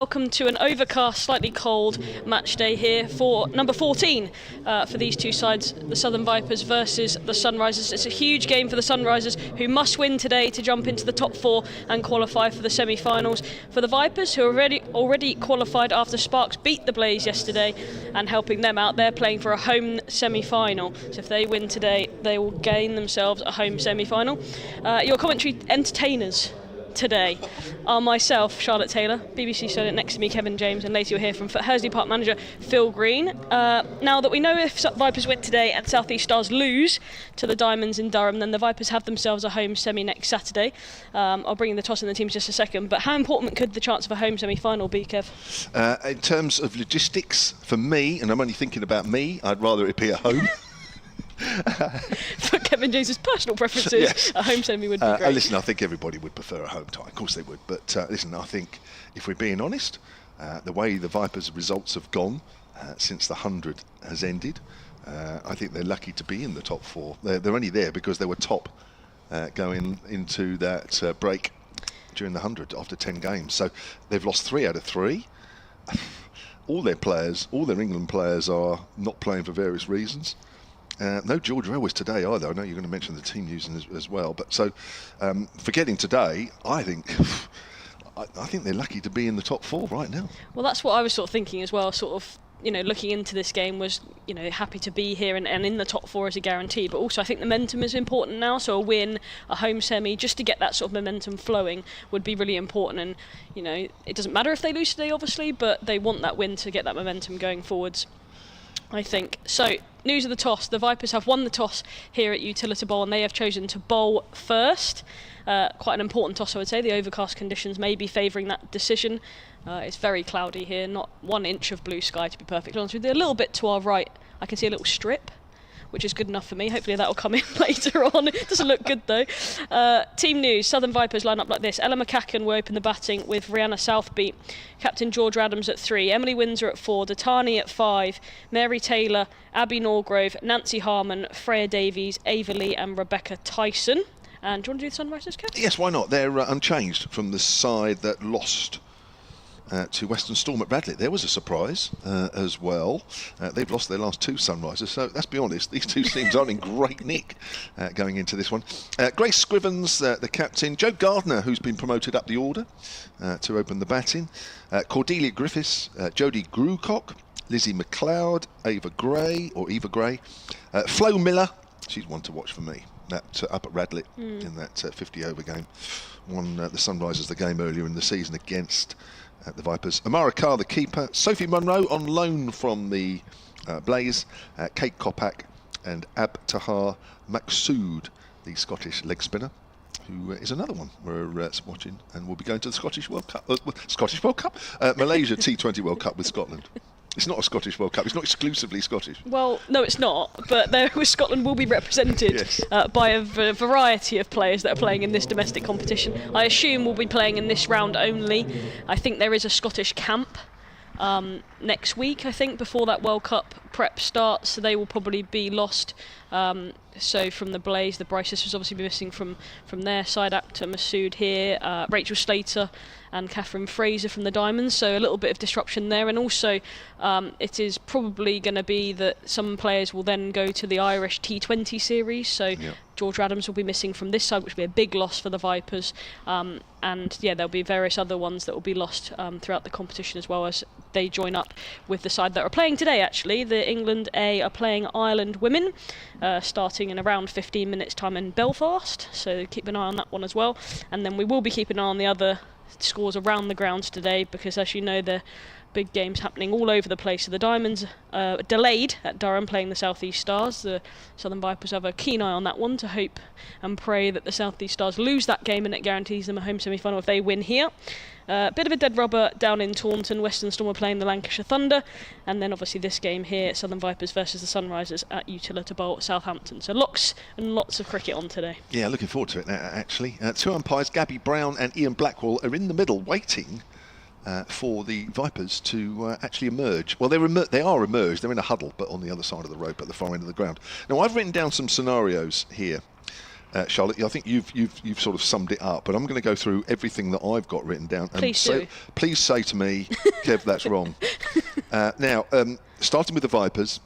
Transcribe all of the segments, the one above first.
Welcome to an overcast, slightly cold match day here for number 14 for these two sides, the Southern Vipers versus the Sunrisers. It's a huge game for the Sunrisers, who must win today to jump into the top four and qualify for the semi-finals. For the Vipers, who are already qualified after Sparks beat the Blaze yesterday and helping them out, they're playing for a home semi-final. So if they win today, they will gain themselves a home semi-final. Your commentary entertainers today are myself, Charlotte Taylor, BBC student next to me, Kevin James, and later you'll hear from Hursley Park manager Phil Green. Now that we know if Vipers win today and South East Stars lose to the Diamonds in Durham, then the Vipers have themselves a home semi next Saturday. I'll bring in the toss in the teams just a second, but how important could the chance of a home semi-final be, Kev? In terms of logistics, for me, and I'm only thinking about me, I'd rather it be at home. For Kevin James's personal preferences, yes. A home semi would be great. Listen, I think everybody would prefer a home tie. Of course they would. But listen, I think if we're being honest, the way the Vipers' results have gone since the 100 has ended, I think they're lucky to be in the top four. They're only there because they were top going into that break during the 100 after 10 games. So they've lost 3 out of 3. All their players, all their England players, are not playing for various reasons. No George Elwes today either. I know you're going to mention the team news as well. But so, forgetting today, I think they're lucky to be in the top four right now. Well, that's what I was sort of thinking as well. Sort of, looking into this game was, happy to be here and in the top four as a guarantee. But also, I think the momentum is important now. So a win, a home semi, just to get that sort of momentum flowing would be really important. And it doesn't matter if they lose today, obviously, but they want that win to get that momentum going forwards, I think. So, news of the toss. The Vipers have won the toss here at Utilita Bowl and they have chosen to bowl first. Quite an important toss, I would say. The overcast conditions may be favouring that decision. It's very cloudy here, not 1 inch of blue sky to be perfectly honest with you. A little bit to our right, I can see a little strip, which is good enough for me. Hopefully that will come in later on. It doesn't look good though. Team news, Southern Vipers line up like this. Ella McCacken will open the batting with Rihanna Southbeat, Captain George Adams at 3, Emily Windsor at 4, Datani at 5, Mary Taylor, Abby Norgrove, Nancy Harmon, Freya Davies, Ava Lee and Rebecca Tyson. And do you want to do the Sunrisers, Kev? Yes, why not? They're unchanged from the side that lost to Western Storm at Radlett. There was a surprise as well. They've lost their last 2 Sunrisers, so let's be honest, these 2 teams are in great nick going into this one. Grace Scrivens, the captain, Joe Gardner, who's been promoted up the order to open the batting, Cordelia Griffiths, Jodie Grucock, Lizzie McLeod, Eva Gray, Flo Miller, she's one to watch for me, that up at Radlett in that 50 over game. Won the Sunrisers the game earlier in the season against the Vipers. Amara Carr, the keeper. Sophie Munro on loan from the Blaze. Kate Kopak and Abtahar Maksood, the Scottish leg spinner, who is another one we're watching and will be going to the Scottish World Cup. Malaysia T20 World Cup with Scotland. It's not a Scottish World Cup. It's not exclusively Scottish. Well, no, it's not. But Scotland will be represented yes. By a variety of players that are playing in this domestic competition. I assume we'll be playing in this round only. I think there is a Scottish camp next week, I think, before that World Cup prep starts. So they will probably be lost. So from the Blaze, the Bryce sisters obviously be missing from their side. Apta Masood here, Rachel Slater and Catherine Fraser from the Diamonds, so a little bit of disruption there. And also it is probably going to be that some players will then go to the Irish T20 series, so yep. George Adams will be missing from this side, which will be a big loss for the Vipers. And yeah, there'll be various other ones that will be lost throughout the competition as well, as they join up with the side that are playing today. Actually, the England A are playing Ireland Women, starting in around 15 minutes time in Belfast, so keep an eye on that one as well. And then we will be keeping an eye on the other scores around the grounds today, because as you know, the big games happening all over the place. So the Diamonds delayed at Durham playing the South East Stars. The Southern Vipers have a keen eye on that one to hope and pray that the South East Stars lose that game and it guarantees them a home semi-final if they win here. Bit of a dead rubber down in Taunton. Western Storm are playing the Lancashire Thunder, and then obviously this game here, Southern Vipers versus the Sunrisers at Utilita Bowl at Southampton. So lots and lots of cricket on today. Yeah, looking forward to it actually. 2 umpires, Gabby Brown and Ian Blackwell, are in the middle waiting for the Vipers to actually emerge. Well, they are emerged. They're in a huddle, but on the other side of the rope at the far end of the ground. Now, I've written down some scenarios here Charlotte, I think you've sort of summed it up, but I'm going to go through everything that I've got written down. And Please do. Please say to me, Kev, that's wrong. Now, starting with the Vipers.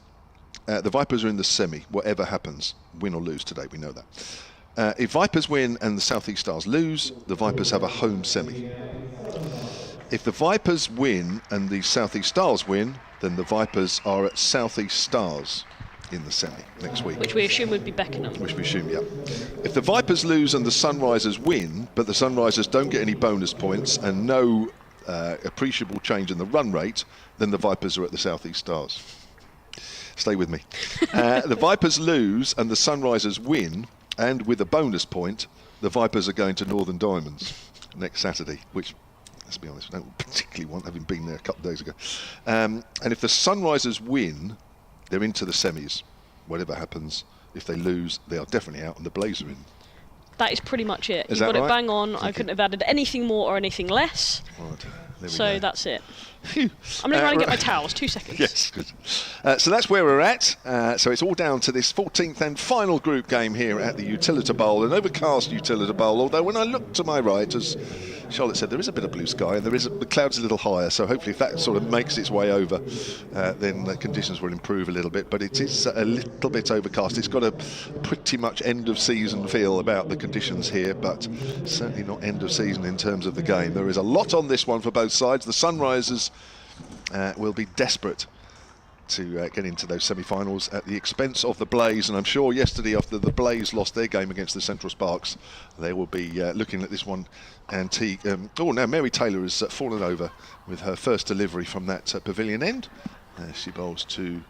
The Vipers are in the semi, whatever happens, win or lose today, we know that. If Vipers win and the South East Stars lose, the Vipers have a home semi. If the Vipers win and the South East Stars win, then the Vipers are at South East Stars in the semi next week. Which we assume would be Beckenham. Which we assume, yeah. If the Vipers lose and the Sunrisers win, but the Sunrisers don't get any bonus points and no appreciable change in the run rate, then the Vipers are at the South East Stars. Stay with me. The Vipers lose and the Sunrisers win, and with a bonus point, the Vipers are going to Northern Diamonds next Saturday, which, let's be honest, I don't particularly want, having been there a couple of days ago. And if the Sunrisers win, they're into the semis. Whatever happens, if they lose, they are definitely out, and the Blaze are in. That is pretty much it. Is You've that got right? it bang on. Thank I couldn't have added anything more or anything less. Right, there we So go. that's it. Phew. I'm going to run and get my Right. towels. 2 seconds. Yes, good. So that's where we're at. So it's all down to this 14th and final group game here at the Utilita Bowl, an overcast Utilita Bowl. Although when I look to my right, as Charlotte said, there is a bit of blue sky, and the cloud's a little higher. So hopefully, if that sort of makes its way over, then the conditions will improve a little bit. But it is a little bit overcast. It's got a pretty much end of season feel about the conditions here, but certainly not end of season in terms of the game. There is a lot on this one for both sides. The Sunrisers will be desperate to get into those semi-finals at the expense of the Blaze, and I'm sure yesterday after the Blaze lost their game against the Central Sparks, they will be looking at this one antique. Now Mary Taylor has fallen over with her first delivery from that pavilion end. She bowls to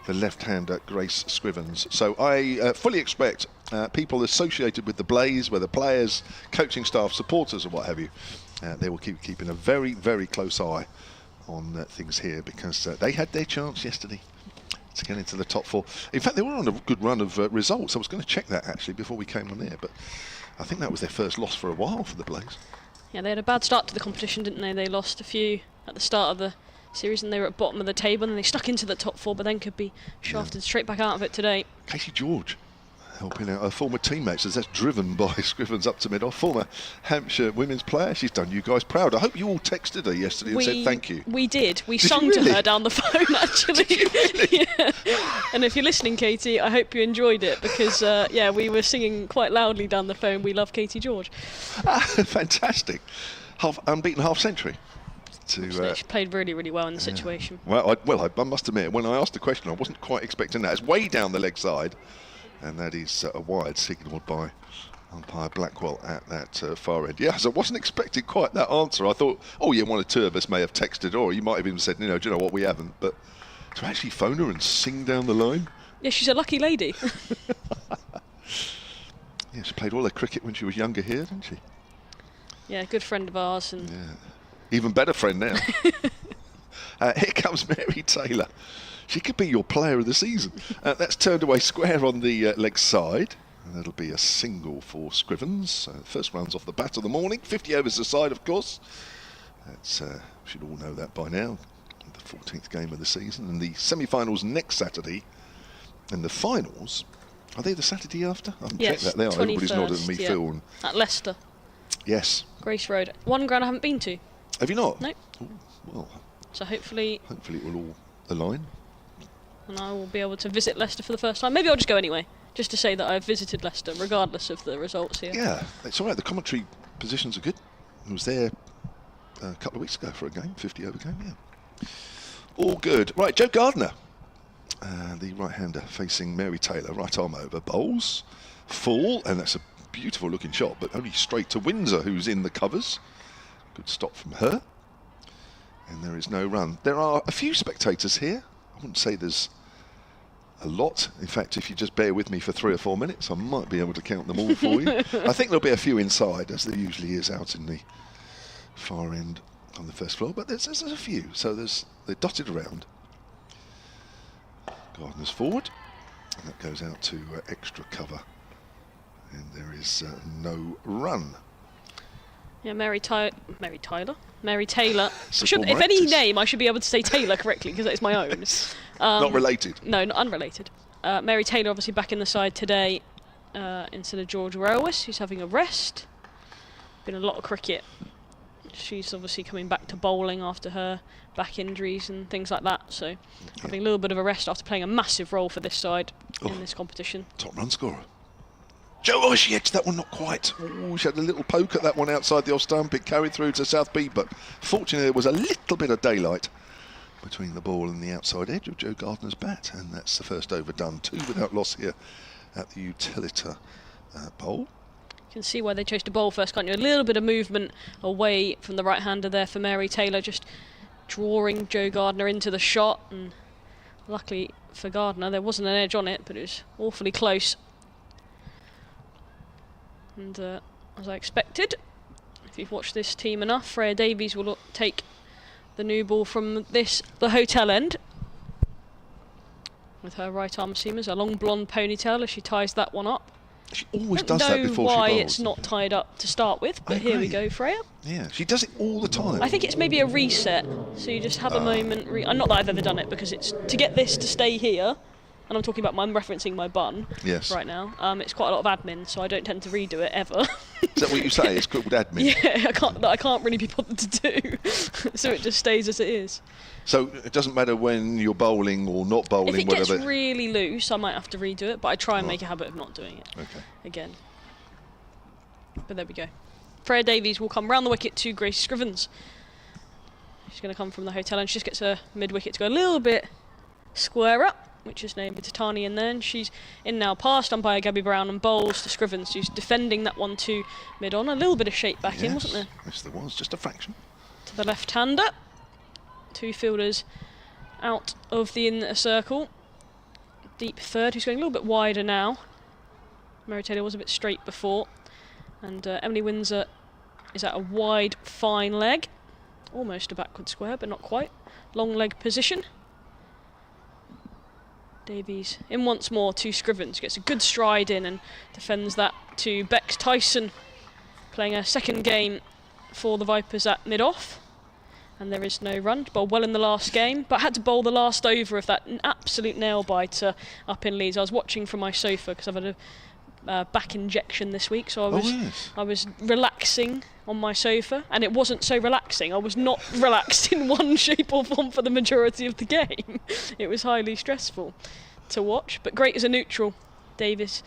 the left-hander Grace Scrivens. So I fully expect people associated with the Blaze, whether players, coaching staff, supporters or what have you, they will keep keeping a very, very close eye on things here, because they had their chance yesterday to get into the top 4. In fact, they were on a good run of results. I was going to check that actually before we came on air, but I think that was their first loss for a while for the Blaze. Yeah, they had a bad start to the competition, didn't they? They lost a few at the start of the series and they were at the bottom of the table, and they stuck into the top 4 but then could be shafted straight back out of it today. Casey George helping out her former teammates, as that's driven by Scrivens up to mid-off, former Hampshire women's player. She's done you guys proud. I hope you all texted her yesterday and said thank you. We did. We Did sung you really? to her down the phone, actually. Did you really? Yeah. And if you're listening, Katie, I hope you enjoyed it, because we were singing quite loudly down the phone. We love Katie George. Fantastic. Unbeaten half century. She played really, really well in the situation. Well, I must admit, when I asked the question, I wasn't quite expecting that. It's way down the leg side, and that is a wide signalled by umpire Blackwell at that far end. Yeah, so I wasn't expecting quite that answer. I thought, oh yeah, one or two of us may have texted, or you might have even said, do you know what, we haven't. But to actually phone her and sing down the line. Yeah, she's a lucky lady. Yeah, she played all her cricket when she was younger here, didn't she? Yeah, good friend of ours. And yeah. Even better friend now. Here comes Mary Taylor. She could be your player of the season. That's turned away square on the leg side. And that'll be a single for Scrivens. First runs off the bat of the morning. 50 overs a side, of course. That's should all know that by now. The 14th game of the season. And the semi-finals next Saturday. And the finals, are they the Saturday after? I haven't checked that. They are. Everybody's nodded at me, Phil. And at Leicester. yes. Grace Road. One ground I haven't been to. Have you not? No. Ooh, well, so hopefully it will all align. And I will be able to visit Leicester for the first time. Maybe I'll just go anyway, just to say that I've visited Leicester, regardless of the results here. Yeah, it's all right. The commentary positions are good. I was there a couple of weeks ago for a game, 50 over game, yeah. All good. Right, Joe Gardner, the right-hander facing Mary Taylor, right arm over, bowls, full, and that's a beautiful looking shot, but only straight to Windsor, who's in the covers. Good stop from her. And there is no run. There are a few spectators here. I wouldn't say there's a lot. In fact, if you just bear with me for 3 or 4 minutes, I might be able to count them all for you. I think there'll be a few inside, as there usually is out in the far end on the first floor, but there's a few. So they're dotted around. Gardner's forward, and that goes out to extra cover. And there is no run. Yeah, Mary Taylor. Support If any practice. name, I should be able to say Taylor correctly, because it's my own. Not related. No, not unrelated. Mary Taylor obviously back in the side today. instead of George Rowis, who's having a rest. Been a lot of cricket. She's obviously coming back to bowling after her back injuries and things like that, so having a little bit of a rest after playing a massive role for this side in this competition. Top run scorer. Oh, she edged that one, not quite. Oh, she had a little poke at that one outside the off stump. It carried through to South B, but fortunately there was a little bit of daylight between the ball and the outside edge of Jo Gardner's bat, and that's the first over done. 2 without loss here at the Utilita bowl. You can see why they chose to bowl first, can't you? A little bit of movement away from the right-hander there for Mary Taylor, just drawing Jo Gardner into the shot, and luckily for Gardner there wasn't an edge on it, but it was awfully close. And as I expected, if you've watched this team enough, Freya Davies will take the new ball from the hotel end with her right arm seamers, a long blonde ponytail as she ties that one up. She always does that before she bowls. I don't know why it's not tied up to start with, but here we go, Freya. Yeah, she does it all the time. I think it's maybe a reset, so you just have a moment. Not that I've ever done it, because it's to get this to stay here, and I'm talking about I'm referencing my bun right now. It's quite a lot of admin, so I don't tend to redo it ever. Is that what you say? It's called admin? Yeah, I can't really be bothered to do, so it just stays as it is. So it doesn't matter when you're bowling or not bowling, if it gets really loose, I might have to redo it, but I try and make a habit of not doing it again. But there we go. Freya Davies will come round the wicket to Grace Scrivens. She's going to come from the hotel, and she just gets her mid-wicket to go a little bit square up, which is named Tatani in there, and she's in now past umpire Gabby Brown and bowls to Scrivens, who's defending that one to mid-on. A little bit of shape back in, wasn't there? Yes, there was, just a fraction. To the left-hander. 2 fielders out of the inner circle. Deep third, who's going a little bit wider now. Mary Taylor was a bit straight before. And Emily Windsor is at a wide, fine leg. Almost a backward square, but not quite. Long leg position. Davies in once more to Scrivens. Gets a good stride in and defends that to Bex Tyson. Playing a second game for the Vipers at mid-off. And there is no run. Bowled well in the last game, but had to bowl the last over of that absolute nail-biter up in Leeds. I was watching from my sofa because I've had a back injection this week, so I was relaxing on my sofa, and it wasn't so relaxing. I was not relaxed in one shape or form for the majority of the game. It was highly stressful to watch, but great as a neutral. Davis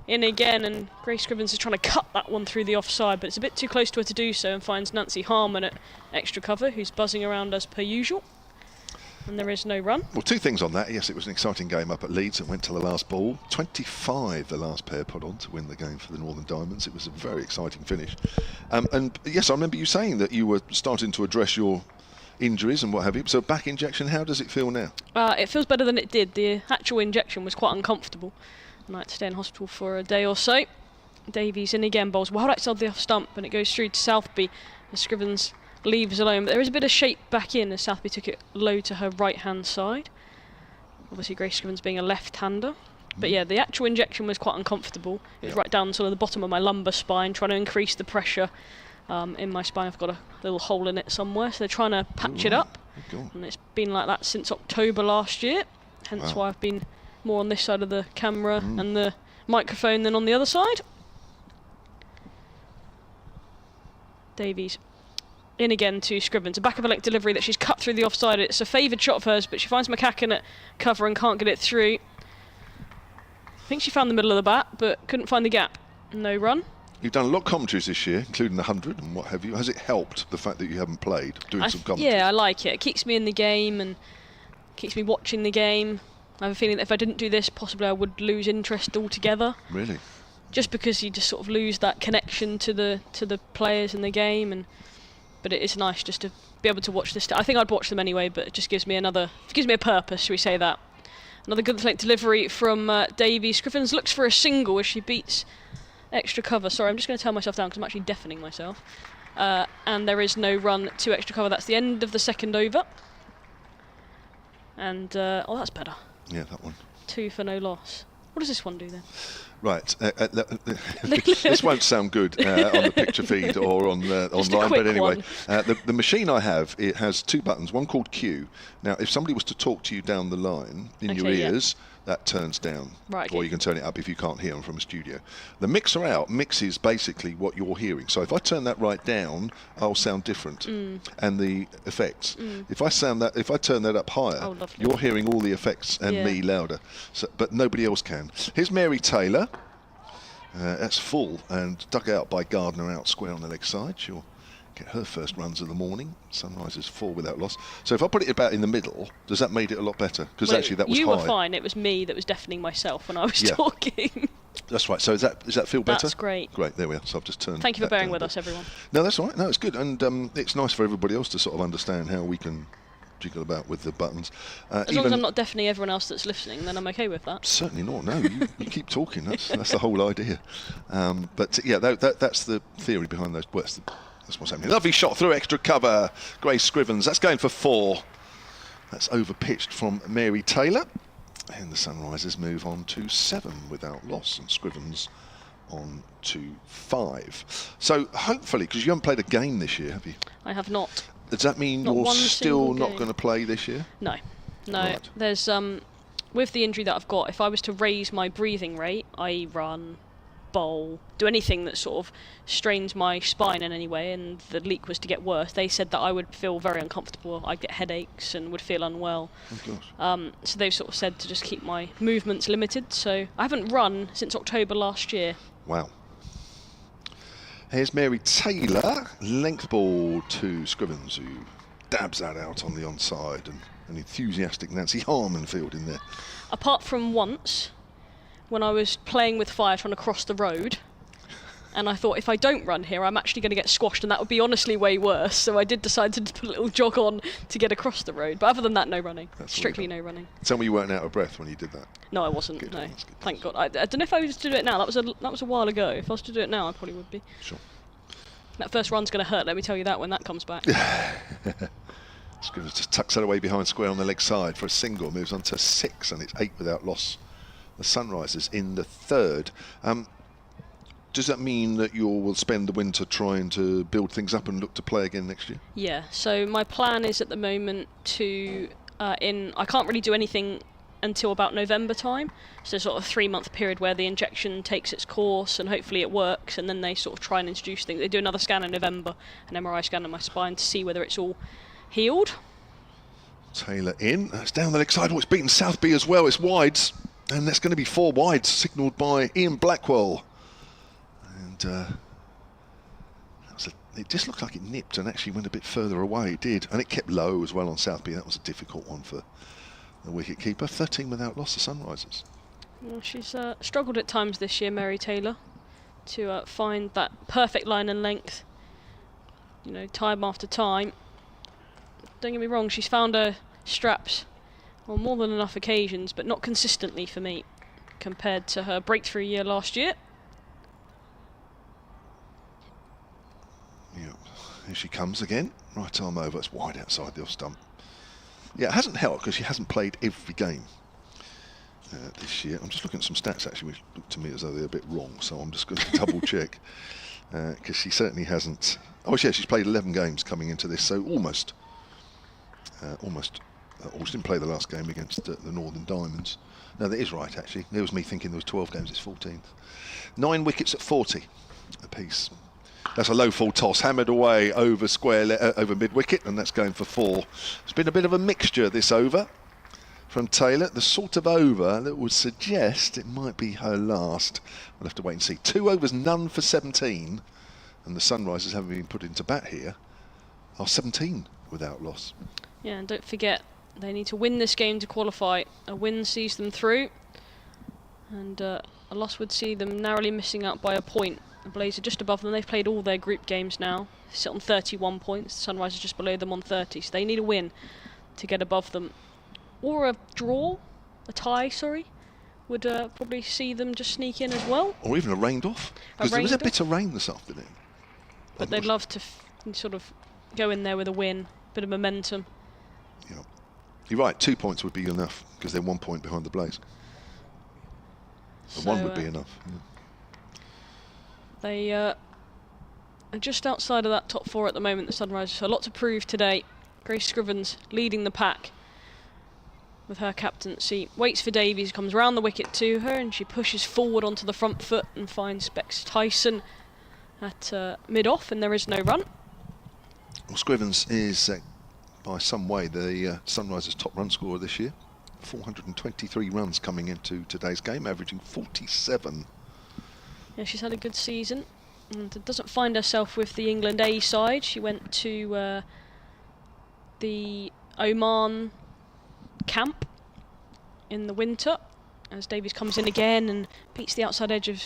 in again, and Grace Scrivens is trying to cut that one through the offside, but it's a bit too close to her to do so, and finds Nancy Harmon at extra cover, who's buzzing around as per usual. And there is no run. Well, 2 things on that. Yes, it was an exciting game up at Leeds. It went to the last ball. 25 the last pair put on to win the game for the Northern Diamonds. It was a very exciting finish. And yes, I remember you saying that you were starting to address your injuries and what have you. So back injection, how does it feel now? It feels better than it did. The actual injection was quite uncomfortable. I had to stay in hospital for a day or so. Davies in again, bowls well outside the off stump, and it goes through to Southby as Scrivens leaves alone. But there is a bit of shape back in as Southby took it low to her right hand side. Obviously Grace Scrivens being a left-hander. But yeah, the actual injection was quite uncomfortable. It was right down sort of the bottom of my lumbar spine, trying to increase the pressure in my spine. I've got a little hole in it somewhere, so they're trying to patch it up. And it's been like that since October last year, hence why I've been more on this side of the camera and the microphone than on the other side. Davies in again to Scrivens. A back of a leg delivery that she's cut through the offside. It's a favoured shot of hers, but she finds McCacken at cover and can't get it through. I think she found the middle of the bat, but couldn't find the gap. No run. You've done a lot of commentaries this year, including the 100 and what have you. Has it helped, the fact that you haven't played, doing some commentaries? Yeah, I like it. It keeps me in the game and keeps me watching the game. I have a feeling that if I didn't do this, possibly I would lose interest altogether. Really? Just because you just sort of lose that connection to the players in the game, but it is nice just to be able to watch this. I think I'd watch them anyway, but it just gives me a purpose, shall we say that. Another good length delivery from Davies. Scrivens looks for a single as she beats extra cover. Sorry, I'm just going to turn myself down because I'm actually deafening myself. And there is no run to extra cover. That's the end of the second over. And that's better. Yeah, that one. 2 for no loss. What does this one do then? Right, this won't sound good on the picture feed or on online, but anyway, the machine I have, it has 2 buttons, one called Q. Now, if somebody was to talk to you down the line in your ears, that turns down. Right, Or okay. you can turn it up if you can't hear them from a studio. The mixer out mixes basically what you're hearing. So if I turn that right down, I'll sound different. And the effects. If I turn that up higher, Oh, lovely. you're hearing all the effects and Yeah. me louder. So, but nobody else can. Here's Mary Taylor. That's full and dug out by Gardner out square on the leg side. She'll get her first runs of the morning. Sunrise is 4 without loss. So if I put it about in the middle, does that make it a lot better? Because actually that was you high. were fine. It was me that was deafening myself when I was Yeah. talking. That's right. So does that feel better? That's great. Great. There we are. So I've just turned. Thank you for that bearing down with a us, bit. everyone. No, that's all right. No, it's good, and it's nice for everybody else to sort of understand how we can jiggle about with the buttons. As long as I'm not deafening everyone else that's listening, then I'm okay with that. Certainly not. No, you keep talking. That's the whole idea. But yeah, that's the theory behind those. Well, that's what's happening. Lovely shot through extra cover. Grace Scrivens. That's going for 4. That's over pitched from Mary Taylor, and the Sunrisers move on to 7 without loss, and Scrivens on to 5. So hopefully, because you haven't played a game this year, have you? I have not. Does that mean Not you're one still single not game. going to play this year? No. Right. There's with the injury that I've got, if I was to raise my breathing rate, i.e. run, bowl, do anything that sort of strains my spine in any way, and the leak was to get worse, they said that I would feel very uncomfortable. I'd get headaches and would feel unwell. Oh gosh. So they've sort of said to just keep my movements limited. So I haven't run since October last year. Wow. Here's Mary Taylor, length ball to Scrivens, who dabs that out on the onside, and an enthusiastic Nancy Harmon field in there. Apart from once, when I was playing with fire trying to cross the road, and I thought if I don't run here, I'm actually going to get squashed, and that would be honestly way worse. So I did decide to put a little jog on to get across the road. But other than that, no running. That's Strictly all no running. Tell me you weren't out of breath when you did that. No, I wasn't. Good, No, that's good. thank God. I don't know if I was to do it now. That was a while ago. If I was to do it now, I probably would be. Sure. That first run's going to hurt. Let me tell you that when that comes back. Scrivens just tucks that away behind square on the leg side for a single, moves on to 6, and it's 8 without loss. The Sunrisers in the 3rd. Does that mean that you will spend the winter trying to build things up and look to play again next year? Yeah. So my plan is at the moment to I can't really do anything until about November time. So sort of a 3-month period where the injection takes its course and hopefully it works, and then they sort of try and introduce things. They do another scan in November, an MRI scan of my spine to see whether it's all healed. Taylor in. That's down the leg side. Oh, it's beaten Southby as well. It's wides. And that's going to be 4 wides, signalled by Ian Blackwell. And it just looked like it nipped and actually went a bit further away. It did. And it kept low as well on Southby. That was a difficult one for the wicket keeper. 13 without loss, the Sunrisers. Well, she's struggled at times this year, Mary Taylor, to find that perfect line and length. You know, time after time. Don't get me wrong, she's found her straps on more than enough occasions, but not consistently for me, compared to her breakthrough year last year. Yeah, here she comes again. Right arm over. It's wide outside the off stump. Yeah, it hasn't helped because she hasn't played every game this year. I'm just looking at some stats actually, which look to me as though they're a bit wrong. So I'm just going to double check because she certainly hasn't. Oh, yeah, she's played 11 games coming into this, so almost. She didn't play the last game against the Northern Diamonds. No, that is right actually. There was me thinking there was 12 games. It's 14th. 9 wickets at 40 apiece. That's a low full toss, hammered away over over mid wicket, and that's going for 4. It's been a bit of a mixture this over from Taylor. The sort of over that would suggest it might be her last. We'll have to wait and see. 2 overs, none for 17, and the Sunrisers, having been put into bat here, are 17 without loss. Yeah, and don't forget, they need to win this game to qualify. A win sees them through, and a loss would see them narrowly missing out by a point. The Blaze are just above them. They've played all their group games now. They sit on 31 points. The Sunrise are just below them on 30, so they need a win to get above them. Or a draw, a tie, sorry, would probably see them just sneak in as well. Or even a rained off. Because there was a bit of rain this afternoon. But they'd love to sort of go in there with a win, bit of momentum. Yeah. You're right, 2 points would be enough because they're 1 point behind the Blaze. So, 1 would be enough. Yeah. They are just outside of that top 4 at the moment, the Sunrisers. So a lot to prove today. Grace Scrivens leading the pack. with her captaincy. Waits for Davies, comes round the wicket to her, and she pushes forward onto the front foot and finds Bex Tyson at mid-off, and there is no run. Well, Scrivens is by some way the Sunrisers' top run scorer this year. 423 runs coming into today's game, averaging 47. Yeah, she's had a good season and doesn't find herself with the England A side. She went to the Oman camp in the winter as Davies comes in again and beats the outside edge of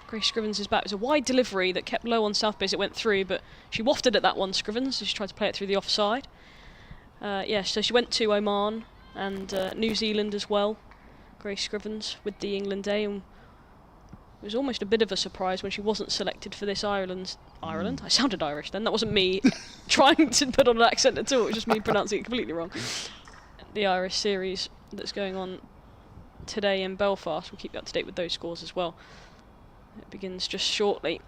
Grace Scrivens' bat. It was a wide delivery that kept low on South base. It went through, but she wafted at that one, Scrivens, as she tried to play it through the offside. So she went to Oman and New Zealand as well, Grace Scrivens, with the England A, and it was almost a bit of a surprise when she wasn't selected for this Ireland? I sounded Irish then. That wasn't me trying to put on an accent at all. It was just me pronouncing it completely wrong. The Irish series that's going on today in Belfast. We'll keep you up to date with those scores as well. It begins just shortly.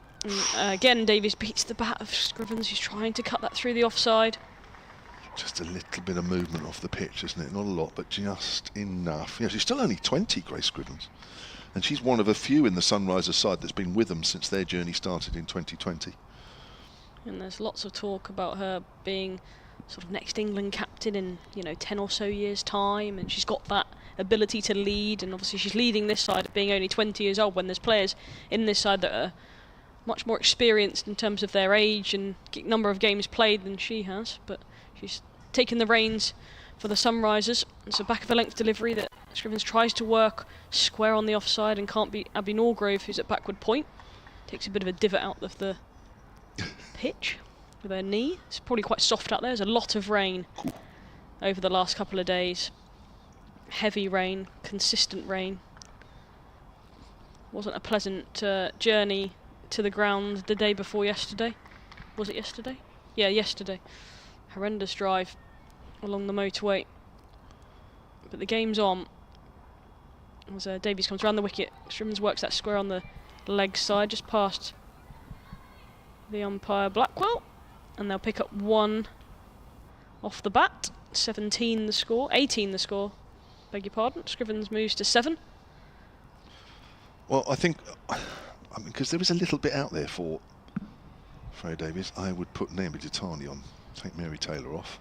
Again, Davies beats the bat of Scrivens. He's trying to cut that through the offside. Just a little bit of movement off the pitch, isn't it? Not a lot, but just enough. She's still only 20, Grace Scrivens. And she's one of a few in the Sunrisers side that's been with them since their journey started in 2020. And there's lots of talk about her being sort of next England captain in 10 or so years' time, and she's got that ability to lead, and obviously she's leading this side at being only 20 years old when there's players in this side that are much more experienced in terms of their age and number of games played than she has. But she's taken the reins for the Sunrisers. It's a back of a length delivery that Scrivens tries to work square on the offside and can't beat Abby Norgrove, who's at backward point. Takes a bit of a divot out of the pitch with her knee. It's probably quite soft out there. There's a lot of rain over the last couple of days. Heavy rain, consistent rain. Wasn't a pleasant journey to the ground the day before yesterday. Was it yesterday? Yeah, yesterday. Horrendous drive along the motorway. But the game's on. As Davies comes around the wicket, Scrivens works that square on the leg side, just past the umpire Blackwell. And they'll pick up one off the bat. 17 the score, 18 the score. Beg your pardon. Scrivens moves to 7. Well, I think, because there is a little bit out there for Freya Davies, I would put Naomi Ditani on, take Mary Taylor off.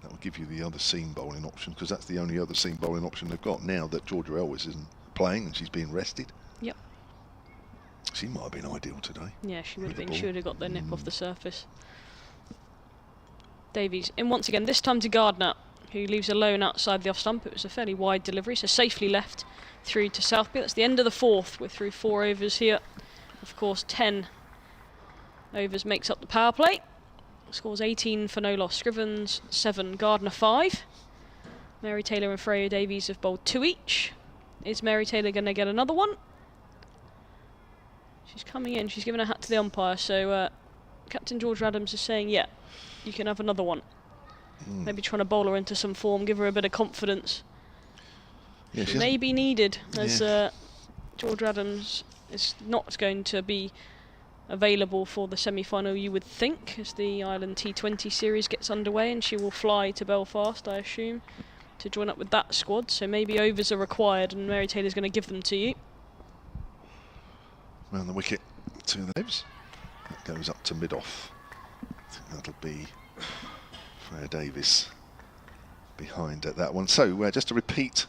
That would give you the other seam bowling option, because that's the only other seam bowling option they've got now that Georgia Elwes isn't playing and she's being rested. Yep. She might have been ideal today. Yeah, she would have been. She would have got the nip off the surface. Davies in once again, this time to Gardner, who leaves alone outside the off stump. It was a fairly wide delivery, so safely left through to Southby. That's the end of the 4th. We're through 4 overs here. Of course, 10 overs makes up the power play. Scores 18 for no loss. Scrivens 7, Gardner 5. Mary Taylor and Freya Davies have bowled 2 each. Is Mary Taylor going to get another one? She's coming in. She's given her hat to the umpire. So Captain George Adams is saying, yeah, you can have another one. Maybe trying to bowl her into some form, give her a bit of confidence. Yeah, she may be needed, as George Adams is not going to be available for the semi-final, you would think, as the Ireland T20 series gets underway, and she will fly to Belfast, I assume, to join up with that squad. So maybe overs are required, and Mary Taylor's going to give them to you. Round the wicket to the legs. That goes up to mid-off. I think that'll be Freya Davies behind at that one. So just to repeat,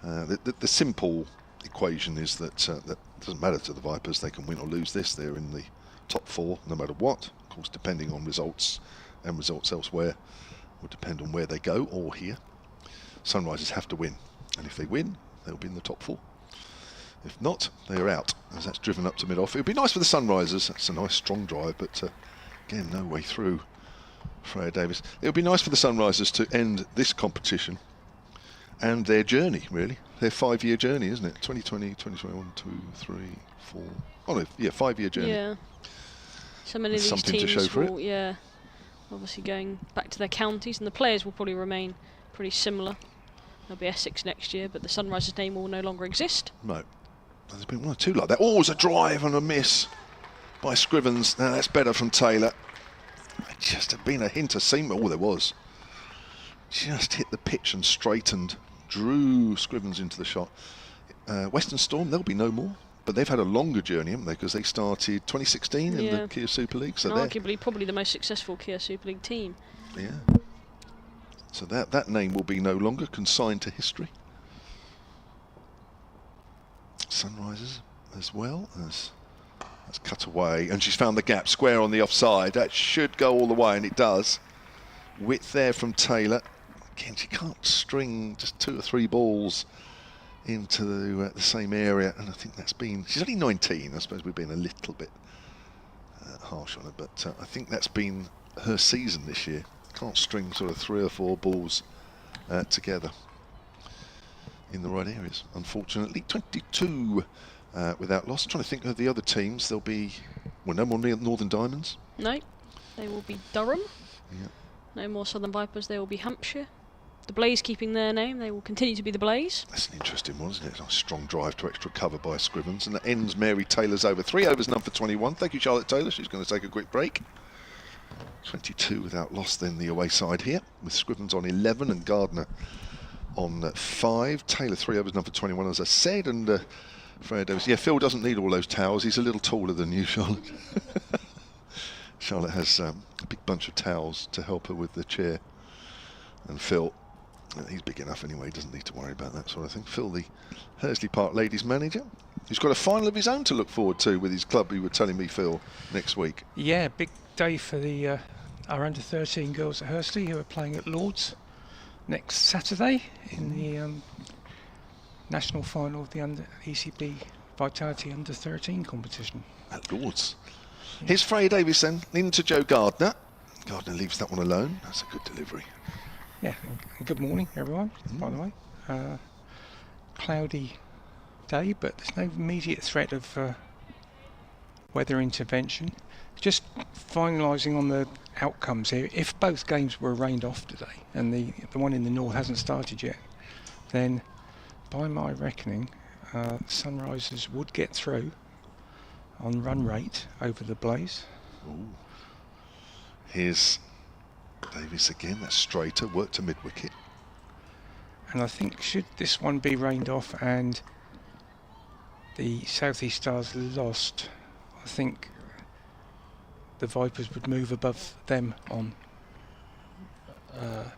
the simple equation is that that doesn't matter to the Vipers. They can win or lose this. They're in the top 4 no matter what. Of course, depending on results and results elsewhere will depend on where they go or here. Sunrisers have to win, and if they win, they'll be in the top 4. If not, they are out, as that's driven up to mid-off. It would be nice for the Sunrisers. That's a nice strong drive, but again, no way through. Freya Davies. It would be nice for the Sunrisers to end this competition and their journey, really. Their 5-year journey, isn't it? 2020, 2021, 2, 3, 4. Oh no, yeah, 5-year journey. Yeah. So many of these teams will, yeah, obviously going back to their counties, and the players will probably remain pretty similar. There'll be Essex next year, but the Sunrisers name will no longer exist. No. There's been 1 or 2 like that. Oh, it's a drive and a miss by Scrivens. Now that's better from Taylor. It just had been a hint of seam. Oh, there was. Just hit the pitch and straightened drew Scrivens into the shot. Western Storm, there'll be no more. But they've had a longer journey, haven't they? Because they started 2016 in the Kia Super League. So and arguably probably the most successful Kia Super League team. Yeah. So that name will be no longer consigned to history. Sunrisers as well. That's cut away. And she's found the gap square on the offside. That should go all the way, and it does. Width there from Taylor. Again, she can't string just 2 or 3 balls into the same area, and I think that's been, she's only 19, I suppose we've been a little bit harsh on her, but I think that's been her season this year. Can't string sort of 3 or 4 balls together in the right areas, unfortunately. 22 without loss. Trying to think of the other teams. There'll be, well, no more Northern Diamonds. No, they will be Durham. Yeah. No more Southern Vipers, they will be Hampshire. The Blaze keeping their name, they will continue to be the Blaze. That's an interesting one, isn't it? A strong drive to extra cover by Scrivens, and that ends Mary Taylor's over. 3 overs, none for 21. Thank you, Charlotte Taylor. She's going to take a quick break. 22 without loss then the away side here, with Scrivens on 11 and Gardner on 5. Taylor 3 overs, none for 21, as I said, and Freya Davis. Yeah, Phil doesn't need all those towels. He's a little taller than you, Charlotte. Charlotte has a big bunch of towels to help her with the chair, and Phil, he's big enough anyway, he doesn't need to worry about that sort of thing. Phil, the Hursley Park ladies manager, he's got a final of his own to look forward to with his club, you were telling me, Phil, next week. Yeah, big day for the our under 13 girls at Hursley, who are playing at Lords next Saturday in the national final of the ECB Vitality under 13 competition. At Lords. Here's Freya Davis then, into Joe Gardner. Gardner leaves that one alone. That's a good delivery. Yeah, and good morning everyone, by the way. Cloudy day, but there's no immediate threat of weather intervention. Just finalising on the outcomes here. If both games were rained off today, and the one in the north hasn't started yet, then by my reckoning, Sunrisers would get through on run rate over the Blaze. Ooh. Here's Davis again, that's straighter, work to mid-wicket. And I think should this one be rained off and the South East Stars lost, I think the Vipers would move above them on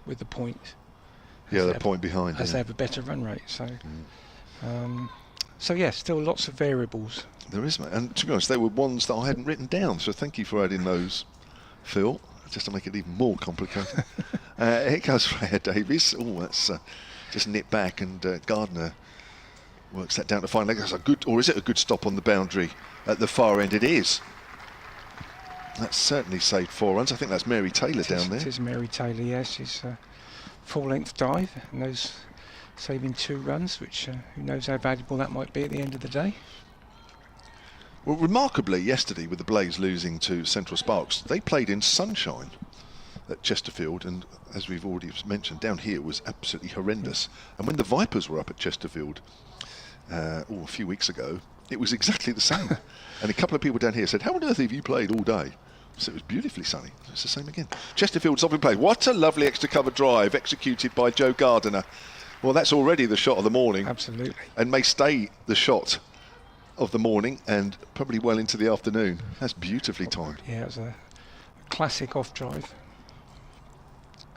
with the point. Yeah, the point behind. As they have a better run rate. So, so yeah, still lots of variables. There is, mate. And to be honest, they were ones that I hadn't written down, so thank you for adding those, Phil, just to make it even more complicated. Here goes Freya Davies. Oh, that's just nipped back, and Gardner works that down to find. That's a good, or is it a good stop on the boundary at the far end? It is. That's certainly saved 4 runs. I think that's Mary Taylor down there. It is Mary Taylor, yes. She's full-length dive, and those saving 2 runs, which who knows how valuable that might be at the end of the day. Well, remarkably, yesterday with the Blaze losing to Central Sparks, they played in sunshine at Chesterfield, and as we've already mentioned, down here it was absolutely horrendous. And when the Vipers were up at Chesterfield a few weeks ago, it was exactly the same. And a couple of people down here said, how on earth have you played all day? So it was beautifully sunny. It's the same again. Chesterfield's off in play. What a lovely extra cover drive executed by Joe Gardner. Well, that's already the shot of the morning. Absolutely. And may stay the shot of the morning and probably well into the afternoon. That's beautifully timed. Yeah, it was a classic off drive.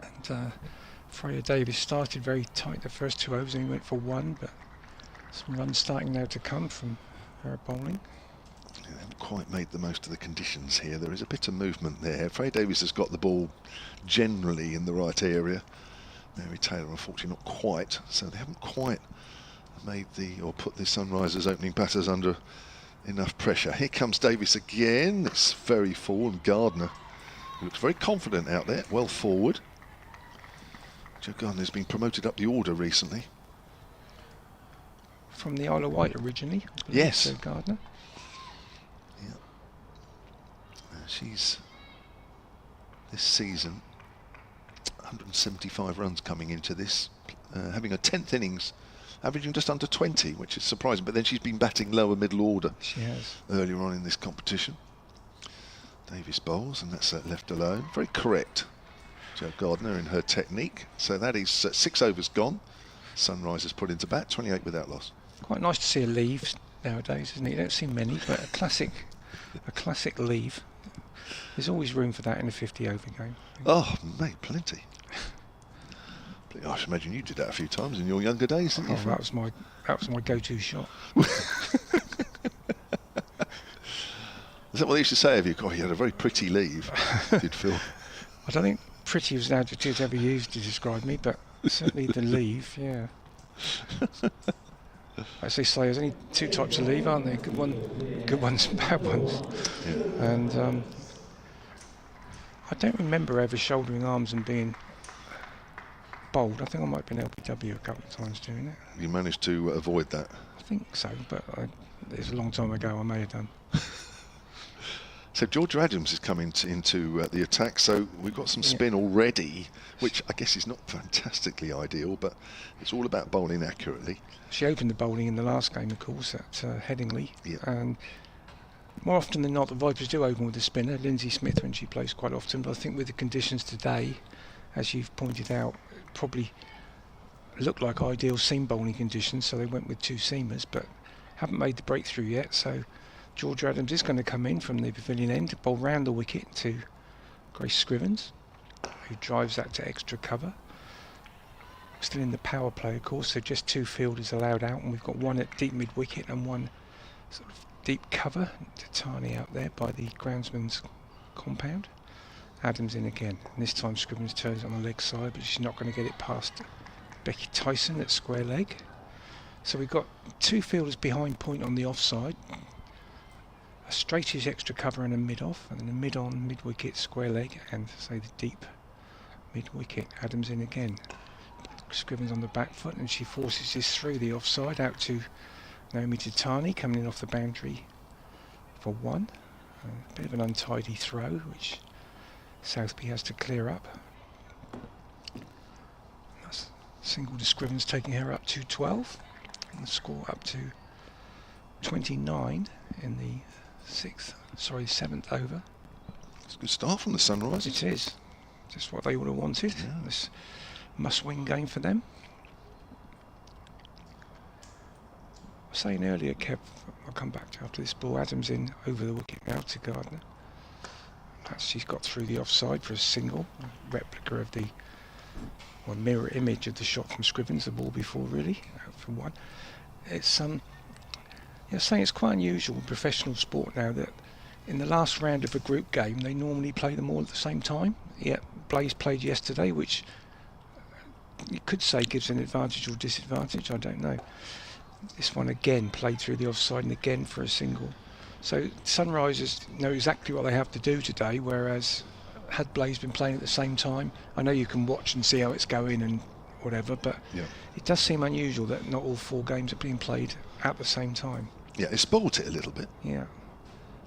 And Freya Davis started very tight the first 2 overs and he went for 1, but some runs starting now to come from her bowling. They haven't quite made the most of the conditions here. There is a bit of movement there. Freya Davis has got the ball generally in the right area. Mary Taylor unfortunately not quite, so they haven't quite made put the Sunrisers opening batters under enough pressure. Here comes Davis again. It's very full, and Gardner, who looks very confident out there, well forward. Joe Gardner's been promoted up the order recently. From the Isle of Wight originally. Yes. Joe Gardner. Yeah. She's this season 175 runs coming into this, having a 10th innings, averaging just under 20, which is surprising. But then she's been batting lower middle order. She has. Earlier on in this competition. Davis bowls, and that's left alone. Very correct, Joe Gardner, in her technique. So that is 6 overs gone. Sunrisers put into bat, 28 without loss. Quite nice to see a leave nowadays, isn't it? You don't see many, but a classic leave. There's always room for that in a 50-over game. Oh, mate, plenty. I should imagine you did that a few times in your younger days, didn't you? That was my go-to shot. Is that what they used to say of you? God, you had a very pretty leave, did Phil? I don't think pretty was an adjective ever used to describe me, but certainly the leave, yeah. As they say, there's only two types of leave, aren't there? Good ones and bad ones. Yeah. And I don't remember ever shouldering arms and being bowled. I think I might have been LBW a couple of times doing it. You managed to avoid that? I think so, but it's a long time ago. I may have done. So George Adams is coming into the attack, so we've got some spin already, which I guess is not fantastically ideal, but it's all about bowling accurately. She opened the bowling in the last game, of course, at Headingley, and more often than not the Vipers do open with a spinner, Lindsay Smith, when she plays quite often, but I think with the conditions today, as you've pointed out, it probably looked like ideal seam bowling conditions, so they went with two seamers, but haven't made the breakthrough yet, so George Adams is going to come in from the pavilion end to bowl round the wicket to Grace Scrivens, who drives that to extra cover. Still in the power play, of course, so just two fielders allowed out, and we've got one at deep mid wicket and one sort of deep cover to Tani out there by the groundsman's compound. Adams in again, and this time Scrivens turns on the leg side, but she's not going to get it past Becky Tyson at square leg. So we've got two fielders behind point on the offside, a straightish extra cover and a mid-off, and then a mid-on, mid-wicket, square leg, and say the deep mid-wicket. Adams in again. Scrivens on the back foot, and she forces this through the offside out to Naomi Tatani, coming in off the boundary for one. A bit of an untidy throw, which Southby has to clear up. That's single to Scrivens, taking her up to 12, and the score up to 29 in the seventh over. It's a good start from the Sunrisers. It is. Just what they would have wanted. Yeah. This must-win game for them. I was saying earlier, Kev, I'll come back to after this ball. Adams in over the wicket now to Gardner. She's got through the offside for a single, a replica of the mirror image of the shot from Scrivens, the ball before, really, out for one. It's saying it's quite unusual in professional sport now that in the last round of a group game they normally play them all at the same time. Yeah, Blaze played yesterday, which you could say gives an advantage or disadvantage, I don't know. This one again played through the offside and again for a single. So Sunrisers know exactly what they have to do today, whereas had Blaze been playing at the same time, I know you can watch and see how it's going and whatever, but it does seem unusual that not all four games are being played at the same time. Yeah, it spoilt it a little bit. Yeah.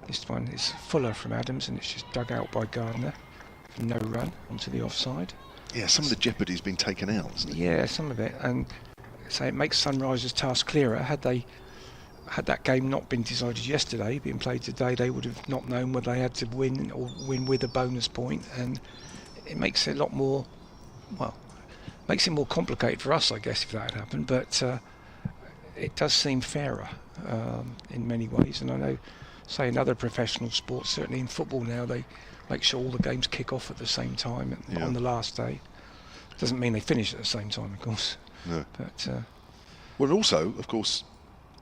This one is Fuller from Adams, and it's just dug out by Gardner. No run onto the offside. Yeah, some of the jeopardy's been taken out, hasn't it? Yeah, some of it, and so it makes Sunrisers' task clearer. Had that game not been decided yesterday, being played today, they would have not known whether they had to win or win with a bonus point, and it makes it a lot more, well, makes it more complicated for us, I guess, if that had happened, but it does seem fairer in many ways. And I know, say, in other professional sports, certainly in football now, they make sure all the games kick off at the same time on the last day. Doesn't mean they finish at the same time, of course. No. But well, also, of course,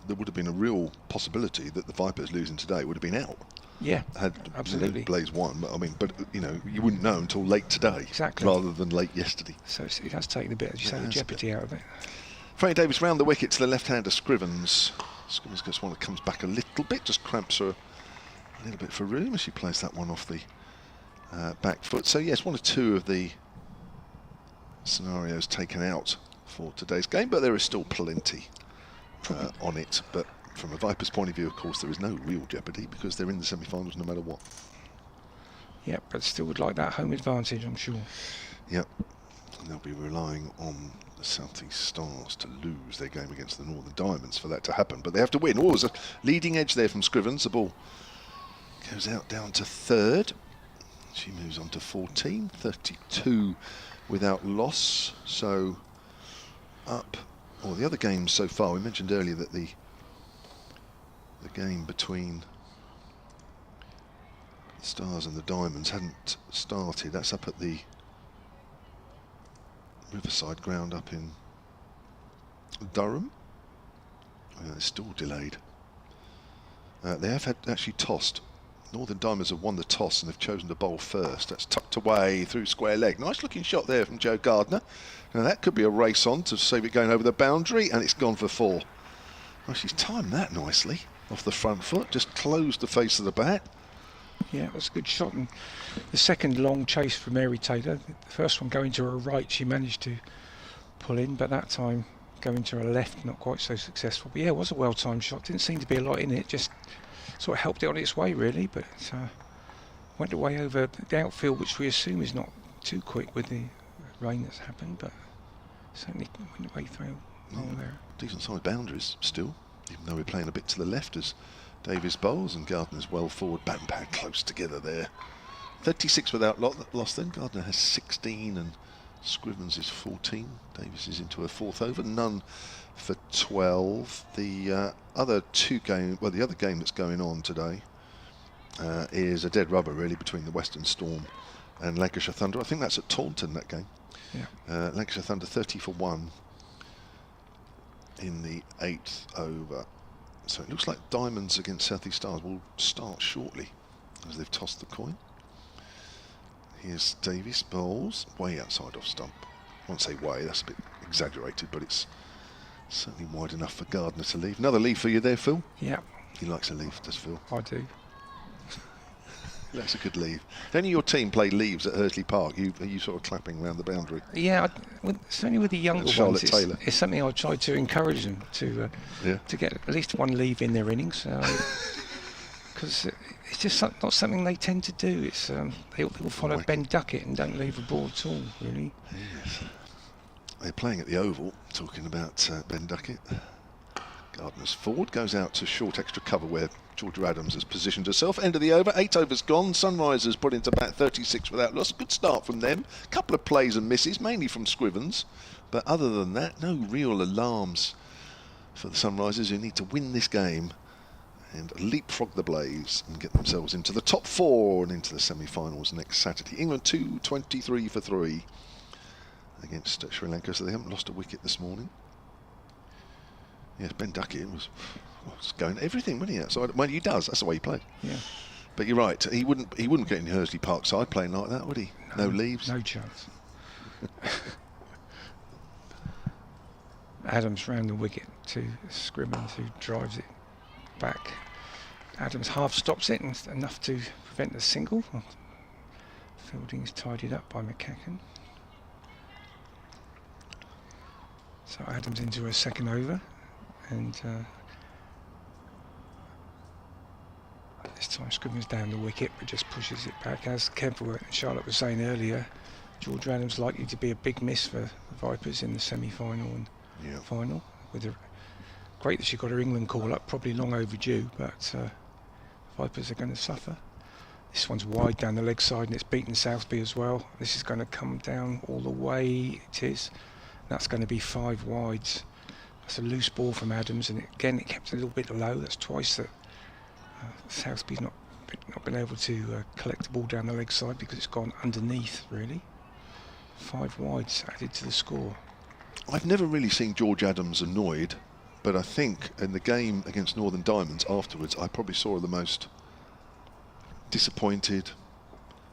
there would have been a real possibility that the Vipers losing today would have been out. Yeah, had absolutely. Blaze won, but you wouldn't know until late today, exactly, rather than late yesterday. So it has taken a bit, as you say, the jeopardy out of it. Freddie Davis round the wicket to the left-hander Scrivens. Scrivens gets one that comes back a little bit, just cramps her a little bit for room as she plays that one off the back foot. So yes, one or two of the scenarios taken out for today's game, but there is still plenty on it. But from a Vipers point of view, of course, there is no real jeopardy because they're in the semi-finals no matter what. Yeah, but still would like that home advantage, I'm sure. Yep, and they'll be relying on the South East Stars to lose their game against the Northern Diamonds for that to happen, but they have to win. Oh, there's a leading edge there from Scrivens. The ball goes out down to third. She moves on to 14, 32 without loss, so up Well, the other games so far, we mentioned earlier that the game between the Stars and the Diamonds hadn't started. That's up at the Riverside ground up in Durham. It's still delayed. They have actually tossed. Northern Diamonds have won the toss and have chosen to bowl first. That's tucked away through square leg. Nice looking shot there from Joe Gardner. Now that could be a race on to save it going over the boundary, and it's gone for 4. Well, she's timed that nicely off the front foot, just closed the face of the bat. Yeah, it was a good shot. And the second long chase for Mary Taylor, the first one going to her right, she managed to pull in, but that time going to her left, not quite so successful. But yeah, it was a well-timed shot. Didn't seem to be a lot in it, just sort of helped it on its way really, but went away over the outfield, which we assume is not too quick with the rain that's happened, but certainly went away through all there. Decent sized boundaries still, even though we're playing a bit to the left as Davies bowls, and Gardner's well forward, bat and pad close together there. 36 without loss then. Gardner has 16 and Scrivens is 14. Davies is into her 4th over, none for 12. The other game that's going on today is a dead rubber really between the Western Storm and Lancashire Thunder. I think that's at Taunton, that game. Yeah. Lancashire Thunder 30 for 1 in the 8th over. So it looks like Diamonds against South East Stars will start shortly as they've tossed the coin. Here's Davies bowls way outside off stump. I won't say way, that's a bit exaggerated, but it's certainly wide enough for Gardner to leave. Another leave for you there, Phil? Yeah. He likes a leave, does Phil? I do. That's a good leave. If any of your team play leaves at Hursley Park, are you sort of clapping around the boundary? Yeah, certainly with the younger ones, Taylor. It's something I try to encourage them to get at least one leave in their innings, because it's just not something they tend to do. It's they all follow Ben Duckett and don't leave a ball at all, really. Yes. They're playing at the Oval, talking about Ben Duckett. Gardner's forward, goes out to short extra cover where Georgia Adams has positioned herself. End of the over, 8 overs gone. Sunrisers put into bat 36 without loss. Good start from them. Couple of plays and misses, mainly from Scrivens. But other than that, no real alarms for the Sunrisers, who need to win this game and leapfrog the Blaze and get themselves into the top 4 and into the semi-finals next Saturday. England 23 for 3 against Sri Lanka, so they haven't lost a wicket this morning. Yes, Ben Duckett was going everything, wasn't he? Outside, well, he does. That's the way he plays. Yeah. But you're right. He wouldn't get in Hursley Park side playing like that, would he? No leaves. No chance. Adams round the wicket to Scrivens, who drives it back. Adams half stops it, and enough to prevent the single. Fielding is tidied up by McCacken. So Adams into her 2nd over, and this time Scrivens down the wicket, but just pushes it back. As Kevin and Charlotte were saying earlier, George Adams likely to be a big miss for the Vipers in the semi-final and final. Great that she got her England call up, probably long overdue, but Vipers are going to suffer. This one's wide down the leg side, and it's beaten Southby as well. This is going to come down all the way. It is. That's going to be 5 wides. That's a loose ball from Adams, and again it kept a little bit low. That's twice that Southby's not been able to collect the ball down the leg side because it's gone underneath, really. 5 wides added to the score. I've never really seen George Adams annoyed, but I think in the game against Northern Diamonds afterwards, I probably saw her the most disappointed,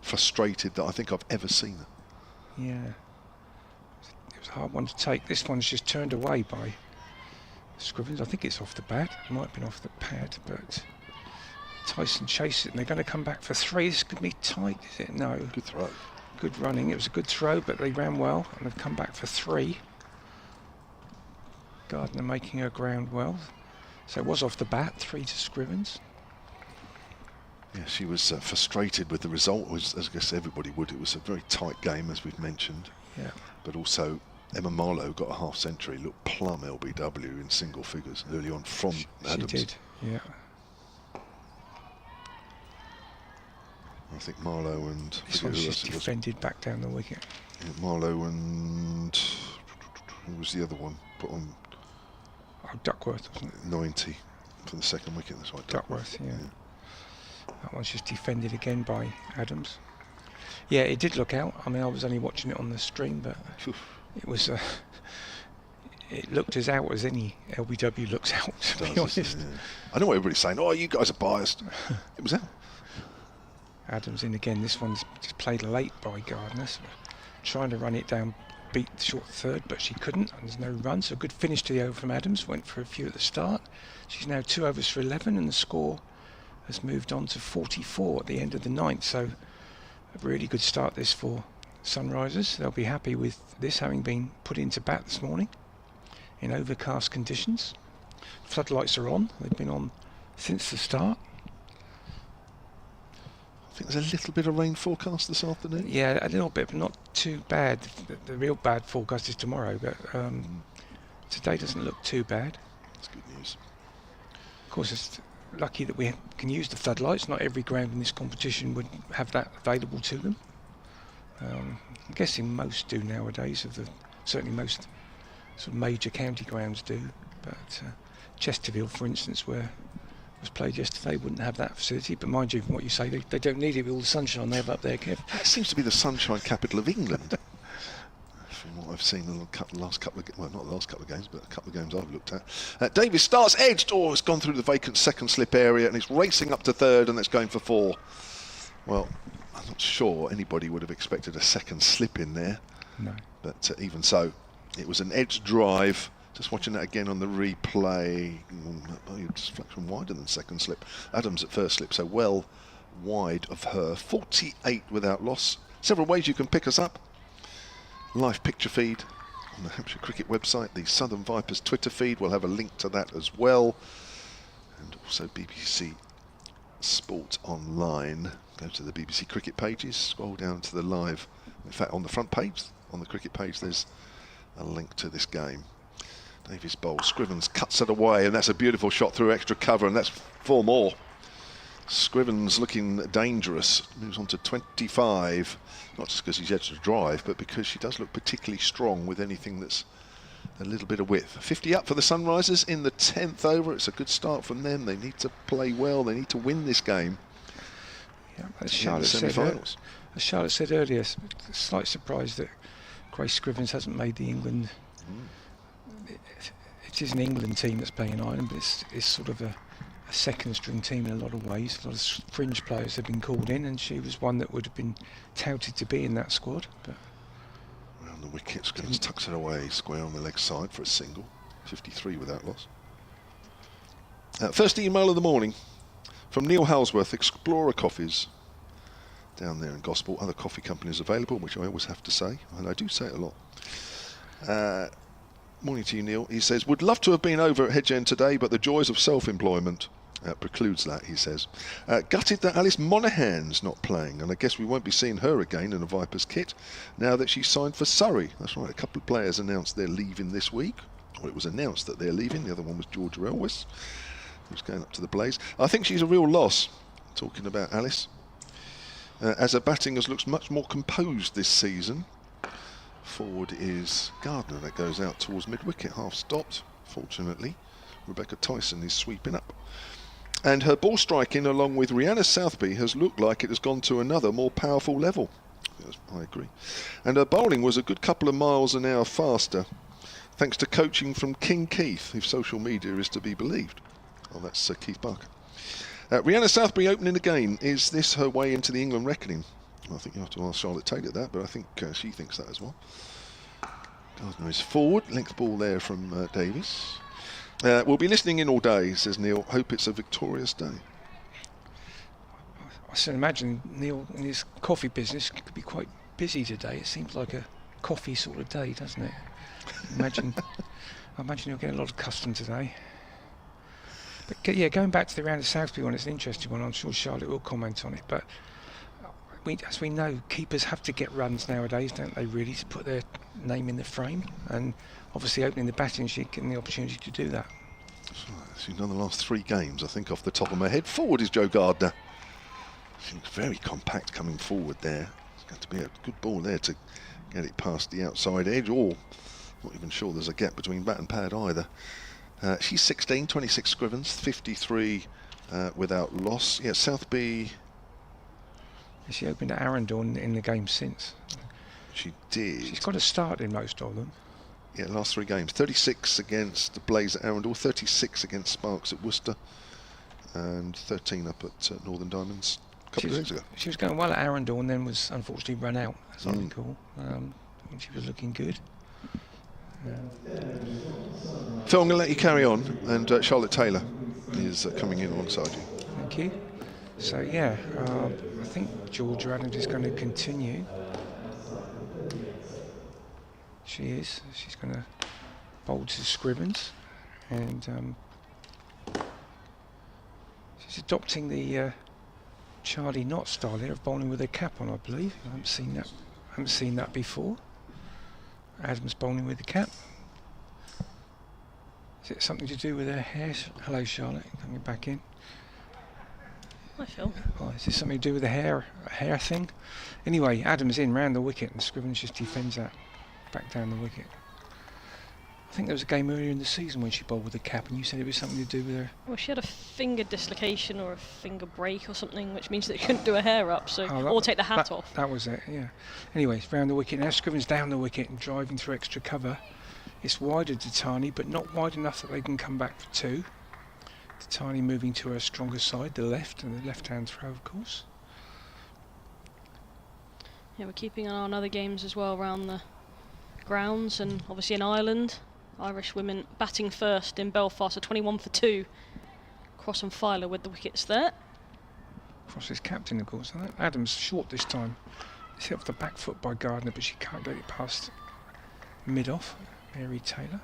frustrated that I think I've ever seen her. Yeah. It was a hard one to take. This one's just turned away by Scrivens. I think it's off the bat. It might have been off the pad, but Tyson chased it, and they're going to come back for 3. This could be tight, is it? No. Good throw. Good running. It was a good throw, but they ran well, and they've come back for 3. Gardner making her ground well. So it was off the bat, 3 to Scrivens. Yeah, she was frustrated with the result, as I guess everybody would. It was a very tight game, as we've mentioned. Yeah. But also, Emma Marlowe got a half century, looked plumb LBW in single figures early on from Adams. She did, yeah. I think Marlowe and... This one's just defended back down the wicket. Yeah, Marlowe and... who was the other one? Put on Oh, Duckworth, wasn't it? 90 for the second wicket. That's right. Duckworth, yeah. That one's just defended again by Adams. Yeah, it did look out. I mean, I was only watching it on the stream, but it was. It looked as out as any LBW looks out, to be honest. Yeah. I know what everybody's saying. Oh, you guys are biased. It was out. Adams in again. This one's just played late by Gardner. Trying to run it down, beat the short third, but she couldn't. And there's no run, so a good finish to the over from Adams. Went for a few at the start. She's now 2 overs for 11, and the score has moved on to 44 at the end of the 9th. So a really good start this for Sunrisers. They'll be happy with this having been put into bat this morning in overcast conditions. Floodlights are on. They've been on since the start. I think there's a little bit of rain forecast this afternoon. Yeah, a little bit, but not too bad. The real bad forecast is tomorrow, but today doesn't look too bad. That's good news. Of course, it's lucky that we can use the floodlights. Not every ground in this competition would have that available to them. I'm guessing most do nowadays. Certainly most sort of major county grounds do. But Chesterfield, for instance, where was played yesterday, wouldn't have that facility. But mind you, from what you say, they don't need it with all the sunshine they have up there, Kev. It seems to be the sunshine capital of England. From what I've seen in the last couple of, well, not the last couple of games, but a couple of games I've looked at. Davis starts edged. Oh, it's gone through the vacant second slip area, and it's racing up to third, and it's going for 4. Well, I'm not sure anybody would have expected a second slip in there. No. But even so, it was an edge drive. Just watching that again on the replay. Deflection wider than second slip. Adams at first slip, so well wide of her. 48 without loss. Several ways you can pick us up. Live picture feed on the Hampshire Cricket website. The Southern Vipers Twitter feed. We'll have a link to that as well. And also BBC Sport Online. Go to the BBC Cricket pages. Scroll down to the live. In fact, on the front page, on the cricket page, there's a link to this game. Davis bowls. Scrivens cuts it away, and that's a beautiful shot through extra cover, and that's 4 more. Scrivens looking dangerous. Moves on to 25. Not just because he's edged to drive, but because she does look particularly strong with anything that's a little bit of width. 50 up for the Sunrisers in the 10th over. It's a good start from them. They need to play well. They need to win this game. Yeah, as Charlotte said earlier, it's a slight surprise that Grace Scrivens hasn't made the England. It is an England team that's playing in Ireland, but it's sort of a second string team in a lot of ways. A lot of fringe players have been called in, and she was one that would have been touted to be in that squad. But around the wicket, Scrivens tucks it away square on the leg side for a single. 53 without loss. First email of the morning from Neil Halsworth, Explorer Coffees. Down there in Gospel, other coffee companies available, which I always have to say, and I do say it a lot. Morning to you, Neil. He says, would love to have been over at Hedge End today, but the joys of self-employment precludes that, he says. Gutted that Alice Monaghan's not playing, and I guess we won't be seeing her again in a Vipers kit now that she's signed for Surrey. That's right, a couple of players announced they're leaving this week. Or it was announced that they're leaving. The other one was George Elwes, who's going up to the Blaze. I think she's a real loss, talking about Alice. As her batting has looked much more composed this season. Forward is Gardner, that goes out towards mid-wicket, half stopped, fortunately. Rebecca Tyson is sweeping up. And her ball striking, along with Rhiannon Southby, has looked like it has gone to another more powerful level. Yes, I agree. And her bowling was a good couple of miles an hour faster, thanks to coaching from King Keith, if social media is to be believed. Oh, that's Keith Barker. Rhiannon Southby opening again. Is this her way into the England reckoning? I think you have to ask Charlotte Taylor that, but I think she thinks that as well. Gardner is forward. Length ball there from Davis. We'll be listening in all day, says Neil. Hope it's a victorious day. I can imagine Neil in his coffee business could be quite busy today. It seems like a coffee sort of day, doesn't it? I imagine you'll get a lot of custom today. But yeah, going back to the round of Southby one, it's an interesting one. I'm sure Charlotte will comment on it. But as we know, keepers have to get runs nowadays, don't they, really, to put their name in the frame? And obviously opening the batting, she's getting the opportunity to do that. She's done the last 3 games, I think, off the top of my head. Forward is Jo Gardner. She looks very compact coming forward there. It's going to be a good ball there to get it past the outside edge, or not even sure there's a gap between bat and pad either. She's 16, 26 Scrivens, 53 without loss. Yeah, Southby. She opened at Arundel in the game since. She did. She's got a start in most of them. Yeah, last 3 games. 36 against the Blaze at Arundel, 36 against Sparks at Worcester, and 13 up at Northern Diamonds a couple of days ago. She was going well at Arundel and then was unfortunately run out, as I recall. She was looking good. Phil, I'm going to let you carry on, and Charlotte Taylor is coming in alongside you. Thank you. So yeah, I think Georgia Adams is going to continue. She is. She's going to bowl to Scrivens, and she's adopting the Charlie Knott style here of bowling with a cap on, I believe. I haven't seen that before. Adams bowling with the cap. Is it something to do with her hair? Hello, Charlotte, coming back in. Hi, Phil. Oh, is this something to do with the hair thing? Anyway, Adams in round the wicket, and Scrivens just defends that back down the wicket. I think there was a game earlier in the season when she bowled with a cap, and you said it was something to do with her. Well, she had a finger dislocation or a finger break or something, which means that she couldn't do her hair up, so or take the hat off. That was it, yeah. Anyway, it's round the wicket now. Scrivens down the wicket and driving through extra cover. It's wider to Tani, but not wide enough that they can come back for 2. Tani moving to her stronger side, the left, and the left-hand throw, of course. Yeah, we're keeping an eye on other games as well around the grounds, and obviously in Ireland, Irish women batting first in Belfast, a 21 for 2. Cross and Filer with the wickets there. Cross is captain, of course. Adams short this time. It's hit off the back foot by Gardner, but she can't get it past mid-off. Mary Taylor.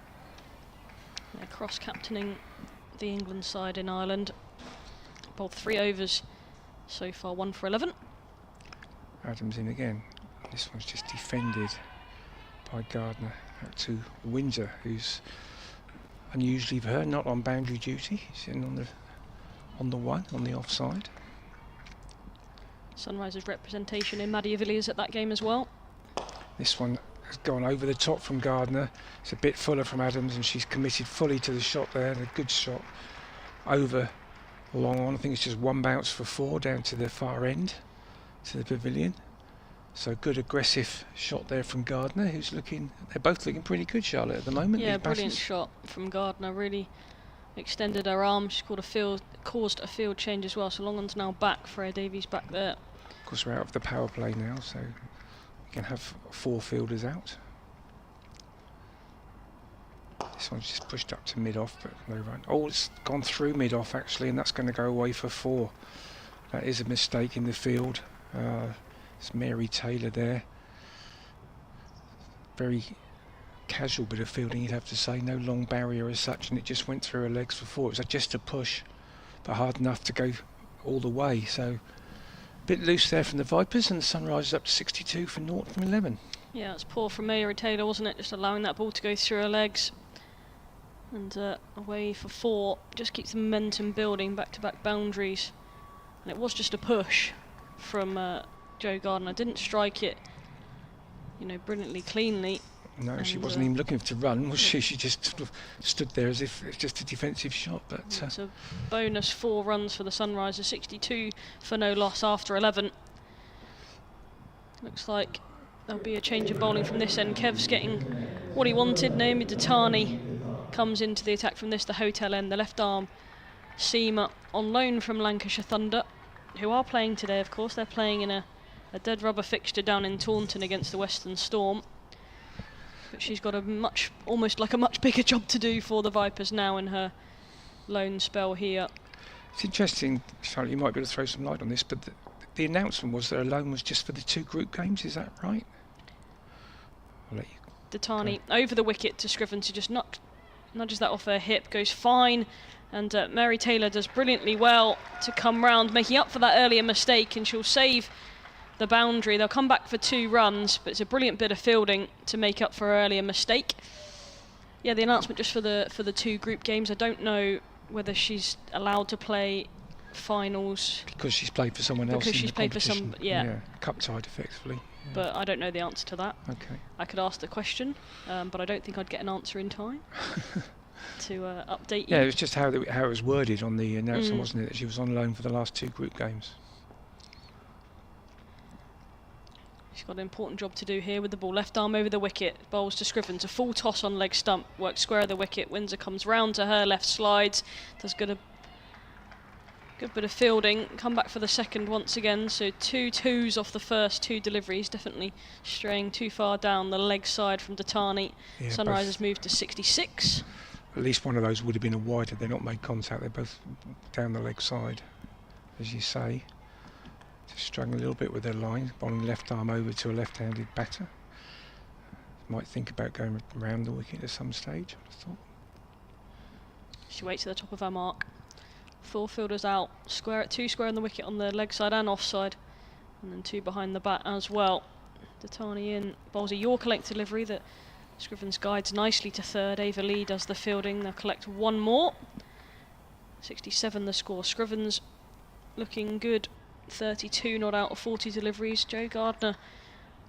Yeah, Cross captaining the England side in Ireland. Bowled 3 overs so far, 1 for 11. Adams in again. This one's just defended by Gardner out to Windsor, who's unusually for her not on boundary duty. She's in on the offside. Sunrisers representation in Maddie Villiers at that game as well. This one has gone over the top from Gardner. It's a bit fuller from Adams, and she's committed fully to the shot there. And a good shot over long on. I think it's just 1 bounce for 4 down to the far end to the pavilion. So good aggressive shot there from Gardner, who's looking. They're both looking pretty good, Charlotte, at the moment. Yeah, brilliant shot from Gardner. Really extended her arm. She's caused a field change as well. So Longon's now back. Freya Davies back there. Of course, we're out of the power play now, so we can have 4 fielders out. This one's just pushed up to mid-off, but no run. Oh, it's gone through mid-off actually, and that's going to go away for 4. That is a mistake in the field. It's Mary Taylor there. Very casual bit of fielding, you'd have to say. No long barrier as such, and it just went through her legs for 4. It was just a push, but hard enough to go all the way. So a bit loose there from the Vipers, and the Sunrisers up to 62 for 0 from 11. Yeah, it's poor from Mary Taylor, wasn't it? Just allowing that ball to go through her legs. And away for 4. Just keeps the momentum building, back-to-back boundaries. And it was just a push from Jo Gardner. Didn't strike it, brilliantly cleanly. No, she wasn't even looking to run, was she? She just sort of stood there as if it's just a defensive shot. But it's a bonus 4 runs for the Sunrisers, 62 for no loss after 11. Looks like there'll be a change of bowling from this end. Kev's getting what he wanted. Naomi Datani comes into the attack from the hotel end. The left arm seamer on loan from Lancashire Thunder, who are playing today, of course. They're playing in a dead rubber fixture down in Taunton against the Western Storm. But she's got almost like a much bigger job to do for the Vipers now in her loan spell here. It's interesting, Charlotte, you might be able to throw some light on this, but the announcement was that her loan was just for the 2 group games, is that right? I'll let you Datani over the wicket to Scrivens, who just nudges that off her hip, goes fine, and Mary Taylor does brilliantly well to come round, making up for that earlier mistake, and she'll save the boundary. They'll come back for 2 runs, but it's a brilliant bit of fielding to make up for her earlier mistake. Yeah, the announcement just for the 2 group games. I don't know whether she's allowed to play finals because she's played for someone else. Because she's played for some, cup side effectively. Yeah. But I don't know the answer to that. Okay. I could ask the question, but I don't think I'd get an answer in time. to update you. Yeah, it was just how it was worded on the announcement, wasn't it? That she was on loan for the last 2 group games. She's got an important job to do here with the ball. Left arm over the wicket. Bowls to Scrivens. A full toss on leg stump. Works square of the wicket. Windsor comes round to her. Left slides. Does good bit of fielding. Come back for the second once again. So 2 twos off the first 2 deliveries. Definitely straying too far down the leg side from Datani. Yeah, Sunrisers moved to 66. At least one of those would have been a wide had they not made contact. They're both down the leg side, as you say. Just struggling a little bit with their line, bowling left arm over to a left-handed batter. Might think about going around the wicket at some stage, I thought. She waits at the top of her mark. 4 fielders out. Square at 2 square on the wicket on the leg side and offside. And then 2 behind the bat as well. Datani in. Bowls a Yorker length delivery that Scrivens guides nicely to third. Ava Lee does the fielding. They'll collect 1 more. 67 the score. Scrivens looking good. 32 not out of 40 deliveries. Jo Gardner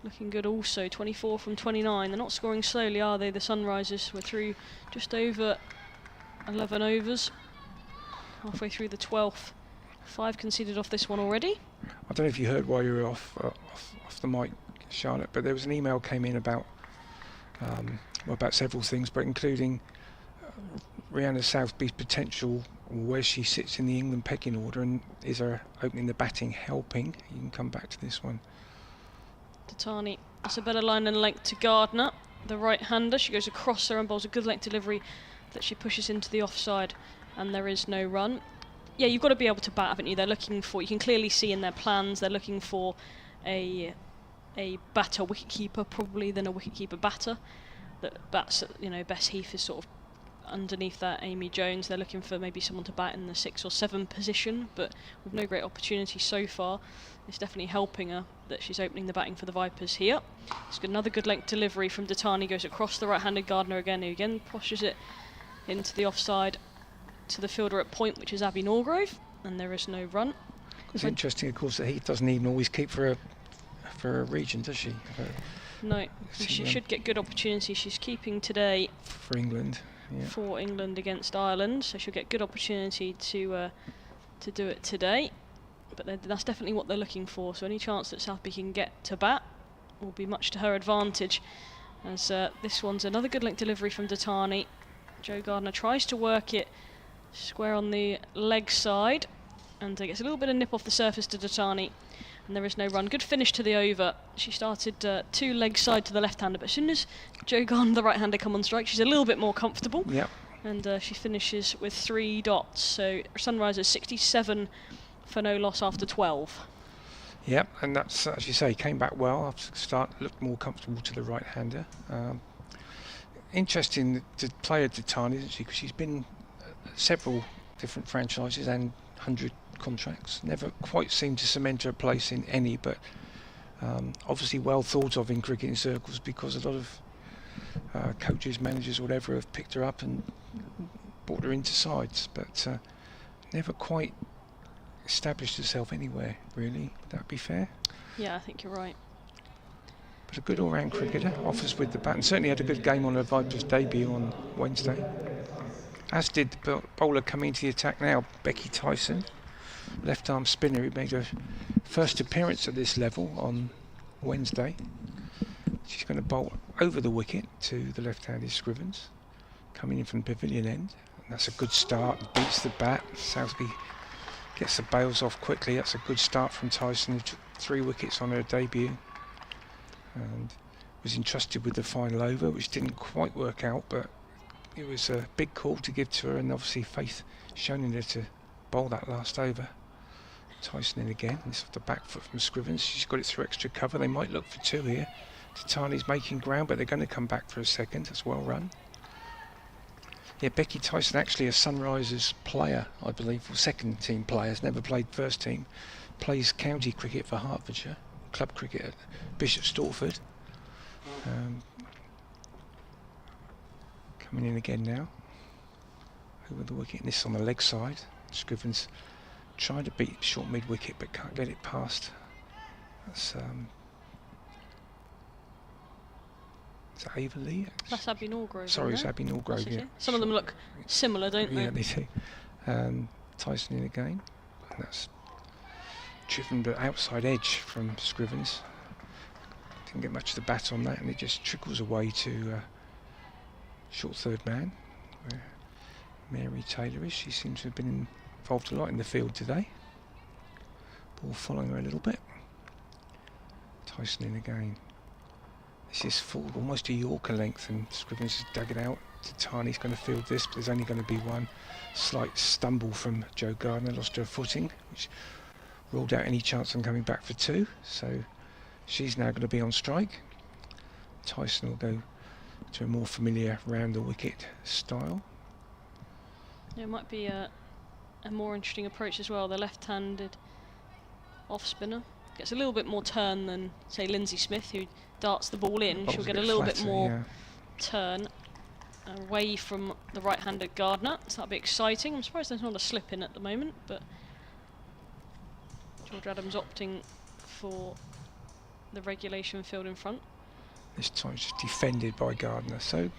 looking good also. 24 from 29. They're not scoring slowly, are they? The Sunrisers were through just over 11 overs. Halfway through the 12th. 5 conceded off this one already. I don't know if you heard while you were off the mic, Charlotte, but there was an email came in about several things, but including Rihanna Southby's potential, where she sits in the England pecking order, and is her opening the batting helping? You can come back to this one. Datani, that's a better line and length to Gardner, the right-hander. She goes across her and bowls a good length delivery that she pushes into the offside, and there is no run. Yeah, you've got to be able to bat, haven't you? They're looking for, you can clearly see in their plans, they're looking for a batter wicketkeeper probably than a wicketkeeper batter. That bats, Bess Heath is sort of underneath that. Amy Jones, they're looking for maybe someone to bat in the 6 or 7 position, but with no great opportunity so far. It's definitely helping her that she's opening the batting for the Vipers here. It's got another good length delivery from Datani, goes across the right-handed Gardner again, who again pushes it into the offside to the fielder at point, which is Abby Norgrove, and there is no run. It's interesting, of course, that Heath doesn't even always keep for a region, does she? No, she should get good opportunity. She's keeping today for England. Yeah. For England against Ireland, so she'll get good opportunity to do it today. But that's definitely what they're looking for. So any chance that Southby can get to bat will be much to her advantage. As this one's another good length delivery from Datani. Jo Gardner tries to work it square on the leg side, and gets a little bit of nip off the surface to Datani. And there is no run. Good finish to the over. She started 2 leg side to the left-hander, but as soon as Jo Gardner, the right-hander, come on strike, she's a little bit more comfortable. Yep. And she finishes with 3 dots. So Sunrisers 67 for no loss after 12. Yep, and that's, as you say, came back well after the start, looked more comfortable to the right-hander. Interesting to play at Datani, isn't she? Because she's been at several different franchises and 100 contracts. Never quite seemed to cement her place in any, but obviously well thought of in cricketing circles, because a lot of coaches, managers, whatever, have picked her up and brought her into sides, but never quite established herself anywhere, really. Would that be fair? Yeah, I think you're right. But a good all-round cricketer, offers with the bat, and certainly had a good game on her Vipers debut on Wednesday. As did the bowler coming into the attack now, Becky Tyson, left-arm spinner, who made her first appearance at this level on Wednesday. She's going to bowl over the wicket to the left-handed Scrivens, coming in from the pavilion end. And that's a good start, beats the bat. Southby gets the bails off quickly. That's a good start from Tyson, who took 3 wickets on her debut and was entrusted with the final over, which didn't quite work out, but it was a big call to give to her, and obviously faith shown in her to bowl that last over. Tyson in again. This off the back foot from Scrivens. She's got it through extra cover. They might look for 2 here. Tatani's making ground, but they're going to come back for a second. That's well run. Yeah, Becky Tyson, actually a Sunrisers player, I believe, or second team player, has never played first team. Plays county cricket for Hertfordshire, club cricket at Bishop Stortford. Coming in again now. Over the wicket, and this on the leg side. Scrivens trying to beat short mid wicket, but can't get it past. That's Is that Ava Lee? That's Abby Norgrove. Sorry, it's isn't it? Abby Norgrove, yeah. Some of them look similar, don't they? Yeah, they do. Tyson in again. And that's driven the outside edge from Scrivens. Didn't get much of the bat on that, and it just trickles away to short third man, where Mary Taylor is. She seems to have been involved a lot in the field today. Ball following her a little bit. Tyson in again. This is full, almost a Yorker length, and Scrivens has dug it out. Titani's going to field this, but there's only going to be one. Slight stumble from Jo Gardner, lost her footing, which ruled out any chance on coming back for 2. So she's now going to be on strike. Tyson will go to a more familiar round the wicket style. Yeah, it might be a more interesting approach as well. The left-handed off spinner gets a little bit more turn than, say, Lindsay Smith, who darts the ball in. She'll get a little bit more turn away from the right-handed Gardner, so that'll be exciting. I'm surprised there's not a slip in at the moment, but George Adams opting for the regulation field in front. This time she's defended by Gardner, so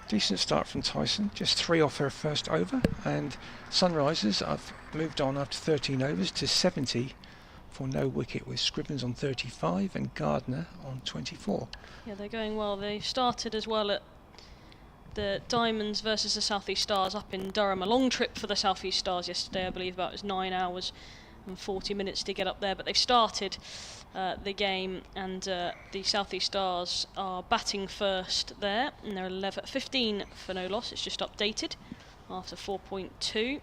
decent start from Tyson. Just 3 off her first over, and Sunrisers have moved on after 13 overs to 70 for no wicket, with Scrivens on 35 and Gardner on 24. Yeah, they're going well. They started as well at the Diamonds versus the South East Stars up in Durham. A long trip for the South East Stars yesterday, I believe about it was 9 hours and 40 minutes to get up there, but they've started the game, and the South East Stars are batting first there, and they're 15 for no loss. It's just updated after 4.2.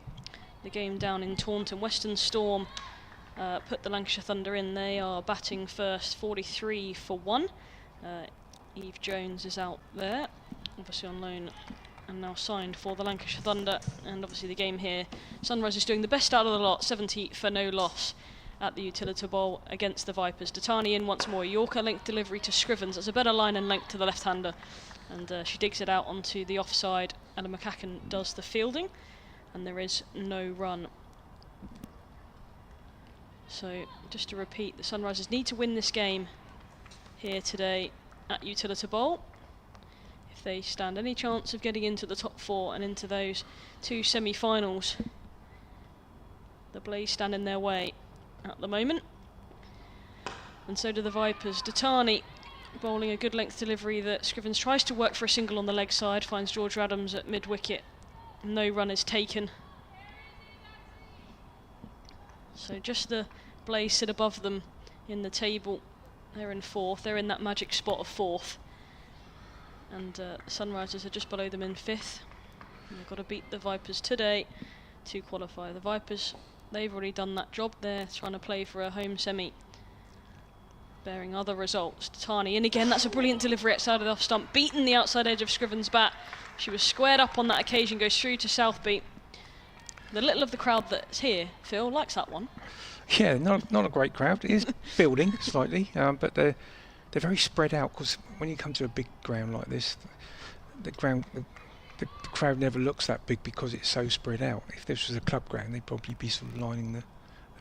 The game down in Taunton, Western Storm put the Lancashire Thunder in. They are batting first, 43 for 1. Eve Jones is out there, obviously on loan and now signed for the Lancashire Thunder. And obviously the game here, Sunrise is doing the best out of the lot, 70 for no loss at the Utilita Bowl against the Vipers. Datani in once more, Yorker length delivery to Scrivens. That's a better line and length to the left-hander, and she digs it out onto the offside. Ella McCacken does the fielding, and there is no run. So just to repeat, the Sunrisers need to win this game here today at Utilita Bowl if they stand any chance of getting into the top 4 and into those 2 semi-finals. The Blaze stand in their way at the moment, and so do the Vipers. Datani bowling a good length delivery that Scrivens tries to work for a single on the leg side, finds George Adams at mid-wicket. No run is taken. So just the Blaze sit above them in the table. They're in 4th. They're in that magic spot of 4th. And Sunrisers are just below them in 5th. And they've got to beat the Vipers today to qualify. The Vipers, they've already done that job. They're trying to play for a home semi, bearing other results. Tatani in again. That's a brilliant delivery outside of the off stump. Beaten the outside edge of Scrivens' bat. She was squared up on that occasion. Goes through to Southby. The little of the crowd that's here, Phil, likes that one. Yeah, not a great crowd. It is building slightly, but they're very spread out, because when you come to a big ground like this, the crowd never looks that big because it's so spread out. If this was a club ground, they'd probably be sort of lining the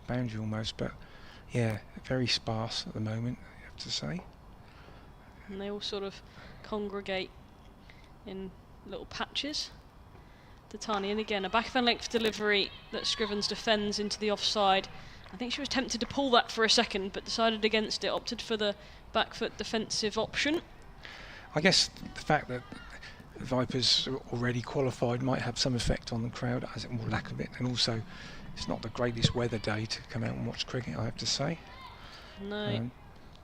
boundary almost, but yeah, very sparse at the moment, I have to say. And they all sort of congregate in little patches. Tatani, and again a back of length delivery that Scrivens defends into the offside. I think she was tempted to pull that for a second, but decided against it, opted for the back foot defensive option. I guess the fact that the Vipers are already qualified might have some effect on the crowd, as it, or lack of it, and also it's not the greatest weather day to come out and watch cricket, I have to say. No,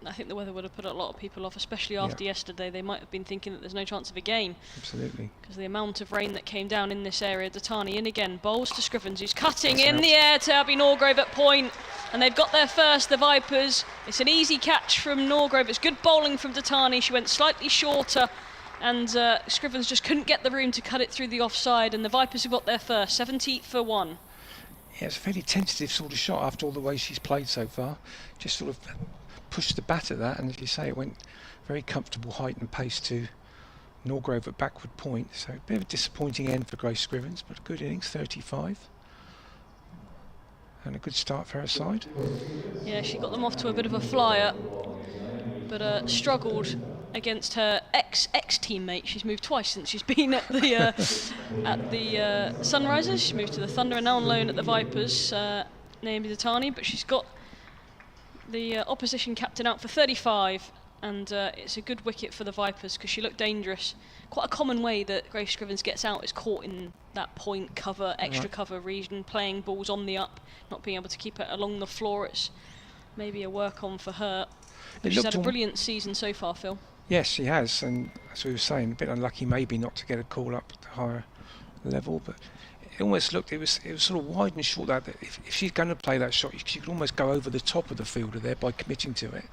I think the weather would have put a lot of people off, especially after yesterday. They might have been thinking that there's no chance of a game. Absolutely. Because the amount of rain that came down in this area. Datani in again, bowls to Scrivens, who's cutting in the air to Abby Norgrove at point. And they've got there first, the Vipers. It's an easy catch from Norgrove. It's good bowling from Datani. She went slightly shorter, and Scrivens just couldn't get the room to cut it through the offside. And the Vipers have got there first, 70 for 1. Yeah, it's a fairly tentative sort of shot after all the way she's played so far. Just sort of pushed the bat at that, and as you say, it went very comfortable height and pace to Norgrove at backward point. So a bit of a disappointing end for Grace Scrivens, but a good innings, 35. And a good start for her side. Yeah, she got them off to a bit of a flyer, but struggled against her ex-teammate. She's moved twice since she's been at the Sunrisers. She moved to the Thunder and now on loan at the Vipers, Naomi Datani, but she's got the opposition captain out for 35, and it's a good wicket for the Vipers because she looked dangerous. Quite a common way that Grace Scrivens gets out is caught in that point cover, extra cover region, playing balls on the up, not being able to keep it along the floor. It's maybe a work on for her. But she's had a brilliant season so far, Phil. Yes, she has, and as we were saying, a bit unlucky maybe not to get a call up to higher level, but it almost looked, it was sort of wide and short that if she's going to play that shot, she could almost go over the top of the fielder there by committing to it,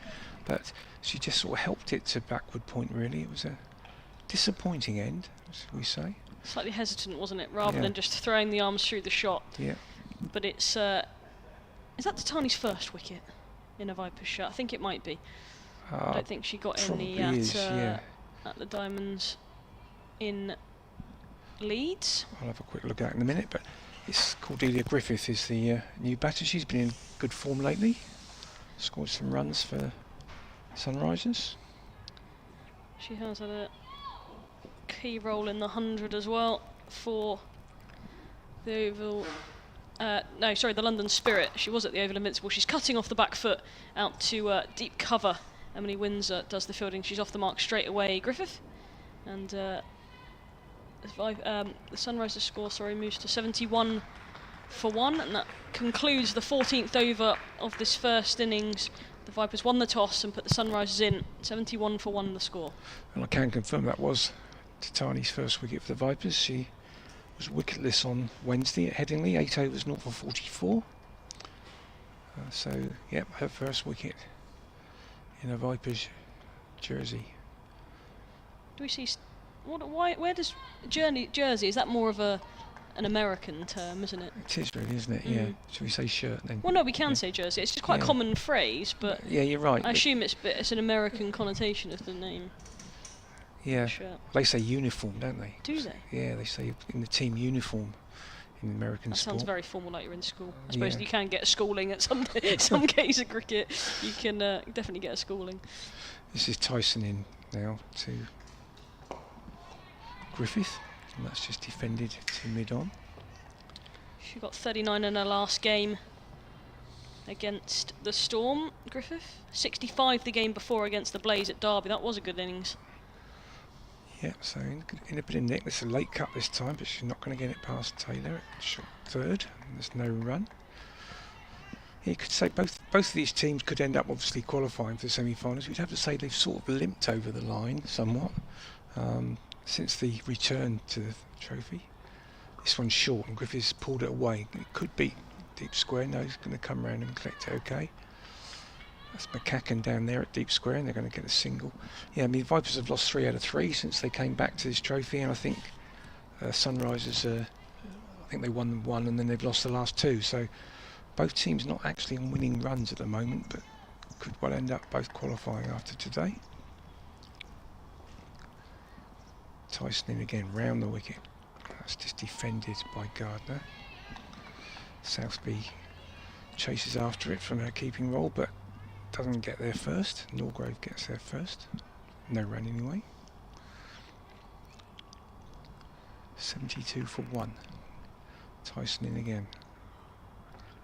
but she just sort of helped it to backward point really. It was a disappointing end, as we say. Slightly hesitant, wasn't it, rather than just throwing the arms through the shot. Yeah. But it's, is that Tatani's first wicket in a Vipers shot? I think it might be. I don't think she got any at the Diamonds in Leeds. I'll have a quick look at it in a minute, but it's Cordelia Griffith is the new batter. She's been in good form lately. Scored some runs for Sunrisers. She has had a key role in the 100 as well for the Oval. The London Spirit. She was at the Oval Invincible. She's cutting off the back foot out to deep cover. Emily Windsor does the fielding. She's off the mark straight away. Griffith. And the Sunrisers score, moves to 71 for 1. And that concludes the 14th over of this first innings. The Vipers won the toss and put the Sunrisers in. 71 for 1 the score. And I can confirm that was Tatani's first wicket for the Vipers. She was wicketless on Wednesday at Headingley, 8 overs, 0 for 44. Her first wicket in a Vipers jersey. Do we see where does jersey? Is that more of an American term, isn't it? It is really, isn't it? Yeah. Should we say shirt then? Well, no, we can say jersey. It's just quite a common phrase, but yeah, you're right. I assume it's an American connotation of the name. Yeah, they say uniform, don't they? Do they? Yeah, they say in the team uniform in American sport. That sounds very formal, like you're in school. I suppose you can get a schooling at some case of cricket. You can definitely get a schooling. This is Tyson in now to Griffith, and that's just defended to mid-on. She got 39 in her last game against the Storm, Griffith. 65 the game before against the Blaze at Derby. That was a good innings. Yeah, so in a bit of nick. It's a late cut this time, but she's not going to get it past Taylor. Shot third, and there's no run. You could say both of these teams could end up obviously qualifying for the semi-finals. We'd have to say they've sort of limped over the line somewhat since the return to the trophy. This one's short, and Griffiths pulled it away. It could beat deep square. No, he's going to come around and collect it. Okay. That's McCacken down there at deep square, and they're going to get a single. Yeah, I mean, Vipers have lost 3 out of 3 since they came back to this trophy, and I think Sunrisers, I think they won 1 and then they've lost the last 2. So both teams not actually on winning runs at the moment, but could well end up both qualifying after today. Tyson in again, round the wicket. That's just defended by Gardner. Southby chases after it from her keeping role, but doesn't get there first. Norgrove gets there first. No run anyway. 72 for 1. Tyson in again.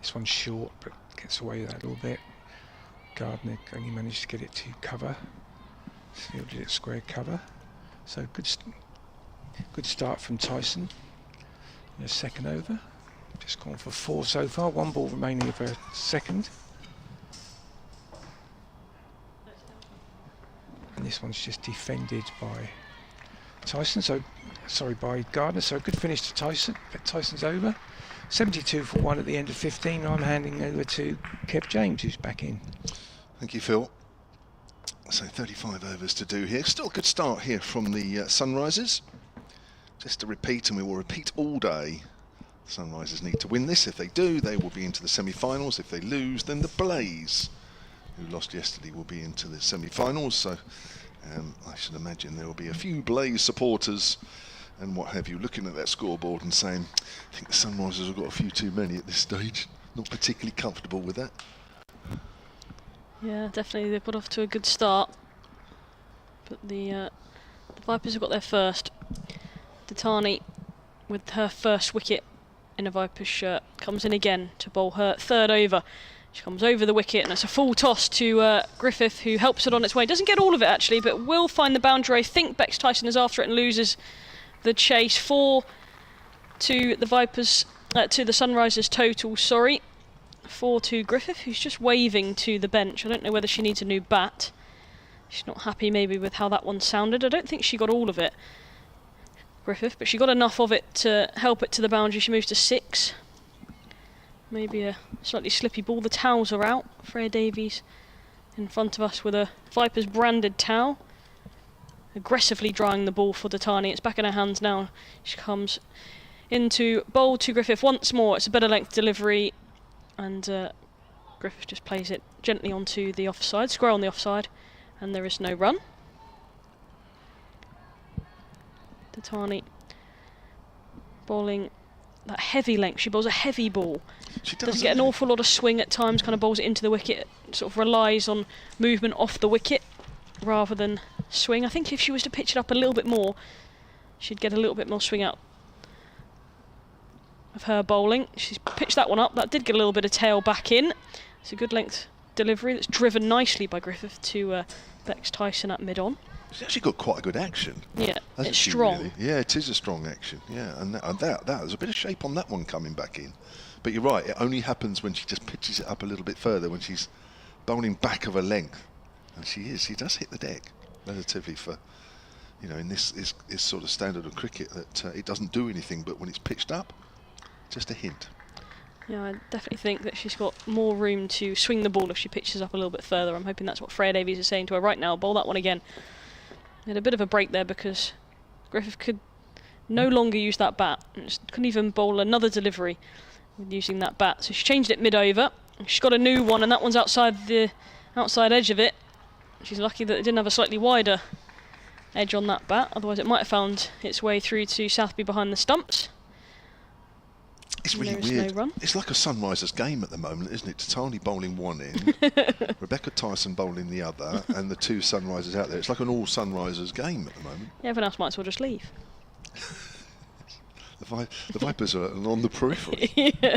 This one's short, but gets away with that a little bit. Gardner only managed to get it to cover. Fielded it square cover. So good start from Tyson in a second over. Just gone for 4 so far. 1 ball remaining of her second. And this one's just defended by Tyson, by Gardner. So a good finish to Tyson, but Tyson's over. 72 for 1 at the end of 15. I'm handing over to Kev James, who's back in. Thank you, Phil. So 35 overs to do here. Still a good start here from the Sunrisers. Just to repeat, and we will repeat all day, Sunrisers need to win this. If they do, they will be into the semi-finals. If they lose, then the Blaze, who lost yesterday, will be into the semi-finals. So I should imagine there will be a few Blaze supporters and what have you looking at that scoreboard and saying, I think the Sunrisers have got a few too many at this stage. Not particularly comfortable with that. Yeah, definitely they've got off to a good start. But the Vipers have got their first. Ditani, with her first wicket in a Vipers shirt, comes in again to bowl her third over. She comes over the wicket, and it's a full toss to Griffith, who helps it on its way. Doesn't get all of it, actually, but will find the boundary. I think Bex Tyson is after it and loses the chase. 4 to the Vipers, to the Sunrisers total, sorry. 4 to Griffith, who's just waving to the bench. I don't know whether she needs a new bat. She's not happy maybe with how that one sounded. I don't think she got all of it, Griffith, but she got enough of it to help it to the boundary. She moves to 6. Maybe a slightly slippy ball. The towels are out. Freya Davies in front of us with a Vipers branded towel, aggressively drying the ball for Ditani. It's back in her hands now. She comes into bowl to Griffith once more. It's a better length delivery, and Griffith just plays it gently onto the offside, square on the offside, and there is no run. Ditani bowling that heavy length. She bowls a heavy ball. She doesn't get an awful lot of swing at times, kind of bowls it into the wicket, sort of relies on movement off the wicket rather than swing. I think if she was to pitch it up a little bit more, she'd get a little bit more swing out of her bowling. She's pitched that one up. That did get a little bit of tail back in. It's a good length delivery that's driven nicely by Griffith to Bex Tyson at mid-on. She's actually got quite a good action. Yeah, it's she, strong. Really? Yeah, it is a strong action. Yeah, and there's a bit of shape on that one coming back in. But you're right, it only happens when she just pitches it up a little bit further, when she's bowling back of her length. And she does hit the deck relatively for, you know, in this is sort of standard of cricket, that it doesn't do anything, but when it's pitched up, just a hint. Yeah, I definitely think that she's got more room to swing the ball if she pitches up a little bit further. I'm hoping that's what Freya Davies is saying to her right now. Bowl that one again. Had a bit of a break there because Griffith could no longer use that bat. Couldn't even bowl another delivery with using that bat. So she changed it mid-over. She's got a new one, and that one's outside the outside edge of it. She's lucky that it didn't have a slightly wider edge on that bat. Otherwise it might have found its way through to Southby behind the stumps. It's really weird. No, it's like a Sunrisers game at the moment, isn't it? Ditani bowling one end, Rebecca Tyson bowling the other, and the 2 Sunrisers out there. It's like an all Sunrisers game at the moment. Yeah, everyone else might as well just leave. The Vipers are on the periphery. Yeah,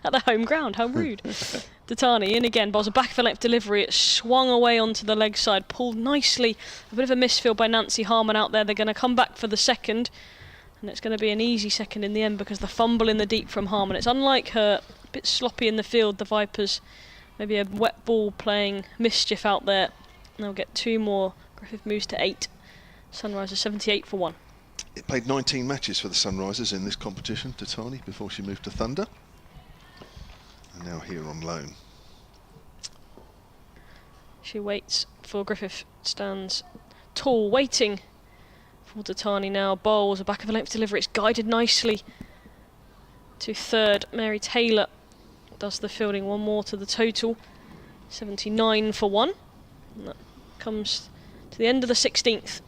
at the home ground. How rude. Ditani in again, bowls a back of a length delivery. It swung away onto the leg side, pulled nicely. A bit of a misfield by Nancy Harman out there. They're going to come back for the second. And it's going to be an easy second in the end because the fumble in the deep from Harman. It's unlike her, a bit sloppy in the field, the Vipers. Maybe a wet ball playing mischief out there. They'll get 2 more. Griffith moves to 8. Sunrisers 78 for 1. It played 19 matches for the Sunrisers in this competition, Ditani, before she moved to Thunder. And now here on loan. She waits for Griffith, stands tall, waiting for Ditani now. Bowls a back of a length delivery. It's guided nicely to third. Mary Taylor does the fielding. 1 more to the total. 79 for 1. And that comes to the end of the 16th.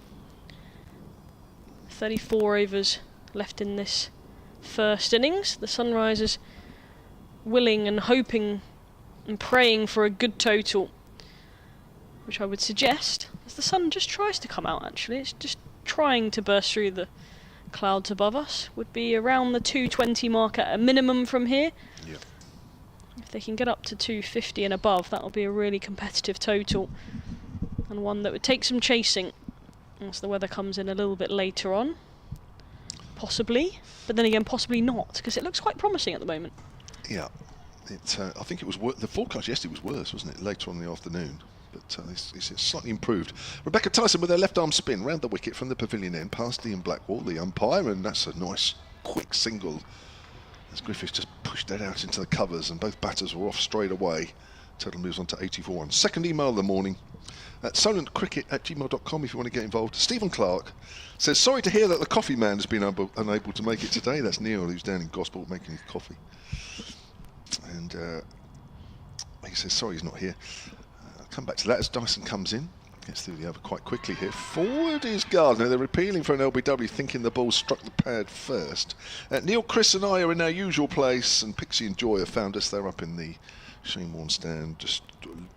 34 overs left in this first innings. The Sunrisers willing and hoping and praying for a good total, which I would suggest, as the sun just tries to come out actually. It's just trying to burst through the clouds above us. Would be around the 220 mark at a minimum from here. Yeah. If they can get up to 250 and above, that'll be a really competitive total, and one that would take some chasing as the weather comes in a little bit later on. Possibly, but then again possibly not, because it looks quite promising at the moment. Yeah, I think it was the forecast yesterday was worse, wasn't it, later on in the afternoon? But it's slightly improved. Rebecca Tyson with her left arm spin round the wicket from the pavilion end past Ian Blackwall, the umpire, and that's a nice quick single as Griffiths just pushed that out into the covers, and both batters were off straight away. Total moves on to 84 1. Second email of the morning at solentcricket@gmail.com if you want to get involved. Stephen Clark says, sorry to hear that the coffee man has been unable to make it today. That's Neil, who's down in Gosport making his coffee. And he says, sorry he's not here. I'll come back to that as Dyson comes in. Gets through the over quite quickly here. Forward is Gardner. They're appealing for an LBW, thinking the ball struck the pad first. Neil, Chris and I are in our usual place, and Pixie and Joy have found us. They're up in the Shane stand just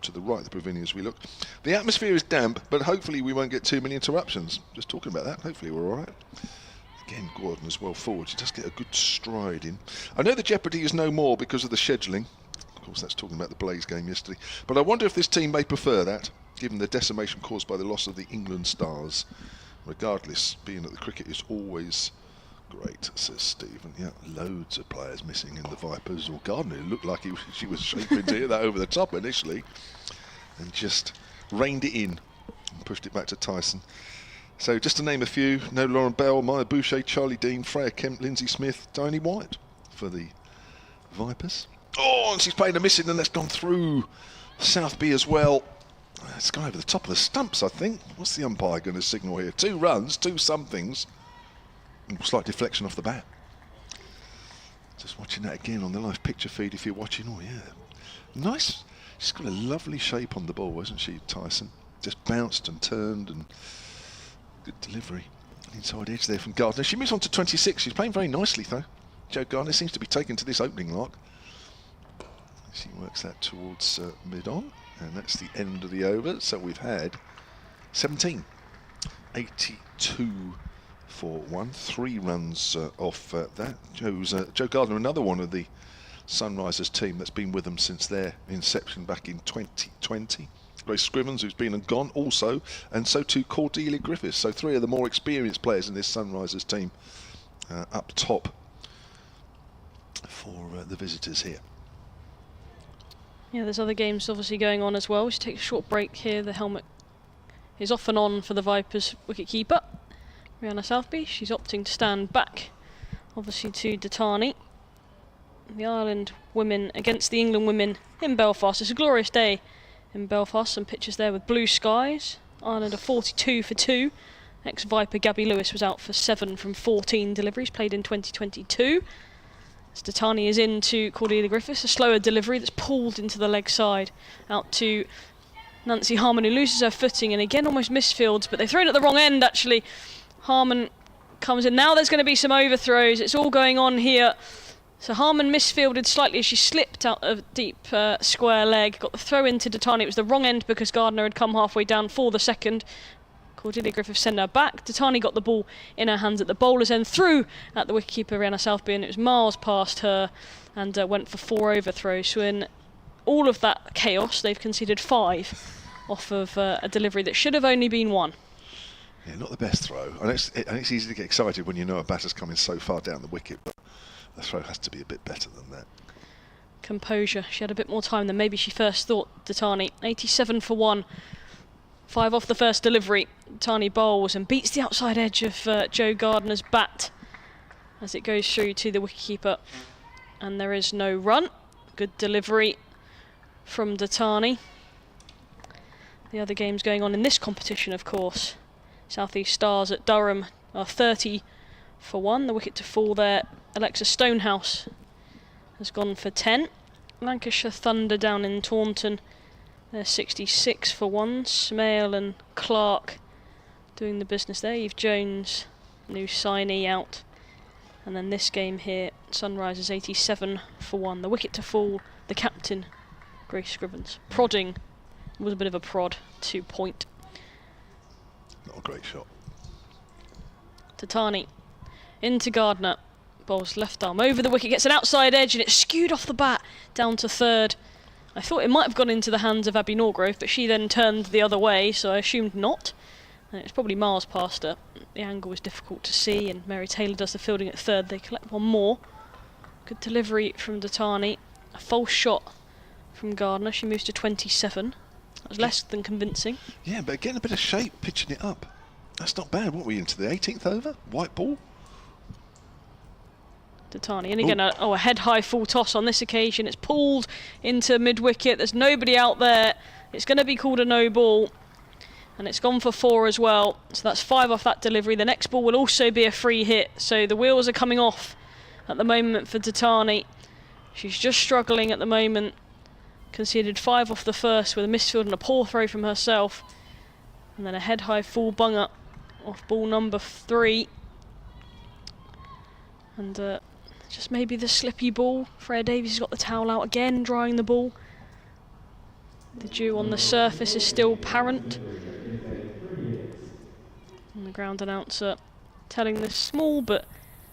to the right of the pavilion as we look. The atmosphere is damp, but hopefully we won't get too many interruptions. Just talking about that, hopefully we're all right. Again, Gordon as well forward. She does get a good stride in. I know the jeopardy is no more because of the scheduling. Of course, that's talking about the Blaze game yesterday. But I wonder if this team may prefer that, given the decimation caused by the loss of the England stars. Regardless, being that the cricket is always great, says Stephen. Yeah, loads of players missing in the Vipers. Or Gardner, it looked like she was shaping to hit that over the top initially, and just reined it in and pushed it back to Tyson. So just to name a few: no Lauren Bell, Maya Boucher, Charlie Dean, Freya Kemp, Lindsay Smith, Diane White for the Vipers. Oh, and she's playing a missing, and that's gone through Southby as well. It's gone over the top of the stumps, I think. What's the umpire going to signal here? 2 runs, 2 somethings. Slight deflection off the bat. Just watching that again on the live picture feed if you're watching. Oh yeah, nice. She's got a lovely shape on the ball, hasn't she, Tyson? Just bounced and turned, and good delivery. Inside edge there from Gardner. She moves on to 26. She's playing very nicely though. Jo Gardner seems to be taken to this opening lock. She works that towards mid-on, and that's the end of the over. So we've had 17, 82 for 1, 3 runs off that. Jo Gardner, another one of the Sunrisers team that's been with them since their inception back in 2020. Grace Scrivens, who's been and gone also, and so too Cordelia Griffiths. So 3 of the more experienced players in this Sunrisers team up top for the visitors here. Yeah, there's other games obviously going on as well. We should take a short break here. The helmet is off and on for the Vipers wicketkeeper, Rihanna Southby. She's opting to stand back, obviously, to Datani. The Ireland women against the England women in Belfast. It's a glorious day in Belfast. Some pictures there with blue skies. Ireland are 42 for 2. Ex-Viper Gabby Lewis was out for 7 from 14 deliveries, played in 2022. Datani is into Cordelia Griffiths, a slower delivery that's pulled into the leg side, out to Nancy Harmon, who loses her footing, and again almost misfields, but they've thrown at the wrong end actually. Harmon comes in. Now there's going to be some overthrows. It's all going on here. So Harmon misfielded slightly as she slipped out of deep square leg, got the throw into Datani. It was the wrong end because Gardner had come halfway down for the second. Cordelia Griffiths sent her back. Datani got the ball in her hands at the bowler's end, threw at the wicketkeeper Rihanna Southby, and it was miles past her, and went for 4 overthrows. So in all of that chaos, they've conceded 5 off of a delivery that should have only been 1. Yeah, not the best throw. And it's easy to get excited when you know a batter's coming so far down the wicket, but the throw has to be a bit better than that. Composure. She had a bit more time than maybe she first thought, Datani. 87 for 1. 5 off the first delivery. Datani bowls and beats the outside edge of Jo Gardner's bat as it goes through to the wicketkeeper. And there is no run. Good delivery from Datani. The other games going on in this competition, of course. South East Stars at Durham are 30 for 1. The wicket to fall there, Alexa Stonehouse, has gone for 10. Lancashire Thunder down in Taunton, they're 66 for 1. Smale and Clark doing the business there. Eve Jones, new signee, out. And then this game here, Sunrisers 87 for 1. The wicket to fall, the captain, Grace Scrivens. Prodding, was a bit of a prod, 2 point. Not a great shot. Datani into Gardner. Bowls left arm over the wicket, gets an outside edge, and it's skewed off the bat down to third. I thought it might have gone into the hands of Abby Norgrove, but she then turned the other way, so I assumed not. And it's probably miles past her. The angle was difficult to see, and Mary Taylor does the fielding at third. They collect 1 more. Good delivery from Datani. A false shot from Gardner. She moves to 27. That was less than convincing. Yeah, but getting a bit of shape, pitching it up. That's not bad. What were we into, the 18th over? White ball? Datani, and again, a head-high full toss on this occasion. It's pulled into mid-wicket. There's nobody out there. It's going to be called a no ball, and it's gone for 4 as well. So that's 5 off that delivery. The next ball will also be a free hit. So the wheels are coming off at the moment for Datani. She's just struggling at the moment. Conceded 5 off the first with a misfield and a poor throw from herself. And then a head high full bunger off ball number 3. And just maybe the slippy ball. Freya Davies has got the towel out again, drying the ball. The dew on the surface is still apparent. And the ground announcer telling the small but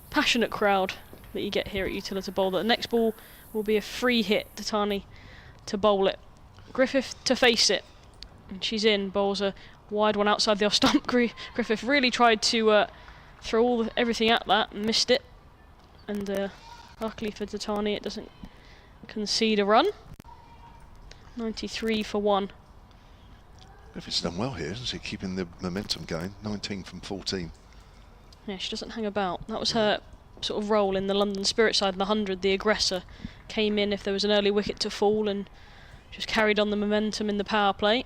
passionate crowd that you get here at Utilita Bowl that the next ball will be a free hit. Tatani to bowl it. Griffith to face it. And she's in. Bowls a wide one outside the off stump. Griffith really tried to throw everything at that and missed it. And luckily for Tatani, it doesn't concede a run. 93 for 1. Griffith's done well here, isn't she? Keeping the momentum going. 19 from 14. Yeah, she doesn't hang about. That was her sort of role in the London Spirit side in the 100. The aggressor came in if there was an early wicket to fall and just carried on the momentum in the power play.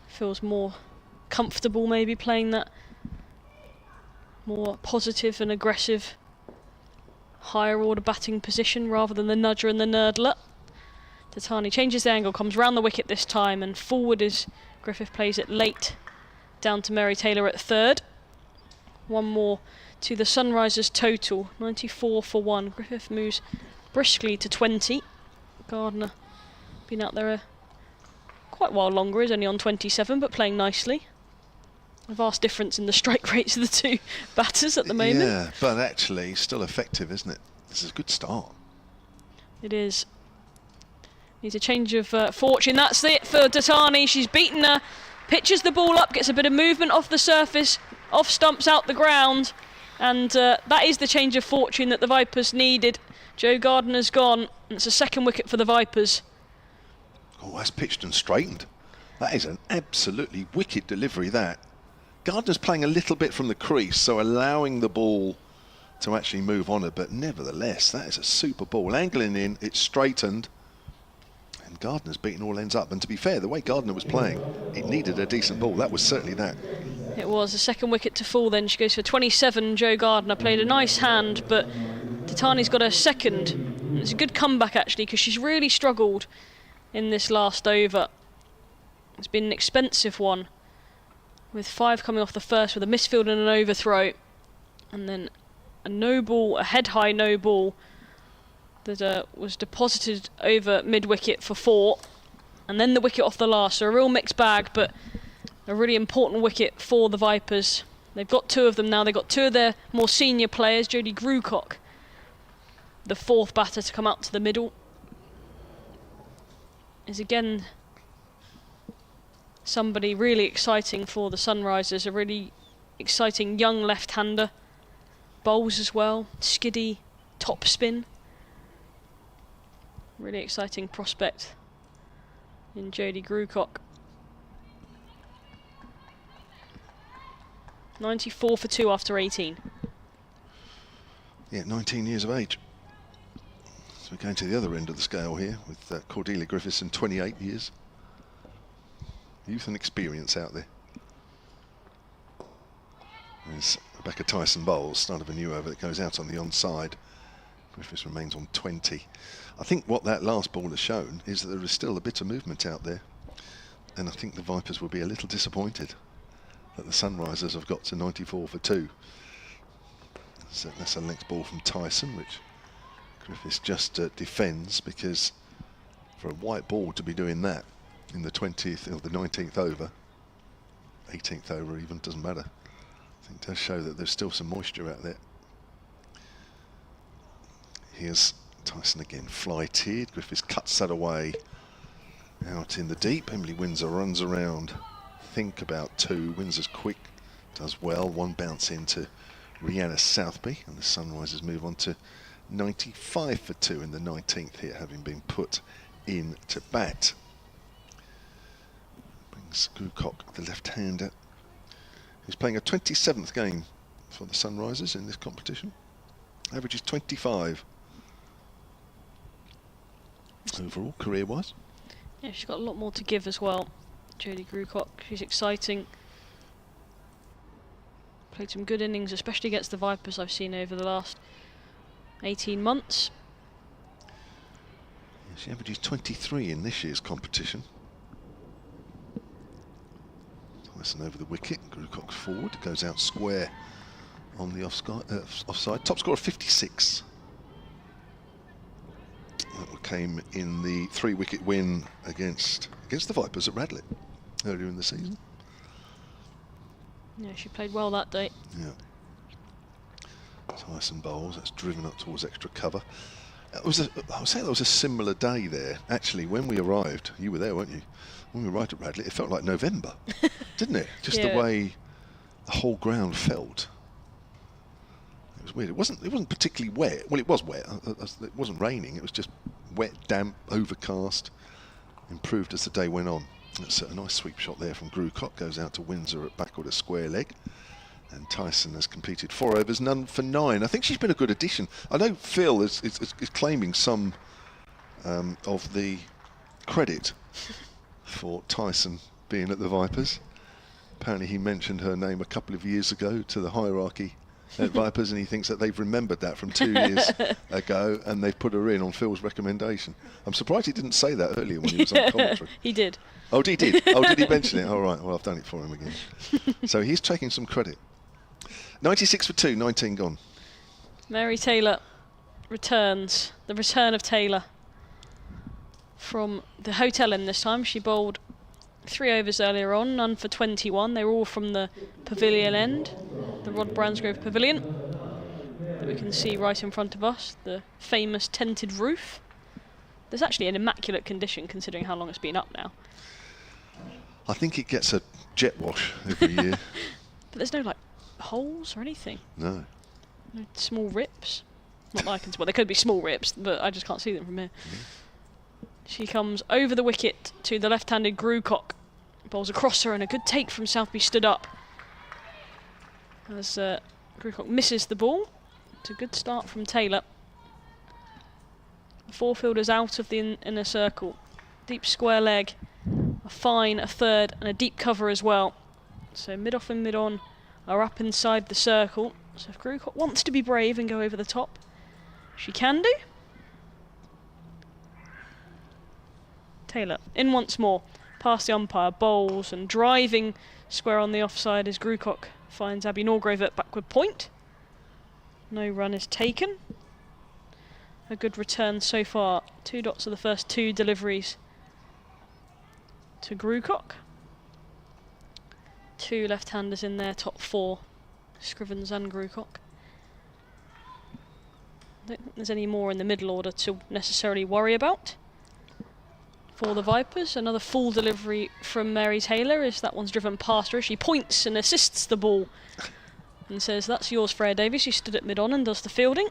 Feels more comfortable maybe playing that more positive and aggressive higher order batting position rather than the nudger and the nerdler. Tatani changes the angle, comes round the wicket this time, and forward is Griffith plays it late down to Mary Taylor at 3rd. One more to the Sunrisers total, 94 for 1. Griffith moves briskly to 20. Gardner been out there quite a while longer, is only on 27 but playing nicely. A vast difference in the strike rates of the two batters at the moment. Yeah, but actually still effective, isn't it? This is a good start. It is. Needs a change of fortune. That's it for Tatani. She's beaten her. Pitches the ball up, gets a bit of movement off the surface, off stumps out the ground. And that is the change of fortune that the Vipers needed. Jo Gardner's gone. It's a second wicket for the Vipers. Oh, that's pitched and straightened. That is an absolutely wicked delivery, that. Gardner's playing a little bit from the crease, so allowing the ball to actually move on it, but nevertheless, that is a super ball. Angling in, it's straightened, and Gardner's beaten all ends up. And to be fair, the way Gardner was playing, it needed a decent ball. That was certainly that. It was a second wicket to fall then. She goes for 27. Jo Gardner played a nice hand, but Tatani's got her second. It's a good comeback actually, because she's really struggled in this last over. It's been an expensive one, with 5 coming off the first with a misfield and an overthrow, and then a no ball, a head high no ball that was deposited over mid wicket for 4, and then the wicket off the last. So a real mixed bag, but a really important wicket for the Vipers. They've got 2 of them now. They've got 2 of their more senior players. Jodie Grucock, the 4th batter to come out to the middle, is again somebody really exciting for the Sunrisers. A really exciting young left-hander. Bowls as well. Skiddy, top spin. Really exciting prospect in Jodie Grucock. 94 for 2 after 18. Yeah, 19 years of age. So we're going to the other end of the scale here with Cordelia Griffiths in 28 years. Youth and experience out there. There's Rebecca Tyson bowls, start of a new over that goes out on the onside. Griffiths remains on 20. I think what that last ball has shown is that there is still a bit of movement out there. And I think the Vipers will be a little disappointed that the Sunrisers have got to 94 for 2. So that's a next ball from Tyson, which Griffiths just defends, because for a white ball to be doing that in the 20th or the 19th over, 18th over even, doesn't matter. I think it does show that there's still some moisture out there. Here's Tyson again, fly-tiered. Griffiths cuts that away out in the deep. Emily Windsor runs around, think about 2. Windsor's quick, does well. 1 bounce into Rhianna Southby, and the Sunrisers move on to 95 for 2 in the 19th here, having been put in to bat. Brings Grucock, the left-hander, who's playing a 27th game for the Sunrisers in this competition. Average is 25 overall, career-wise. Yeah, she's got a lot more to give as well. Jodie Grucock, she's exciting. Played some good innings, especially against the Vipers I've seen over the last 18 months. Yeah, she averages 23 in this year's competition. Tyson over the wicket. Grucock forward, goes out square on the offside. Top score of 56. That came in the 3-wicket win against the Vipers at Radlett earlier in the season. Yeah, she played well that day. Yeah. Tyson bowls. That's driven up towards extra cover. I would say that was a similar day there. Actually, when we arrived, you were there, weren't you? When we arrived at Radlett, it felt like November, didn't it? Just the way the whole ground felt. It was weird. It wasn't particularly wet. Well, it was wet. It wasn't raining. It was just wet, damp, overcast. Improved as the day went on. That's a nice sweep shot there from Grucock. Goes out to Windsor at backward a square leg. And Tyson has completed 4 overs, none for 9. I think she's been a good addition. I know Phil is claiming some of the credit for Tyson being at the Vipers. Apparently he mentioned her name a couple of years ago to the hierarchy at Vipers, and he thinks that they've remembered that from 2 years ago, and they've put her in on Phil's recommendation. I'm surprised he didn't say that earlier when he was on commentary. He did. Oh, he did? Oh, did he mention it? All right, well, I've done it for him again. So he's taking some credit. 96 for 2, 19 gone. Mary Taylor returns. The return of Taylor from the hotel end this time. She bowled 3 overs earlier on, none for 21. They were all from the pavilion end, the Rod Bransgrove Pavilion, that we can see right in front of us, the famous tented roof. There's actually an immaculate condition considering how long it's been up now. I think it gets a jet wash every year. But there's no like holes or anything. No. No small rips. Not that I can. Well, there could be small rips, but I just can't see them from here. She comes over the wicket to the left-handed Grucock. Bowls across her, and a good take from Southby stood up. As Grucock misses the ball. It's a good start from Taylor. The 4 fielders out of the inner circle. Deep square leg, a fine, a third, and a deep cover as well. So mid-off and mid-on are up inside the circle. So if Grucock wants to be brave and go over the top, she can do. Taylor in once more, past the umpire, bowls, and driving square on the offside as Grucock finds Abby Norgrove at backward point. No run is taken. A good return so far. 2 dots of the first 2 deliveries to Grucock. 2 left-handers in their top 4, Scrivens and Grucock. I don't think there's any more in the middle order to necessarily worry about. For the Vipers, another full delivery from Mary Taylor as that one's driven past her. She points and assists the ball and says, "That's yours, Freya Davies." She stood at mid-on and does the fielding.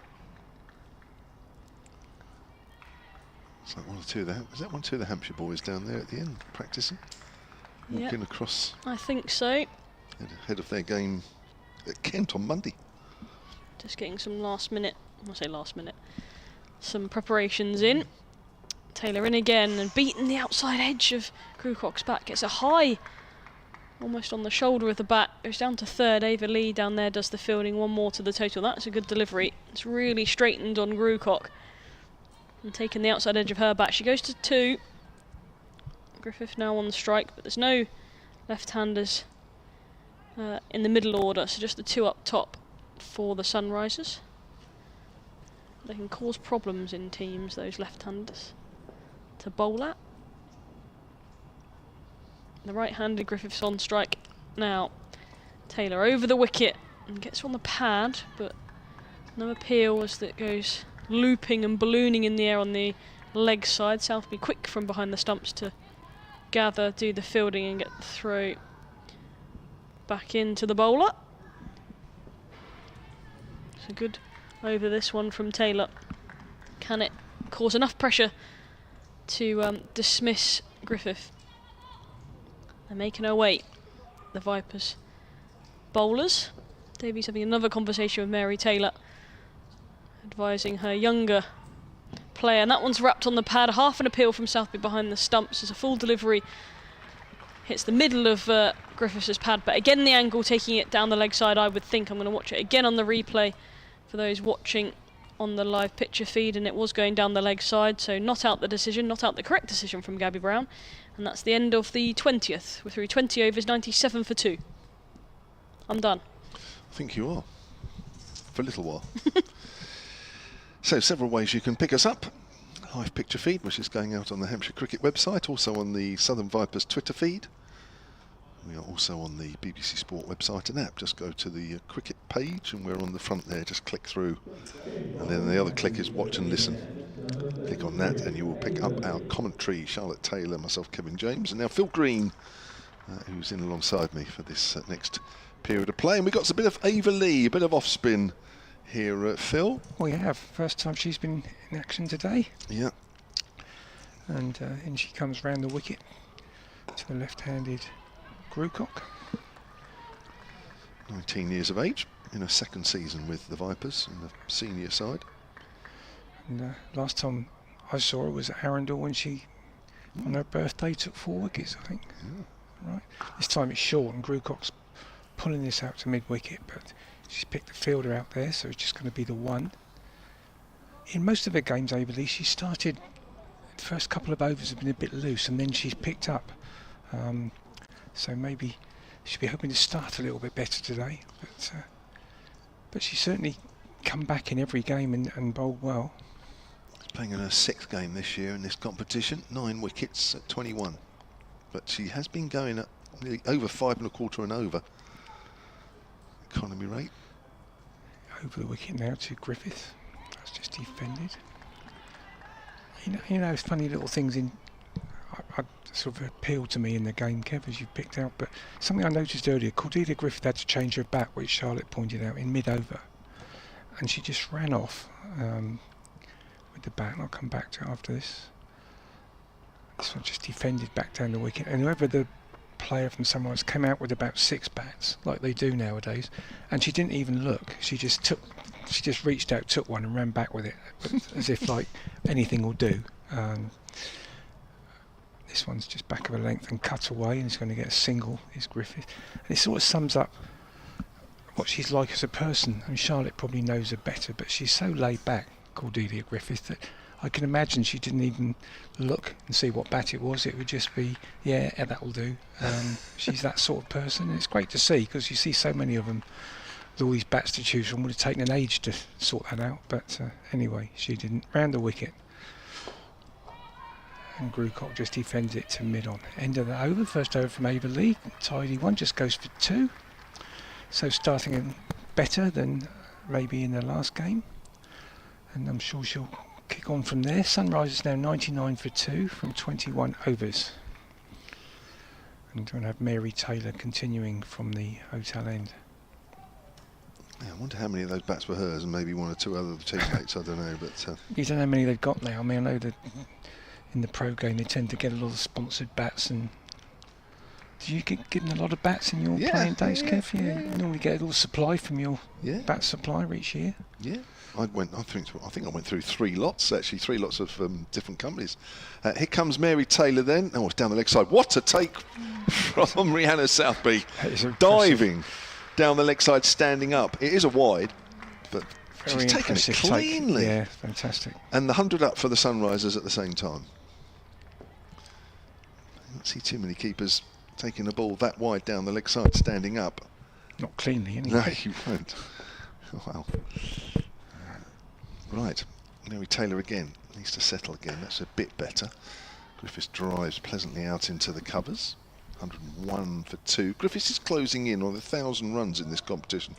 Is that one or two of the Hampshire boys down there at the end practicing? Walking across. I think so. Ahead of their game at Kent on Monday. Just getting some some preparations in. Taylor in again and beaten the outside edge of Grucock's bat. Gets a high, almost on the shoulder of the bat. Goes down to third. Ava Lee down there does the fielding. 1 more to the total. That's a good delivery. It's really straightened on Grucock and taken the outside edge of her bat. She goes to 2. Griffith now on the strike, but there's no left-handers in the middle order, so just the 2 up top for the Sunrisers. They can cause problems in teams, those left-handers, to bowl at. The right-handed Griffith's on strike now. Taylor over the wicket and gets on the pad, but no appeal as that goes looping and ballooning in the air on the leg side. Southby quick from behind the stumps to gather, do the fielding and get the throw back into the bowler. So good over this one from Taylor. Can it cause enough pressure to dismiss Griffith? They're making her way, the Vipers bowlers. Davies having another conversation with Mary Taylor, advising her younger player, and that one's wrapped on the pad. Half an appeal from Southby behind the stumps as a full delivery hits the middle of Griffiths' pad, but again the angle taking it down the leg side. I would think I'm going to watch it again on the replay for those watching on the live picture feed, and it was going down the leg side, so not out the correct decision from Gabby Brown. And that's the end of the 20th. We're through 20 overs, 97 for 2. I'm done. I think you are. For a little while. So several ways you can pick us up. Live picture feed, which is going out on the Hampshire Cricket website, also on the Southern Vipers Twitter feed. We are also on the BBC Sport website and app. Just go to the cricket page and we're on the front there. Just click through. And then the other click is watch and listen. Click on that and you will pick up our commentary. Charlotte Taylor, myself, Kevin James, and now Phil Green, who's in alongside me for this next period of play. And we've got a bit of Ava Lee, a bit of off-spin here, Phil. We have. First time she's been in action today. Yeah. And in she comes round the wicket to the left-handed Grucock. 19 years of age, in her second season with the Vipers in the senior side. And last time I saw her was at Arundel when she, on her birthday, took 4 wickets, I think. Yeah. Right. This time it's short and Grucock's pulling this out to mid-wicket, but she's picked the fielder out there, so it's just going to be the one. In most of her games, I believe, she started, the first couple of overs have been a bit loose, and then she's picked up. So maybe she'll be hoping to start a little bit better today. But she's certainly come back in every game and bowled well. She's playing in her 6th game this year in this competition, 9 wickets at 21. But she has been going at nearly over 5 1/4 and over economy rate. Over the wicket now to Griffith. That's just defended. You know, funny little things in. I sort of appealed to me in the game, Kev, as you picked out, but something I noticed earlier, Cordelia Griffith had to change her bat, which Charlotte pointed out, in mid-over, and she just ran off with the bat, and I'll come back to it after this. This one just defended back down the wicket, and whoever the player from Sunrise came out with about 6 bats, like they do nowadays, and she didn't even look. She just reached out, took one, and ran back with it, as if like anything will do. This one's just back of a length and cut away, and it's going to get a single, is Griffith. And it sort of sums up what she's like as a person. I mean, Charlotte probably knows her better, but she's so laid back, Cordelia Griffith, that I can imagine she didn't even look and see what bat it was. It would just be, yeah, that'll do. She's that sort of person, and it's great to see, because you see so many of them with all these bats to choose from. Would have taken an age to sort that out, but anyway, she didn't. Round the wicket. And Grucock just defends it to mid-on. End of the over, first over from Ava Lee. Tidy one, just goes for 2. So starting better than maybe in the last game. And I'm sure she'll kick on from there. Sunrise is now 99 for 2 from 21 overs. And we're going to have Mary Taylor continuing from the hotel end. Yeah, I wonder how many of those bats were hers, and maybe 1 or 2 other teammates, I don't know. But you don't know how many they've got now. I mean, I know that in the pro game they tend to get a lot of sponsored bats. And do you get given a lot of bats in your playing days, Kev? You normally get a little supply from your bat supplier each year. Yeah, I think I went through 3 lots, actually, 3 lots of different companies. Here comes Mary Taylor then. Oh, it's down the leg side. What a take from Rihanna Southby. Diving down the leg side, standing up. It is a wide, but very she's taken it cleanly. Yeah, fantastic. And the 100 up for the Sunrisers at the same time. I don't see too many keepers taking a ball that wide down the leg side, standing up. Not cleanly, anyway. No, you won't. Wow. Right, Mary Taylor again. Needs to settle again. That's a bit better. Griffiths drives pleasantly out into the covers. 101 for 2. Griffiths is closing in on 1,000 runs in this competition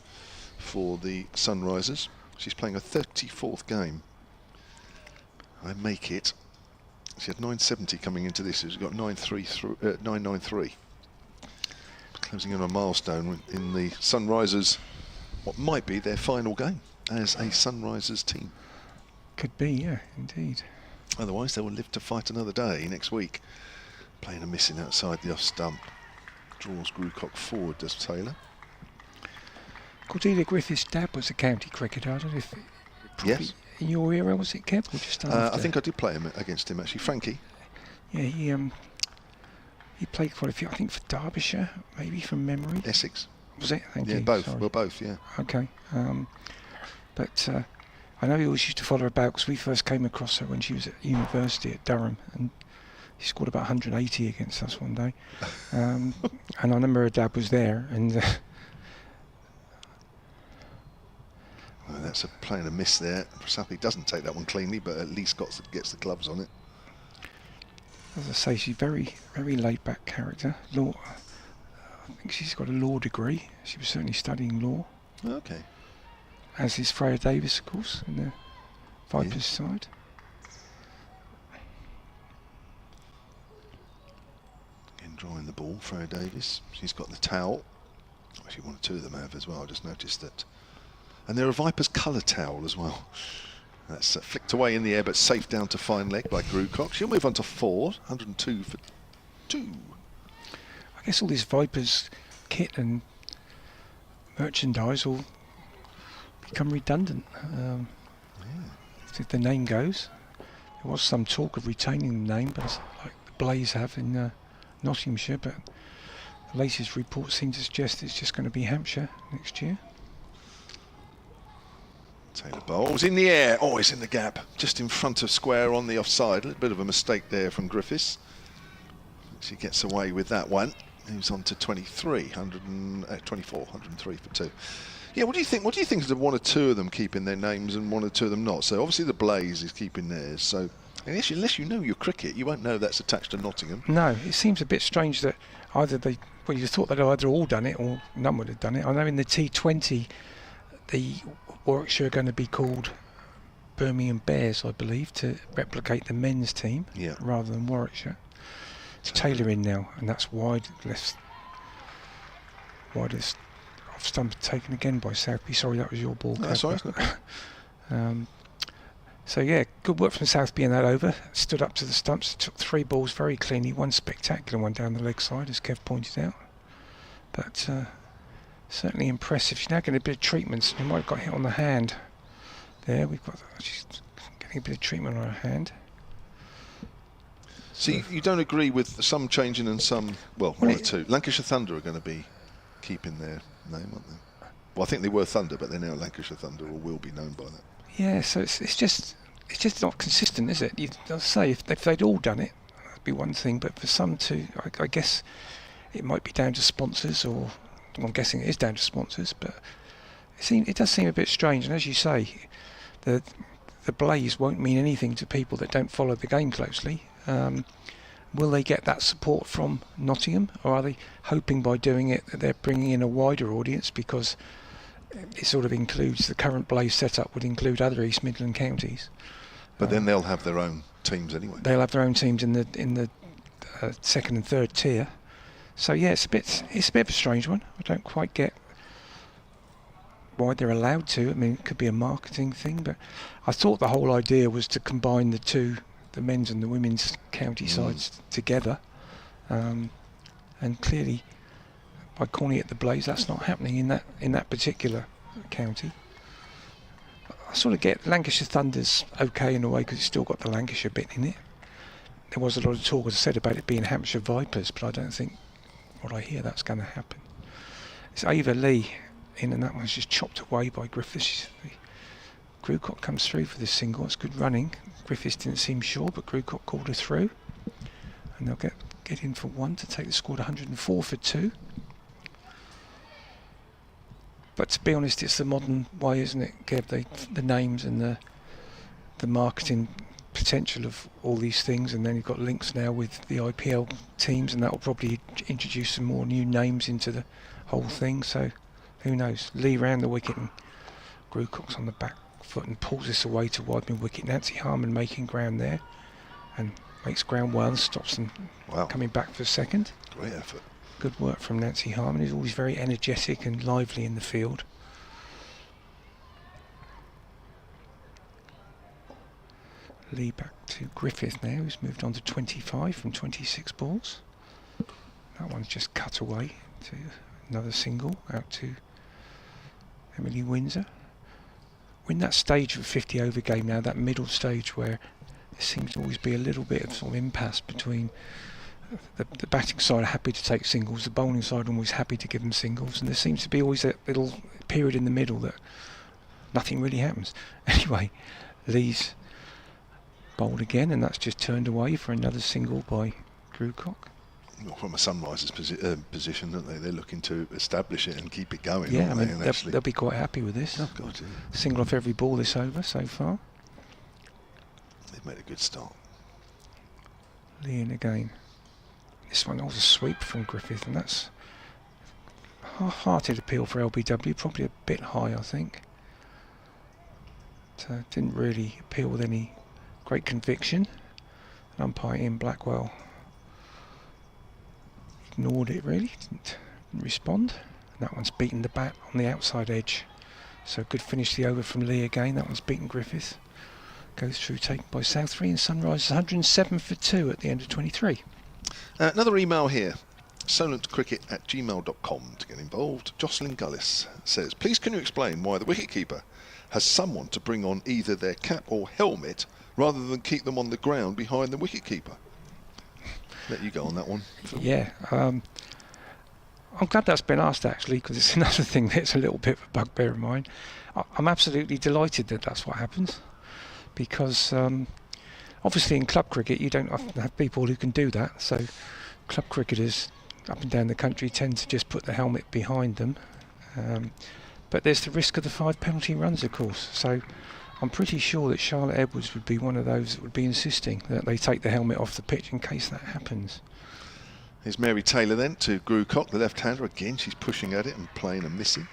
for the Sunrisers. She's playing her 34th game. I make it. She had 970 coming into this. She's got 993. Closing in on a milestone in the Sunrisers, what might be their final game as a Sunrisers team. Could be, yeah, indeed. Otherwise, they will live to fight another day next week. Playing a missing outside the off stump. Draws Grucock forward, does Taylor. Cordelia Griffith's dad was a county cricketer. I don't know if yes. In your era, was it, Kev? Or just after? I think I did play him against him, actually. Frankie. Yeah, he played quite a few, I think, for Derbyshire, maybe from memory. Essex. Was it? Thank you. Yeah, both. Sorry. Well, both, yeah. Okay. But I know he always used to follow her about because we first came across her when she was at university at Durham, and she scored about 180 against us one day. And I remember her dad was there, and Well, that's playing a miss there. Prasapi doesn't take that one cleanly, but at least gets the gloves on it. as I say, she's very, very laid-back character. Law, I think she's got a law degree. She was certainly studying law. Okay. As is Freya Davis, of course, in the Vipers side. Again, drawing the ball, Freya Davis. She's got the towel. Actually, one or two of them have as well. I just noticed that. And there are Vipers colour towel as well. That's flicked away in the air, but safe down to fine leg by Grucock. She'll move on to 4, 102 for 2. I guess all this Vipers kit and merchandise will become redundant. If the name goes, there was some talk of retaining the name, but like the Blaze have in Nottinghamshire, but the latest reports seem to suggest it's just going to be Hampshire next year. Taylor bowls in the air. Oh, it's in the gap, just in front of square on the offside. A little bit of a mistake there from Griffiths. She gets away with that one. Moves on to 23, 124, 103 for 2. Yeah, what do you think? What do you think of the one or two of them keeping their names and one or two of them not? So obviously the Blaze is keeping theirs. So unless you know your cricket, you won't know that's attached to Nottingham. No, it seems a bit strange that either you thought they'd either all done it or none would have done it. I know in the T20, the Warwickshire are going to be called Birmingham Bears, I believe, to replicate the men's team rather than Warwickshire. It's Taylor in now, and that's widest off stump taken again by Southby. Sorry, that was your ball. No, sorry. So yeah, good work from Southby in that over. Stood up to the stumps, took 3 balls very cleanly, one spectacular one down the leg side, as Kev pointed out. But certainly impressive. She's now getting a bit of treatment. She might have got hit on the hand. There, she's getting a bit of treatment on her hand. So you don't agree with some changing and some, well, one or two. Lancashire Thunder are going to be keeping their name, aren't they? Well, I think they were Thunder, but they're now Lancashire Thunder, or will be known by that. Yeah, so it's just not consistent, is it? I'll say if they'd all done it, that'd be one thing. But for some to, I guess it might be down to sponsors, or I'm guessing it is down to sponsors. But it does seem a bit strange. And as you say, the Blaze won't mean anything to people that don't follow the game closely. Will they get that support from Nottingham, or are they hoping by doing it that they're bringing in a wider audience, because it sort of includes the current Blaze setup would include other East Midland counties? But then they'll have their own teams anyway. They'll have their own teams in the second and third tier. So yeah, it's a bit of a strange one. I don't quite get why they're allowed to. I mean, it could be a marketing thing, but I thought the whole idea was to combine the men's and the women's county sides together, and clearly by calling it the Blaze, that's not happening in that particular county. I sort of get Lancashire Thunder's okay in a way because it's still got the Lancashire bit in it. There was a lot of talk, as I said, about it being Hampshire Vipers, but I don't think what I hear that's going to happen. It's Ava Lee in, and that one's just chopped away by Griffiths. Grucock comes through for this single. It's good running. Griffiths didn't seem sure, but Grucock called her through, and they'll get in for 1 to take the score to 104 for 2. But to be honest, it's the modern way, isn't it, Kev? The names and the marketing potential of all these things, and then you've got links now with the IPL teams, and that will probably introduce some more new names into the whole thing. So who knows? Lee round the wicket, and Grucock's on the back foot and pulls this away to wide mid wicket. Nancy Harmon making ground there, and makes ground well and stops them coming back for second. Great effort. Good work from Nancy Harmon, who's always very energetic and lively in the field. Lee back to Griffith now, who's moved on to 25 from 26 balls. That one's just cut away to another single out to Emily Windsor. We're in that stage of a 50 over game now, that middle stage where there seems to always be a little bit of sort of impasse between the batting side are happy to take singles, the bowling side always happy to give them singles, and there seems to be always a little period in the middle that nothing really happens. Anyway, Lee's bowled again, and that's just turned away for another single by Grewcock. Well, from a Sunrisers position, don't they? They're looking to establish it and keep it going. Yeah, I aren't mean, they? And they'll be quite happy with this. Oh God, yeah. Single off every ball this over so far. They've made a good start. Lee in again. This one was a sweep from Griffith, and that's half-hearted appeal for LBW, probably a bit high, I think. But, didn't really appeal with any great conviction. And umpire Ian Blackwell ignored it really, didn't respond. And that one's beaten the bat on the outside edge. So good finish the over from Lee again. That one's beaten Griffith. Goes through, taken by South 3, and Sunrise 107 for 2 at the end of 23. Another email here, solentcricket@gmail.com to get involved. Jocelyn Gullis says, please can you explain why the wicketkeeper has someone to bring on either their cap or helmet rather than keep them on the ground behind the wicketkeeper? Let you go on that one, Phil. Yeah, I'm glad that's been asked actually, because it's another thing that's a little bit of a bugbear of mine. I'm absolutely delighted that that's what happens, because obviously in club cricket you don't often have people who can do that, so club cricketers up and down the country tend to just put the helmet behind them, but there's the risk of the 5 penalty runs, of course, so I'm pretty sure that Charlotte Edwards would be one of those that would be insisting that they take the helmet off the pitch in case that happens. Here's Mary Taylor then to Grewcock, the left-hander. Again, she's pushing at it and playing and missing.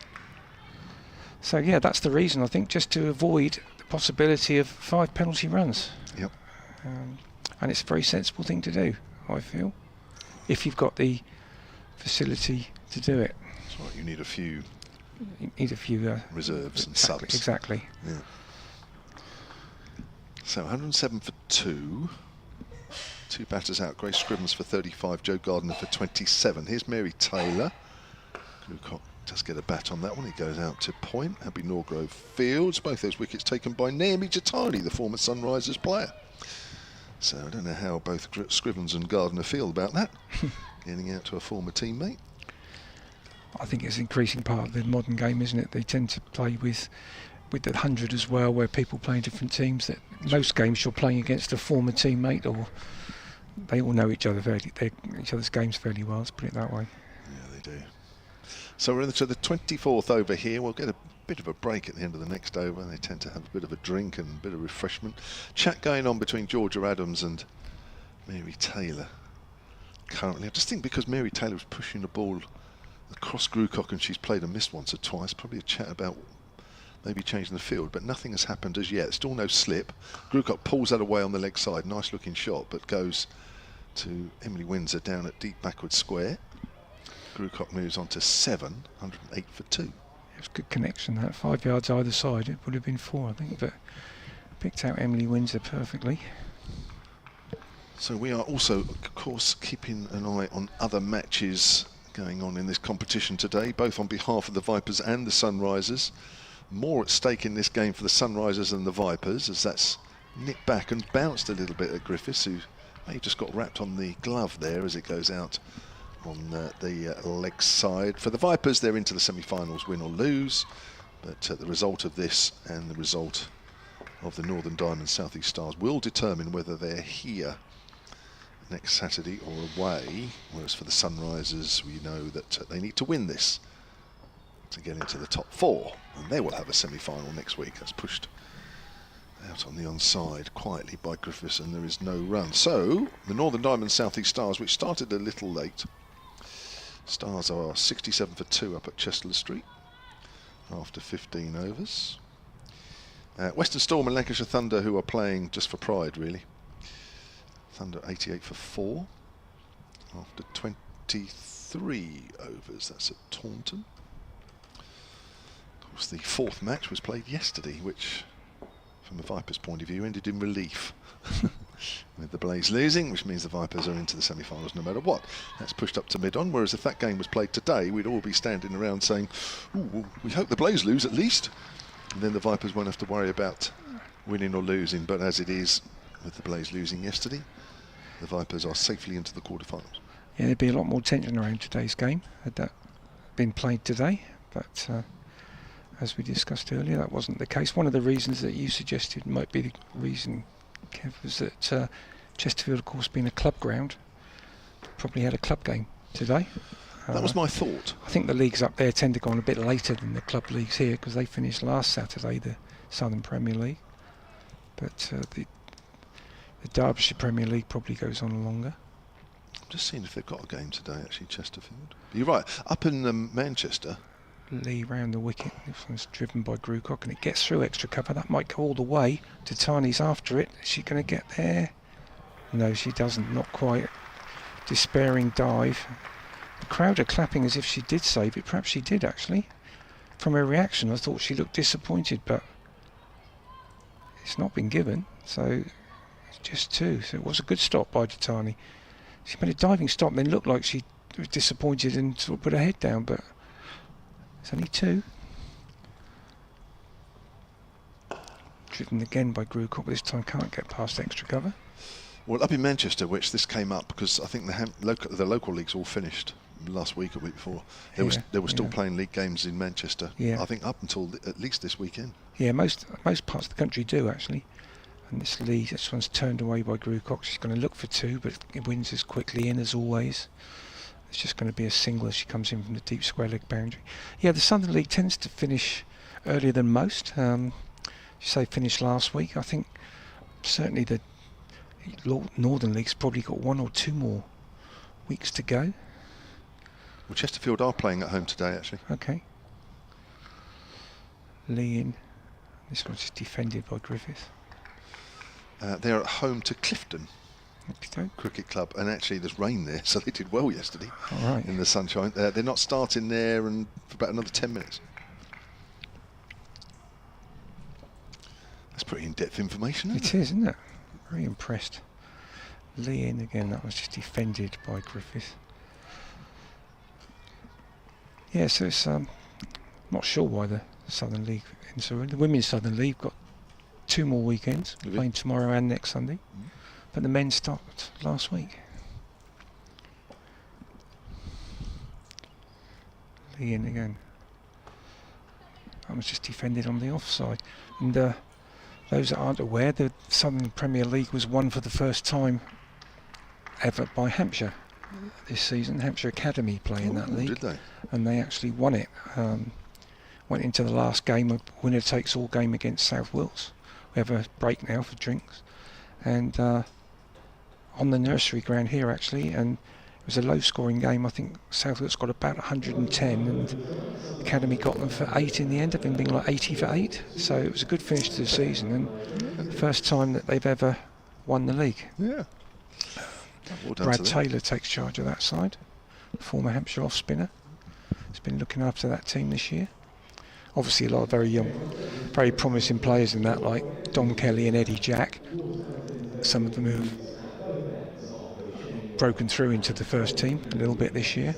So yeah, that's the reason, I think, just to avoid the possibility of 5 penalty runs. Yep. And it's a very sensible thing to do, I feel, if you've got the facility to do it. That's right, you need a few reserves and subs. Exactly. Yeah. So 107 for 2. 2 batters out. Grace Scrivens for 35. Joe Gardner for 27. Here's Mary Taylor. Grewcock does get a bat on that one. He goes out to point. Abbey Norgrove fields. Both those wickets taken by Naomi Jatani, the former Sunrisers player. So I don't know how both Scrivens and Gardner feel about that. Getting out to a former teammate. I think it's an increasing part of the modern game, isn't it? They tend to play with the 100 as well, where people play in different teams. That most games you're playing against a former teammate, or they all know each other each other's games fairly well. Let's put it that way. Yeah, they do. So we're into the 24th over here. We'll get a bit of a break at the end of the next over. They tend to have a bit of a drink and a bit of refreshment. Chat going on between Georgia Adams and Mary Taylor currently. I just think because Mary Taylor was pushing the ball across Grewcock and she's played and missed once or twice, probably a chat about maybe changing the field, but nothing has happened as yet. Still no slip. Grewcock pulls that away on the leg side. Nice looking shot, but goes to Emily Windsor down at deep backward square. Grewcock moves on to 7, 108 for 2. It was a good connection, that 5 yards either side. It would have been 4, I think, but picked out Emily Windsor perfectly. So we are also, of course, keeping an eye on other matches going on in this competition today, both on behalf of the Vipers and the Sunrisers. More at stake in this game for the Sunrisers than the Vipers, as that's nipped back and bounced a little bit at Griffiths, who may have just got wrapped on the glove there as it goes out on the leg side. For the Vipers, they're into the semi-finals, win or lose, but the result of this and the result of the Northern Diamonds South East Stars will determine whether they're here next Saturday or away, whereas for the Sunrisers we know that they need to win this to get into the top 4, and they will have a semi-final next week. That's pushed out on the onside quietly by Griffiths, and there is no run. So the Northern Diamonds South East Stars, which started a little late, Stars are 67 for 2 up at Chester Street after 15 overs. Western Storm and Lancashire Thunder, who are playing just for pride really. Thunder 88 for 4 after 23 overs. That's at Taunton. Of course, the 4th match was played yesterday, which, from the Vipers' point of view, ended in relief. With the Blaze losing, which means the Vipers are into the semi-finals no matter what. That's pushed up to mid-on, whereas if that game was played today, we'd all be standing around saying, ooh, well, we hope the Blaze lose at least. And then the Vipers won't have to worry about winning or losing. But as it is, with the Blaze losing yesterday, the Vipers are safely into the quarterfinals. Yeah, there'd be a lot more tension around today's game had that been played today, but as we discussed earlier, that wasn't the case. One of the reasons that you suggested might be the reason, Kev, was that Chesterfield, of course, being a club ground, probably had a club game today. That was my thought. I think the leagues up there tend to go on a bit later than the club leagues here, because they finished last Saturday, the Southern Premier League. But the Derbyshire Premier League probably goes on longer. I'm just seeing if they've got a game today, actually, Chesterfield. You're right. Up in Manchester. Lee round the wicket. This one's driven by Grucock, and it gets through extra cover. That might go all the way. Titani's after it. Is she going to get there? No, she doesn't. Not quite. Despairing dive. The crowd are clapping as if she did save it. Perhaps she did, actually. From her reaction, I thought she looked disappointed, but it's not been given. So it's just 2. So it was a good stop by Titani. She made a diving stop, then looked like she was disappointed and sort of put her head down, but it's only 2. Driven again by Grucock, but this time can't get past extra cover. Well, up in Manchester, which this came up because I think the local leagues all finished last week or week before. They were still playing league games in Manchester. Yeah. I think up until at least this weekend. Yeah, most parts of the country do, actually. And this one's turned away by Grucock. She's going to look for 2, but it wins as quickly in as always. It's just going to be a single as she comes in from the deep square leg boundary. Yeah, the Southern League tends to finish earlier than most. You say finished last week. I think certainly the Northern League's probably got 1 or 2 more weeks to go. Well, Chesterfield are playing at home today, actually. Okay. Lee in. This one's just defended by Griffith. They're at home to Clifton Cricket Club, and actually there's rain there, so they did well yesterday in the sunshine. They're not starting there and for about another 10 minutes. That's pretty in-depth information, isn't it? It is, isn't it? Very impressed. Lee in again. That was just defended by Griffith. Yeah, so it's not sure why the Southern League the Women's Southern League got 2 more weekends, playing tomorrow and next Sunday. But the men stopped last week. Lee in again. That was just defended on the offside. And those that aren't aware, the Southern Premier League was won for the first time ever by Hampshire this season. Hampshire Academy play in that league. Did they? And they actually won it. Went into the last game, a winner takes all game against South Wilts. We have a break now for drinks. And on the nursery ground here actually, and it was a low scoring game. I think South Wilts got about 110 and Academy got them for 8 in the end, up in being like 80 for 8. So it was a good finish to the season and the first time that they've ever won the league. Yeah. Well done. Brad Taylor takes charge of that side, former Hampshire off spinner. He's been looking after that team this year. Obviously a lot of very young, very promising players in that, like Dom Kelly and Eddie Jack. Some of them have broken through into the first team a little bit this year.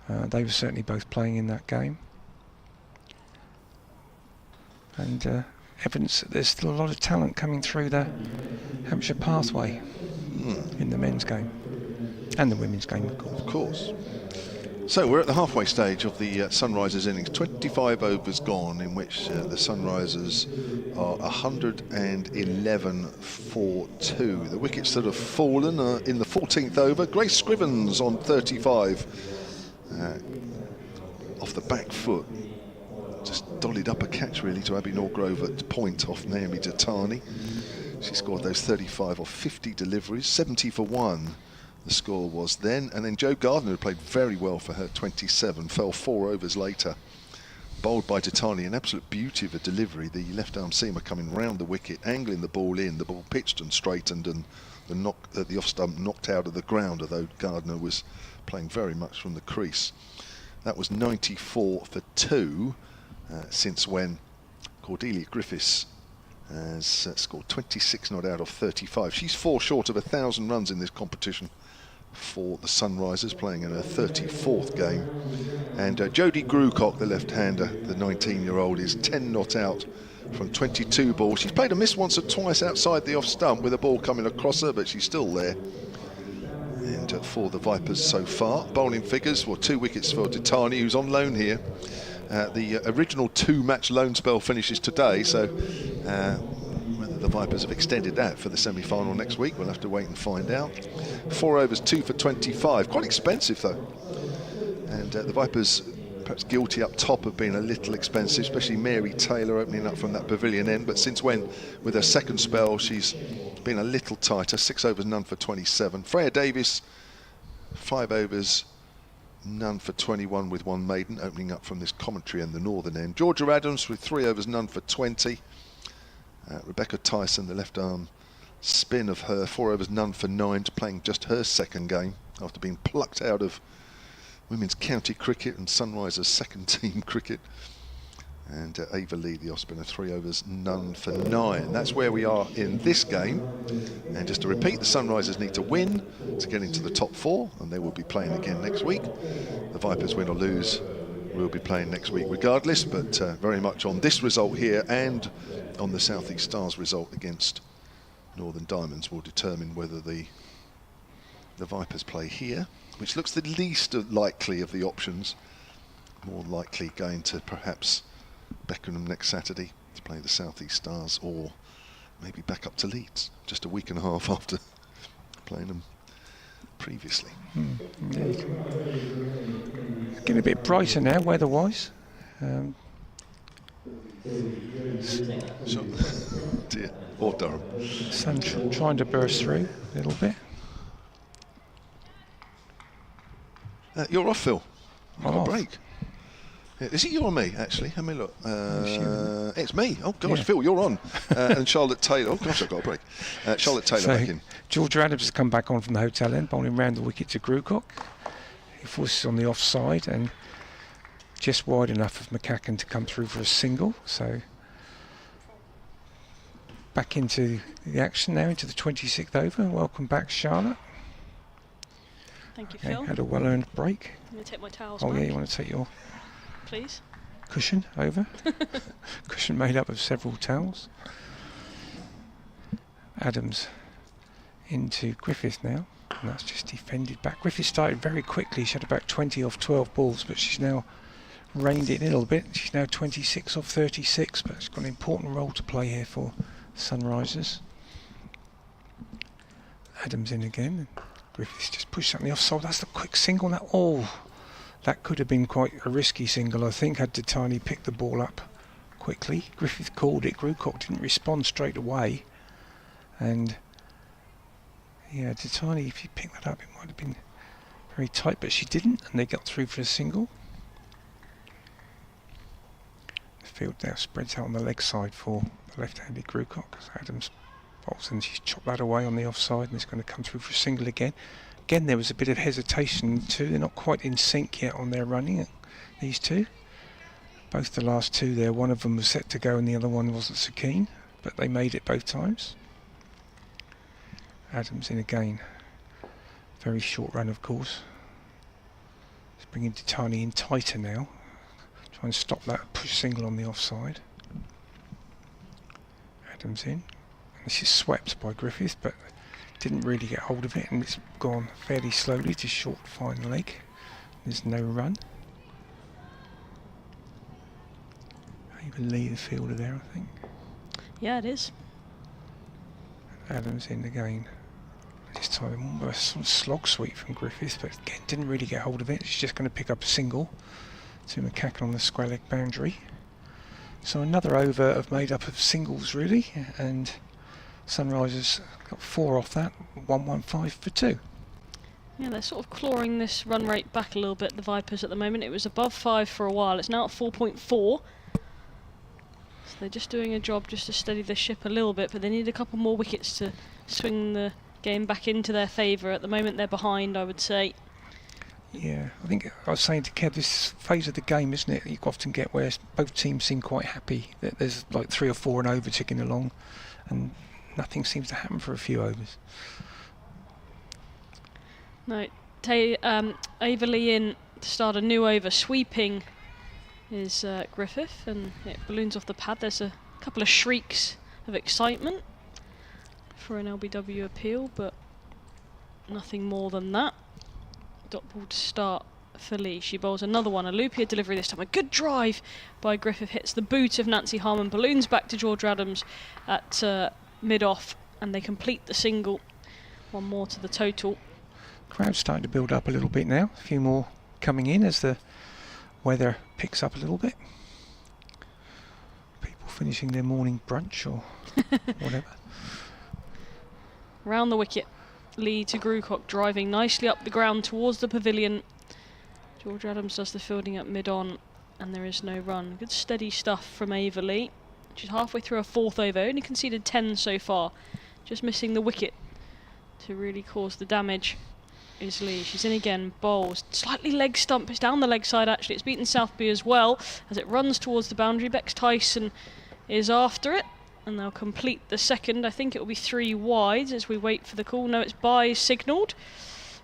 They were certainly both playing in that game. And evidence that there's still a lot of talent coming through the Hampshire pathway in the men's game and the women's game, of course. Of course. So we're at the halfway stage of the Sunrisers innings. 25 overs gone, in which the Sunrisers are 111 for 2. The wickets that have fallen are in the 14th over. Grace Scrivens on 35 off the back foot. Just dollied up a catch really to Abby Norgrove at point off Naomi Datani. She scored those 35 off 50 deliveries, 70 for 1. The score was then, and then Jo Gardner, who played very well for her 27, fell 4 overs later. Bowled by Titani, an absolute beauty of a delivery. The left-arm seamer coming round the wicket, angling the ball in. The ball pitched and straightened, and the off-stump knocked out of the ground, although Gardner was playing very much from the crease. That was 94 for 2, since when Cordelia Griffiths has scored 26 not out of 35. She's 4 short of 1,000 runs in this competition for the Sunrisers, playing in her 34th game. And Jodie Grucock, the left-hander, the 19-year-old, is 10 not out from 22 balls. She's played a miss once or twice outside the off-stump with a ball coming across her, but she's still there. And for the Vipers so far, bowling figures, 2 wickets for Titani, who's on loan here. The original 2-match loan spell finishes today, so whether the Vipers have extended that for the semi-final next week, we'll have to wait and find out. 4 overs, 2 for 25. Quite expensive though. And the Vipers perhaps guilty up top of being a little expensive, especially Mary Taylor opening up from that pavilion end. But since when, with her second spell, she's been a little tighter. 6 overs, none for 27. Freya Davis, 5 overs, none for 21 with 1 maiden, opening up from this commentary in the northern end. Georgia Adams with 3 overs, none for 20. Rebecca Tyson, the left arm spin of her, 4 overs, none for 9, playing just her second game after being plucked out of women's county cricket and Sunrisers second team cricket. And Ava Lee, the off spinner, 3 overs, none for 9. That's where we are in this game. And just to repeat, the Sunrisers need to win to get into the top 4, and they will be playing again next week. The Vipers, win or lose, will be playing next week regardless, but very much on this result here and on the South East Stars result against Northern Diamonds will determine whether the Vipers play here, which looks the least likely of the options. More likely going to perhaps Beckenham next Saturday to play the South East Stars, or maybe back up to Leeds just a week and a half after playing them previously. It's getting a bit brighter now weather-wise. So, dear, or Durham. Sun trying to burst through a little bit. You're off, Phil. You've got a off. break. Yeah, is it you or me, actually? Let me look. It's me. Oh, gosh, yeah. Phil, you're on. And Charlotte Taylor. Oh, gosh, I've got a break. Charlotte Taylor back in. Georgia Adams has come back on from the hotel end, bowling round the wicket to Grucock. He forces on the offside and just wide enough of McCacken to come through for a single. So back into the action now, into the 26th over. Welcome back, Charlotte. Thank you, Phil. Had a well-earned break. I'm going to take my towels back. back. Yeah, you want to take your please cushion over? Cushion made up of several towels. Adams into Griffith now, and that's just defended back. Griffith started very quickly. She had about 20 off 12 balls, but she's now reined it in a little bit. She's now 26 off 36, but she's got an important role to play here for Sunrisers. Adams in again. Griffiths just pushed something offside. That's the quick single. That could have been quite a risky single, I think, had Titani picked the ball up quickly. Griffith called it. Grucock didn't respond straight away. And yeah, Titani, if you picked that up, it might have been very tight, but she didn't, and they got through for a single. The field now spreads out on the leg side for the left-handed Grucock. Adams bowls and she's chopped that away on the offside, and it's going to come through for a single again. Again, there was a bit of hesitation too. They're not quite in sync yet on their running, these two. Both the last two there, one of them was set to go and the other one wasn't so keen, but they made it both times. Adams in again. Very short run, of course. It's bringing Titani in tighter now. Try and stop that push single on the offside. Adams in. And this is swept by Griffith, but didn't really get hold of it, and it's gone fairly slowly to short fine leg. There's no run. Even Lee, the fielder there, I think. Yeah, it is. Adams in again. This time a sort of slog sweep from Griffith, but again didn't really get hold of it. She's just going to pick up a single to McCacken on the square leg boundary. So another over of made up of singles really, and Sunrisers got 4 off that, 115 for 2. Yeah, they're sort of clawing this run rate back a little bit, the Vipers, at the moment. It was above 5 for a while. It's now at 4.4. So they're just doing a job just to steady the ship a little bit, but they need a couple more wickets to swing the game back into their favour. At the moment, they're behind, I would say. Yeah, I think I was saying to Kev, this phase of the game, isn't it, you often get where both teams seem quite happy that there's like 3 or 4 and over ticking along, and nothing seems to happen for a few overs. No, Ava Lee in to start a new over. Sweeping is Griffith, and it balloons off the pad. There's a couple of shrieks of excitement for an LBW appeal, but nothing more than that. Dot ball to start for Lee. She bowls another one, a loopier delivery this time. A good drive by Griffith, hits the boot of Nancy Harman, balloons back to George Adams at mid-off, and they complete the single. One more to the total. Crowd's starting to build up a little bit now. A few more coming in as the weather picks up a little bit. People finishing their morning brunch or whatever. Round the wicket, Lee to Grewcock, driving nicely up the ground towards the pavilion. George Adams does the fielding at mid-on, and there is no run. Good steady stuff from Ava Lee. She's halfway through her 4th over, only conceded 10 so far. Just missing the wicket to really cause the damage is Lee. She's in again, bowls, slightly leg stump, it's down the leg side actually. It's beaten Southby as well as it runs towards the boundary. Bex Tyson is after it, and they'll complete the second. I think it will be 3 wide as we wait for the call. No, it's byes signalled,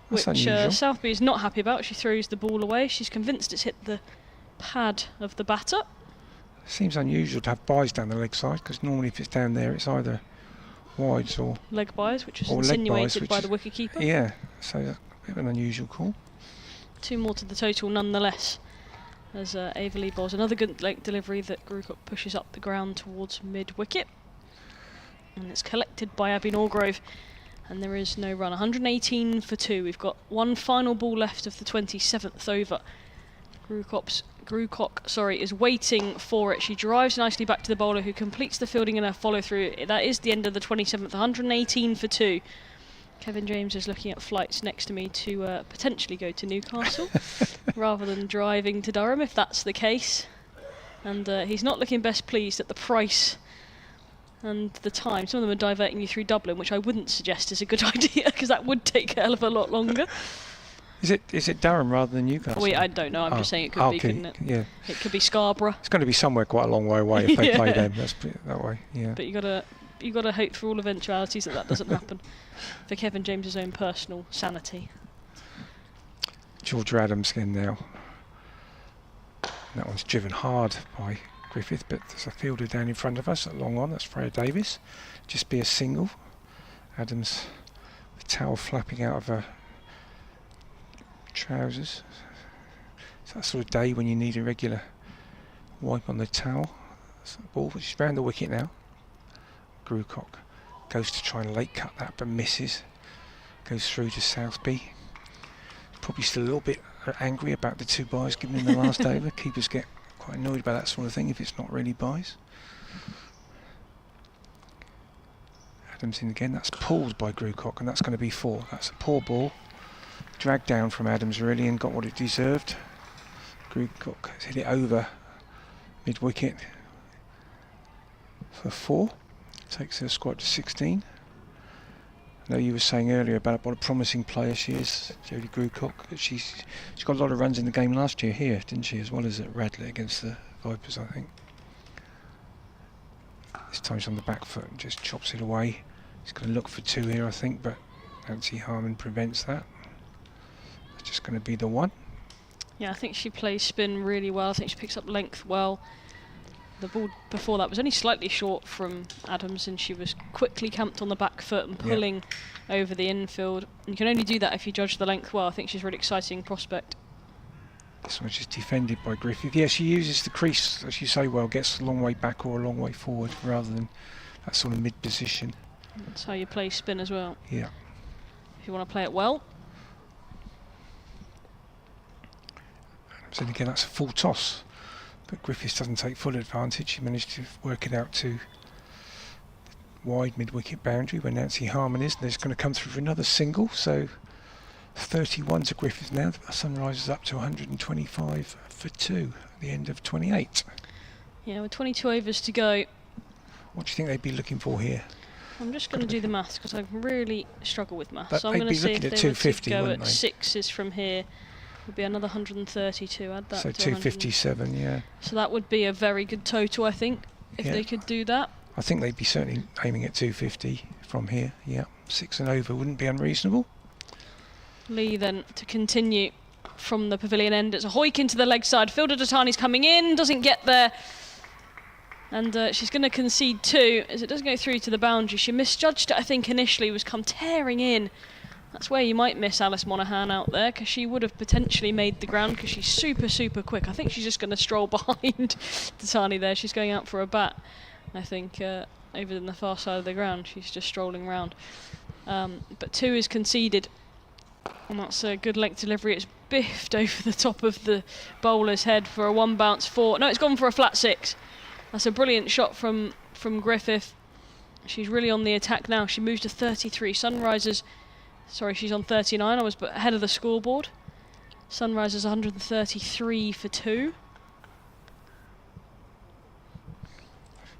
which Southby is not happy about. She throws the ball away. She's convinced it's hit the pad of the batter. Seems unusual to have byes down the leg side, because normally if it's down there it's either wides or leg byes, which is insinuated by the wicketkeeper. Yeah, so a bit of an unusual call. 2 more to the total nonetheless, as Ava Lee bowls another good leg delivery that Grewcock pushes up the ground towards mid-wicket, and it's collected by Abby Norgrove, and there is no run. 118 for 2. We've got one final ball left of the 27th over. Grewcock is waiting for it. She drives nicely back to the bowler, who completes the fielding in her follow-through. That is the end of the 27th, 118 for 2. Kevin James is looking at flights next to me to potentially go to Newcastle rather than driving to Durham, if that's the case. And he's not looking best pleased at the price and the time. Some of them are diverting you through Dublin, which I wouldn't suggest is a good idea, because that would take a hell of a lot longer. Is it Durham rather than Newcastle? Wait, I don't know. I'm just saying it could be, couldn't it? Yeah. It could be Scarborough. It's going to be somewhere quite a long way away if they play them. Let's put it that way. Yeah. But you got to hope for all eventualities that doesn't happen, for Kevin James's own personal sanity. George Adams again now. That one's driven hard by Griffith, but there's a fielder down in front of us at long on. That's Freya Davis. Just be a single. Adams, the towel flapping out of her trousers. It's that sort of day when you need a regular wipe on the towel. That's the ball, which is round the wicket now. Grewcock goes to try and late cut that, but misses. Goes through to Southby. Probably still a little bit angry about the 2 byes given in the last over. Keepers get quite annoyed about that sort of thing if it's not really byes. Adams in again. That's pulled by Grewcock, and that's going to be 4. That's a poor ball. Dragged down from Adams really, and got what it deserved. Grewcock has hit it over mid-wicket for 4. Takes her squad to 16. I know you were saying earlier about what a promising player she is, Jodie Grewcock. She's got a lot of runs in the game last year here, didn't she, as well as at Radley against the Vipers, I think. This time she's on the back foot and just chops it away. He's going to look for 2 here, I think, but Nancy Harman prevents that. It's just going to be the 1. Yeah, I think she plays spin really well. I think she picks up length well. The ball before that was only slightly short from Adams, and she was quickly camped on the back foot and pulling over the infield. And you can only do that if you judge the length well. I think she's a really exciting prospect. This one's just defended by Griffith. Yeah, she uses the crease, as you say, well, gets a long way back or a long way forward rather than that sort of mid-position. That's how you play spin as well. Yeah. If you want to play it well. So again, that's a full toss. But Griffiths doesn't take full advantage. He managed to work it out to wide mid-wicket boundary where Nancy Harman is. And it's going to come through for another single. So 31 to Griffiths now. Sunrise is up to 125 for 2 at the end of 28. Yeah, with 22 overs to go. What do you think they'd be looking for here? I'm just going to do the maths because I really struggle with maths. But so I'm going to see if they were to go at they? 6s from here. Would be another 132. Add that. So to 257, yeah. So that would be a very good total, I think, if they could do that. I think they'd be certainly aiming at 250 from here. Yeah, 6 and over wouldn't be unreasonable. Lee then to continue from the pavilion end. It's a hoik into the leg side. Fielder Datani's coming in, doesn't get there. And she's going to concede 2 as it doesn't go through to the boundary. She misjudged it, I think, initially, was come tearing in That's where you might miss Alice Monaghan out there, because she would have potentially made the ground, because she's super quick. I think she's just going to stroll behind Tatani there. She's going out for a bat, I think, over in the far side of the ground. She's just strolling round. But 2 is conceded, and that's a good length delivery. It's biffed over the top of the bowler's head for a 1 bounce 4. No, it's gone for a flat 6. That's a brilliant shot from Griffith. She's really on the attack now. She moves to 33. Sunrisers, sorry, she's on 39. I was ahead of the scoreboard. Sunrisers 133 for 2.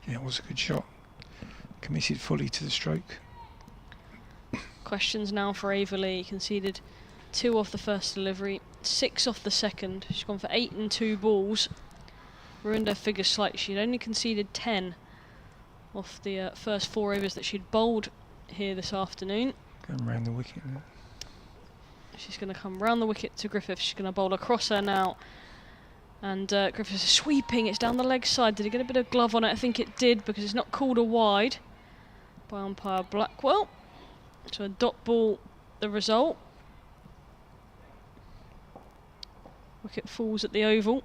Yeah, it was a good shot. Committed fully to the stroke. Questions now for Averley. Conceded 2 off the first delivery, 6 off the second. She's gone for 8 and 2 balls. Ruined her figures slightly. She'd only conceded 10 off the first 4 overs that she'd bowled here this afternoon. Going round the wicket now. She's going to come round the wicket to Griffith. She's going to bowl across her now. And Griffith's sweeping. It's down the leg side. Did he get a bit of glove on it? I think it did, because it's not called a wide by umpire Blackwell. So a dot ball, the result. Wicket falls at the oval.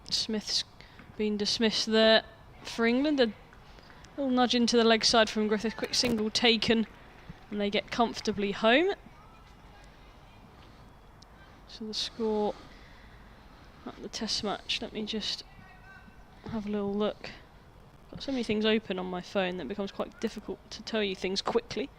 Smith's been dismissed there for England. A little nudge into the leg side from Griffith. Quick single taken, and they get comfortably home. So the score at the test match. Let me just have a little look. Got so many things open on my phone that it becomes quite difficult to tell you things quickly.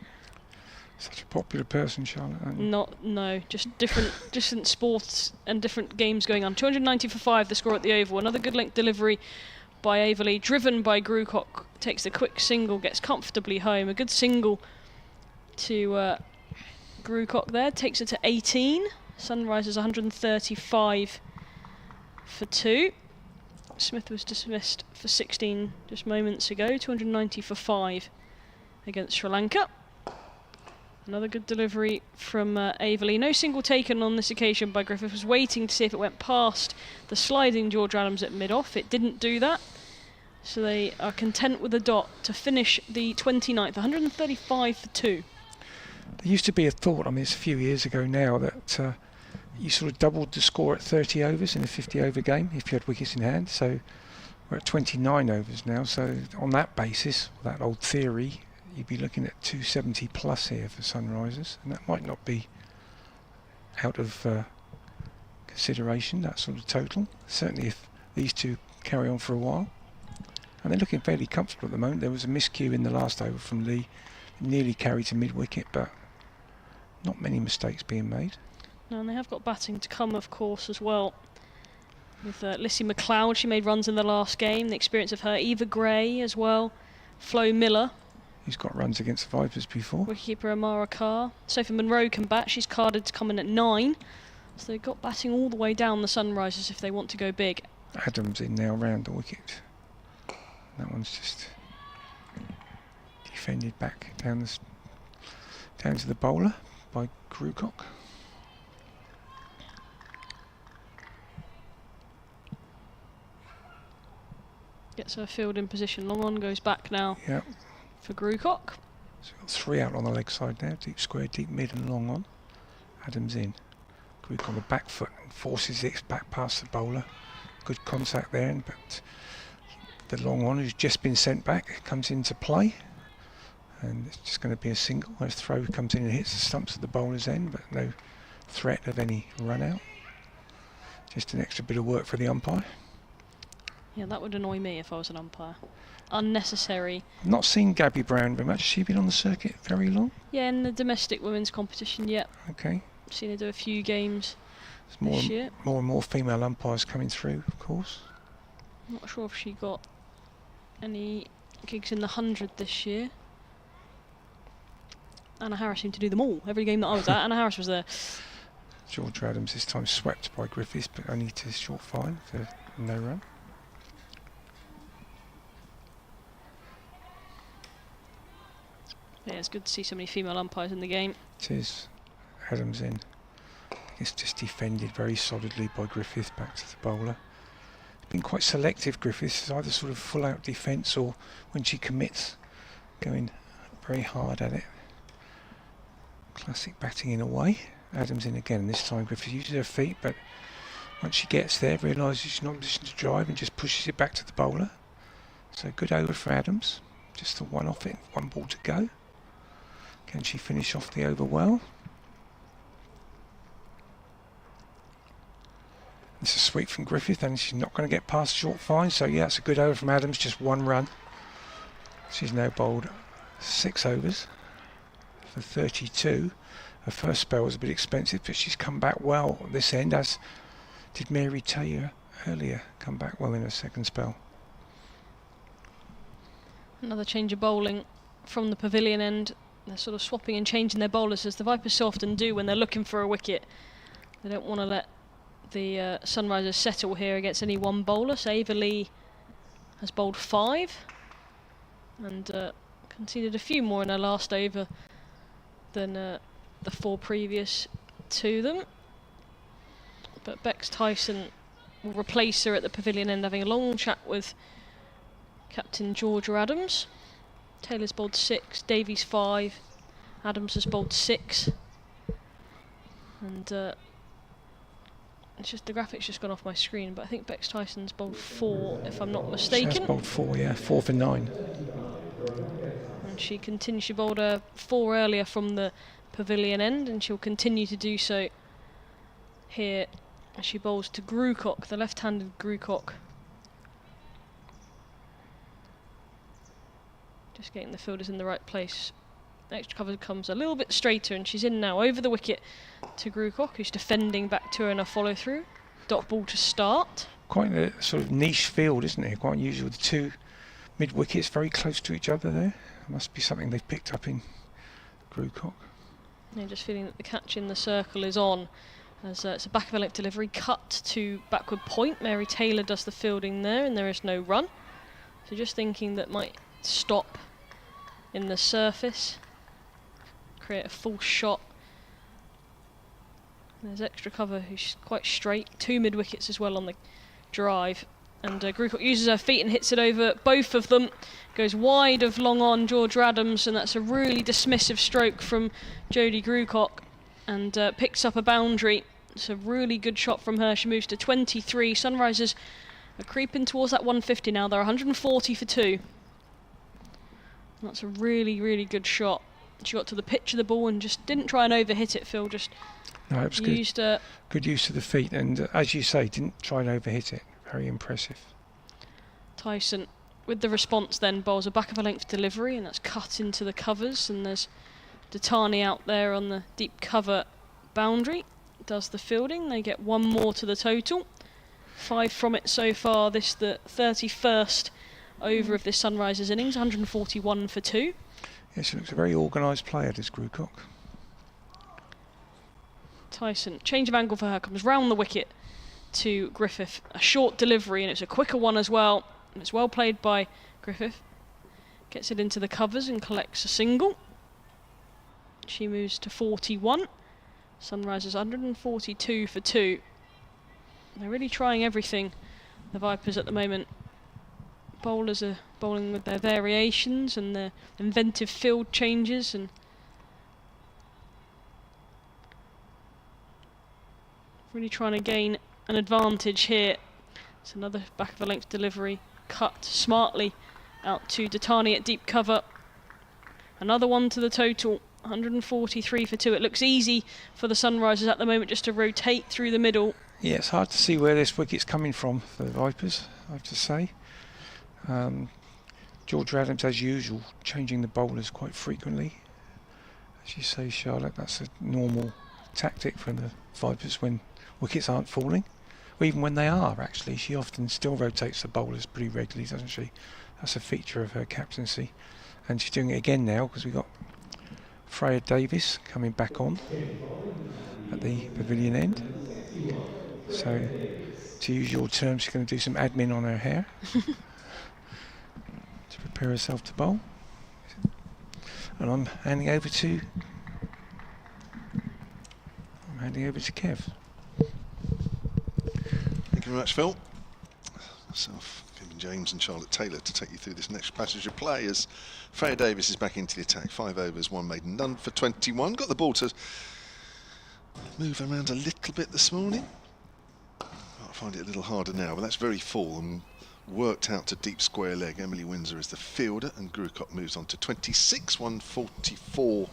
Such a popular person, Charlotte, aren't you? No, just different sports and different games going on. 290 for 5, the score at the Oval. Another good length delivery by Averley, driven by Grucock. Takes the quick single, gets comfortably home. A good single to Grucock there. Takes it to 18. Sunrisers 135 for 2. Smith was dismissed for 16 just moments ago. 290 for 5 against Sri Lanka. Another good delivery from Averley. No single taken on this occasion by Griffith. Was waiting to see if it went past the sliding George Adams at mid-off. It didn't do that. So they are content with a dot to finish the 29th. 135 for 2. There used to be a thought, I mean it's a few years ago now, that you sort of doubled the score at 30 overs in a 50 over game if you had wickets in hand. So we're at 29 overs now. So on that basis, that old theory, you'd be looking at 270 plus here for Sunrisers, and that might not be out of consideration, that sort of total. Certainly if these two carry on for a while. And they're looking fairly comfortable at the moment. There was a miscue in the last over from Lee, nearly carried to mid-wicket, but not many mistakes being made. No, and they have got batting to come, of course, as well. With Lissy McLeod, she made runs in the last game. The experience of her, Eva Gray as well. Flo Miller. He's got runs against the Vipers before. Wicketkeeper Amara Carr. Sophie Monroe can bat. She's carded to come in at 9. So they've got batting all the way down the Sunrisers if they want to go big. Adams in now round the wicket. That one's just defended back down to the bowler by Grucock. Gets her field in position. Long on goes back now. Yep. For Grucock. So we've got 3 out on the leg side now. Deep square, deep mid and long on. Adams in. Grucock on the back foot and forces it back past the bowler. Good contact there, but the long on who's just been sent back comes into play. And it's just going to be a single. As throw comes in and hits the stumps at the bowler's end, but no threat of any run out. Just an extra bit of work for the umpire. Yeah, that would annoy me if I was an umpire. Unnecessary. I've not seen Gabby Brown very much. Has she been on the circuit very long? Yeah, in the domestic women's competition, yeah. Okay. Seen her do a few games There's this year. more and more female umpires coming through, of course. I'm not sure if she got any gigs in the 100 this year. Anna Harris seemed to do them all. Every game that I was at, Anna Harris was there. George Adams this time swept by Griffiths, but only to short fine for no run. Yeah, it's good to see so many female umpires in the game. It is. Adams in. It's just defended very solidly by Griffith back to the bowler. It's been quite selective, Griffiths. It's either sort of full out defence or when she commits, going very hard at it. Classic batting in a way. Adams in again, and this time Griffith uses her feet, but once she gets there, realises she's not in position to drive and just pushes it back to the bowler. So good over for Adams. Just the one off it, one ball to go. Can she finish off the over well? It's a sweep from Griffith, and she's not going to get past short fine. So yeah, it's a good over from Adams, just one run. She's now bowled 6 overs for 32. Her first spell was a bit expensive, but she's come back well at this end, as did Mary Taylor earlier, come back well in her second spell. Another change of bowling from the pavilion end. They're sort of swapping and changing their bowlers, as the Vipers so often do when they're looking for a wicket. They don't want to let the Sunrisers settle here against any one bowler. So Ava Lee has bowled 5 and conceded a few more in her last over than the 4 previous to them. But Bex Tyson will replace her at the pavilion end, having a long chat with Captain Georgia Adams. Taylor's bowled 6, Davies 5, Adams has bowled 6, and it's just the graphic's just gone off my screen, but I think Bex Tyson's bowled 4, if I'm not mistaken. She has bowled 4, yeah, 4 for 9. And she continues. She bowled a 4 earlier from the pavilion end, and she'll continue to do so here as she bowls to Grucock, the left-handed Grucock. Just getting the fielders in the right place. Extra cover comes a little bit straighter, and she's in now over the wicket to Grucock, who's defending back to her in a follow-through. Dot ball to start. Quite a sort of niche field, isn't it? Quite unusual. The 2 mid-wickets very close to each other there. Must be something they've picked up in Grucock. Yeah, just feeling that the catch in the circle is on, as it's a back of a length delivery cut to backward point. Mary Taylor does the fielding there, and there is no run. So just thinking that might stop in the surface, create a full shot. There's extra cover, who's quite straight. 2 mid wickets as well on the drive, and Grucock uses her feet and hits it over both of them. Goes wide of long on Georgia Adams, and that's a really dismissive stroke from Jodie Grucock, and picks up a boundary. It's a really good shot from her. She moves to 23. Sunrisers are creeping towards that 150 now. They're 140 for 2. That's a really, really good shot. She got to the pitch of the ball and just didn't try and overhit it, Phil. Just no, it was used good use of the feet, and as you say, didn't try and overhit it. Very impressive. Tyson, with the response, then bowls a back of a length delivery, and that's cut into the covers. And there's Datani out there on the deep cover boundary. Does the fielding. They get 1 more to the total. 5 from it so far. This the 31st over of this Sunrisers innings, 141 for 2. Yes, she looks a very organised player, this Grucock. Tyson, change of angle for her, comes round the wicket to Griffith. A short delivery, and it's a quicker one as well. And it's well played by Griffith. Gets it into the covers and collects a single. She moves to 41. Sunrisers 142 for 2. They're really trying everything, the Vipers, at the moment. Bowlers are bowling with their variations and their inventive field changes, and really trying to gain an advantage here. It's another back of a length delivery, cut smartly out to Datani at deep cover. Another one to the total, 143 for 2. It looks easy for the Sunrisers at the moment just to rotate through the middle. Yeah, it's hard to see where this wicket's coming from for the Vipers, I have to say. George Adams, as usual, changing the bowlers quite frequently. As you say, Charlotte, that's a normal tactic for the Vipers when wickets aren't falling. Or even when they are, actually. She often still rotates the bowlers pretty regularly, doesn't she? That's a feature of her captaincy. And she's doing it again now, because we've got Freya Davis coming back on at the pavilion end. So, to use your term, she's going to do some admin on her hair. To prepare herself to bowl. And I'm handing over to Kev. Thank you very much, Phil. Myself giving Ian James and Charlotte Taylor to take you through this next passage of play as Freya Davis is back into the attack. 5 overs, 1 maiden, none for 21. Got the ball to move around a little bit this morning. I find it a little harder now, but that's very full and worked out to deep square leg. Emily Windsor is the fielder, and Grewcock moves on to 26, 144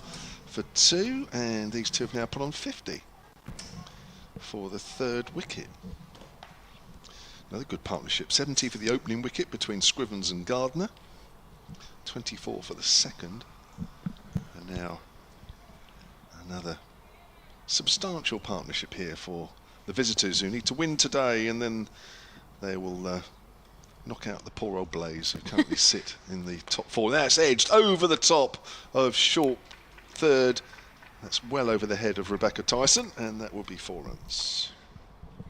for 2, and these two have now put on 50 for the third wicket. Another good partnership. 70 for the opening wicket between Scrivens and Gardner, 24 for the second, and now another substantial partnership here for the visitors, who need to win today, and then they will knock out the poor old Blaze, who currently sit in the top 4. That's edged over the top of short third. That's well over the head of Rebecca Tyson, and that will be 4 runs.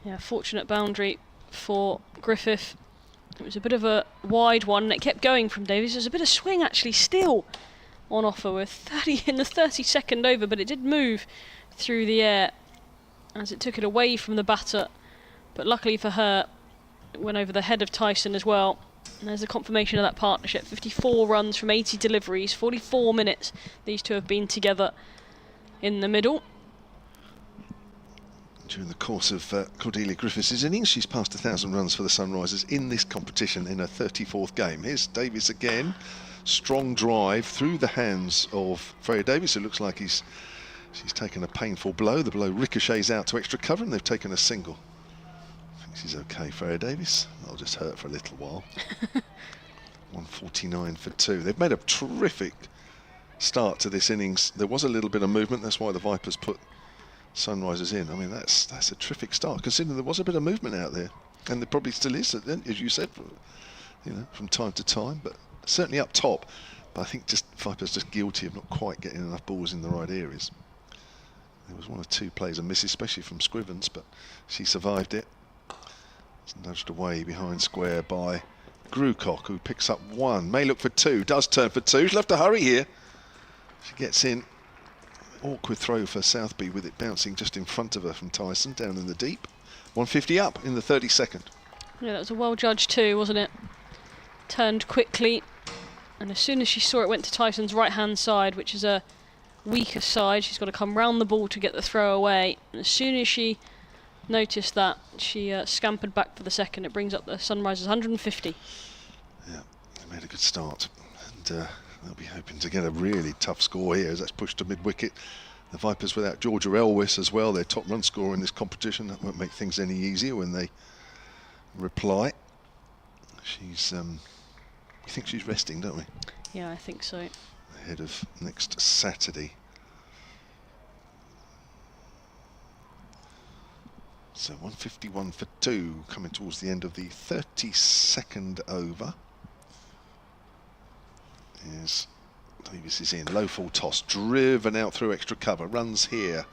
Yeah, fortunate boundary for Griffith. It was a bit of a wide one, and it kept going from Davies. There's a bit of swing actually still on offer with 30 in the 32nd over, but it did move through the air as it took it away from the batter. But luckily for her, it went over the head of Tyson as well. And there's a confirmation of that partnership. 54 runs from 80 deliveries, 44 minutes these two have been together in the middle. During the course of Cordelia Griffiths' innings, she's passed 1,000 runs for the Sunrisers in this competition in her 34th game. Here's Davies again. Strong drive through the hands of Freya Davies. It looks like she's taken a painful blow. The blow ricochets out to extra cover, and they've taken a single. I think she's okay, Freya Davies. That'll just hurt for a little while. 149 for 2. They've made a terrific start to this innings. There was a little bit of movement. That's why the Vipers put Sunrisers in. I mean, that's a terrific start, considering there was a bit of movement out there, and there probably still is, as you said, from time to time. But certainly up top. But I think Vipers just guilty of not quite getting enough balls in the right areas. There was 1 or 2 plays and misses, especially from Scrivens, but she survived it. It's nudged away behind square by Grewcock, who picks up 1. May look for 2, does turn for 2. She'll have to hurry here. She gets in. Awkward throw for Southby, with it bouncing just in front of her from Tyson, down in the deep. 150 up in the 32nd. Yeah, that was a well-judged 2, wasn't it? Turned quickly, and as soon as she saw it, went to Tyson's right-hand side, which is a weaker side. She's got to come round the ball to get the throw away. And as soon as she noticed that, she scampered back for the second. It brings up the Sunrisers 150. Yeah, they made a good start, and they'll be hoping to get a really tough score here as that's pushed to mid-wicket. The Vipers without Georgia Elwis as well, their top run scorer in this competition. That won't make things any easier when they reply. She's, we think she's resting, don't we? Yeah, I think so. Ahead of next Saturday. So 151 for 2, coming towards the end of the 32nd over. Yes, Davis is in, low full toss, driven out through extra cover, runs here.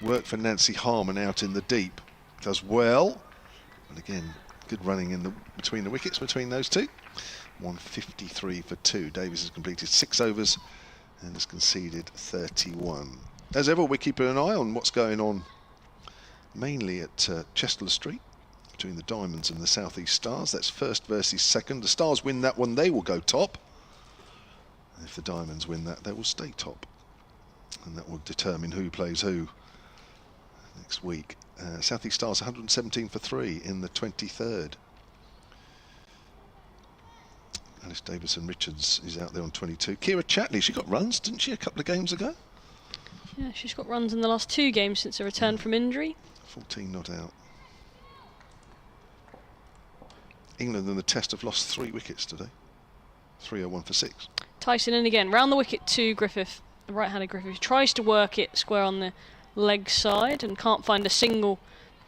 Work for Nancy Harmon out in the deep, does well. And again, good running in between the wickets between those two. 153 for 2. Davis has completed 6 overs and has conceded 31. As ever, we keep an eye on what's going on, mainly at Chestler Street, between the Diamonds and the South East Stars. That's first versus second. The Stars win that one, they will go top. And if the Diamonds win that, they will stay top. And that will determine who plays who next week. South East Stars 117 for 3 in the 23rd. Alice Davison-Richards is out there on 22. Kira Chatley, she got runs, didn't she, a couple of games ago? Yeah, she's got runs in the last 2 games since her return from injury. 14 not out. England and the Test have lost 3 wickets today. 301 for 6. Tyson in again, round the wicket to Griffith, the right-handed Griffith. Tries to work it square on the leg side and can't find a single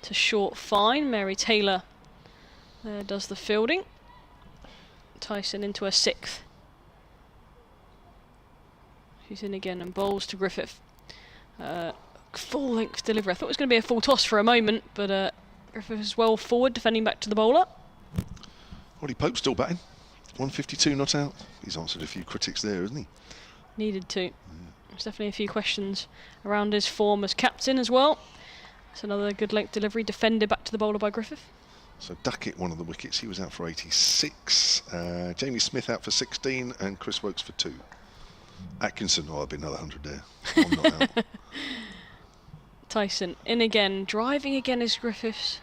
to short fine. Mary Taylor does the fielding. Tyson into her 6th. She's in again and bowls to Griffith. Full length delivery. I thought it was going to be a full toss for a moment, but Griffith is well forward, defending back to the bowler. Ollie Pope still batting. 152 not out. He's answered a few critics there, hasn't he? Needed to. There's definitely a few questions around his form as captain as well. It's another good length delivery, defended back to the bowler by Griffith. So Duckett, one of the wickets, he was out for 86. Jamie Smith out for 16, and Chris Wokes for 2. Atkinson, oh, there'll be another 100 there. I'm not out. Tyson in again, driving again is Griffiths.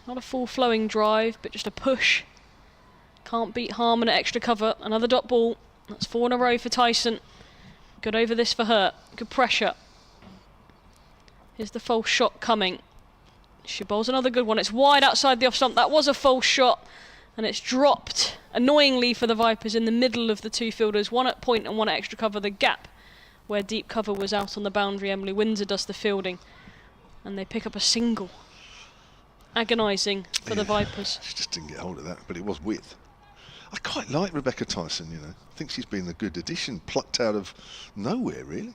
Not a full flowing drive, but just a push. Can't beat Harmon at extra cover. Another dot ball. That's 4 in a row for Tyson. Good over this for her. Good pressure. Here's the false shot coming. She bowls another good one. It's wide outside the off stump. That was a false shot. And it's dropped, annoyingly for the Vipers, in the middle of the two fielders. One at point and one at extra cover. The gap where deep cover was out on the boundary. Emily Windsor does the fielding. And they pick up a single. Agonising for the Vipers. She just didn't get hold of that, but it was width. I quite like Rebecca Tyson, you know. I think she's been a good addition, plucked out of nowhere, really.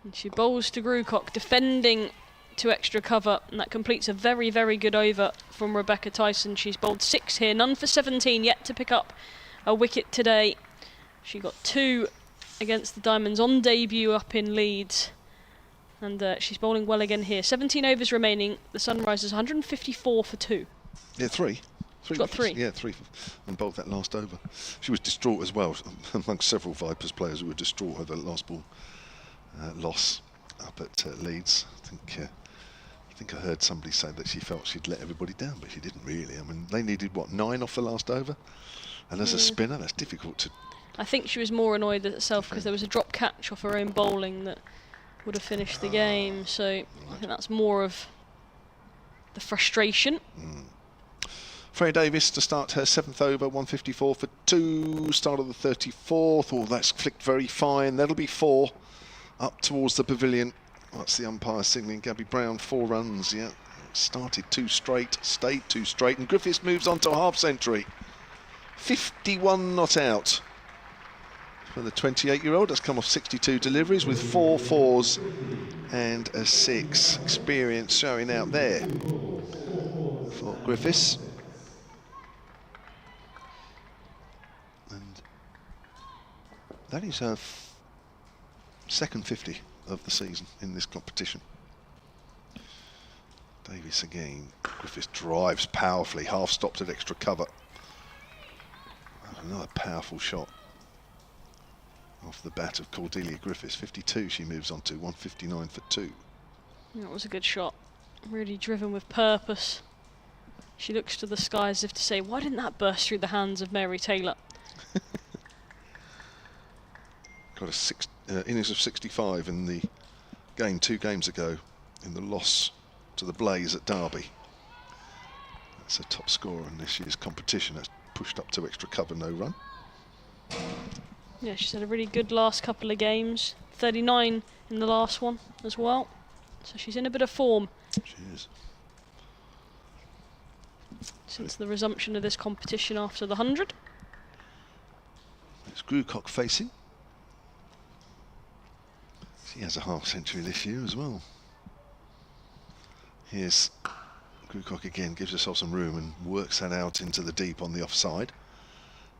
And she bowls to Grucock, defending to extra cover, and that completes a very, very good over from Rebecca Tyson. She's bowled 6 here, none for 17, yet to pick up a wicket today. She got 2 against the Diamonds on debut up in Leeds, and she's bowling well again here. 17 overs remaining. The Sunrisers 154 for 2. Yeah, 3. She's got 3. Yeah, 3, and bowled that last over. She was distraught as well, amongst several Vipers players who were distraught over the last ball loss up at Leeds. I think I heard somebody say that she felt she'd let everybody down, but she didn't really. I mean, they needed, what, 9 off the last over? And as a spinner, that's difficult to... I think she was more annoyed at herself because there was a drop catch off her own bowling that would have finished the game. So I think that's more of the frustration. Freya Davis to start her 7th over, 154 for 2. Start of the 34th. Oh, that's flicked very fine. That'll be 4 up towards the pavilion. That's the umpire signalling. Gabby Brown, 4 runs. Yeah, started 2 straight, stayed 2 straight, and Griffiths moves on to a half century. 51 not out for the 28-year-old. That's come off 62 deliveries with 4 fours and a 6. Experience showing out there for Griffiths. And that is her second 50 of the season in this competition. Davis again. Griffiths drives powerfully, half stopped at extra cover. Another powerful shot off the bat of Cordelia Griffiths. 52 she moves on to, 159 for 2. That was a good shot. Really driven with purpose. She looks to the sky as if to say, why didn't that burst through the hands of Mary Taylor? Got a innings of 65 in the game 2 games ago in the loss to the Blaze at Derby. That's a top scorer in this year's competition. That's pushed up to extra cover, no run. Yeah, she's had a really good last couple of games. 39 in the last one as well. So she's in a bit of form. She is. Since the resumption of this competition after the 100. It's Grucock facing. She has a half century this year as well. Here's Grucock again, gives herself some room and works that out into the deep on the offside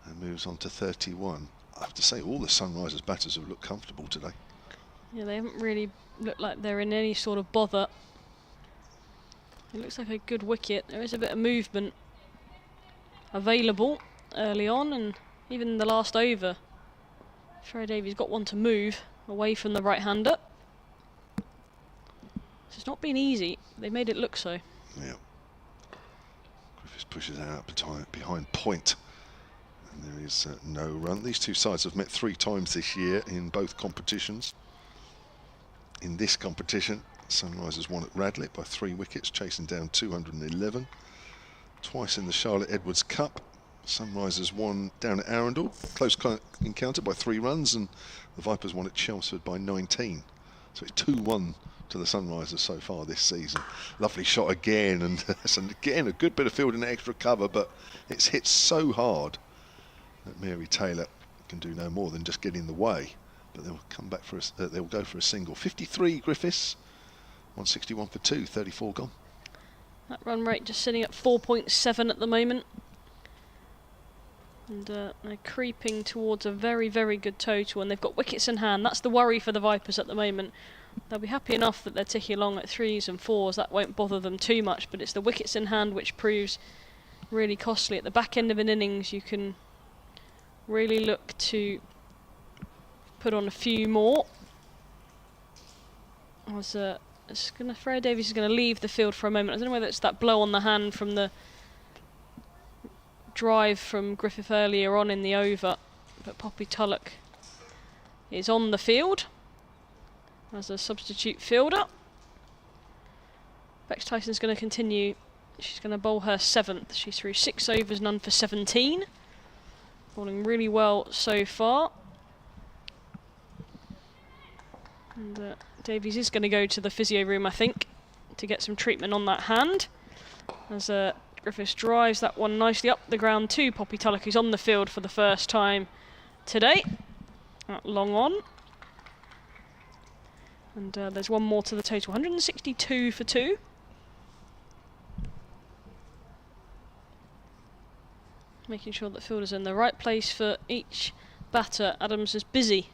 and moves on to 31. I have to say, all the Sunrisers batters have looked comfortable today. Yeah, they haven't really looked like they're in any sort of bother. It looks like a good wicket. There is a bit of movement available early on, and even in the last over, Freya Davies got one to move away from the right-hander. So it's not been easy. They made it look so. Yeah. Griffiths pushes out behind point. And there is no run. These two sides have met 3 times this year in both competitions. In this competition, Sunrisers won at Radlett by 3 wickets, chasing down 211. Twice in the Charlotte Edwards Cup, Sunrisers won down at Arundel, close encounter by 3 runs, and the Vipers won at Chelmsford by 19. So it's 2-1 to the Sunrisers so far this season. Lovely shot again, and again a good bit of fielding at extra cover, but it's hit so hard that Mary Taylor can do no more than just get in the way. But they'll come back for they'll go for a single. 53 Griffiths, 161 for 2, 34 gone. That run rate just sitting at 4.7 at the moment. And they're creeping towards a very, very good total, and they've got wickets in hand. That's the worry for the Vipers at the moment. They'll be happy enough that they're ticking along at 3s and 4s. That won't bother them too much, but it's the wickets in hand which proves really costly. At the back end of an innings, you can really look to put on a few more. Freya Davies is going to leave the field for a moment. I don't know whether it's that blow on the hand from the drive from Griffith earlier on in the over, but Poppy Tulloch is on the field as a substitute fielder. Bex Tyson's going to continue. She's going to bowl her 7th. She's through 6 overs, none for 17. Bowling really well so far. And Davies is going to go to the physio room, I think, to get some treatment on that hand. As Griffiths drives that one nicely up the ground to Poppy Tulloch, who's on the field for the first time today. Long on. And there's one more to the total, 162 for 2. Making sure that fielder's in the right place for each batter. Adams is busy,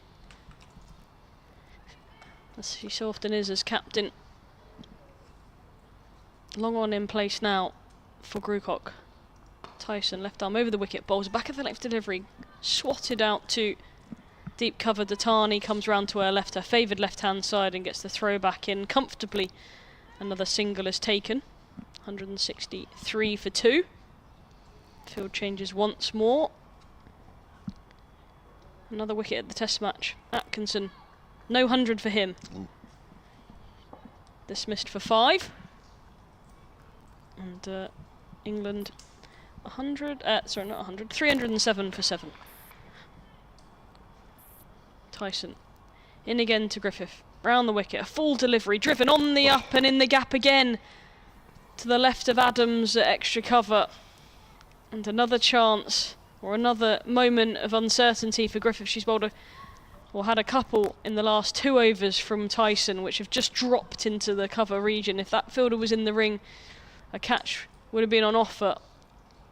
as she so often is as captain. Long on in place now for Grewcock. Tyson, left arm over the wicket, bowls back of the left delivery, swatted out to deep cover. Datani comes round to her left, her favoured left-hand side, and gets the throw back in comfortably. Another single is taken. 163 for 2. Field changes once more. Another wicket at the test match. Atkinson, no 100 for him. Ooh. Dismissed for 5. And England 100, sorry, not 100, 307 for 7. Tyson in again to Griffith, round the wicket, a full delivery, driven on the up and in the gap again to the left of Adams at extra cover. And another chance, or another moment of uncertainty for Griffith. She's bowled had a couple in the last 2 overs from Tyson, which have just dropped into the cover region. If that fielder was in the ring, a catch would have been on offer.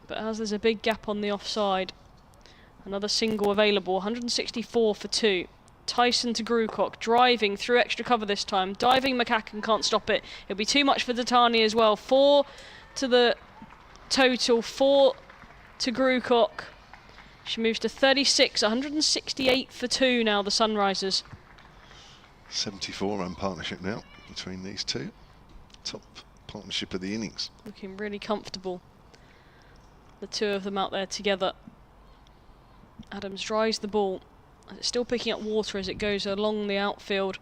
But as there's a big gap on the offside, another single available, 164 for 2. Tyson to Grewcock, driving through extra cover this time. Diving McCacken can't stop it. It'll be too much for Datani as well. 4 to the total, 4 to Grewcock. She moves to 36, 168 for 2 now, the Sunrisers. 74-run partnership now between these two. Top partnership of the innings. Looking really comfortable, the two of them out there together. Adams drives the ball. It's still picking up water as it goes along the outfield.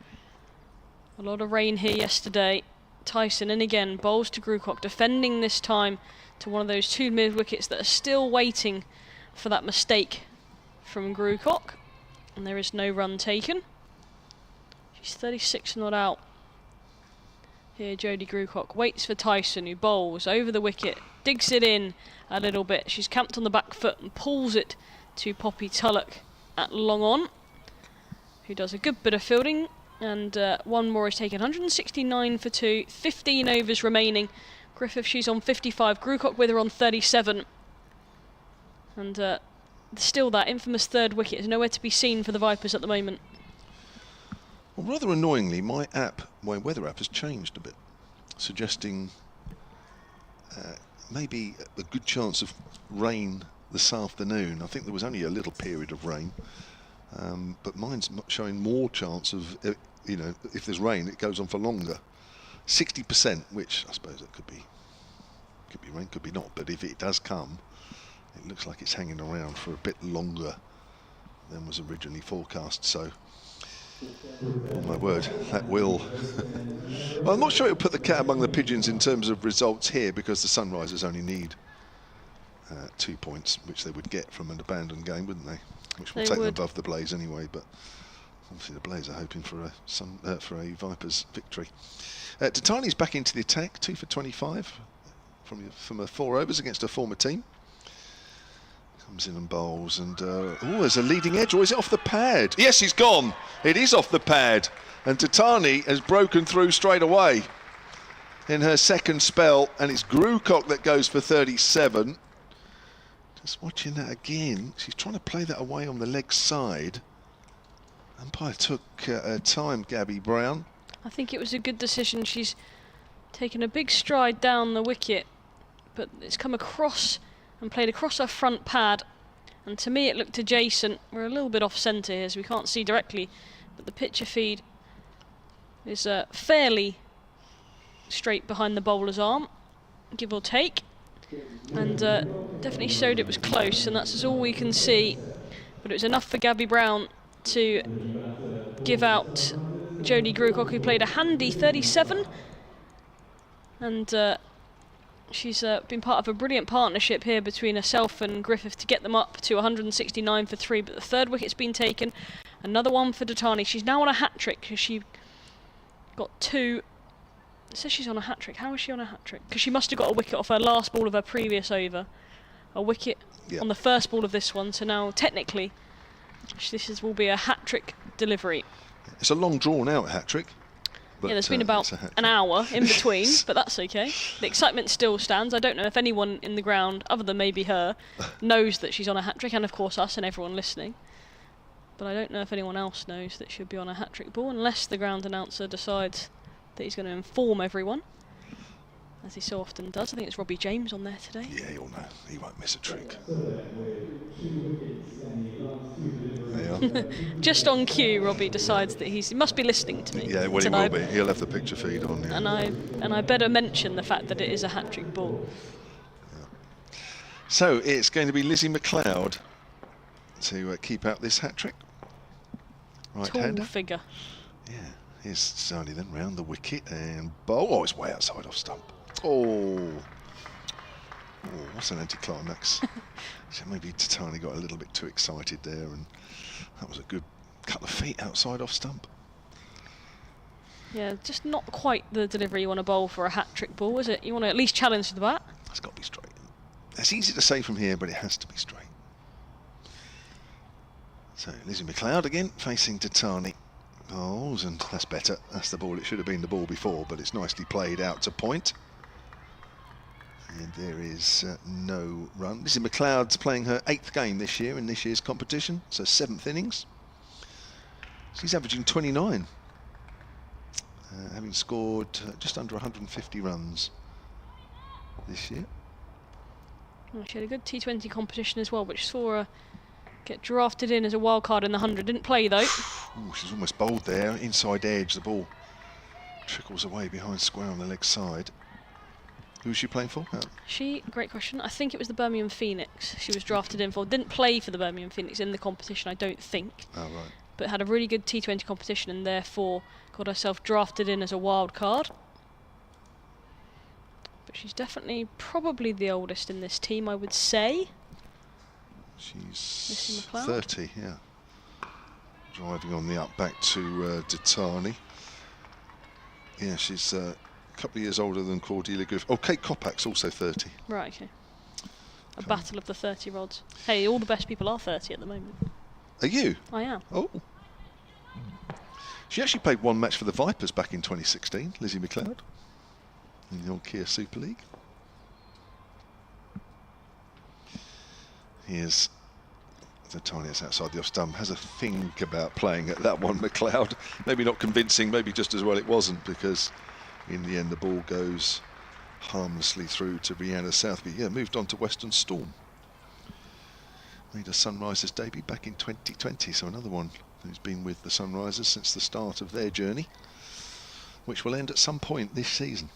A lot of rain here yesterday. Tyson in again, bowls to Grewcock, defending this time to one of those 2 mid-wickets that are still waiting for that mistake from Grewcock. And there is no run taken. She's 36 not out. Here Jodie Grewcock waits for Tyson, who bowls over the wicket, digs it in a little bit. She's camped on the back foot and pulls it to Poppy Tulloch at long on, who does a good bit of fielding. And one more is taken, 169 for 2, 15 overs remaining. Griffith, she's on 55, Grewcock with her on 37. And still that infamous 3rd wicket is nowhere to be seen for the Vipers at the moment. Well, rather annoyingly, my weather app has changed a bit, suggesting maybe a good chance of rain this afternoon. I think there was only a little period of rain, but mine's showing more chance of, if there's rain, it goes on for longer. 60%, which I suppose it could be rain, could be not, but if it does come, it looks like it's hanging around for a bit longer than was originally forecast. So, oh my word, that will... Well, I'm not sure it'll put the cat among the pigeons in terms of results here, because the Sunrisers only need 2 points, which they would get from an abandoned game, wouldn't they? Which will take them above the Blaze anyway, but obviously the Blaze are hoping for a Vipers victory. Datani's back into the attack, 2 for 25 from her 4 overs against her former team. Comes in and bowls, and there's a leading edge, or is it off the pad? Yes, he's gone. It is off the pad, and Datani has broken through straight away in her 2nd spell, and it's Grewcock that goes for 37. Just watching that again, she's trying to play that away on the leg side. Umpire took her time, Gabby Brown. I think it was a good decision. She's taken a big stride down the wicket, but it's come across and played across her front pad. And to me, it looked adjacent. We're a little bit off centre here, so we can't see directly, but the picture feed is fairly straight behind the bowler's arm, give or take, and definitely showed it was close, and that's all we can see. But it was enough for Gabby Brown to give out Jodie Grewcock, who played a handy 37, and she's been part of a brilliant partnership here between herself and Griffith to get them up to 169 for 3, but the third wicket's been taken. Another one for Datani. She's now on a hat-trick because she got 2. It says she's on a hat-trick. How is she on a hat-trick? Because she must have got a wicket off her last ball of her previous over. A wicket on the first ball of this one, so now technically will be a hat-trick delivery. It's a long drawn-out hat-trick. Yeah, there's been about an hour in between, but that's okay. The excitement still stands. I don't know if anyone in the ground, other than maybe her, knows that she's on a hat-trick, and of course us and everyone listening. But I don't know if anyone else knows that she'll be on a hat-trick ball, unless the ground announcer decides that he's going to inform everyone, as he so often does. I think it's Robbie James on there today. Yeah, you'll know. He won't miss a trick. Just on cue, Robbie decides that he must be listening to me. Yeah, well, he will be. He'll have the picture feed on. Yeah. And I better mention the fact that it is a hat-trick ball. Yeah. So it's going to be Lizzie McLeod to keep out this hat-trick. Right-hander. Tall figure. Yeah. Here's Sally then round the wicket and bowl. Oh, it's way outside off stump. Oh, what's an anticlimax? So maybe Tatani got a little bit too excited there, and that was a good couple of feet outside off stump. Yeah, just not quite the delivery you want to bowl for a hat-trick ball, is it? You want to at least challenge to the bat. It's got to be straight. It's easy to say from here, but it has to be straight. So Lizzie McLeod again facing Tatani. Oh, and that's better. That's the ball. It should have been the ball before, but it's nicely played out to point. And there is no run. Lizzie McLeod's playing her 8th game this year in this year's competition, so 7th innings. She's averaging 29, having scored just under 150 runs this year. Well, she had a good T20 competition as well, which saw her get drafted in as a wild card in the 100. Didn't play though. Ooh, she's almost bowled there, inside edge. The ball trickles away behind square on the leg side. Who's she playing for? Great question. I think it was the Birmingham Phoenix she was drafted in for. Didn't play for the Birmingham Phoenix in the competition, I don't think. Oh, right. But had a really good T20 competition and therefore got herself drafted in as a wild card. But she's definitely probably the oldest in this team, I would say. She's 30, yeah. Driving on the up back to Datani. Yeah, she's a couple of years older than Cordelia Griffith. Oh, Kate Kopac's also 30. Right, okay. A battle of the 30-year-olds. Hey, all the best people are 30 at the moment. Are you? I am. Oh. She actually played one match for the Vipers back in 2016, Lizzie McLeod, in the old Kia Super League. Here's Tania's outside the off stump. Has a think about playing at that one, McLeod. Maybe not convincing, maybe just as well it wasn't, because in the end the ball goes harmlessly through to Brianna Southby. Yeah, moved on to Western Storm. Made a Sunrisers debut back in 2020, so another one who's been with the Sunrisers since the start of their journey, which will end at some point this season.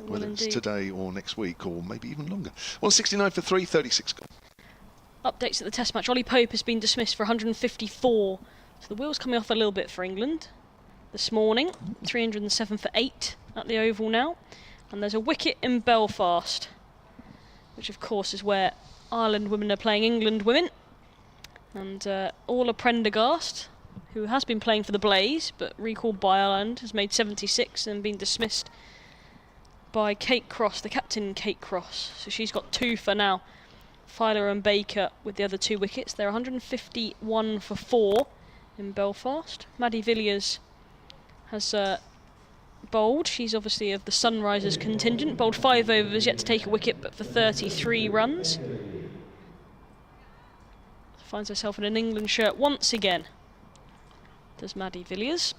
Whether it's today or next week or maybe even longer. 169 for 3, 36 gone. Updates at the Test match. Ollie Pope has been dismissed for 154. So the wheel's coming off a little bit for England this morning. 307 for 8 at the Oval now. And there's a wicket in Belfast, which of course is where Ireland women are playing England women. And Orla Prendergast, who has been playing for the Blaze but recalled by Ireland, has made 76 and been dismissed by Kate Cross, the captain Kate Cross. So she's got 2 for now. Filer and Baker with the other 2 wickets. They're 151 for 4 in Belfast. Maddie Villiers has bowled. She's obviously of the Sunrisers contingent. Bowled 5 overs, yet to take a wicket, but for 33 runs. Finds herself in an England shirt once again. Does Maddie Villiers.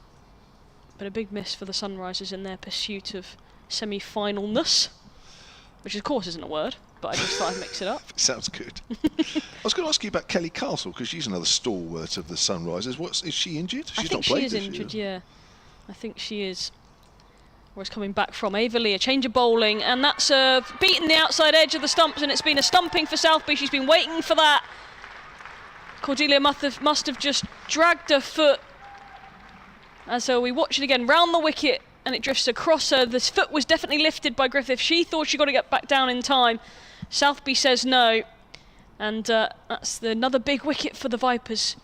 But a big miss for the Sunrisers in their pursuit of semi-finalness, which of course isn't a word, but I just thought I'd mix it up. It sounds good. I was going to ask you about Kelly Castle, because she's another stalwart of the Sunrisers. Is she injured? She's I think not played she is this injured, year. yeah. I think she is. Whereas coming back from Lee, a change of bowling, and that's beaten the outside edge of the stumps, and it's been a stumping for Southby. She's been waiting for that. Cordelia must have just dragged her foot. And so we watch it again, round the wicket, and it drifts across her. This foot was definitely lifted by Griffith. She thought she got to get back down in time. Southby says no. And that's another big wicket for the Vipers.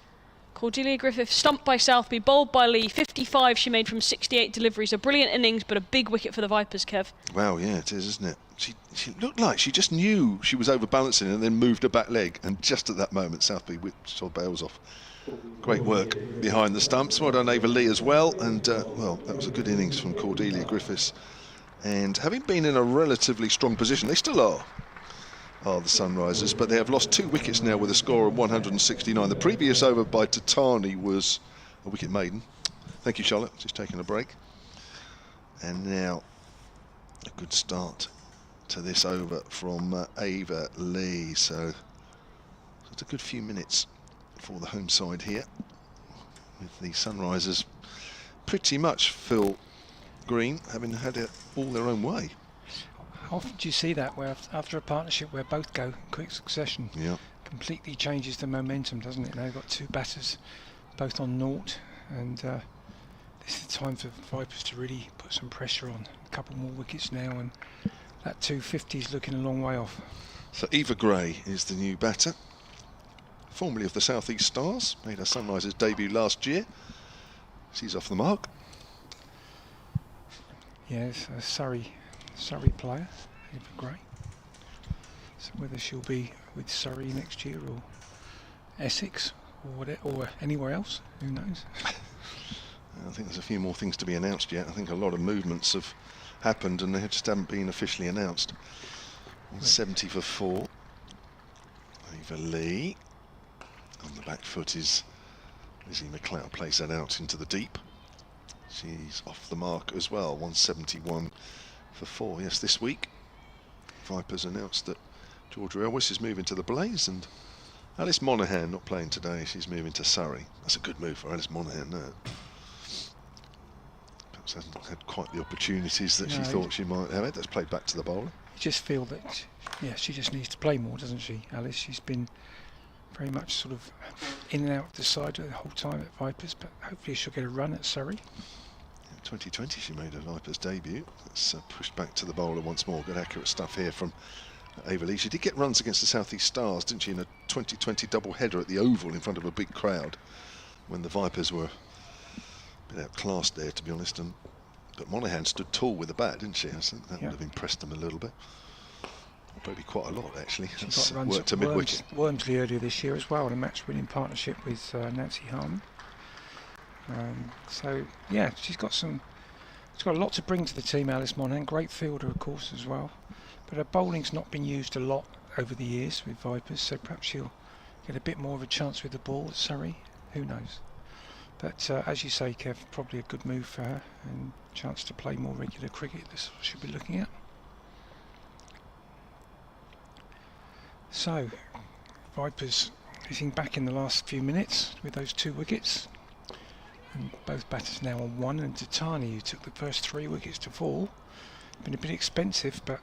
Cordelia Griffith stumped by Southby, bowled by Lee. 55 she made from 68 deliveries. A brilliant innings, but a big wicket for the Vipers, Kev. Wow, yeah, it is, isn't it? She looked like she just knew she was overbalancing and then moved her back leg. And just at that moment, Southby whipped her bails off. Great work behind the stumps. Well done, Ava Lee, as well. And, well, that was a good innings from Cordelia Griffiths. And having been in a relatively strong position, they still are the Sunrisers, but they have lost 2 wickets now with a score of 169. The previous over by Tatani was a wicket maiden. Thank you, Charlotte. Just taking a break. And now a good start to this over from Ava Lee. So it's a good few minutes for the home side here, with the Sunrisers pretty much Phil Green having had it all their own way. How often do you see that, where after a partnership where both go in quick succession, completely changes the momentum, doesn't it? Now you've got 2 batters, both on naught, and this is the time for Vipers to really put some pressure on. A couple more wickets now, and that 250 is looking a long way off. So Eva Gray is the new batter, formerly of the South East Stars, made her Sunrisers debut last year. She's off the mark. Yes, a Surrey player, Eva Gray. So whether she'll be with Surrey next year or Essex or anywhere else, who knows? I think there's a few more things to be announced yet. I think a lot of movements have happened and they just haven't been officially announced. 70 for 4. Eva Lee. On the back foot is Lizzie McLeod, plays that out into the deep. She's off the mark as well, 171 for 4. Yes, this week Vipers announced that Georgia Elwes is moving to the Blaze, and Alice Monaghan not playing today. She's moving to Surrey. That's a good move for Alice Monaghan. Perhaps hasn't had quite the opportunities that she thought she might have. That's played back to the bowler. You just feel that, she just needs to play more, doesn't she, Alice? She's been very much sort of in and out of the side the whole time at Vipers, but hopefully she'll get a run at Surrey. 2020 she made her Vipers debut. It's pushed back to the bowler once more. Good accurate stuff here from Ava Lee. She did get runs against the South East Stars, didn't she, in a 2020 double header at the Oval in front of a big crowd, when the Vipers were a bit outclassed there, to be honest. But Monaghan stood tall with the bat, didn't she? I think that would have impressed them a little bit. Probably quite a lot, actually. She got runs worked to mid-wicket. Wormsley earlier this year as well, in a match-winning partnership with Nancy Harmon. So yeah, she's got a lot to bring to the team, Alice Monaghan. Great fielder, of course, as well. But her bowling's not been used a lot over the years with Vipers, so perhaps she'll get a bit more of a chance with the ball at Surrey. Who knows? But as you say, Kev, probably a good move for her, and chance to play more regular cricket. This is what she'll be looking at. So, Vipers hitting back in the last few minutes with those 2 wickets. And both batters now on 1, and Tatani, who took the first 3 wickets to fall. Been a bit expensive, but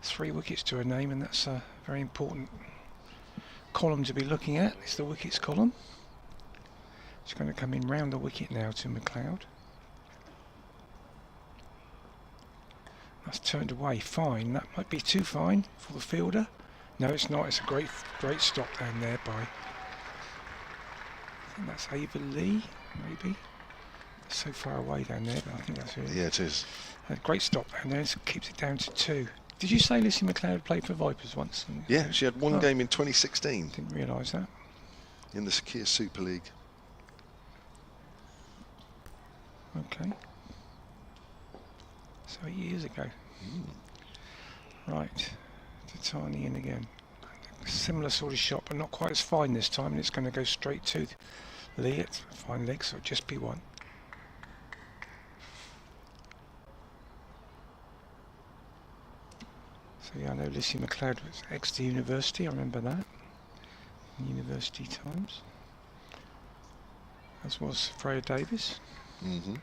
3 wickets to her name, and that's a very important column to be looking at. It's the wickets column. She's going to come in round the wicket now to McLeod. That's turned away. Fine. That might be too fine for the fielder. No, it's not. It's a great stop down there by, I think that's Ava Lee, maybe. It's so far away down there, but I think that's it. Yeah, it is. A great stop down there. It keeps it down to 2. Did you say Lizzie McLeod played for Vipers once? Yeah, she had one game in 2016. Didn't realise that. In the Sakir Super League. Okay. So 8 years ago. Right. Tatani in again. Similar sort of shot, but not quite as fine this time, and it's going to go straight to Lee. It's a fine leg, so it'll just be 1. So yeah, I know Lissy McLeod was Exeter University, I remember that, in university times. As was Freya Davis. Mm-hmm.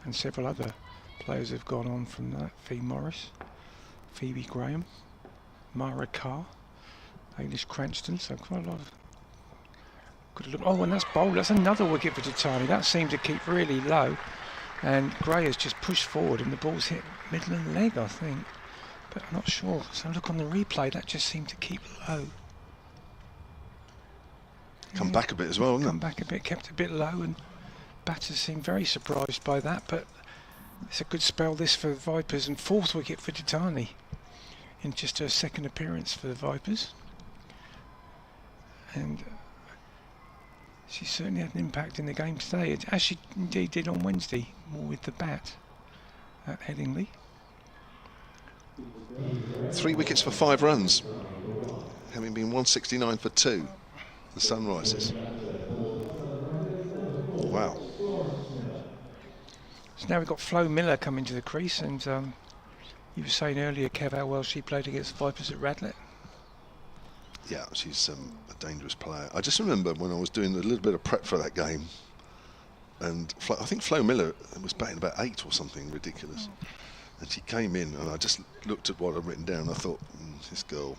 And several other players have gone on from that. Fee Morris, Phoebe Graham, Mara Carr, Hamish Cranston, so quite a lot of good look. Oh, and that's bowled. That's another wicket for Titani. That seemed to keep really low. And Gray has just pushed forward and the ball's hit middle of the leg, I think. But I'm not sure. So look on the replay, that just seemed to keep low. Come back a bit as well, hasn't it? Come back a bit, kept a bit low, and batters seemed very surprised by that. But it's a good spell this for the Vipers, and 4th wicket for Titani in just her 2nd appearance for the Vipers. And she certainly had an impact in the game today, as she indeed did on Wednesday, more with the bat at Headingley. 3 wickets for 5 runs, having been 169 for 2. The Sunrisers. Wow. So now we've got Flo Miller coming to the crease, and you were saying earlier, Kev, how well she played against the Vipers at Radlett. Yeah, she's a dangerous player. I just remember when I was doing a little bit of prep for that game, and I think Flo Miller was batting about 8 or something ridiculous, and she came in, and I just looked at what I'd written down. I thought, this girl,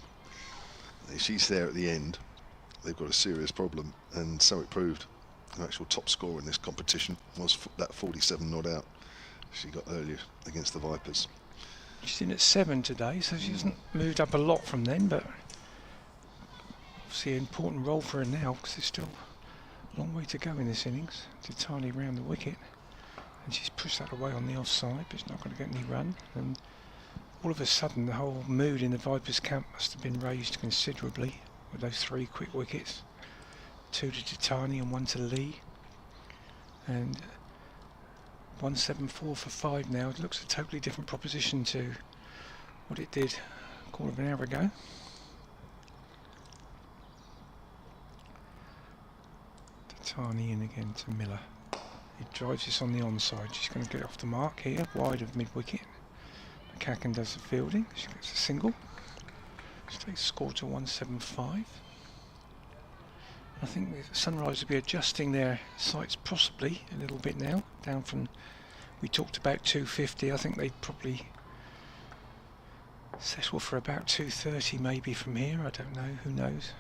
if she's there at the end, they've got a serious problem, and so it proved. Her actual top scorer in this competition was that 47 not out she got earlier against the Vipers. She's in at 7 today, so she hasn't moved up a lot from then, but obviously an important role for her now, because there's still a long way to go in this innings. Titani round the wicket, and she's pushed that away on the offside, but she's not going to get any run. And all of a sudden the whole mood in the Vipers camp must have been raised considerably with those 3 quick wickets, 2 to Titani and 1 to Lee, and 174 for 5 now. It looks a totally different proposition to what it did a quarter of an hour ago. Titani in again to Miller. He drives this on the onside. She's going to get off the mark here, wide of mid-wicket. McCacken does the fielding. She gets a single. She takes the score to 175. I think the Sunrise will be adjusting their sights possibly a little bit now, down from, we talked about 250. I think they'd probably settle for about 230 maybe from here. I don't know, who knows.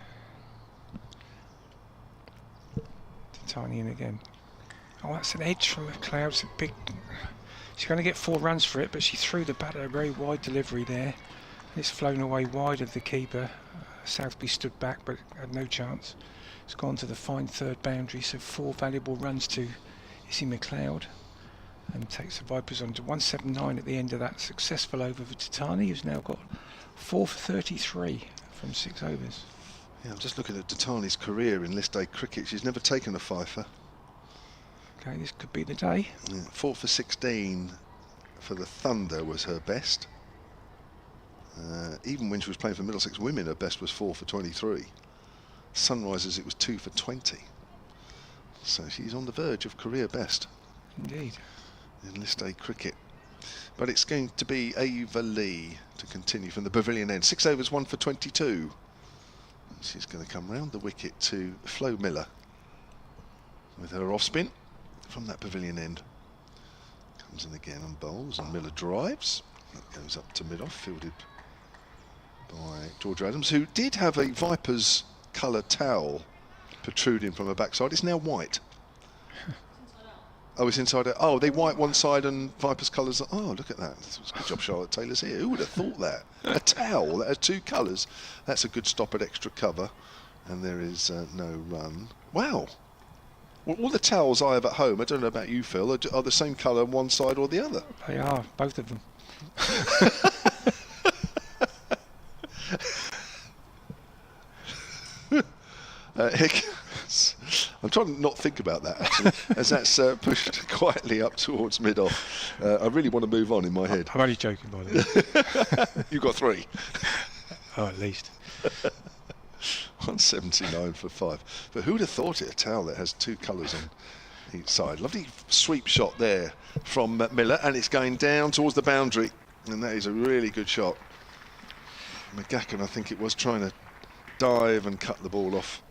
Titani in again. Oh, that's an edge from McLeod. It's a big. She's going to get 4 runs for it, but she threw the bat at a very wide delivery there. It's flown away wide of the keeper. Southby stood back, but had no chance. It's gone to the fine 3rd boundary, so 4 valuable runs to Issy McLeod, and takes the Vipers on to 179 at the end of that successful over for Titani, who's now got 4 for 33 from 6 overs. Yeah, I'm just looking at Titani's career in list A cricket. She's never taken a fifer. Okay, this could be the day. Yeah, 4 for 16 for the Thunder was her best. Even when she was playing for Middlesex Women, her best was 4 for 23. Sunrisers, it was 2 for 20. So she's on the verge of career best. Indeed. In list A cricket. But it's going to be Ava Lee to continue from the pavilion end. 6 overs, 1 for 22. And she's going to come round the wicket to Flo Miller with her off spin from that pavilion end. Comes in again and bowls, and Miller drives. That goes up to mid-off, fielded by George Adams, who did have a Vipers colour towel protruding from her backside. It's now white. Oh, it's inside out. Oh, they white one side and Vipers colours. Oh, look at that. Good job Charlotte Taylor's here. Who would have thought that? A towel that has 2 colours. That's a good stop at extra cover. And there is no run. Wow. Well, all the towels I have at home, I don't know about you, Phil, are the same colour on one side or the other. They are, both of them. I'm trying to not think about that, actually, as that's pushed quietly up towards mid-off. I really want to move on in my head. I'm only joking, by the way. You've got 3. Oh, at least. 179 for 5. But who would have thought it, a towel that has 2 colours on each side. Lovely sweep shot there from Miller, and it's going down towards the boundary, and that is a really good shot. McGacken, I think it was, trying to dive and cut the ball off,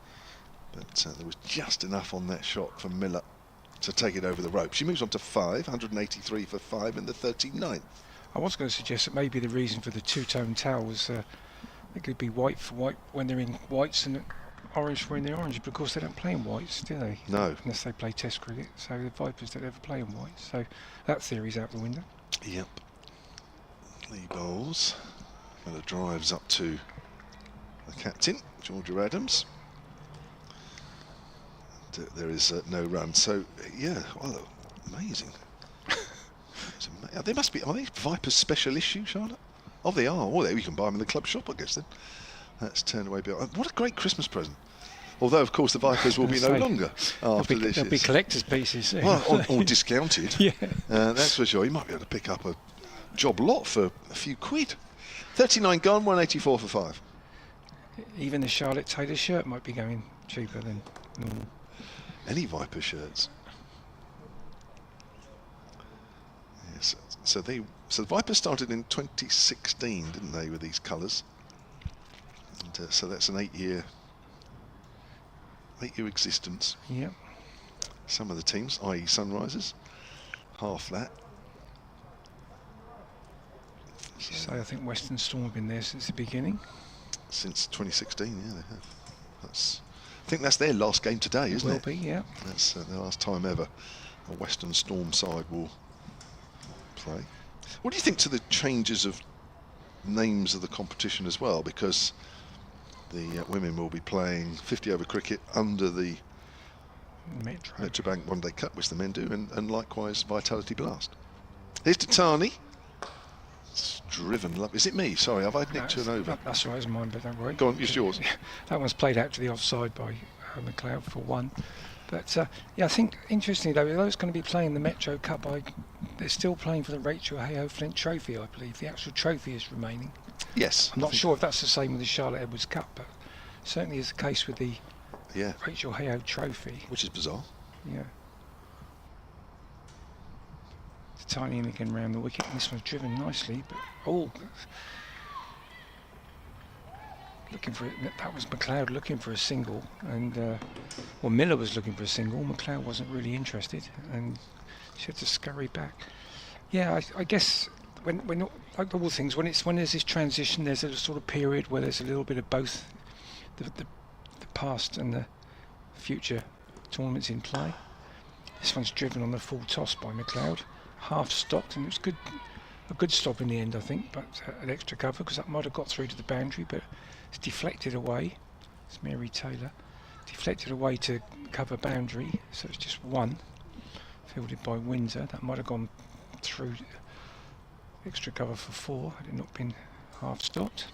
but there was just enough on that shot from Miller to take it over the rope. She moves on to 5, 183 for 5 in the 39th. I was going to suggest that maybe the reason for the two-tone towel was it could be white for white when they're in whites and orange when they're orange, because they don't play in whites, do they? No. Unless they play Test cricket. So the Vipers don't ever play in whites. So that theory's out the window. Yep. Lee bowls. Miller drives up to the captain, Georgia Adams. And, there is no run. So, yeah, well, amazing. They must be. Are they Vipers special issue, Charlotte? Oh, they are. Oh, you can buy them in the club shop, I guess. Then that's turned away. What a great Christmas present. Although, of course, the Vipers will be no longer after this. They'll be collector's pieces. Well, or discounted. Yeah. That's for sure. You might be able to pick up a job lot for a few quid. 39 gone, 184 for 5. Even the Charlotte Taylor shirt might be going cheaper than normal. Any Viper shirts. Yes. So the Vipers started in 2016, didn't they, with these colours? And so that's an 8-year existence. Yep. Some of the teams, i.e. Sunrisers, half that. So I think Western Storm have been there since the beginning. Since 2016, yeah, they have. I think that's their last game today, isn't it? Will be, yeah. That's the last time ever a Western Storm side will play. What do you think to the changes of names of the competition as well? Because the women will be playing 50 over cricket under the Metrobank One Day Cup, which the men do, and likewise Vitality Blast. Here's to Tani. It's driven. Is it me? Sorry, have I nicked an over? That's all right, it's mine, but don't worry. Go on, it's yours. That one's played out to the offside by McLeod for 1. But yeah, I think interestingly though it's going to be playing the Metro Cup, they're still playing for the Rachael Heyhoe Flint Trophy, I believe. The actual trophy is remaining. Yes. I'm not sure if that's the same with the Charlotte Edwards Cup, but certainly is the case with the Rachael Heyhoe Trophy. Which is bizarre. Yeah. It's a tiny in again round the wicket, and this one's driven nicely, but looking for it. That was McLeod looking for a single, and well, Miller was looking for a single. McLeod wasn't really interested, and she had to scurry back. Yeah, I guess when like all things, when there's this transition, there's a sort of period where there's a little bit of both the past and the future tournaments in play. This one's driven on the full toss by McLeod, half stopped, and it was a good stop in the end, I think, but an extra cover because that might have got through to the boundary, but it's deflected away. It's Mary Taylor, deflected away to cover boundary, so it's just 1, fielded by Windsor. That might have gone through extra cover for 4 had it not been half stopped.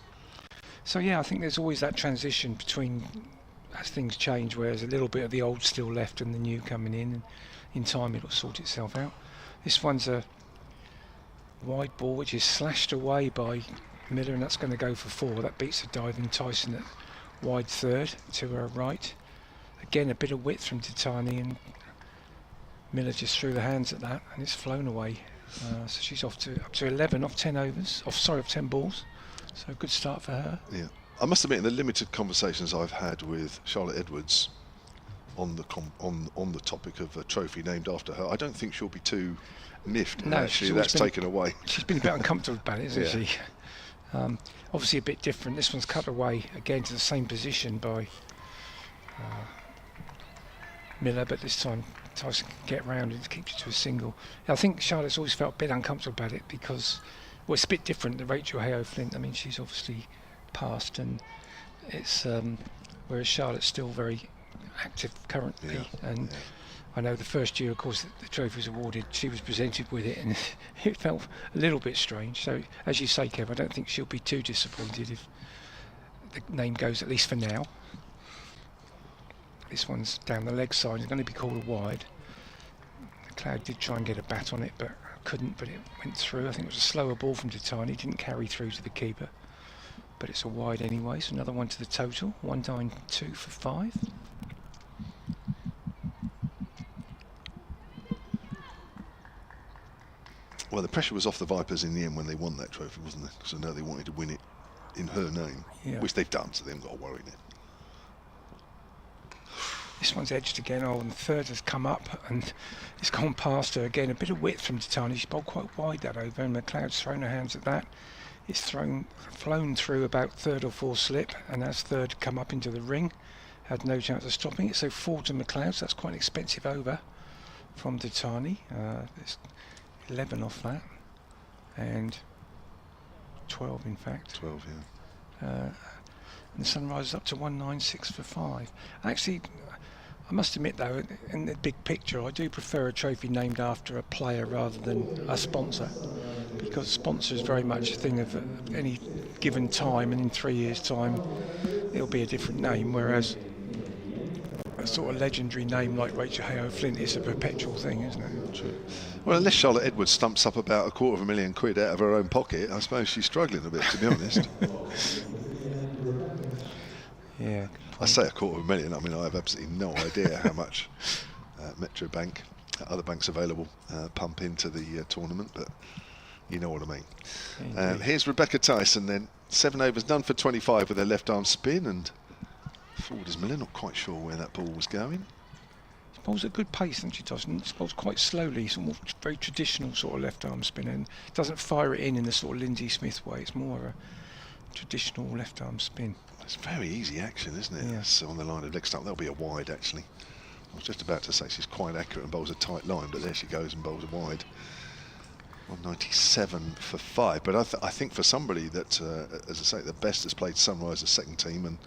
So yeah, I think there's always that transition between as things change, where there's a little bit of the old still left and the new coming in, and in time it'll sort itself out. This one's a wide ball which is slashed away by Miller, and that's going to go for 4. That beats a diving Tyson at wide third to her right. Again, a bit of width from Titani, and Miller just threw the hands at that, and it's flown away. So she's up to 11 off 10 overs. Off 10 balls. So a good start for her. Yeah, I must admit, in the limited conversations I've had with Charlotte Edwards on the topic of a trophy named after her, I don't think she'll be too miffed. No, actually, that's taken away. She's been a bit uncomfortable about it, isn't she? Obviously a bit different. This one's cut away again to the same position by Miller, but this time Tyson can get round and keeps it to a single. I think Charlotte's always felt a bit uncomfortable about it because, well, it's a bit different. The Rachael Heyhoe Flint, I mean, she's obviously passed, and it's whereas Charlotte's still very active currently, and I know the first year, of course, the trophy was awarded, she was presented with it, and it felt a little bit strange. So, as you say, Kev, I don't think she'll be too disappointed if the name goes, at least for now. This one's down the leg side, it's going to be called a wide. McLeod did try and get a bat on it, but couldn't, but it went through. I think it was a slower ball from Titani, didn't carry through to the keeper. But it's a wide anyway, so another one to the total, 192 for 5. Well, the pressure was off the Vipers in the end when they won that trophy, wasn't it? Because I know they wanted to win it in her name, which they've done, so they haven't got to worry now. This one's edged again. Oh, and the third has come up and it's gone past her again. A bit of width from Titani. She's bowled quite wide that over, and McLeod's thrown her hands at that. It's flown through about third or fourth slip, and as third come up into the ring, had no chance of stopping it. So 4 to McLeod. So that's quite an expensive over from Titani. There's 11 off that, and 12 in fact. 12, yeah. And the Sunrise is up to 196 for 5. Actually, I must admit though, in the big picture, I do prefer a trophy named after a player rather than a sponsor, because sponsor is very much a thing of any given time, and in 3 years' time it'll be a different name, whereas a sort of legendary name like Rachael Heyhoe Flint is a perpetual thing, isn't it? True. Well, unless Charlotte Edwards stumps up about £250,000 out of her own pocket, I suppose she's struggling a bit, to be honest. Yeah. I say £250,000. I mean, I have absolutely no idea how much Metro Bank, other banks available, pump into the tournament, but you know what I mean. Here's Rebecca Tyson then. 7 overs, done for 25 with her left arm spin, and forward is Miller, not quite sure where that ball was going. She bowls at good pace, and she doesn't. She bowls quite slowly, it's more very traditional sort of left arm spin, and doesn't fire it in the sort of Lindsay Smith way. It's more a traditional left arm spin. It's very easy action, isn't it? Yeah. It's on the line of leg stump. That'll be a wide, actually. I was just about to say she's quite accurate and bowls a tight line, but there she goes and bowls a wide. 197 for 5. But I think for somebody that, as I say, the best has played Sunrise as second team and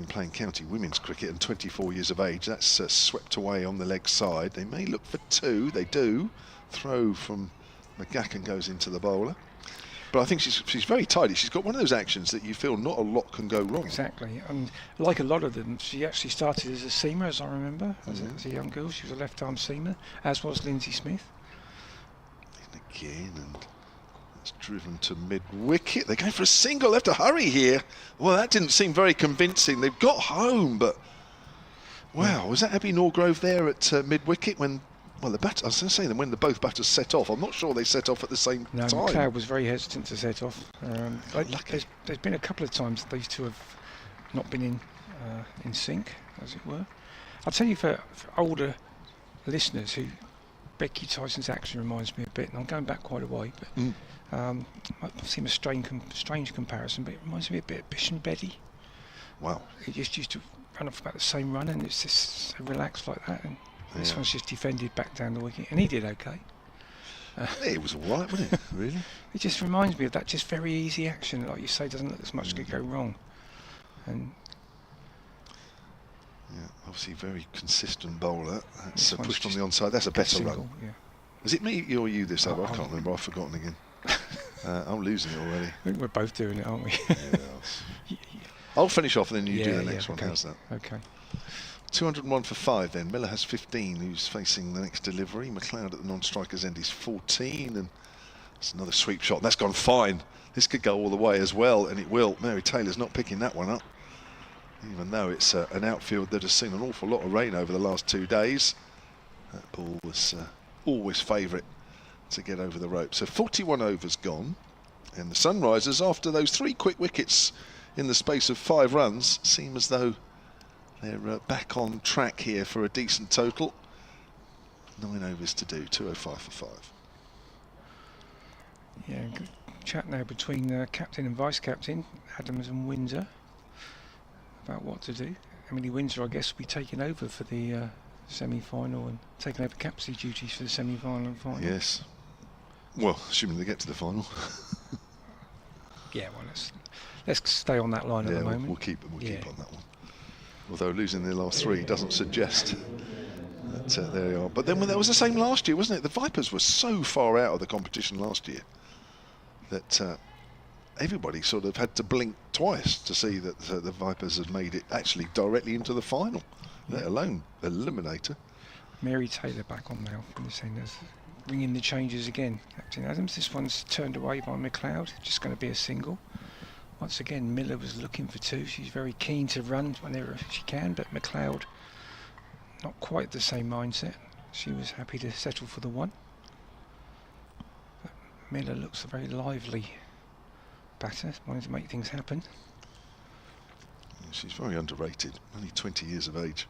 playing county women's cricket and 24 years of age, that's swept away on the leg side. They may look for 2. They do. Throw from McGacken goes into the bowler. But I think she's very tidy. She's got one of those actions that you feel not a lot can go wrong. Exactly, and like a lot of them, she actually started as a seamer, as I remember, as a young girl. She was a left-arm seamer, as was Lindsay Smith. And again, and it's driven to mid-wicket. They're going for a single. They have to hurry here. Well, that didn't seem very convincing. They've got home, but wow, was that Abby Norgrove there at mid-wicket when? Well, I was going to say that when both batters set off, I'm not sure they set off at the same time. McLeod was very hesitant to set off. There's been a couple of times that these two have not been in sync, as it were. I'll tell you, for older listeners, who Becky Tyson's action reminds me a bit, and I'm going back quite a way, but I've seen a strange comparison, but it reminds me a bit of Bish and Betty. Wow. He just used to run off about the same run, and it's just so relaxed like that. And this one's just defended back down the wicket, and he did okay. It was all right, wasn't it? Really? It just reminds me of that just very easy action, like you say, doesn't look as much could go wrong. And yeah, obviously very consistent bowler. That's pushed from just the onside. That's a better single, run. yeah. Is it me or you this over? I can't remember. I've forgotten again. I'm losing it already. I think we're both doing it, aren't we? Yeah, I'll finish off and then you do the next one. Okay. How's that? Okay. 201 for 5 then. Miller has 15, who's facing the next delivery. McLeod at the non-striker's end is 14, and it's another sweep shot. That's gone fine. This could go all the way as well, and it will. Mary Taylor's not picking that one up, even though it's an outfield that has seen an awful lot of rain over the last 2 days. That ball was always favourite to get over the rope. So 41 overs gone, and the Sunrisers, after those 3 quick wickets in the space of 5 runs, seem as though they're back on track here for a decent total. 9 overs to do, 205 for 5. Yeah, good chat now between captain and vice-captain, Adams and Windsor, about what to do. Emily Windsor, I guess, will be taking over for the semi-final and taking over captaincy duties for the semi-final and final. Yes. Well, assuming they get to the final. Yeah, well, let's stay on that line at the moment. We'll keep on that one. Although losing their last 3 doesn't suggest that there they are. But then that was the same last year, wasn't it? The Vipers were so far out of the competition last year that everybody sort of had to blink twice to see that the Vipers had made it actually directly into the final, let alone eliminator. Mary Taylor back on now from the centres, ringing the changes again. Captain Adams, this one's turned away by McLeod, just going to be a single. Once again, Miller was looking for 2. She's very keen to run whenever she can, but McLeod, not quite the same mindset. She was happy to settle for the 1. But Miller looks a very lively batter, wanting to make things happen. She's very underrated, only 20 years of age.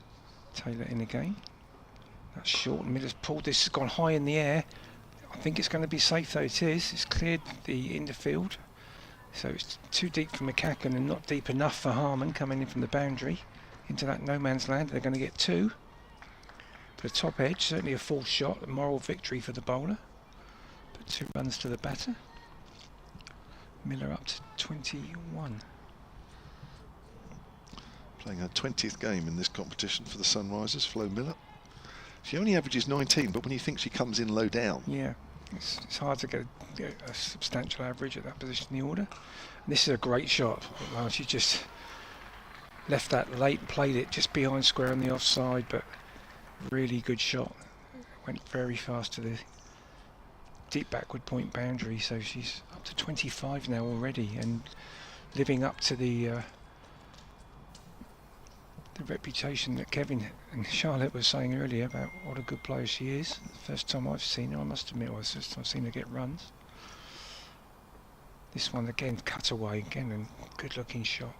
Taylor in again. That's short. Miller's pulled this, has gone high in the air. I think it's going to be safe though. It is. It's cleared the infield. So it's too deep for McCacken and not deep enough for Harmon coming in from the boundary into that no man's land. They're going to get 2. The top edge, certainly a full shot, a moral victory for the bowler. But 2 runs to the batter. Miller up to 21. Playing her 20th game in this competition for the Sunrisers, Flo Miller. She only averages 19, but when you think she comes in low down. Yeah, it's hard to get a substantial average at that position in the order. And this is a great shot. Well, she just left that late and played it just behind square on the offside, but really good shot. Went very fast to the deep backward point boundary, so she's up to 25 now already and living up to the reputation that Kevin and Charlotte were saying earlier about what a good player she is. First time I've seen her, I must admit, it was the first time I've seen her get runs. This one again cut away again, and good looking shot.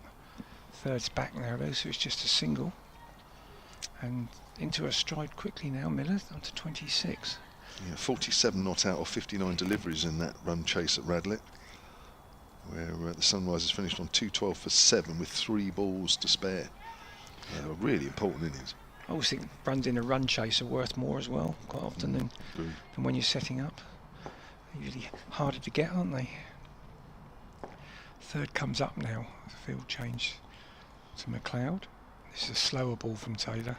Third's back now though, so it's just a single. And into a stride quickly now, Miller, on to 26. Yeah, 47 not out of 59 deliveries in that run chase at Radlett, where the Sunrisers finished on 212 for 7 with 3 balls to spare. A really important innings. I always think runs in a run chase are worth more as well, quite often than when you're setting up. They're usually harder to get, aren't they? Third comes up now. Field change to McLeod. This is a slower ball from Taylor,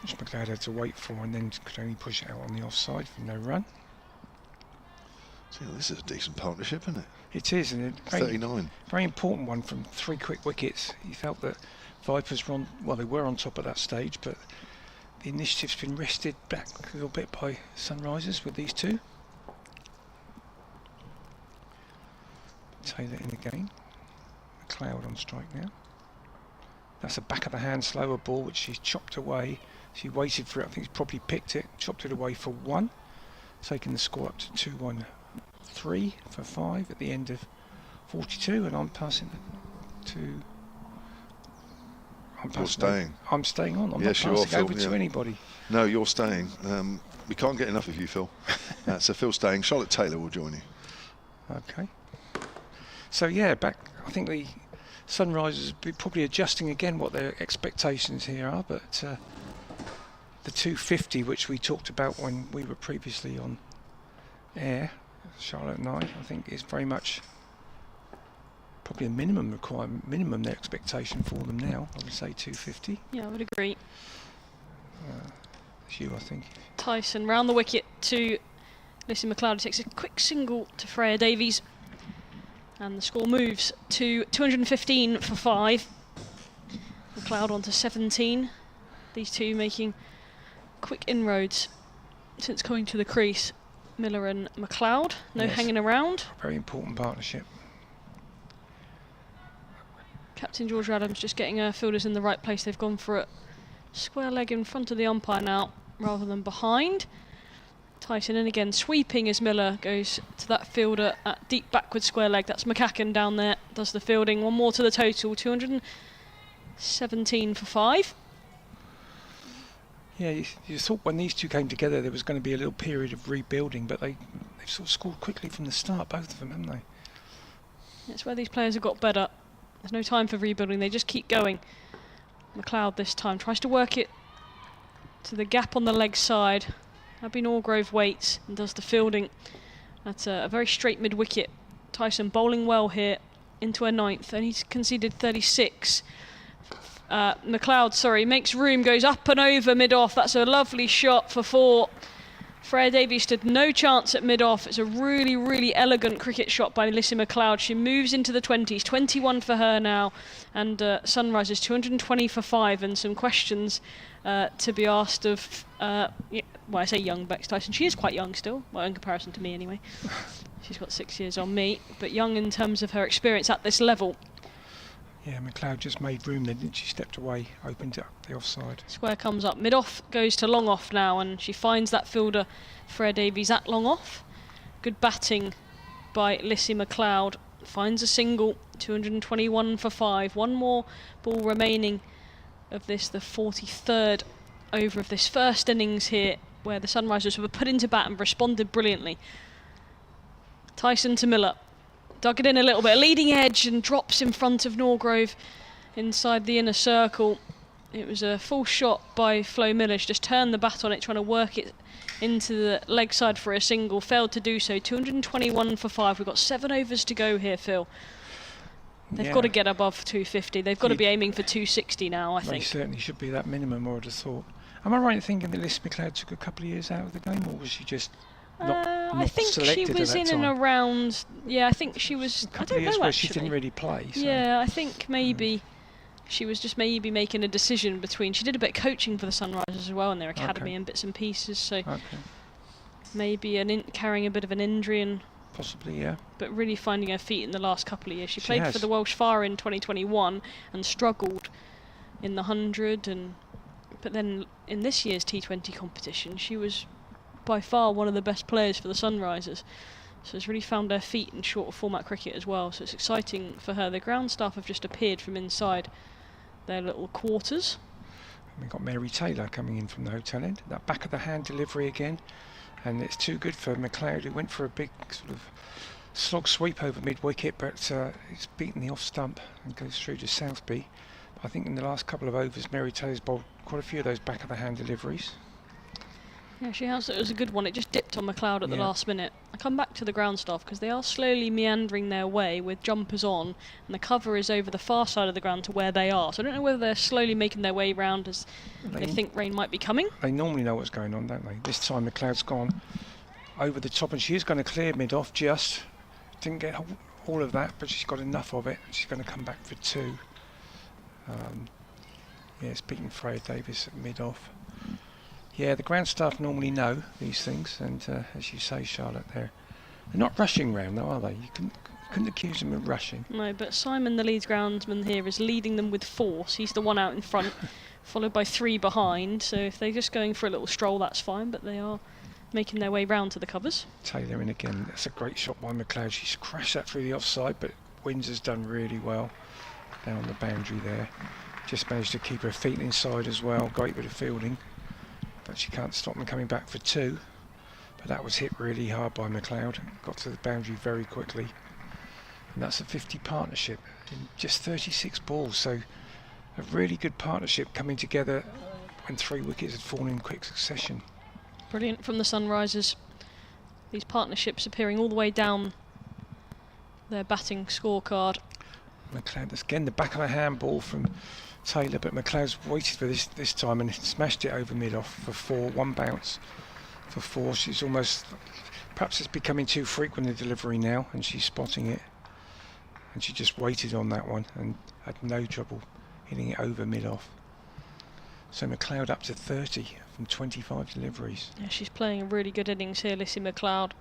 which McLeod had to wait for and then could only push it out on the offside for no run. So this is a decent partnership, isn't it? It is, and a 39. Very important one from 3 quick wickets. He felt that Vipers were on, well, they were on top at that stage, but the initiative's been wrested back a little bit by Sunrisers with these 2. Taylor in again. McLeod on strike now. That's a back of the hand slower ball which she's chopped away. She waited for it, I think she's probably picked it, chopped it away for 1, taking the score up to 2-1-3 for 5 at the end of 42, and I'm passing it to... You're staying. I'm staying on. I'm yes, not passing over to anybody. No, you're staying. We can't get enough of you, Phil. So Phil's staying. Charlotte Taylor will join you. Okay. So yeah, back. I think the Sunrisers will be probably adjusting again what their expectations here are, but the 250, which we talked about when we were previously on air, Charlotte and I think is very much probably a minimum requirement, their expectation for them now. I would say 250. Yeah, I would agree. It's you, I think. Tyson round the wicket to Lissy McLeod, takes a quick single to Freya Davies, and the score moves to 215 for 5. McLeod on to 17. These two making quick inroads since coming to the crease. Miller and McLeod, no hanging around. Very important partnership. Captain George Adams just getting her fielders in the right place. They've gone for a square leg in front of the umpire now rather than behind. Tyson in again, sweeping as Miller goes to that fielder at deep backward square leg. That's McCacken down there, does the fielding. 1 more to the total, 217 for 5. Yeah, you thought when these two came together there was going to be a little period of rebuilding, but they've sort of scored quickly from the start, both of them, haven't they? That's where these players have got better. There's no time for rebuilding, they just keep going. McLeod this time tries to work it to the gap on the leg side. Abby Norgrove waits and does the fielding. That's a very straight mid-wicket. Tyson bowling well here into her 9th, and he's conceded 36. McLeod, makes room, goes up and over mid-off. That's a lovely shot for 4. Freya Davies stood no chance at mid-off. It's a really, really elegant cricket shot by Lissy McLeod. She moves into the 20s, 21 for her now, and Sunrisers 220 for 5, and some questions to be asked of, well, I say young Bex Tyson. She is quite young still, well, in comparison to me anyway. She's got 6 years on me, but young in terms of her experience at this level. Yeah, McLeod just made room then, didn't she? Stepped away, opened up the offside. Square comes up, mid-off goes to long off now, and she finds that fielder, Freya Davies, at long off. Good batting by Lissy McLeod finds a single, 221 for 5. One more ball remaining of this, the 43rd over of this first innings here, where the Sunrisers were put into bat and responded brilliantly. Tyson to Miller, dug it in a little bit, a leading edge, and drops in front of Norgrove inside the inner circle. It was a full shot by Flo Miller. She just turned the bat on it, trying to work it into the leg side for a single, failed to do so. 221 for 5. We've got 7 overs to go here, Phil. They've got to get above 250. They've got to be aiming for 260 now, I think. They certainly should be that minimum, I would have thought. Am I right in thinking that Liz McLeod took a couple of years out of the game, or was she just not I think she was in and around. Yeah, I think she was. I don't know actually. She didn't really play. So. Yeah, I think maybe she was just maybe making a decision between. She did a bit of coaching for the Sunrisers as well in their academy and bits and pieces. So maybe carrying a bit of an injury and. Possibly, yeah. But really finding her feet in the last couple of years. She played for the Welsh Fire in 2021 and struggled in the 100, but then in this year's T20 competition, she was by far one of the best players for the Sunrisers. So has really found her feet in shorter format cricket as well. So it's exciting for her. The ground staff have just appeared from inside their little quarters. We've got Mary Taylor coming in from the hotel end. That back of the hand delivery again. And it's too good for McLeod, who went for a big sort of slog sweep over mid-wicket, but he's beaten the off-stump and goes through to Southby. I think in the last couple of overs, Mary Taylor's bowled quite a few of those back-of-the-hand deliveries. Yeah, she has. It was a good one. It just dipped on McLeod at the last minute. I come back to the ground staff because they are slowly meandering their way with jumpers on, and the cover is over the far side of the ground to where they are. So I don't know whether they're slowly making their way round as they think rain might be coming. They normally know what's going on, don't they? This time McLeod's gone over the top, and she is going to clear mid-off just. Didn't get all of that, but she's got enough of it. She's going to come back for 2. Yeah, it's beaten Freya Davis at mid-off. Yeah, the ground staff normally know these things, and as you say, Charlotte, they're not rushing round, though, are they? You couldn't accuse them of rushing. No, but Simon, the Leeds groundsman here, is leading them with force. He's the one out in front, followed by 3 behind. So if they're just going for a little stroll, that's fine, but they are making their way round to the covers. Taylor in again. That's a great shot by McLeod. She's crashed that through the offside, but Windsor's done really well down the boundary there. Just managed to keep her feet inside as well. Great bit of fielding. But she can't stop them coming back for 2. But that was hit really hard by McLeod. Got to the boundary very quickly. And that's a 50 partnership in just 36 balls. So a really good partnership coming together when 3 wickets had fallen in quick succession. Brilliant from the Sunrisers. These partnerships appearing all the way down their batting scorecard. McLeod, that's again the back of a handball from Taylor, but McLeod's waited for this time and smashed it over mid-off for 4. 1 bounce for 4. She's almost, perhaps it's becoming too frequent a delivery now, and she's spotting it. And she just waited on that one and had no trouble hitting it over mid-off. So McLeod up to 30 from 25 deliveries. Yeah, she's playing a really good innings here, Lissy McLeod.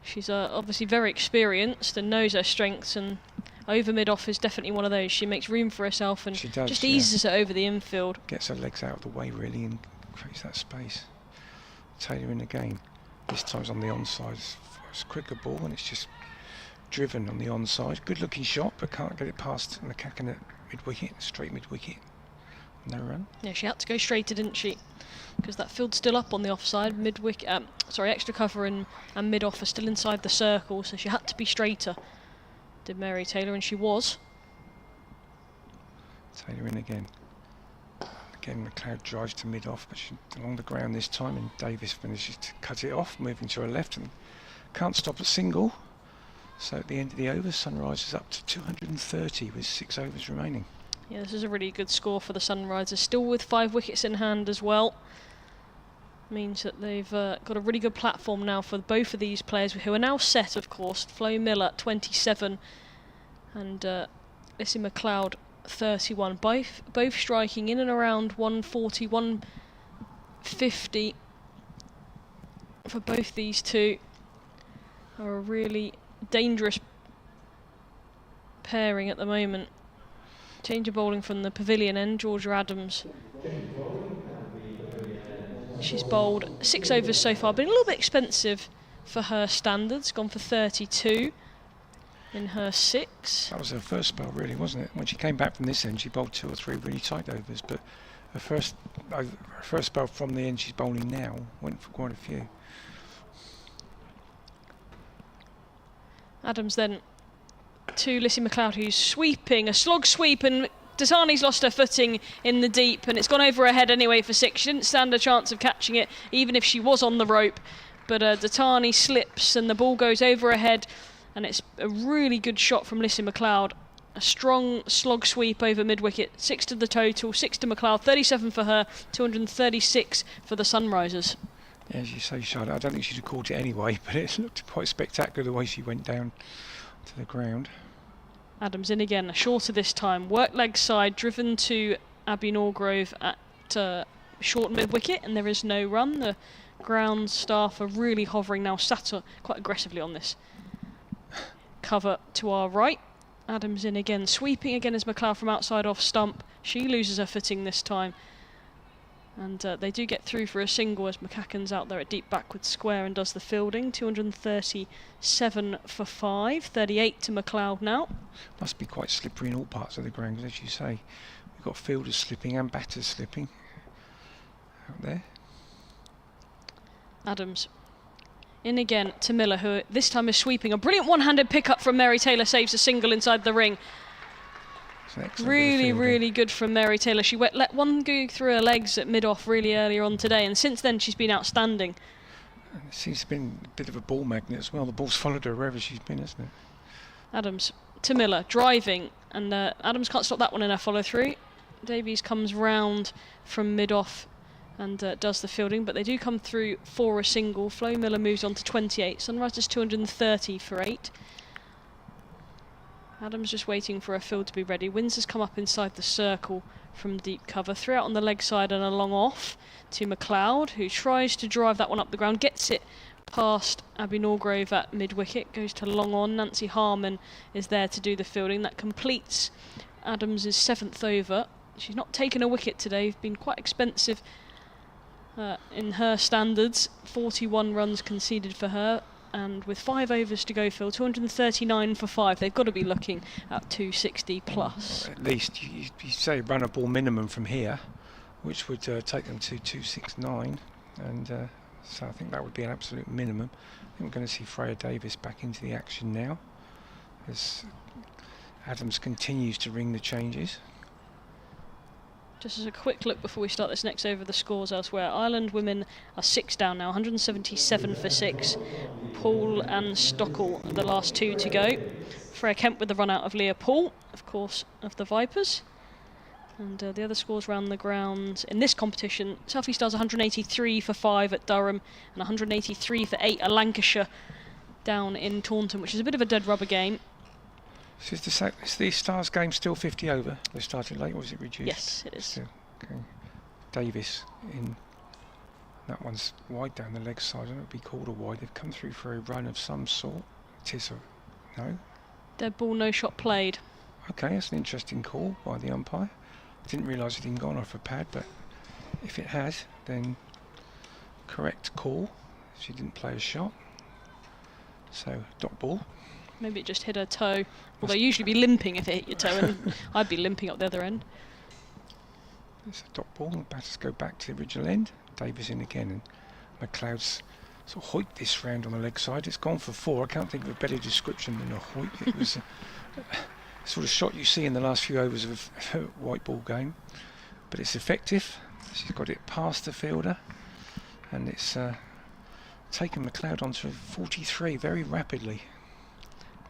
She's obviously very experienced and knows her strengths, and over mid-off is definitely one of those. She makes room for herself and just eases it over the infield. Gets her legs out of the way really and creates that space. Taylor in again. This time's on the onside. It's a quicker ball and it's just driven on the onside. Good looking shot, but can't get it past McCacken at mid-wicket, straight mid-wicket. No run. Yeah, she had to go straighter, didn't she? Because that field's still up on the offside. Mid-wicket, extra cover and mid-off are still inside the circle, so she had to be straighter. Did Mary Taylor, and she was. Taylor in again. Again, McLeod drives to mid-off, but she's along the ground this time, and Davis manages to cut it off, moving to her left, and can't stop a single. So at the end of the over, Sunrisers up to 230 with 6 overs remaining. Yeah, this is a really good score for the Sunrisers, still with 5 wickets in hand as well. Means that they've got a really good platform now for both of these players, who are now set, of course. Flo Miller, 27, and Lissy McLeod, 31. Both striking in and around 140, 150 for both these two. Are a really dangerous pairing at the moment. Change of bowling from the pavilion end, Georgia Adams. She's bowled 6 overs so far, been a little bit expensive for her standards, gone for 32. in her 6. That was her first spell, really, wasn't it? When she came back from this end, she bowled 2 or 3 really tight overs, but her first spell from the end she's bowling now went for quite a few. Adams then to Lissy McLeod, who's sweeping, a slog sweep, and Datani's lost her footing in the deep, and it's gone over her head anyway for 6. She didn't stand a chance of catching it, even if she was on the rope. But Datani slips and the ball goes over her head, and it's a really good shot from Lissy McLeod. A strong slog sweep over mid-wicket. 6 to the total, 6 to McLeod, 37 for her, 236 for the Sunrisers. Yeah, as you say, Charlotte, I don't think she'd have caught it anyway, but it looked quite spectacular the way she went down to the ground. Adams in again, shorter this time. Work leg side, driven to Abby Norgrove at short mid-wicket, and there is no run. The ground staff are really hovering now, sat quite aggressively on this cover to our right. Adams in again, sweeping again as McLeod from outside off stump. She loses her footing this time. And they do get through for a single as McCacken's out there at deep backward square and does the fielding. 237 for 5, 38 to McLeod now. Must be quite slippery in all parts of the ground, because as you say, we've got fielders slipping and batters slipping out there. Adams in again to Miller, who this time is sweeping. A brilliant one-handed pickup from Mary Taylor saves a single inside the ring. Really good from Mary Taylor. She let one go through her legs at mid-off really earlier on today, and since then she's been outstanding. It seems to have been a bit of a ball magnet as well. The ball's followed her wherever she's been, hasn't it? Adams to Miller, driving, and Adams can't stop that one in her follow-through. Davies comes round from mid-off and does the fielding, but they do come through for a single. Flo Miller moves on to 28. Sunrisers 230 for 8. Adams just waiting for a field to be ready. Windsor's come up inside the circle from deep cover. 3 out on the leg side and a long off to McLeod, who tries to drive that one up the ground. Gets it past Abby Norgrove at mid-wicket. Goes to long on. Nancy Harmon is there to do the fielding. That completes Adams' 7th over. She's not taken a wicket today. Been quite expensive in her standards. 41 runs conceded for her. And with 5 overs to go, Phil, 239 for 5. They've got to be looking at 260 plus. At least you say run a ball minimum from here, which would take them to 269, and so I think that would be an absolute minimum. I think we're going to see Freya Davis back into the action now, as Adams continues to ring the changes. Just as a quick look before we start this next over, the scores elsewhere. Ireland women are 6 down now, 177 for 6. Paul and Stockel are the last 2 to go. Freya Kemp with the run out of Leah Paul, of course, of the Vipers. And the other scores round the ground in this competition: South East Stars 183 for 5 at Durham, and 183 for 8 at Lancashire down in Taunton, which is a bit of a dead rubber game. So is the Stars game still 50 over? They started late, or was it reduced? Yes, it is. Still, okay. Davis in. That one's wide down the leg side. I don't know if it'd be called a wide. They've come through for a run of some sort. It is a no. Dead ball, no shot played. Okay, that's an interesting call by the umpire. Didn't realise it hadn't gone off a pad, but if it has, then correct call. She didn't play a shot. So dot ball. Maybe it just hit her toe. Although usually be limping if it hit your toe, and I'd be limping up the other end. It's a dot ball, and batters go back to the original end. Davis in again, and McLeod's sort of hoiked this round on the leg side. It's gone for 4. I can't think of a better description than a hoik. It was a sort of shot you see in the last few overs of a white ball game, but it's effective. She's got it past the fielder, and it's taken McLeod onto 43 very rapidly.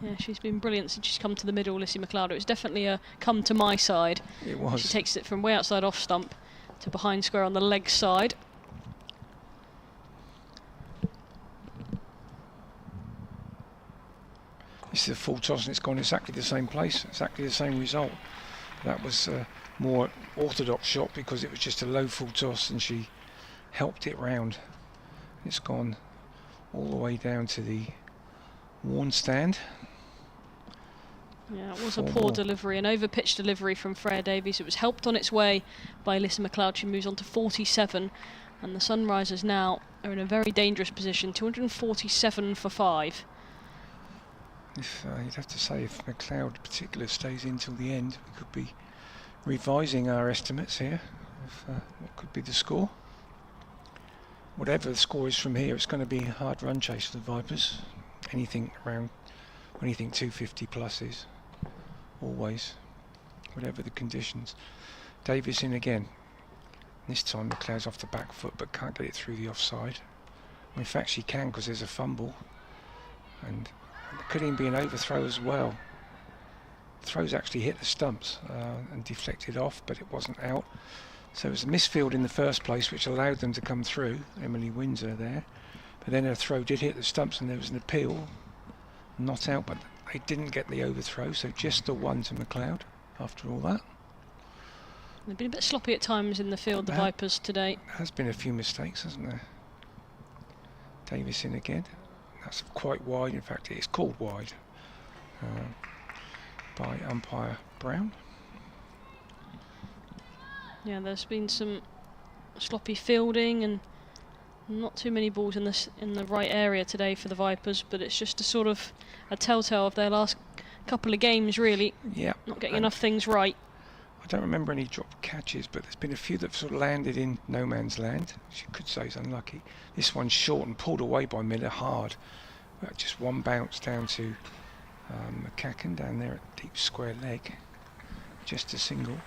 Yeah, she's been brilliant since she's come to the middle, Lissy McLeod. It was definitely a come to my side. It was. She takes it from way outside off stump to behind square on the leg side. This is a full toss, and it's gone exactly the same place, exactly the same result. That was a more orthodox shot because it was just a low full toss, and she helped it round. It's gone all the way down to the worn stand. Yeah, it was a poor delivery, an over-pitch delivery from Freya Davies. It was helped on its way by Lissy McLeod. She moves on to 47, and the Sunrisers now are in a very dangerous position, 247 for 5. If you'd have to say if McLeod in particular stays in till the end, we could be revising our estimates here of what could be the score. Whatever the score is from here, it's going to be a hard run chase for the Vipers. Anything 250 plus is always, whatever the conditions. Davis in again. This time McLeod's off the back foot but can't get it through the offside. Well, in fact she can, because there's a fumble, and there could even be an overthrow as well. Throws actually hit the stumps and deflected off, but it wasn't out. So it was a misfield in the first place, which allowed them to come through. Emily Windsor there, but then her throw did hit the stumps and there was an appeal. Not out, but they didn't get the overthrow, so just the one to McLeod after all that. They've been a bit sloppy at times in the field, the Vipers, today. There has been a few mistakes, hasn't there? Davis in again. That's quite wide, in fact it is called wide by umpire Brown. Yeah, there's been some sloppy fielding and not too many balls in the right area today for the Vipers, but it's just a sort of a telltale of their last couple of games, really. Yeah. Not getting enough things right. I don't remember any drop catches, but there's been a few that have sort of landed in no man's land, which you could say is unlucky. This one's short and pulled away by Miller hard. Just one bounce down to McCacken down there at deep square leg. Just a single.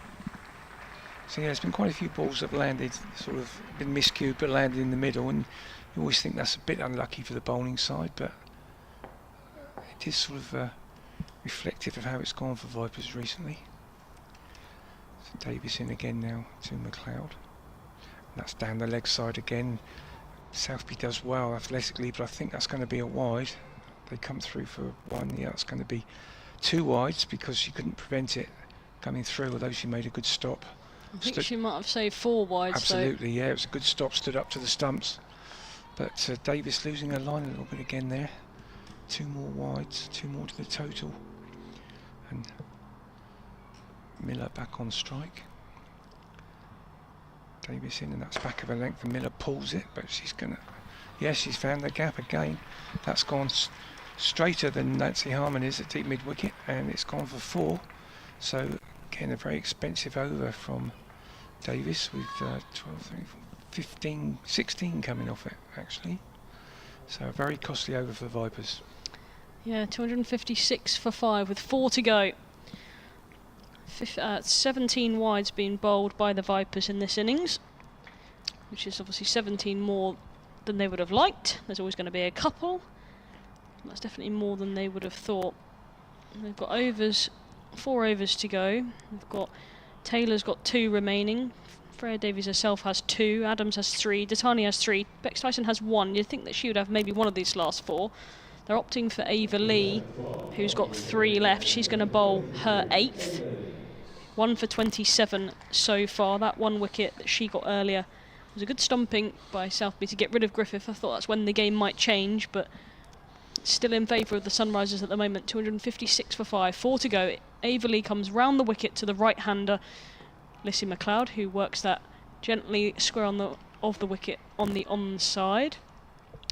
So yeah, there's been quite a few balls that have landed, sort of been miscued but landed in the middle, and you always think that's a bit unlucky for the bowling side, but it is sort of reflective of how it's gone for Vipers recently. So Davis in again now to McLeod. That's down the leg side again. Southby does well athletically, but I think that's going to be a wide. They come through for one. Yeah, it's going to be two wides because she couldn't prevent it coming through, although she made a good stop. I think she might have saved four wides. Absolutely, yeah, it was a good stop, stood up to the stumps. But Davis losing her line a little bit again there. Two more wides, two more to the total. And Miller back on strike. Davis in, and that's back of her length, and Miller pulls it, but she's gonna, yes, she's found the gap again. That's gone straighter than Nancy Harmon is at deep mid wicket, and it's gone for four. So again, a very expensive over from Davis with 12, 13, 15, 16 coming off it actually. So a very costly over for the Vipers. Yeah, 256 for 5 with 4 to go. 17 wides being bowled by the Vipers in this innings, which is obviously 17 more than they would have liked. There's always going to be a couple. That's definitely more than they would have thought. They've got overs, 4 overs to go. We've got Taylor's got 2 remaining. Freya Davies herself has 2. Adams has 3. Datani has 3. Bex Tyson has 1. You'd think that she would have maybe one of these last 4. They're opting for Ava Lee, who's got 3 left. She's going to bowl her 8th. 1 for 27 so far. That 1 wicket that she got earlier was a good stumping by Southby to get rid of Griffith. I thought that's when the game might change, but still in favour of the Sunrisers at the moment. 256 for 5. 4 to go. Ava Lee comes round the wicket to the right-hander, Lissy McLeod, who works that gently square of the wicket on the onside.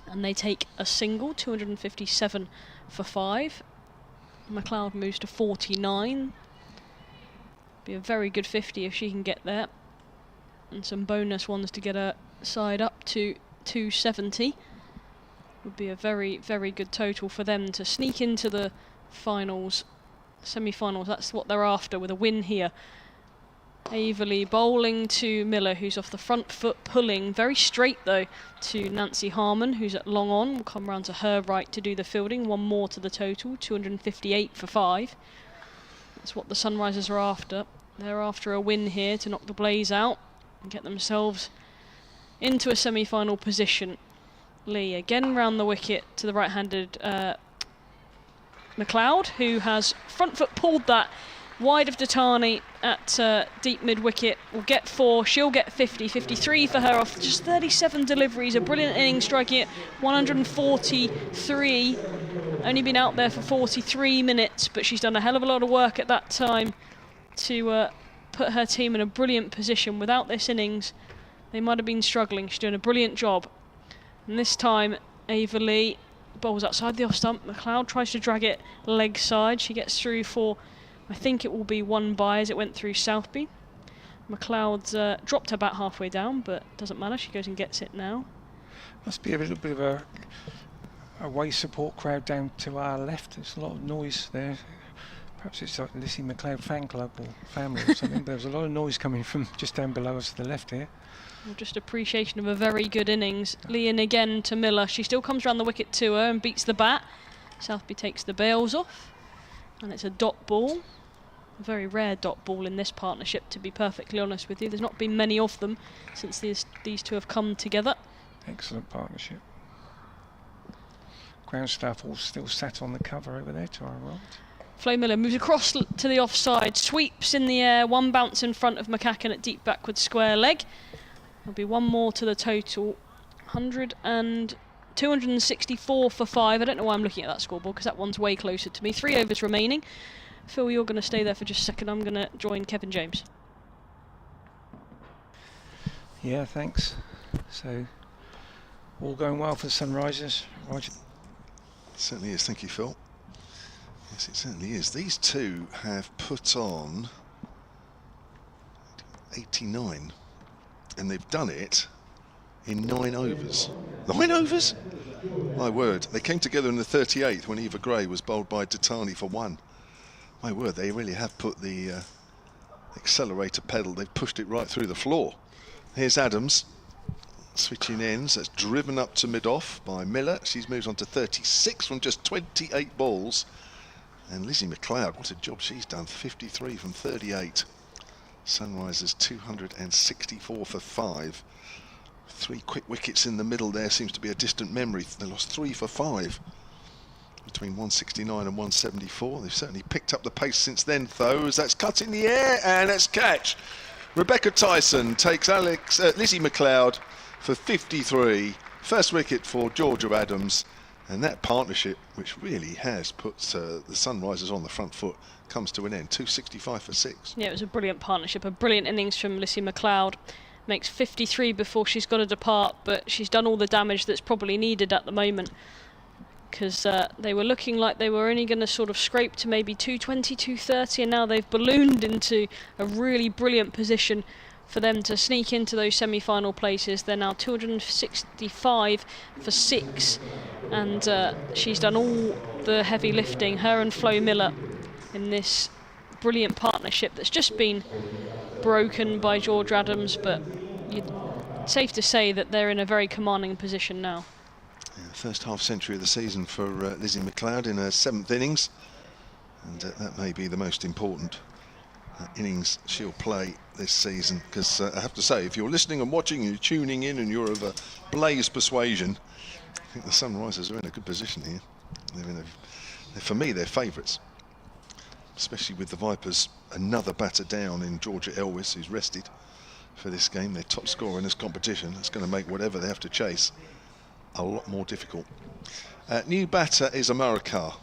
And they take a single, 257 for 5. McLeod moves to 49. Be a very good 50 if she can get there. And some bonus ones to get her side up to 270. Would be a very, very good total for them to sneak into the finals, semi-finals. That's what they're after with a win here. Ava Lee bowling to Miller, who's off the front foot, pulling very straight though to Nancy Harmon, who's at long on. We'll come round to her right to do the fielding. 1 more to the total, 258 for 5. That's what the Sunrisers are after. They're after a win here to knock the Blaze out and get themselves into a semi-final position. Lee again round the wicket to the right-handed McLeod, who has front foot pulled that wide of Datani at deep mid-wicket. Will get 4, she'll get 50, 53 for her off just 37 deliveries. A brilliant innings, striking at 143. Only been out there for 43 minutes, but she's done a hell of a lot of work at that time to put her team in a brilliant position. Without this innings, they might have been struggling. She's doing a brilliant job. And this time, Ava Lee bowls outside the off stump. McLeod tries to drag it leg side. She gets through for, I think it will be 1 by as it went through Southby. McLeod's dropped her about halfway down, but doesn't matter. She goes and gets it now. Must be a little bit of a away support crowd down to our left. There's a lot of noise there. Perhaps it's like Lizzie McLeod fan club or family or something. There's a lot of noise coming from just down below us to the left here. Well, just appreciation of a very good innings. Leon again to Miller. She still comes around the wicket to her and beats the bat. Southby takes the bails off, and it's a dot ball. A very rare dot ball in this partnership, to be perfectly honest with you. There's not been many of them since these two have come together. Excellent partnership. Ground staff all still sat on the cover over there to our right. Flo Miller moves across to the offside, sweeps in the air, 1 bounce in front of McCacken at deep backward square leg. There'll be 1 more to the total. 264 for 5. I don't know why I'm looking at that scoreboard, because that one's way closer to me. 3 overs remaining. Phil, you're going to stay there for just a second. I'm going to join Kevin James. Yeah, thanks. So, all going well for the Sunrisers. Roger. It certainly is. Thank you, Phil. Yes, it certainly is. These two have put on 89, and they've done it in 9 overs. 9 overs? My word. They came together in the 38th when Eva Gray was bowled by Ditani for 1. My word, they really have put the accelerator pedal, they've pushed it right through the floor. Here's Adams switching ends. That's driven up to mid-off by Miller. She's moved on to 36 from just 28 balls. And Lizzie McLeod, what a job she's done. 53 from 38. Sunrisers 264 for 5. 3 quick wickets in the middle there seems to be a distant memory. They lost 3 for 5 between 169 and 174. They've certainly picked up the pace since then, though, as that's cut in the air and that's catch. Rebecca Tyson takes Lizzie McLeod for 53. First wicket for Georgia Adams. And that partnership, which really has put the Sunrisers on the front foot, comes to an end. 265 for 6. Yeah, it was a brilliant partnership, a brilliant innings from Lizzie McLeod. Makes 53 before she's got to depart, but she's done all the damage that's probably needed at the moment, because they were looking like they were only going to sort of scrape to maybe 220, 230, and now they've ballooned into a really brilliant position for them to sneak into those semi-final places. They're now 265 for 6, and she's done all the heavy lifting, her and Flo Miller, in this brilliant partnership that's just been broken by George Adams, but safe to say that they're in a very commanding position now. Yeah, first half century of the season for Lizzie McLeod in her 7th innings, and that may be the most important innings she'll play this season, because I have to say, if you're listening and watching, you're tuning in and you're of a Blaze persuasion, I think the Sunrisers are in a good position here. For me, they're favourites, especially with the Vipers another batter down in Georgia Elwes, who's rested for this game. Their top scorer in this competition. That's going to make whatever they have to chase a lot more difficult. New batter is Amara Carr,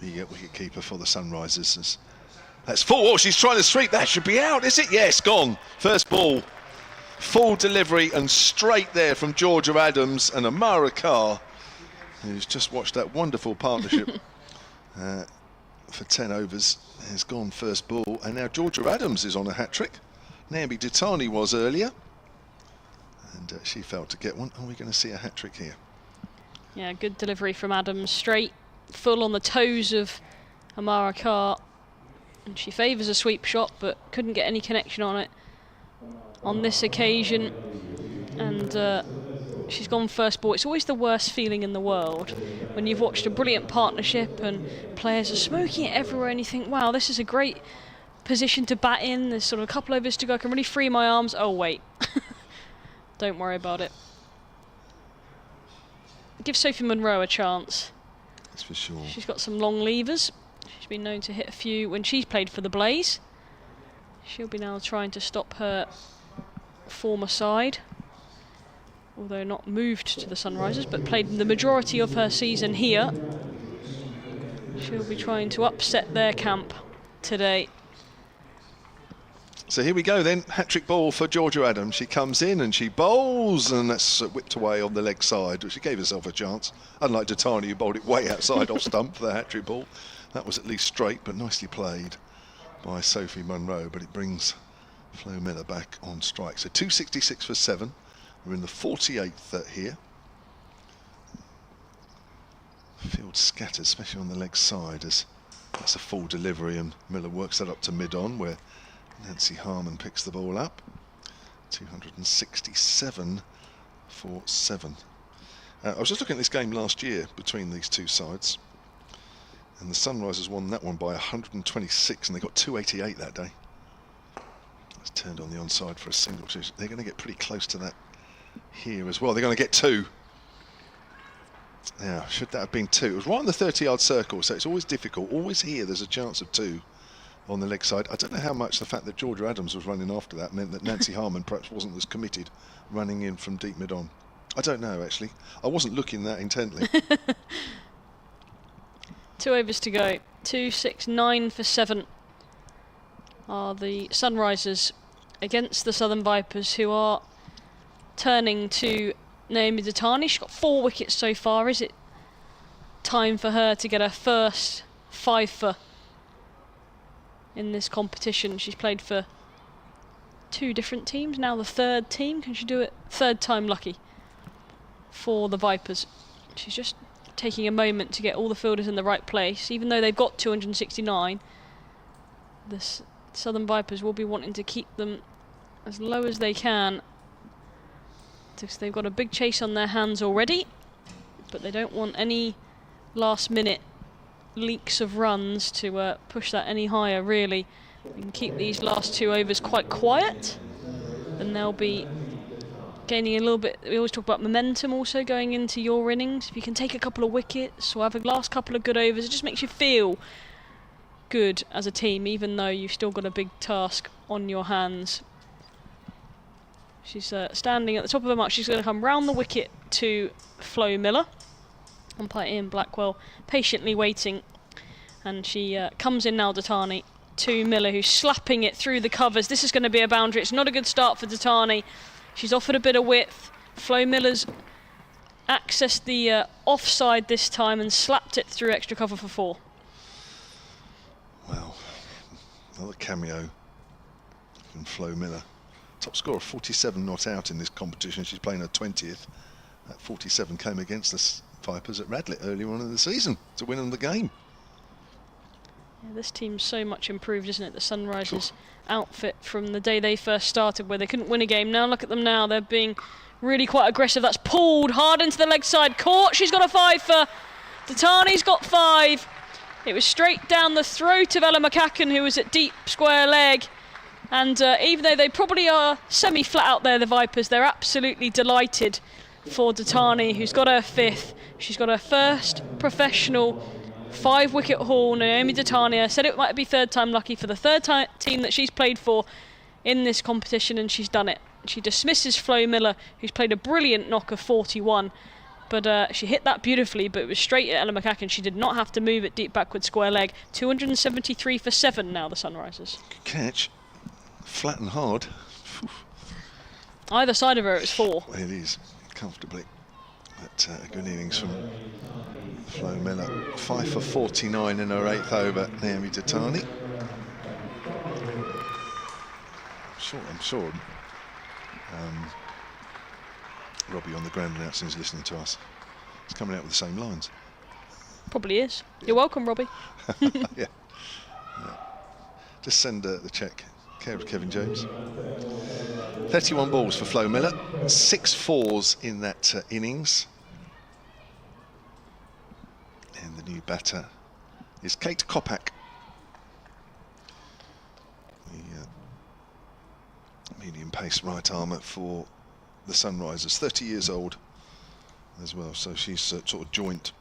the wicket-keeper for the Sunrisers. That's full. Oh, she's trying to sweep. That should be out, is it? Yes, gone. First ball. Full delivery and straight there from Georgia Adams, and Amara Carr, who's just watched that wonderful partnership for 10 overs, has gone first ball. And now Georgia Adams is on a hat-trick. Naomi Ditani was earlier, and she failed to get one. Are we going to see a hat-trick here? Yeah, good delivery from Adams, straight, full on the toes of Amara Carr. And she favours a sweep shot, but couldn't get any connection on it on this occasion. And she's gone first ball. It's always the worst feeling in the world when you've watched a brilliant partnership and players are smoking it everywhere, and you think, wow, this is a great position to bat in. There's sort of a couple overs to go. I can really free my arms. Oh, wait. Don't worry about it. Give Sophie Monroe a chance. That's for sure. She's got some long levers. She's been known to hit a few when she's played for the Blaze. She'll be now trying to stop her former side, although not moved to the Sunrisers, but played the majority of her season here. She'll be trying to upset their camp today. So here we go then, hat-trick ball for Georgia Adams. She comes in and she bowls, and that's whipped away on the leg side. She gave herself a chance, unlike Datani, who bowled it way outside off stump for the hat-trick ball. That was at least straight, but nicely played by Sophie Munro, but it brings Flo Miller back on strike. So 266 for 7. We're in the 48th here. Field scattered, especially on the leg side, as that's a full delivery, and Miller works that up to mid-on, where Nancy Harmon picks the ball up. 267 for 7. I was just looking at this game last year between these two sides, and the Sunrisers won that one by 126, and they got 288 that day. It's turned on the onside for a single. So they're going to get pretty close to that here as well. They're going to get 2. Now, should that have been 2? It was right in the 30-yard circle, so it's always difficult. Always here, there's a chance of 2 on the leg side. I don't know how much the fact that Georgia Adams was running after that meant that Nancy Harmon perhaps wasn't as committed running in from deep mid-on. I don't know, actually. I wasn't looking that intently. 2 overs to go. 269 for 7 are the Sunrisers against the Southern Vipers, who are turning to Naomi Datani. She's got 4 wickets so far. Is it time for her to get her first 5-fer in this competition? She's played for 2 different teams, now the 3rd team. Can she do it 3rd time lucky for the Vipers? She's just taking a moment to get all the fielders in the right place. Even though they've got 269, the Southern Vipers will be wanting to keep them as low as they can, because they've got a big chase on their hands already, but they don't want any last minute leaks of runs to push that any higher, really. We can keep these last 2 overs quite quiet, and they'll be gaining a little bit. We always talk about momentum also going into your innings. If you can take a couple of wickets or have a last couple of good overs, it just makes you feel good as a team, even though you've still got a big task on your hands. She's standing at the top of the mark. She's going to come round the wicket to Flo Miller. Umpire Ian Blackwell patiently waiting. And she comes in now, Datani, to Miller, who's slapping it through the covers. This is going to be a boundary. It's not a good start for Datani. She's offered a bit of width. Flo Miller's accessed the offside this time and slapped it through extra cover for 4. Well, another cameo from Flo Miller. Top scorer, 47 not out in this competition. She's playing her 20th. That 47 came against the Vipers at Radlett earlier on in the season to win them the game. Yeah, this team's so much improved, isn't it? The Sunrisers outfit from the day they first started, where they couldn't win a game. Now look at them now. They're being really quite aggressive. That's pulled hard into the leg side. Caught. She's got a 5-fer. Datani's got 5. It was straight down the throat of Ella McCacken, who was at deep square leg. And even though they probably are semi-flat out there, the Vipers, they're absolutely delighted for Datani, who's got her 5th. She's got her first professional 5-wicket haul. Naomi Datani, I said it might be 3rd time lucky for the 3rd team that she's played for in this competition, and she's done it. She dismisses Flo Miller, who's played a brilliant knock of 41. But she hit that beautifully, but it was straight at Ella McCacken. She did not have to move it deep backward square leg. 273 for 7 now, the Sunrisers. Good catch. Flat and hard. Either side of her, it's 4. It is, comfortably. But a good innings from Flo Miller. 5 for 49 in her 8th over, Naomi Datani. I'm sure Robbie on the ground announcing is listening to us. He's coming out with the same lines. Probably is. You're welcome, Robbie. Yeah. Just send the cheque. Care of Kevin James. 31 balls for Flo Miller. 6 4s in that innings. And the new batter is Kate Kopak. The medium pace right armour for the Sunrisers. 30 years old as well, so she's sort of joint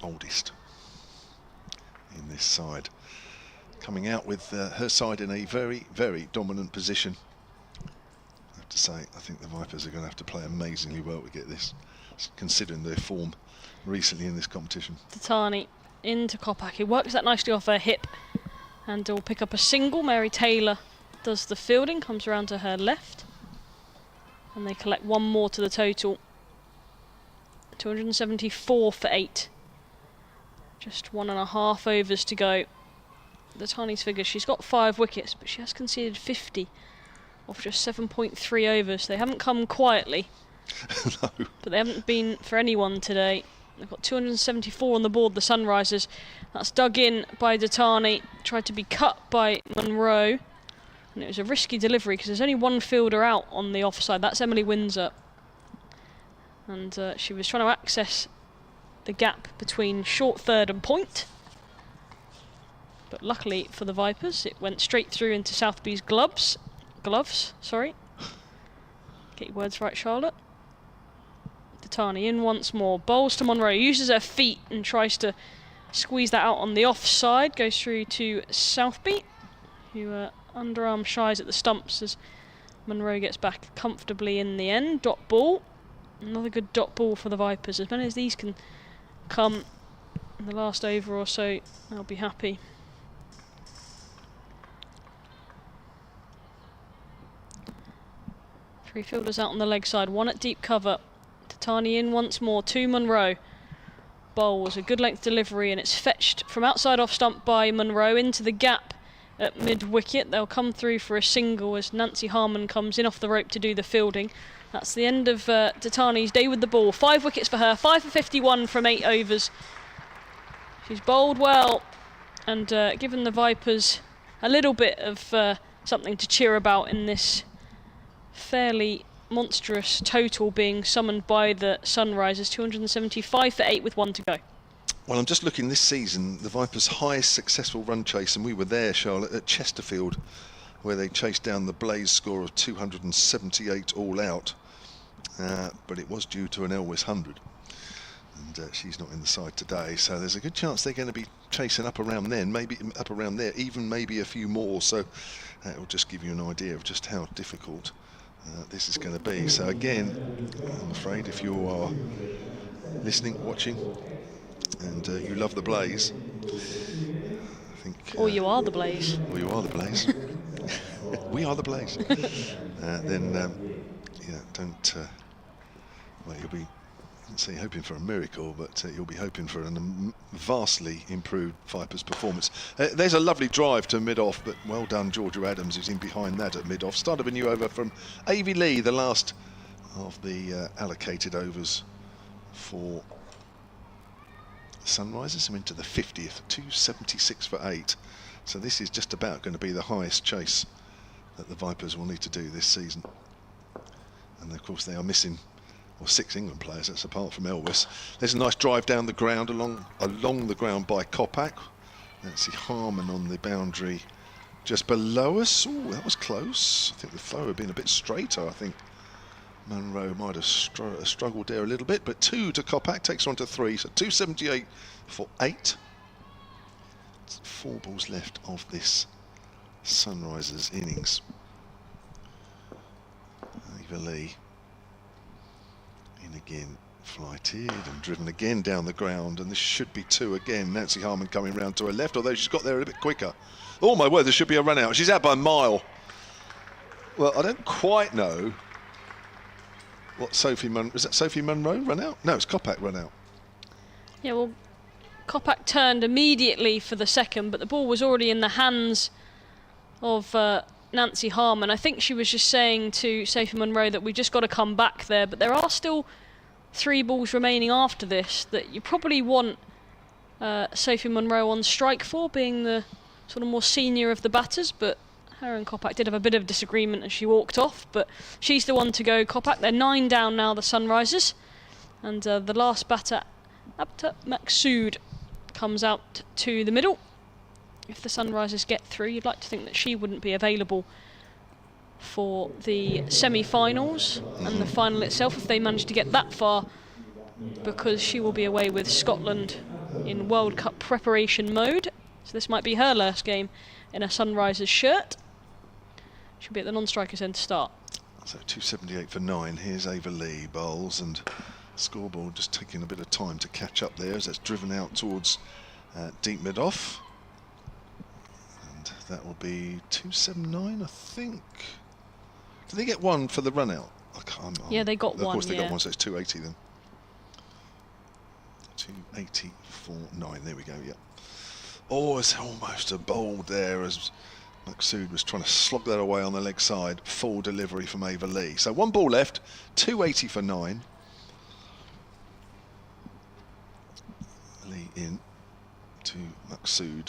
oldest in this side. Coming out with her side in a very, very dominant position. I have to say, I think the Vipers are going to have to play amazingly well to get this, considering their form recently in this competition. Datani into Kopak. He works that nicely off her hip And will pick up a single. Mary Taylor does the fielding, comes around to her left. And they collect one more to the total. 274 for 8. Just 1.5 overs to go. The Tani's figures, she's got 5 wickets, but she has conceded 50 off just 7.3 overs. They haven't come quietly. No. But they haven't been for anyone today. They've got 274 on the board, the Sunrisers. That's dug in by Datani. Tried to be cut by Monroe. And it was a risky delivery because there's only one fielder out on the offside. That's Emily Windsor. And she was trying to access the gap between short third and point. But luckily for the Vipers, it went straight through into Southby's gloves. Sorry. Get your words right, Charlotte. Datani in once more. Bowls to Monroe. Uses her feet and tries to squeeze that out on the offside. Goes through to Southby, who underarm shies at the stumps as Monroe gets back comfortably in the end. Dot ball. Another good dot ball for the Vipers. As many as these can come in the last over or so, they'll be happy. Three fielders out on the leg side, one at deep cover. Datani in once more to Monroe. Bowls a good length delivery and it's fetched from outside off stump by Monroe into the gap at mid wicket. They'll come through for a single as Nancy Harmon comes in off the rope to do the fielding. That's the end of Datani's day with the ball. 5 wickets for her, 5 for 51 from 8 overs. She's bowled well and given the Vipers a little bit of something to cheer about in this fairly monstrous total being summoned by the Sunrisers. 275 for 8 with 1 to go. Well, I'm just looking this season, the Vipers' highest successful run chase, and we were there, Charlotte, at Chesterfield, where they chased down the Blaze score of 278 all out. But it was due to an Elwes 100. And she's not in the side today, so there's a good chance they're going to be chasing up around then, maybe up around there, even maybe a few more. So that will just give you an idea of just how difficult this is going to be. So again, I'm afraid if you are listening, watching, and you love the Blaze, I think... or you are the Blaze. Or you are the Blaze. We are the Blaze. Then, yeah, don't... well, you'll be... I wouldn't say hoping for a miracle, but you'll be hoping for a vastly improved Vipers performance. There's a lovely drive to mid-off, but well done Georgia Adams, who's in behind that at mid-off. Started a new over from Avi Lee, the last of the allocated overs for Sunrisers. I'm into the 50th, 276 for 8. So this is just about going to be the highest chase that the Vipers will need to do this season. And of course they are missing... or 6 England players, that's apart from Elwes. There's a nice drive down the ground, along the ground by Kopak. Nancy Harmon on the boundary just below us. Oh, that was close. I think the throw had been a bit straighter. I think Monroe might have struggled there a little bit, but 2 to Kopak, takes her on to 3, so 278 for 8. 4 balls left of this Sunrisers innings. Eva Lee in again, flighted and driven again down the ground, and this should be 2 again. Nancy Harmon coming round to her left, although she's got there a bit quicker. Oh my word, there should be a run out. She's out by a mile. Well, I don't quite know what was that Sophie Monroe run out? No, it's Kopak run out. Yeah, well, Kopak turned immediately for the second, but the ball was already in the hands of Nancy Harmon. I think she was just saying to Sophie Monroe that we just got to come back there, but there are still 3 balls remaining after this that you probably want Sophie Monroe on strike for, being the sort of more senior of the batters, but her and Kopak did have a bit of disagreement as she walked off, but she's the one to go, Kopak. They're 9 down now, the Sunrisers, and the last batter, Abta Maksood, comes out to the middle. If the Sunrisers get through, you'd like to think that she wouldn't be available for the semi-finals and the final itself if they manage to get that far, because she will be away with Scotland in World Cup preparation mode. So this might be her last game in a Sunrisers shirt. She'll be at the non-strikers end to start. So 278 for 9. Here's Ava Lee bowls, and scoreboard just taking a bit of time to catch up there as that's driven out towards deep mid-off. that will be 279, I think. Did they get one for the run out? I can't. Yeah, they got one. Of course, they yeah. got one, so it's 280 then. 280.49. There we go. Yeah. Oh, it's almost a bold there as Maqsood was trying to slog that away on the leg side. Full delivery from Ava Lee. So one ball left. 280 for 9. Lee in to Maqsood.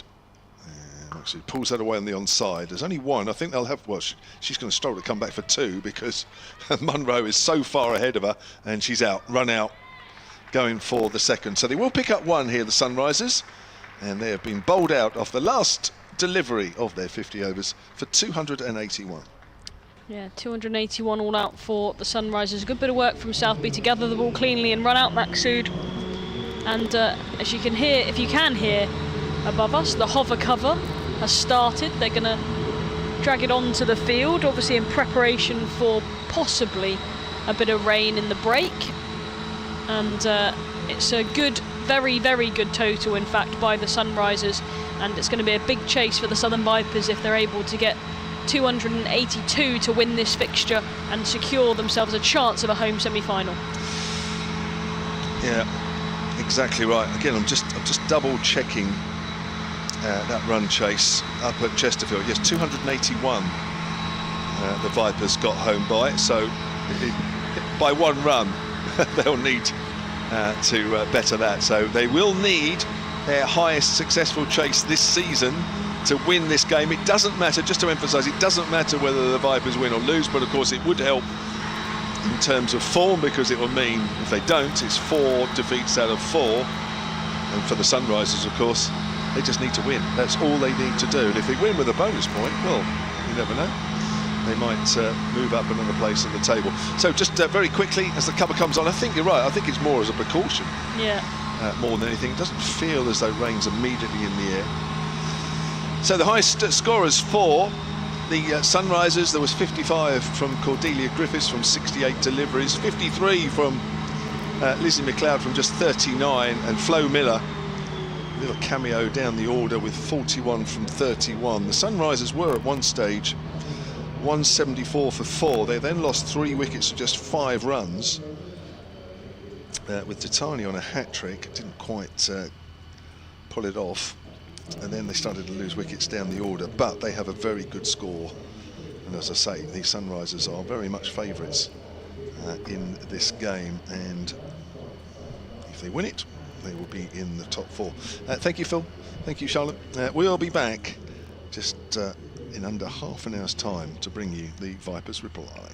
Maqsood pulls that away on the onside. There's only one. I think they'll have. Well, she's going to struggle to come back for 2 because Munro is so far ahead of her, and she's out, run out, going for the second. So they will pick up 1 here, the Sunrisers, and they have been bowled out off the last delivery of their 50 overs for 281. Yeah, 281 all out for the Sunrisers. A good bit of work from Southby to gather the ball cleanly and run out Maqsood. And as you can hear, if you can hear above us, the hover cover has started. They're going to drag it onto the field, obviously in preparation for possibly a bit of rain in the break. And it's a good, very, very good total, in fact, by the Sunrisers. And it's going to be a big chase for the Southern Vipers if they're able to get 282 to win this fixture and secure themselves a chance of a home semi-final. Yeah, exactly right. Again, I'm just double checking that run chase up at Chesterfield. Yes, 281 the Vipers got home by, so by 1 run they'll need to better that. So they will need their highest successful chase this season to win this game. It doesn't matter, just to emphasise, it doesn't matter whether the Vipers win or lose, but of course it would help in terms of form, because it will mean if they don't, it's 4 defeats out of 4. And for the Sunrisers, of course, they just need to win. That's all they need to do. And if they win with a bonus point, well, you never know. They might move up another place in the table. So just very quickly, as the cover comes on, I think you're right. I think it's more as a precaution. Yeah. More than anything. It doesn't feel as though rain's immediately in the air. So the highest scorers for the Sunrisers, there was 55 from Cordelia Griffiths from 68 deliveries, 53 from Lizzie McLeod from just 39, and Flo Miller, a little cameo down the order with 41 from 31. The Sunrisers were at one stage 174 for 4. They then lost 3 wickets to just 5 runs. With Titani on a hat-trick, didn't quite pull it off, and then they started to lose wickets down the order, but they have a very good score, and as I say, the Sunrisers are very much favourites in this game, and if they win it, they will be in the top 4. Thank you, Phil. Thank you, Charlotte. We'll be back just in under half an hour's time to bring you the Vipers reply.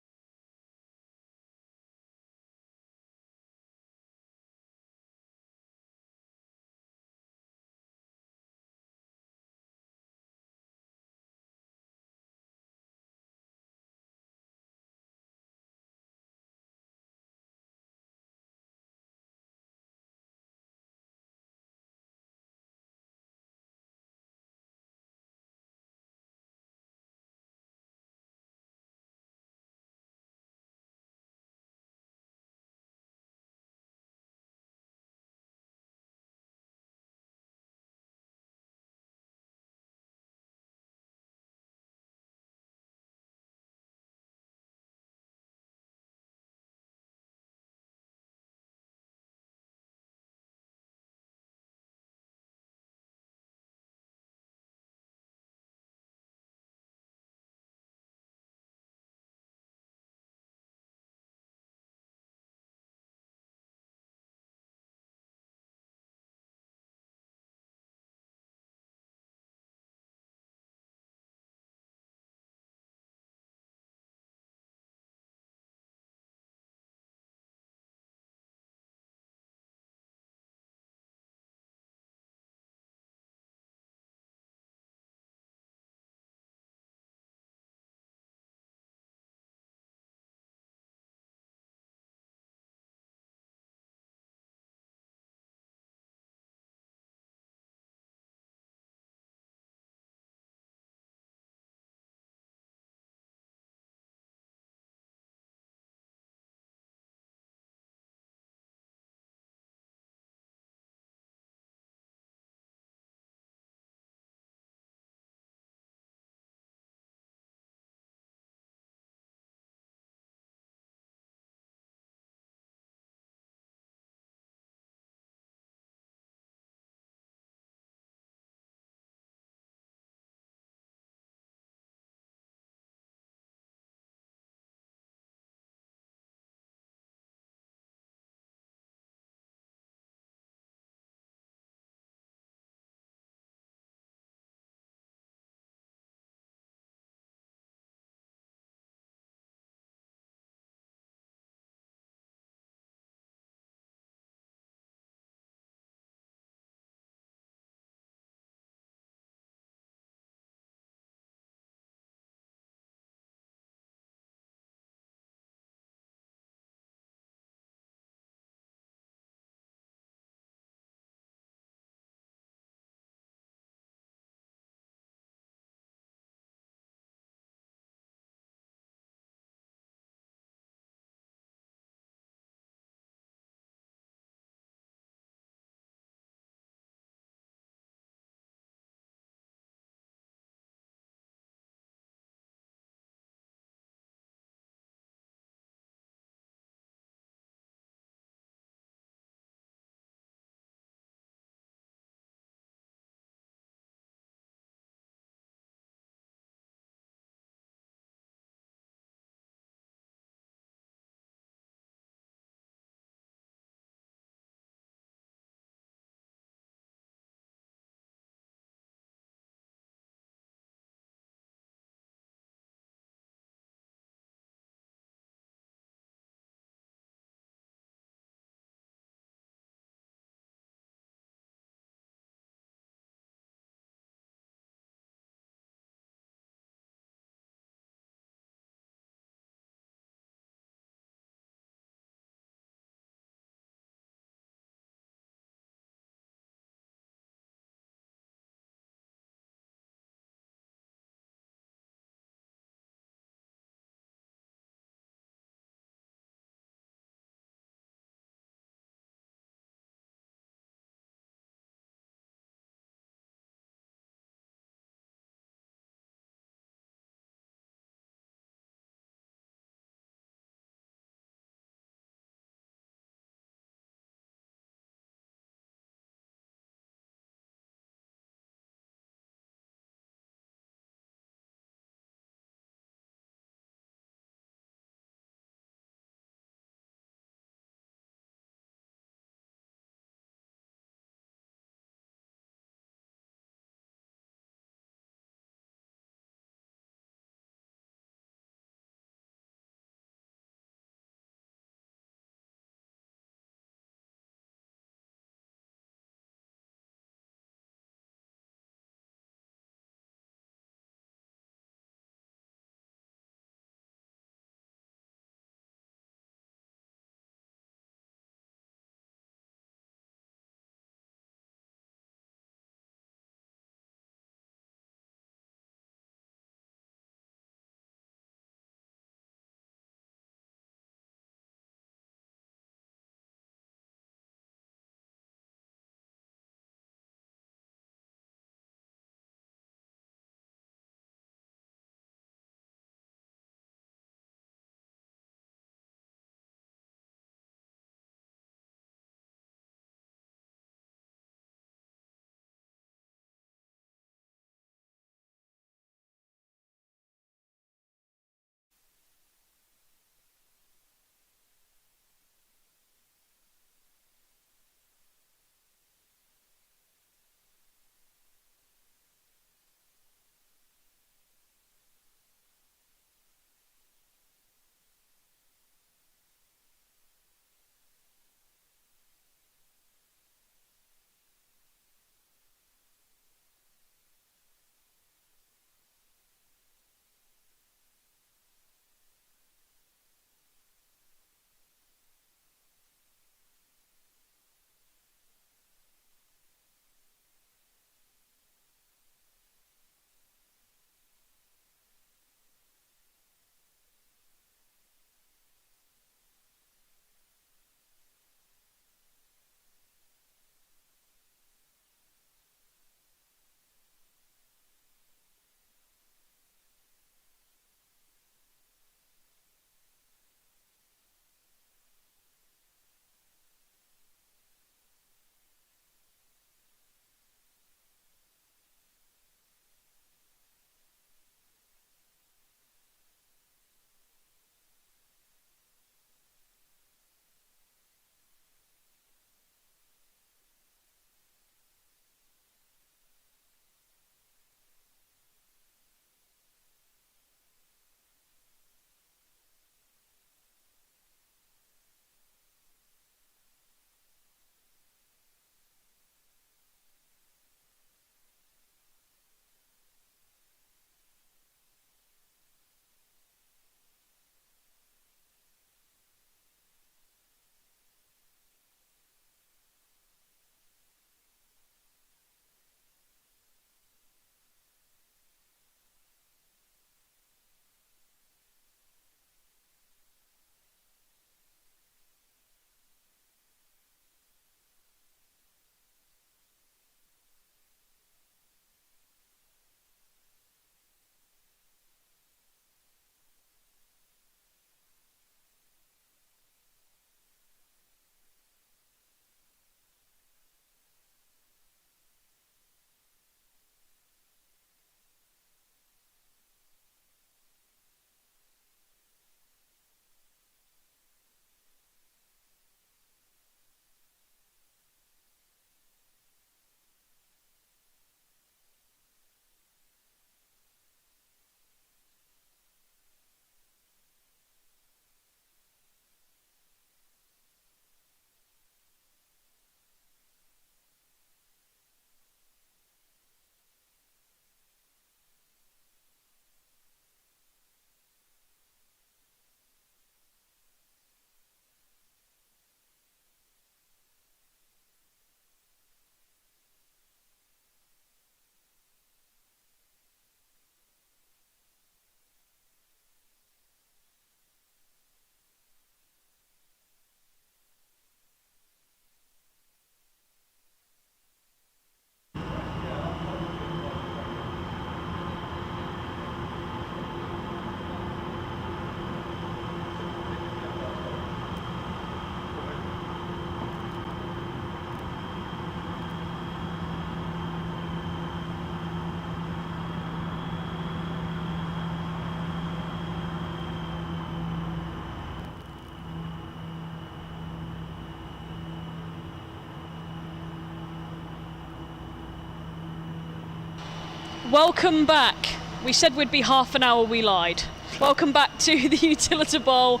Welcome back. We said we'd be half an hour, we lied. Welcome back to the Utilita Bowl.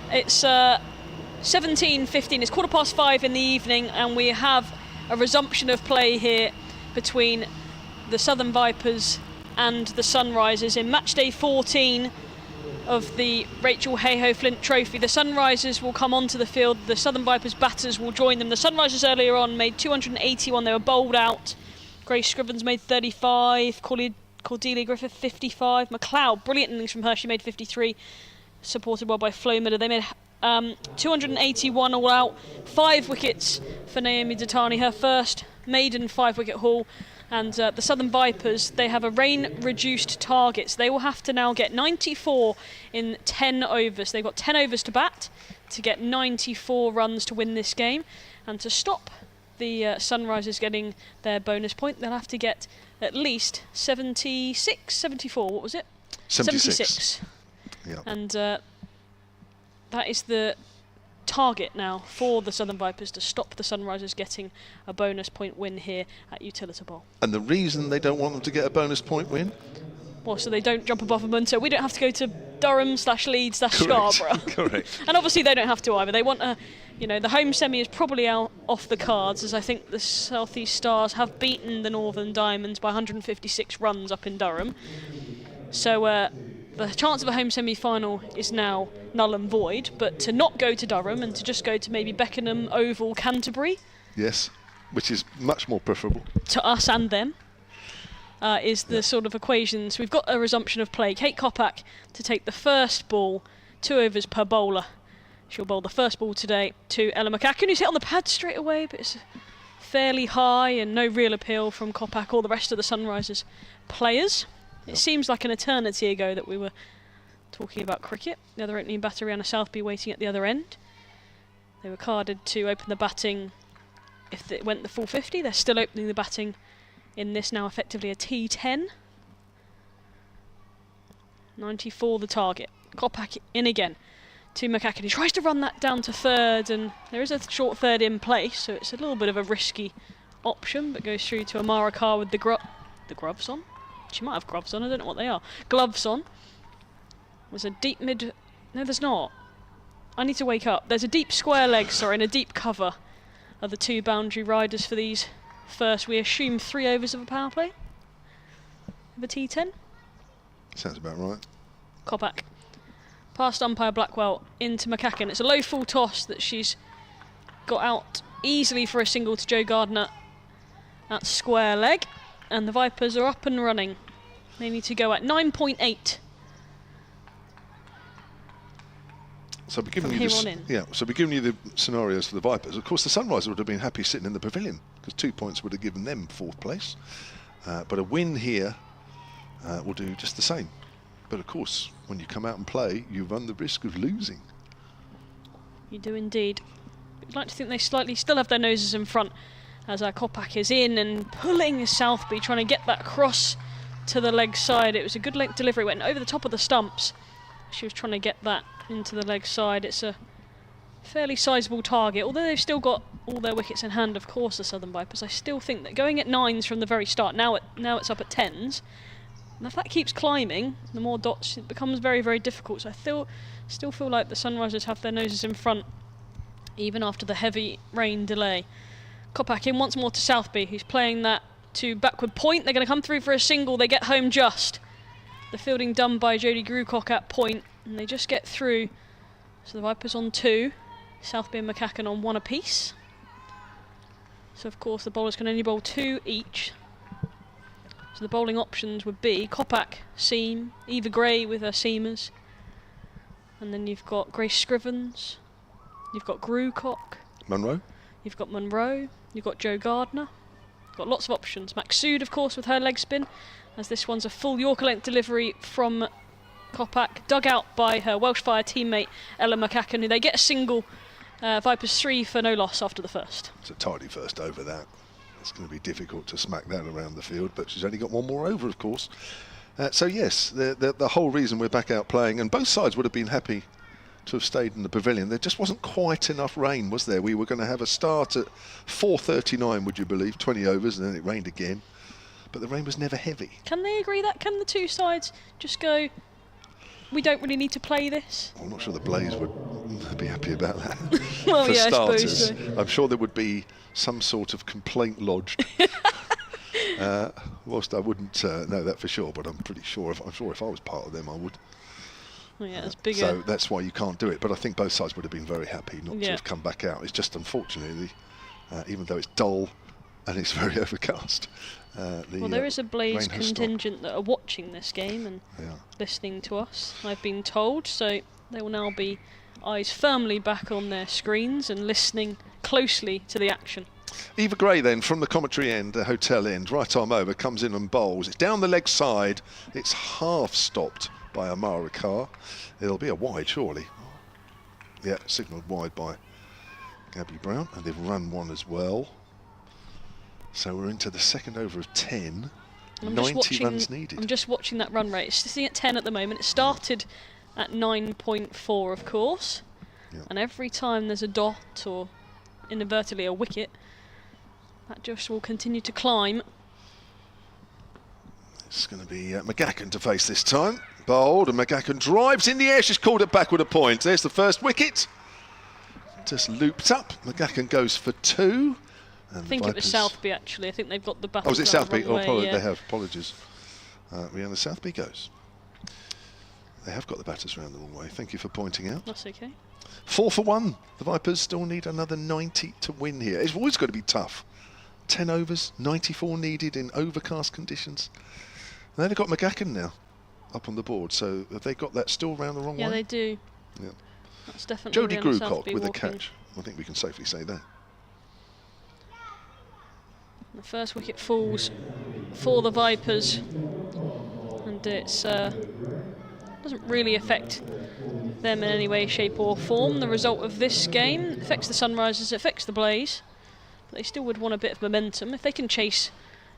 It's 17:15, it's 5:15 in the evening, and we have a resumption of play here between the Southern Vipers and the Sunrisers in match day 14 of the Rachael Heyhoe Flint Trophy. The Sunrisers will come onto the field, the Southern Vipers batters will join them. The Sunrisers earlier on made 281, they were bowled out. Grace Scrivens made 35, Cordelia Griffith 55, McLeod, brilliant innings from her, she made 53, supported well by Flo Miller. They made 281 all out, 5 wickets for Naomi Datani, her first maiden 5-wicket haul. And the Southern Vipers, they have a rain-reduced target, so they will have to now get 94 in 10 overs. They've got 10 overs to bat to get 94 runs to win this game. And to stop the Sunrisers getting their bonus point, they'll have to get at least 76, 74, what was it? 76. Yeah. And that is the target now for the Southern Vipers to stop the Sunrisers getting a bonus point win here at Utilita Bowl. And the reason they don't want them to get a bonus point win? Well, so they don't jump above them, and so we don't have to go to Durham/Leeds/Scarborough. Correct. And obviously they don't have to either. They want a, the home semi is probably out off the cards, as I think the South East Stars have beaten the Northern Diamonds by 156 runs up in Durham. So the chance of a home semi-final is now null and void, but to not go to Durham and to just go to maybe Beckenham, Oval, Canterbury. Yes, which is much more preferable. To us and them. Is the sort of equation. So we've got a resumption of play. Kate Kopak to take the first ball, 2 overs per bowler. She'll bowl the first ball today to Ella McCacken, who's hit on the pad straight away, but it's fairly high and no real appeal from Kopak or the rest of the Sunrisers players. It seems like an eternity ago that we were talking about cricket. The other opening batter, Rihanna Southby, waiting at the other end. They were carded to open the batting if it went the full 50. They're still opening the batting in this now effectively a T10. 94 the target. Kopak in again to McCacken. He tries to run that down to third, and there is a short third in place, so it's a little bit of a risky option, but goes through to Amara Carr with the gloves on. She might have gloves on, I don't know what they are. Gloves on. There's a deep mid... No, there's not. I need to wake up. There's a deep square leg, sorry, and a deep cover are the 2 boundary riders for these first, we assume, 3 overs of a power play of a T10. Sounds about right. Kopak. Past umpire Blackwell into McCacken. It's a low full toss that she's got out easily for a single to Joe Gardner at square leg. And the Vipers are up and running. They need to go at 9.8. So we're giving you so we're giving you the scenarios for the Vipers. Of course, the Sunrisers would have been happy sitting in the pavilion because 2 points would have given them 4th place. But a win here will do just the same. But of course, when you come out and play, you run the risk of losing. You do indeed. I'd like to think they slightly still have their noses in front as Kopak is in and pulling Southby, trying to get that across to the leg side. It was a good length delivery, went over the top of the stumps. She was trying to get that into the leg side. It's a fairly sizable target, although they've still got all their wickets in hand, of course, the Southern Vipers. I still think that going at 9s from the very start, now it's up at 10s, and if that keeps climbing, the more dots, it becomes very, very difficult. So I still feel like the Sunrisers have their noses in front, even after the heavy rain delay. Kopak in once more to Southby, who's playing that to backward point. They're going to come through for a single, they get home just. The fielding done by Jodie Grucock at point, and they just get through. So the Vipers on 2, Southby and McCacken on 1 apiece. So of course the bowlers can only bowl 2 each. So the bowling options would be Kopak, seam, Eva Gray with her seamers, and then you've got Grace Scrivens, you've got Grucock, you've got Monroe, you've got Joe Gardner. Got lots of options. Maxsood, of course, with her leg spin, as this one's a full Yorker length delivery from Kopak, dug out by her Welsh Fire teammate Ella McCacken, who they get a single. Vipers 3 for no loss after the first. It's a tidy first over that. It's going to be difficult to smack that around the field, but she's only got 1 more over, of course. So yes, the whole reason we're back out playing, and both sides would have been happy to have stayed in the pavilion. There just wasn't quite enough rain, was there? We were going to have a start at 4:39, would you believe, 20 overs, and then it rained again. but the rain was never heavy. Can they agree that? Can the two sides just go, we don't really need to play this? I'm not sure the Blaze would be happy about that. Well, For yeah, starters, I suppose so. I'm sure there would be some sort of complaint lodged. Whilst I wouldn't know that for sure, but I'm pretty sure. I'm sure if I was part of them, I would. Oh, yeah, it's bigger. So that's why you can't do it. But I think both sides would have been very happy not to Yeah. have come back out. It's just unfortunately, even though it's dull and it's very overcast. Well, there is a Blaze rain has stopped. contingent that are watching this game and Yeah. listening to us, I've been told, so they will now be eyes firmly back on their screens and listening closely to the action. Eva Gray then from the commentary end, the hotel end, right arm over, comes in and bowls. It's down the leg side. It's half stopped by Amara Carr. It'll be a wide, surely. Yeah, signalled wide by Gabby Brown, and they've run one as well. So we're into the second over of 10. And 90 runs needed. I'm just watching that run rate. It's sitting at 10 at the moment. It started at 9.4, of course. Yeah. And every time there's a dot or inadvertently a wicket, that just will continue to climb. It's going to be McGacken to face this time. Bowled, and McGacken drives in the air. She's called it back with a point. There's the first wicket. Just looped up. McGacken goes for 2. And I think it was Southby, actually. I think they've got the batters. Oh, was it Southby? Oh, They have. Apologies. Rihanna, Southby goes. They have got the batters round the wrong way. Thank you for pointing out. That's okay. 4 for 1. The Vipers still need another 90 to win here. It's always got to be tough. 10 overs, 94 needed in overcast conditions. And they've got McGacken now up on the board. So have they got that still round the wrong way? Yeah, they do. Yeah. That's definitely Jodie Rihanna Grucock Southby with a walking. catch. I think we can safely say that. The first wicket falls for the Vipers, and it's doesn't really affect them in any way, shape or form. The result of this game affects the Sunrisers, it affects the Blaze, but they still would want a bit of momentum. If they can chase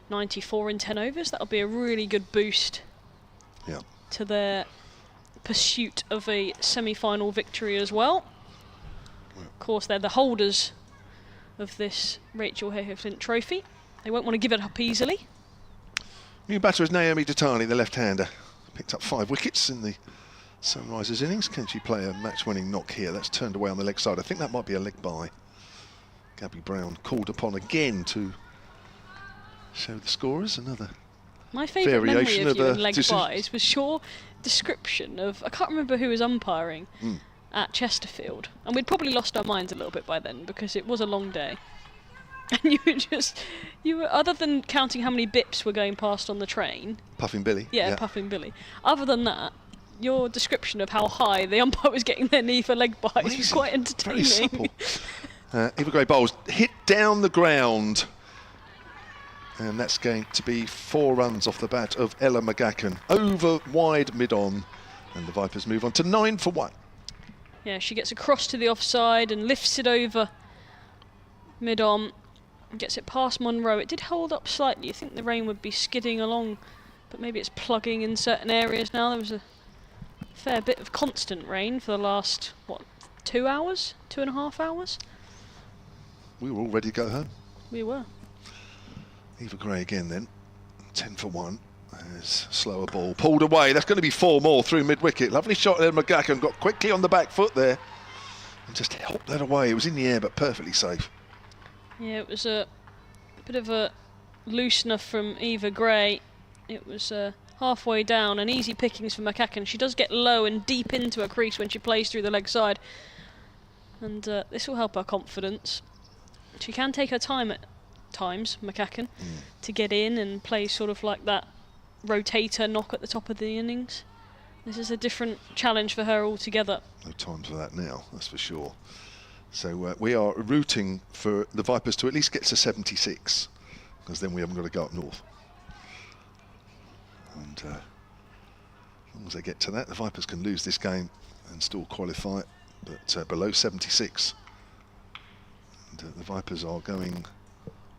94 in 10 overs, that'll be a really good boost to their pursuit of a semi-final victory as well. Of course, they're the holders of this Rachael Heyhoe Flint trophy. They won't want to give it up easily. New batter is Naomi Datani, the left-hander. Picked up 5 wickets in the Sunrisers innings. Can she play a match-winning knock here? That's turned away on the leg side. I think that might be a leg bye. Gabby Brown called upon again to show the scorers. Another My favourite memory variation of you of in leg decision. byes was your description of, I can't remember who was umpiring at Chesterfield, and we'd probably lost our minds a little bit by then because it was a long day. And you were, other than counting how many bips were going past on the train. Puffing Billy. Yeah, Puffing Billy. Other than that, your description of how high the umpire was getting their knee for leg byes was Amazing. quite entertaining. Very supple. Eva Gray bowls, hit down the ground. And that's going to be 4 runs off the bat of Ella McGacken. Over wide mid-on. And the Vipers move on to 9 for 1. Yeah, she gets across to the offside and lifts it over mid-on. Gets it past Monroe. It did hold up slightly. You think the rain would be skidding along, but maybe it's plugging in certain areas now. There was a fair bit of constant rain for the last, 2 hours? 2.5 hours? We were all ready to go home. We were. Eva Gray again then. 10 for 1. There's slower ball. Pulled away. That's going to be 4 more through mid-wicket. Lovely shot there. McGacken got quickly on the back foot there and just helped that away. It was in the air but perfectly safe. Yeah, it was a bit of a loosener from Eva Gray. It was halfway down and easy pickings for McGacken. She does get low and deep into a crease when she plays through the leg side. And this will help her confidence. She can take her time at times, McGacken, to get in and play sort of like that rotator knock at the top of the innings. This is a different challenge for her altogether. No time for that now, that's for sure. So we are rooting for the Vipers to at least get to 76, because then we haven't got to go up north. And as long as they get to that, the Vipers can lose this game and still qualify, but below 76. And the Vipers are going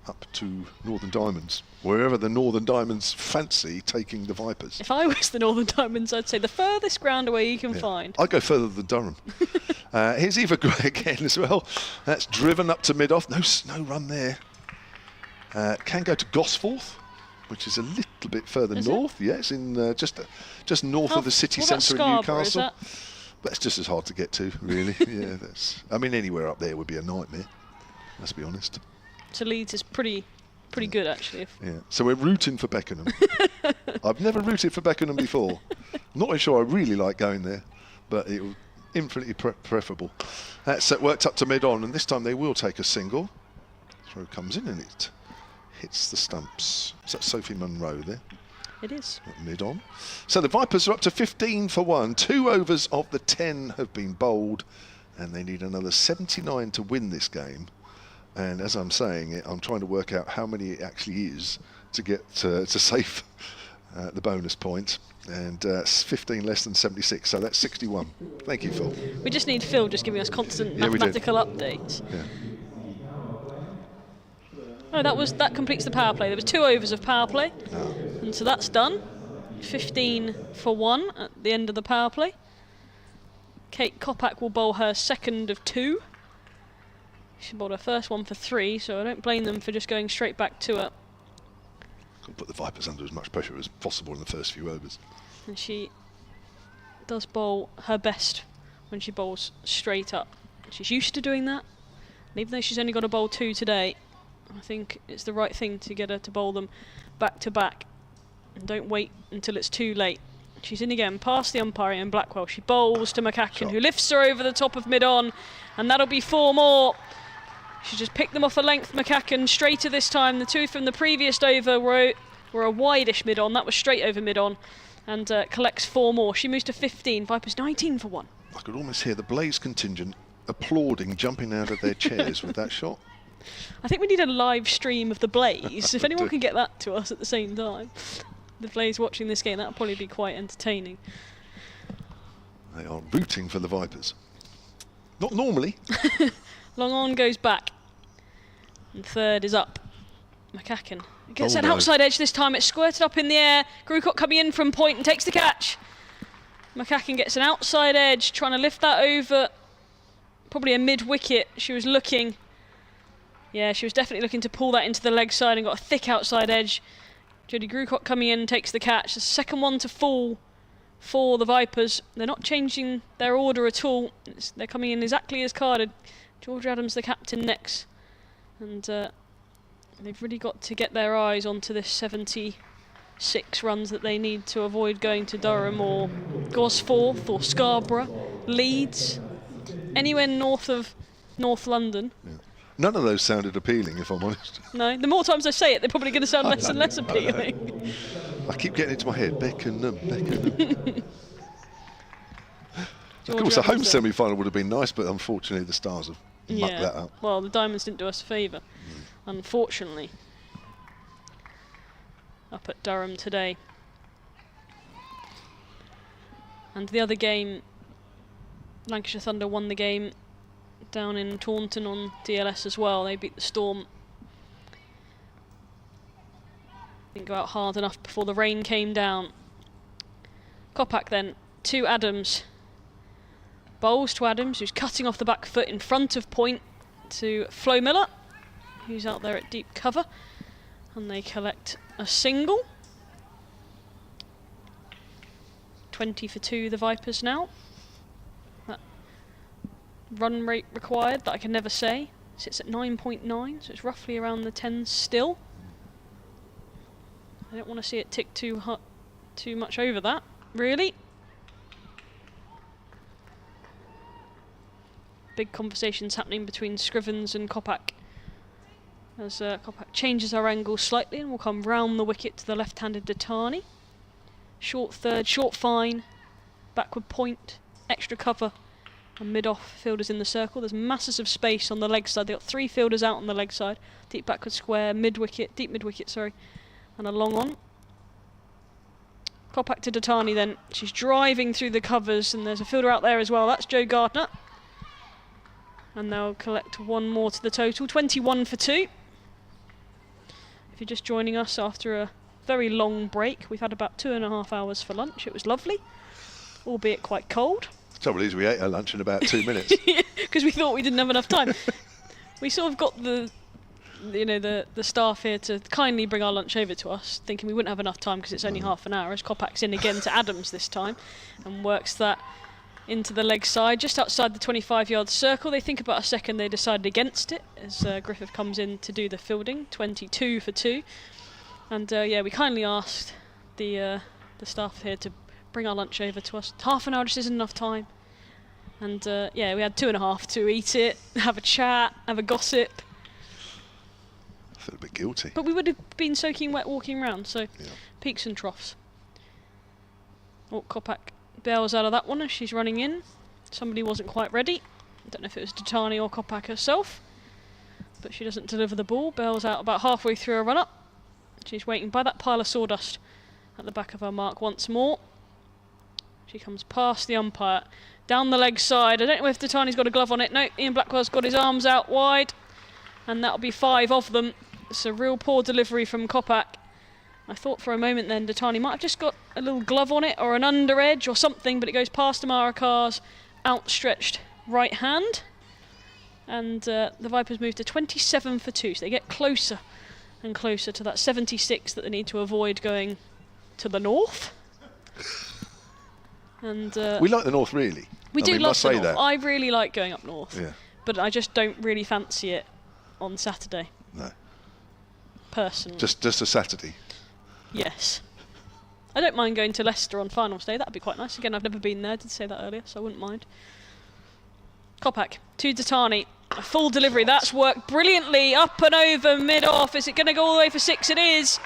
up to Northern Diamonds, wherever the Northern Diamonds fancy taking the Vipers. If I was the Northern Diamonds, I'd say the furthest ground away you can find. I'd go further than Durham. Here's Eva Gray again as well. That's driven up to mid-off. No run there. Can go to Gosforth. which is a little bit further Is north. Yeah, it's in just north of the city what about centre in Scarborough, is Newcastle. that? But it's just as hard to get to, really. Yeah, I mean, anywhere up there would be a nightmare. Let's be honest. So Leeds is pretty good actually. Yeah. So we're rooting for Beckenham. I've never rooted for Beckenham before. Not even sure I really like going there, but it was infinitely preferable. That's worked up to mid-on, and this time they will take a single. Throw comes in and it hits the stumps. Is that Sophie Munro there? It is. At mid-on. So the Vipers are up to 15 for 1. 2 overs of the 10 have been bowled, and they need another 79 to win this game. And as I'm saying it, I'm trying to work out how many it actually is to get to save the bonus point. And 15 less than 76, so that's 61. Thank you, Phil. We just need Phil just giving us constant mathematical updates. Yeah. Oh, that completes the power play. There was 2 overs of power play, and so that's done. 15 for 1 at the end of the power play. Kate Kopak will bowl her second of 2. She bowled her first one for 3, so I don't blame them for just going straight back to it. Got to put the Vipers under as much pressure as possible in the first few overs. And she does bowl her best when she bowls straight up. She's used to doing that, and even though she's only got to bowl 2 today, I think it's the right thing to get her to bowl them back to back, and don't wait until it's too late. She's in again, past the umpire in Blackwell. She bowls to McCacken, who lifts her over the top of mid-on, and that'll be 4 more. She just picked them off a length, McCacken, straighter this time. The 2 from the previous over were a wide-ish mid-on. That was straight over mid-on, and collects 4 more. She moves to 15. Vipers 19 for 1. I could almost hear the Blaze contingent applauding, jumping out of their chairs with that shot. I think we need a live stream of the Blaze. If anyone can get that to us at the same time. The Blaze watching this game, that would probably be quite entertaining. They are rooting for the Vipers. Not normally. Long on goes back. And third is up. McCacken gets an outside edge this time. It's squirted up in the air. Grucock coming in from point and takes the catch. McCacken gets an outside edge, trying to lift that over. Probably a mid-wicket. She was looking. Yeah, she was definitely looking to pull that into the leg side and got a thick outside edge. Jodie Grucock coming in, takes the catch. The second one to fall for the Vipers. They're not changing their order at all. They're coming in exactly as carded. George Adams, the captain, next. And they've really got to get their eyes onto this 76 runs that they need to avoid going to Durham or Gosforth or Scarborough, Leeds, anywhere north of North London. Yeah. None of those sounded appealing, if I'm honest. No, the more times I say it, they're probably going to sound less and less appealing. I keep getting into my head, Beckenham. Of course, a home semi-final would have been nice, but unfortunately the Stars have mucked that up. Well, the Diamonds didn't do us a favour, unfortunately, up at Durham today. And the other game, Lancashire Thunder won the game down in Taunton on DLS as well. They beat the Storm. Didn't go out hard enough before the rain came down. Kopak then to Adams. Bowls to Adams, who's cutting off the back foot in front of point to Flo Miller, who's out there at deep cover. And they collect a single. 20 for 2, the Vipers now. That run rate required that I can never say sits at 9.9, so it's roughly around the 10 still. I don't want to see it tick too much over that, really. Big conversations happening between Scrivens and Kopak as Kopak changes our angle slightly and will come round the wicket to the left-handed Datani. Short third, short fine, backward point, extra cover, and mid-off fielders in the circle. There's masses of space on the leg side. They've got 3 fielders out on the leg side. Deep backward square, mid-wicket, deep mid-wicket, sorry, and a long on. Kopak to Datani then. She's driving through the covers, and there's a fielder out there as well. That's Joe Gardner. And they'll collect 1 more to the total, 21 for 2. If you're just joining us after a very long break, we've had about 2.5 hours for lunch. It was lovely, albeit quite cold. The trouble is we ate our lunch in about 2 minutes. Because we thought we didn't have enough time. We sort of got the you know, the staff here to kindly bring our lunch over to us, thinking we wouldn't have enough time because it's only half an hour, as Kopac's in again to Adams this time and works that into the leg side, just outside the 25-yard circle. They think about a second, they decided against it as Griffith comes in to do the fielding, 22 for 2. And yeah, we kindly asked the staff here to bring our lunch over to us. Half an hour just isn't enough time. And yeah, we had 2.5 to eat it, have a chat, have a gossip. I feel a bit guilty. But we would have been soaking wet walking around, so Yeah. peaks and troughs. Oh, Kopak bails out of that one as she's running in. Somebody wasn't quite ready. I don't know if it was Datani or Kopak herself, but she doesn't deliver the ball. Bails out about halfway through her run-up. She's waiting by that pile of sawdust at the back of her mark once more. She comes past the umpire, down the leg side. I don't know if Datani's got a glove on it. No, Ian Blackwell's got his arms out wide, and that'll be 5 of them. It's a real poor delivery from Kopak. I thought for a moment then Datani might have just got a little glove on it or an under edge or something, but it goes past Amara Carr's outstretched right hand. And the Vipers move to 27 for 2, so they get closer and closer to that 76 that they need to avoid going to the north. And We like the north, really. we I do mean, love must the say north. that. I really like going up north, Yeah, but I just don't really fancy it on Saturday, no. personally. Just a Saturday. Yes. I don't mind going to Leicester on finals day. That'd be quite nice. Again, I've never been there. I did say that earlier, so I wouldn't mind. Kopak to Datani. A full delivery. That's worked brilliantly. Up and over, mid-off. Is it going to go all the way for 6? It is.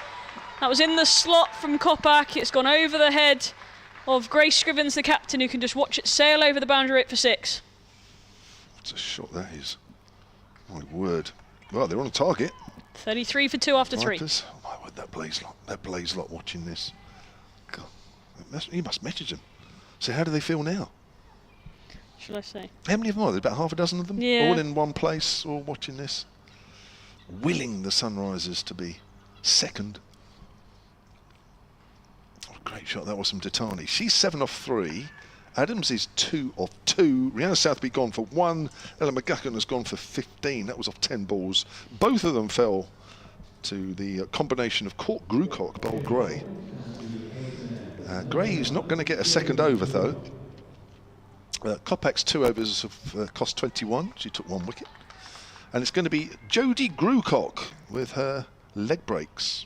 That was in the slot from Kopak. It's gone over the head of Grace Scrivens, the captain, who can just watch it sail over the boundary for 6. What a shot that is. My word. Well, they're on target. 33 for 2 after 3. Vipers. Oh my word, that Blaze lot watching this. God, you must message them. So how do they feel now? Shall I say? How many of them are there? About half a dozen of them? Yeah. All in one place, all watching this. Willing the Sunrisers to be second. Oh, great shot that was from Datani. She's 7 off 3. Adams is 2 off 2. Rihanna Southby gone for 1. Ella McGuckin has gone for 15. That was off 10 balls. Both of them fell to the combination of Court Grucock, Bold Gray. Gray is not going to get a second over, though. Kopak's 2 overs have cost 21. She took 1 wicket. And it's going to be Jodie Grucock with her leg breaks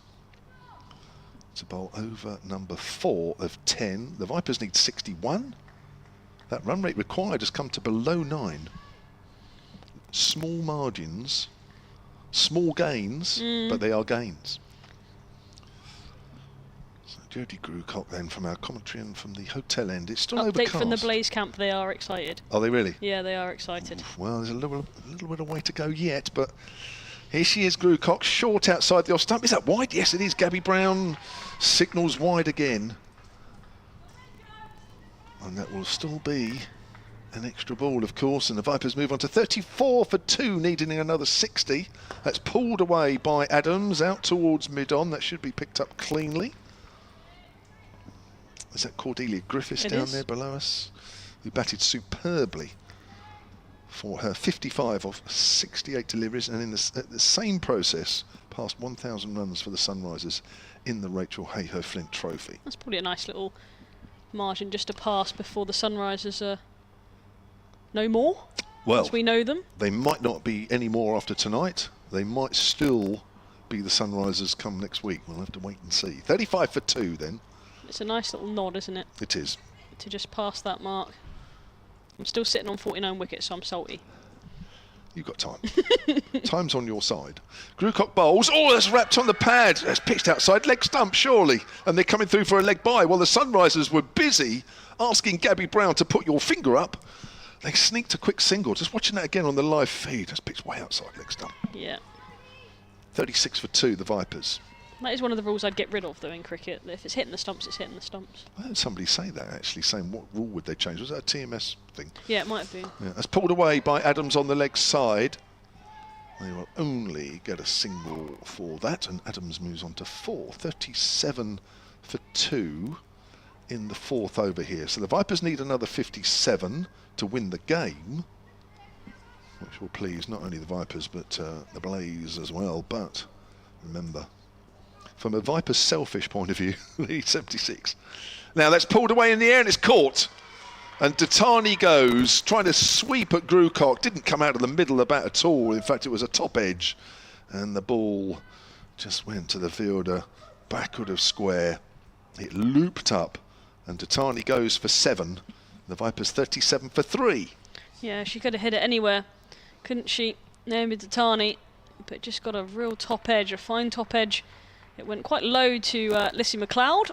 to bowl over number 4 of 10. The Vipers need 61. That run rate required has come to below 9. Small margins, small gains, but they are gains. So Jodie Grucock then from our commentary and from the hotel end. It's still Update overcast. from the Blaze camp, they are excited. Are they really? Yeah, they are excited. Well, there's a little bit of way to go yet, but here she is, Grucock, short outside the off stump. Is that wide? Yes, it is. Gabby Brown signals wide again. And that will still be an extra ball, of course, and the Vipers move on to 34 for 2, needing another 60. That's pulled away by Adams, out towards mid-on. That should be picked up cleanly. Is that Cordelia Griffiths down there below us, who batted superbly for her 55 of 68 deliveries, and in the same process passed 1,000 runs for the Sunrisers in the Rachael Heyhoe Flint Trophy. That's probably a nice little margin just to pass before the Sunrisers are no more, Well, as we know them. they might not be any more after tonight. They might still be the Sunrisers come next week. We'll have to wait and see. 35 for 2 then. It's a nice little nod, isn't it, It is. to just pass that mark. I'm still sitting on 49 wickets, so I'm salty. You've got time. Time's on your side. Grucock bowls. Oh, that's wrapped on the pad. That's pitched outside leg stump, surely. And they're coming through for a leg bye. While the Sunrisers were busy asking Gabby Brown to put your finger up, they sneaked a quick single. Just watching that again on the live feed. That's pitched way outside leg stump. Yeah. 36 for 2, the Vipers. That is one of the rules I'd get rid of, though, in cricket. If it's hitting the stumps, it's hitting the stumps. I heard somebody say that, actually, saying what rule would they change? Was that a TMS thing? Yeah, it might have been. Yeah, that's pulled away by Adams on the leg side. They will only get a single for that, and Adams moves on to 4. 37 for 2 in the 4th over here. So the Vipers need another 57 to win the game. which will please not only the Vipers but the Blaze as well. But remember, from a Vipers selfish point of view, lead 76. Now that's pulled away in the air and it's caught. And Datani goes, trying to sweep at Grucock. Didn't come out of the middle of the bat at all. In fact, it was a top edge. And the ball just went to the fielder, backward of square. It looped up. And Datani goes for 7. The Vipers 37 for 3. Yeah, she could have hit it anywhere, couldn't she? Naomi Datani, but just got a real top edge, a fine top edge. It went quite low to Lissy McLeod,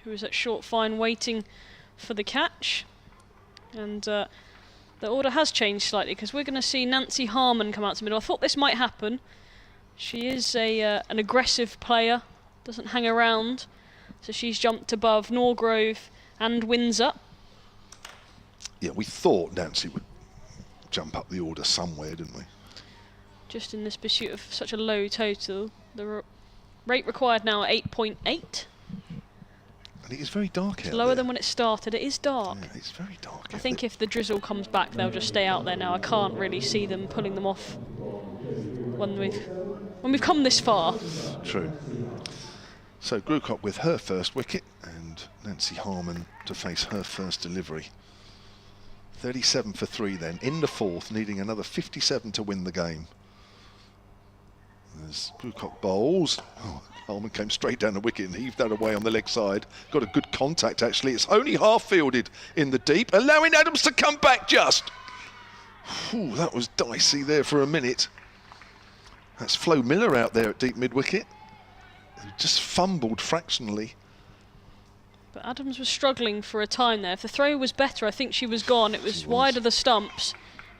who was at short fine waiting for the catch. And the order has changed slightly because we're going to see Nancy Harmon come out to middle. I thought this might happen. She is an aggressive player, doesn't hang around. So she's jumped above Norgrove and Windsor. Yeah, we thought Nancy would jump up the order somewhere, didn't we? Just in this pursuit of such a low total. The rate required now at 8.8. And it is very dark out lower there. Than when it started. It is dark. Yeah, it's very dark. I think if the drizzle comes back, they'll just stay out there now. I can't really see them pulling them off when we've come this far. True. So Grucock with her first wicket and Nancy Harmon to face her first delivery. 37 for 3 then, in the 4th, needing another 57 to win the game. As Grucock bowls, Harmon came straight down the wicket and heaved that away on the leg side. Got a good contact actually. It's only half fielded in the deep, allowing Adams to come back just. Ooh, that was dicey there for a minute. That's Flo Miller out there at deep mid-wicket. Just fumbled fractionally. But Adams was struggling for a time there. If the throw was better, I think she was gone. It was wide of the stumps.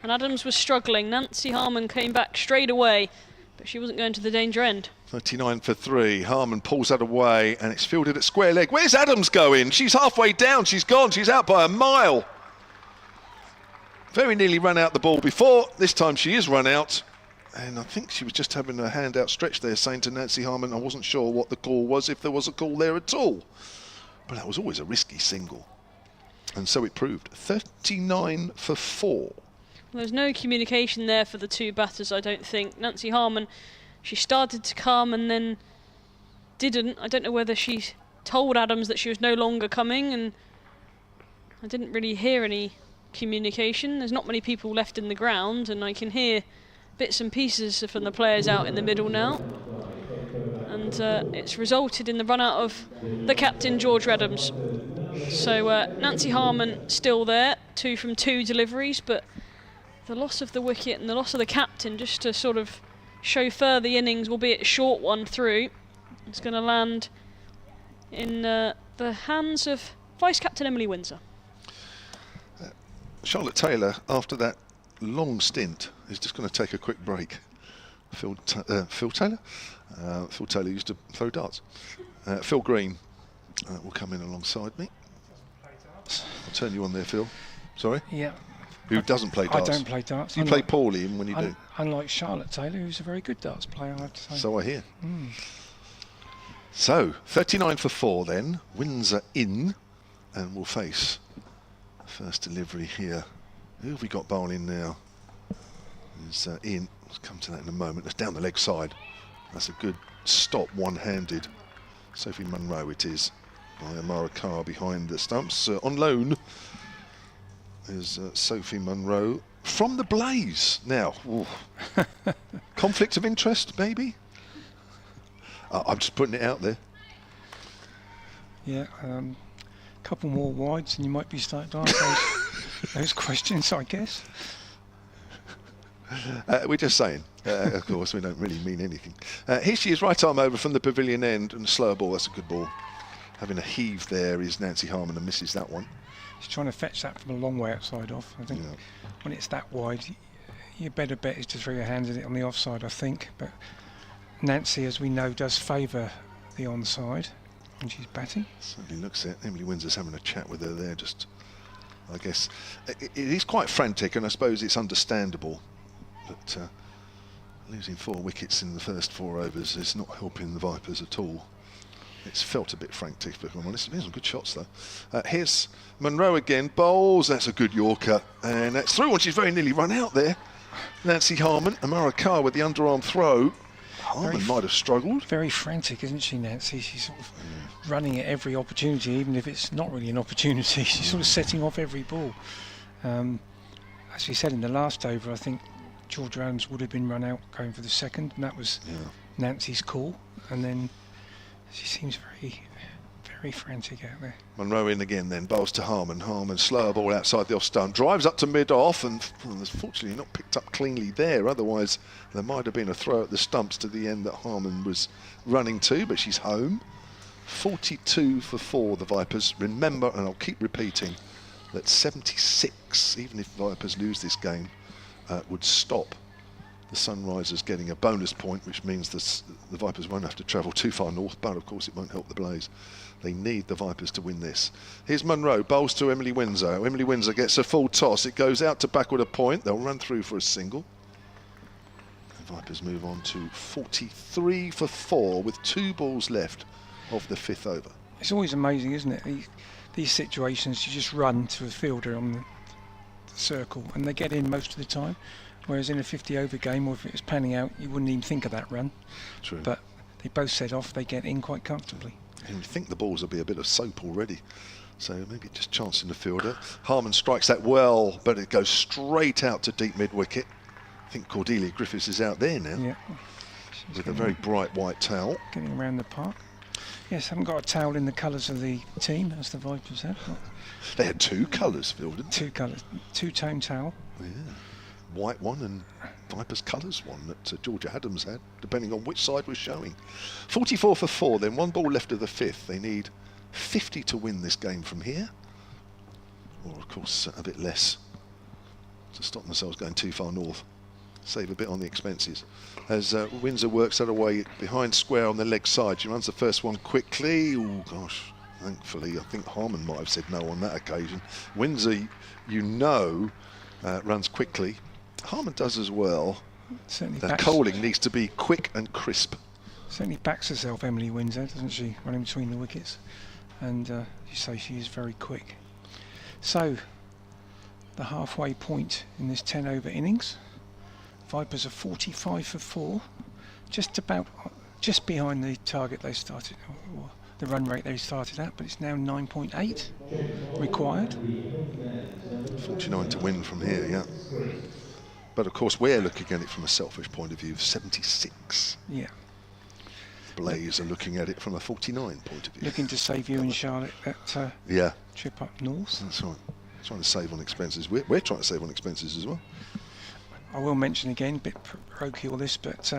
And Adams was struggling. Nancy Harmon came back straight away, but she wasn't going to the danger end. 39 for 3. Harmon pulls that away, and it's fielded at square leg. Where's Adams going? She's halfway down. She's gone. She's out by a mile. Very nearly ran out the ball before. This time she is run out. And I think she was just having her hand outstretched there, saying to Nancy Harmon, I wasn't sure what the call was, if there was a call there at all. But that was always a risky single. And so it proved. 39 for 4. Well, there's no communication there for the two batters, I don't think. Nancy Harmon, she started to come and then didn't. I don't know whether she told Adams that she was no longer coming, and I didn't really hear any communication. There's not many people left in the ground, and I can hear bits and pieces from the players out in the middle now. And it's resulted in the run out of the captain, George Adams. So Nancy Harmon still there, 2 from 2 deliveries, but the loss of the wicket and the loss of the captain, just to sort of chauffeur the innings, albeit a short one through, it's going to land in the hands of Vice-Captain Emily Windsor. Charlotte Taylor, after that long stint, is just going to take a quick break. Phil Taylor? Phil Taylor used to throw darts. Phil Green will come in alongside me. I'll turn you on there, Phil. Sorry? Yeah. Who doesn't play darts? I don't play darts. You play poorly even when you do. Unlike Charlotte Taylor, who's a very good darts player, I have to say. So I hear. So, 39 for 4 then. Windsor in, and we'll face the first delivery here. Who have we got bowling now? Is in. Let's come to that in a moment. That's down the leg side. That's a good stop, one-handed. Sophie Munro it is, by Amara Carr behind the stumps. On loan is Sophie Munro from the Blaze. Now, conflict of interest, maybe? I'm just putting it out there. Yeah, a couple more wides and you might be starting to ask those questions, I guess. We're just saying, of course, we don't really mean anything. Here she is, right arm over from the pavilion end, and a slower ball, that's a good ball. Having a heave there is Nancy Harmon and misses that one. She's trying to fetch that from a long way outside off. I think when it's that wide, your better bet is to throw your hands at it on the offside, I think. But Nancy, as we know, does favour the onside when she's batting. Certainly looks it. Emily Windsor's having a chat with her there, just, I guess. It is quite frantic, and I suppose it's understandable. But losing 4 wickets in the first 4 overs is not helping the Vipers at all. It's felt a bit frantic, but I'm honest. There's some good shots though. Here's Munro again, bowls. That's a good Yorker, and that's through one. She's very nearly run out there. Nancy Harmon, Amara Carr with the underarm throw. Harmon might have struggled. Very frantic, isn't she, Nancy? She's sort of running at every opportunity, even if it's not really an opportunity. She's sort of setting off every ball. As we said in the last over, I think Georgia Adams would have been run out going for the second, and that was Nancy's call. And then she seems very, very frantic out there. Monroe in again then, bowls to Harmon. Harmon, slower ball outside the off stump, drives up to mid-off, and unfortunately not picked up cleanly there. Otherwise, there might have been a throw at the stumps to the end that Harmon was running to, but she's home. 42 for 4, the Vipers. Remember, and I'll keep repeating, that 76, even if Vipers lose this game, would stop the Sunrisers getting a bonus point, which means the Vipers won't have to travel too far north, but of course it won't help the Blaze. They need the Vipers to win this. Here's Monroe, bowls to Emily Windsor. Emily Windsor gets a full toss. It goes out to backward a point. They'll run through for a single. The Vipers move on to 43 for 4 with 2 balls left of the 5th over. It's always amazing, isn't it? These situations, you just run to a fielder on the circle and they get in most of the time. Whereas in a 50 over game, or if it was panning out, you wouldn't even think of that run. True. But they both set off, they get in quite comfortably. And you think the balls will be a bit of soap already. So maybe just chancing the fielder. Harmon strikes that well, but it goes straight out to deep mid-wicket. I think Cordelia Griffiths is out there now. Yeah. With a very bright white towel. Getting around the park. Yes, haven't got a towel in the colours of the team, as the Vipers have. They had 2 colours, Phil, didn't they? 2 colours, 2-tone towel. Yeah. White one and Vipers colours one that Georgia Adams had, depending on which side was showing. 44 for 4, then 1 ball left of the 5th. They need 50 to win this game from here. Or, of course, a bit less to stop themselves going too far north. Save a bit on the expenses. As Windsor works that away behind square on the leg side. She runs the first one quickly. Oh, gosh. Thankfully, I think Harmon might have said no on that occasion. Windsor, runs quickly. Harmon does as well. Certainly Coling needs to be quick and crisp. Certainly backs herself, Emily Windsor, doesn't she? Running between the wickets. And you say she is very quick. So, the halfway point in this 10 over innings. Vipers are 45 for 4. Just behind the target they started, or the run rate they started at, but it's now 9.8 required. 49 to win from here, yeah. But of course we're looking at it from a selfish point of view of 76. Yeah. Blaze are looking at it from a 49 point of view. Looking to save you and Charlotte that trip up north. That's right. Trying to save on expenses. We're trying to save on expenses as well. I will mention again, a bit parochial this, but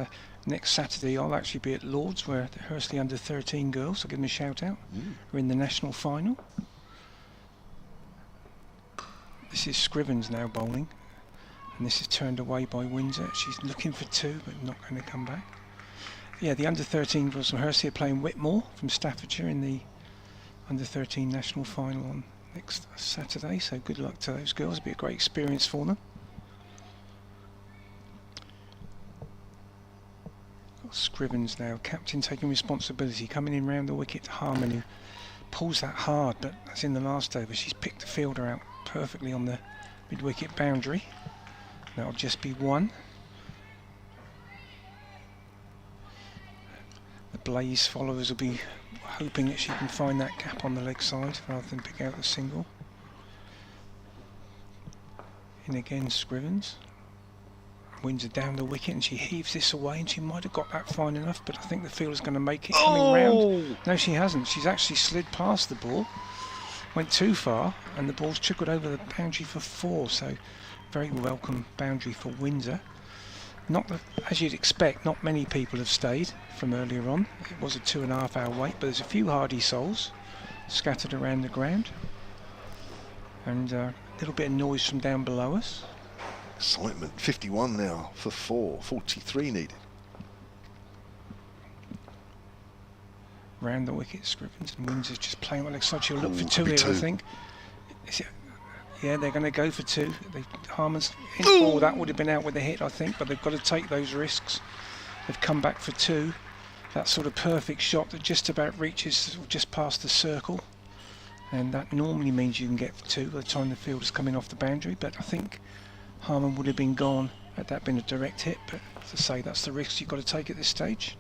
next Saturday I'll actually be at Lord's where the Hursley under 13 girls, I'll give them a shout out, are in the national final. This is Scrivens now bowling, and this is turned away by Windsor. She's looking for 2 but not going to come back. Yeah, the under 13 girls from Hursley are playing Whitmore from Staffordshire in the under 13 national final on next Saturday, so good luck to those girls. It'll be a great experience for them. Scrivens now, captain taking responsibility, coming in round the wicket to Harmon, who pulls that hard, but as in the last over, she's picked the fielder out perfectly on the mid-wicket boundary. That'll just be 1. The Blaze followers will be hoping that she can find that gap on the leg side rather than pick out the single. In again, Scrivens. Windsor down the wicket and she heaves this away, and she might have got that fine enough, but I think the fielder's going to make it coming round. No, she hasn't. She's actually slid past the ball, went too far, and the ball's trickled over the boundary for 4, so very welcome boundary for Windsor. As you'd expect, not many people have stayed from earlier on. It was a 2.5 hour wait, but there's a few hardy souls scattered around the ground, and a little bit of noise from down below us. Excitement. 51 now for 4. 43 needed. Round the wicket, Scrivens, and Windsor's just playing well. Looks like she'll look for 2 here, I think. Yeah, they're going to go for 2. Harmon's in. Oh, that would have been out with a hit, I think, but they've got to take those risks. They've come back for 2. That sort of perfect shot that just about reaches just past the circle, and that normally means you can get for 2 by the time the fielder's coming off the boundary, but I think Harmon would have been gone Had that been a direct hit, but as I say, that's the risk you've got to take at this stage.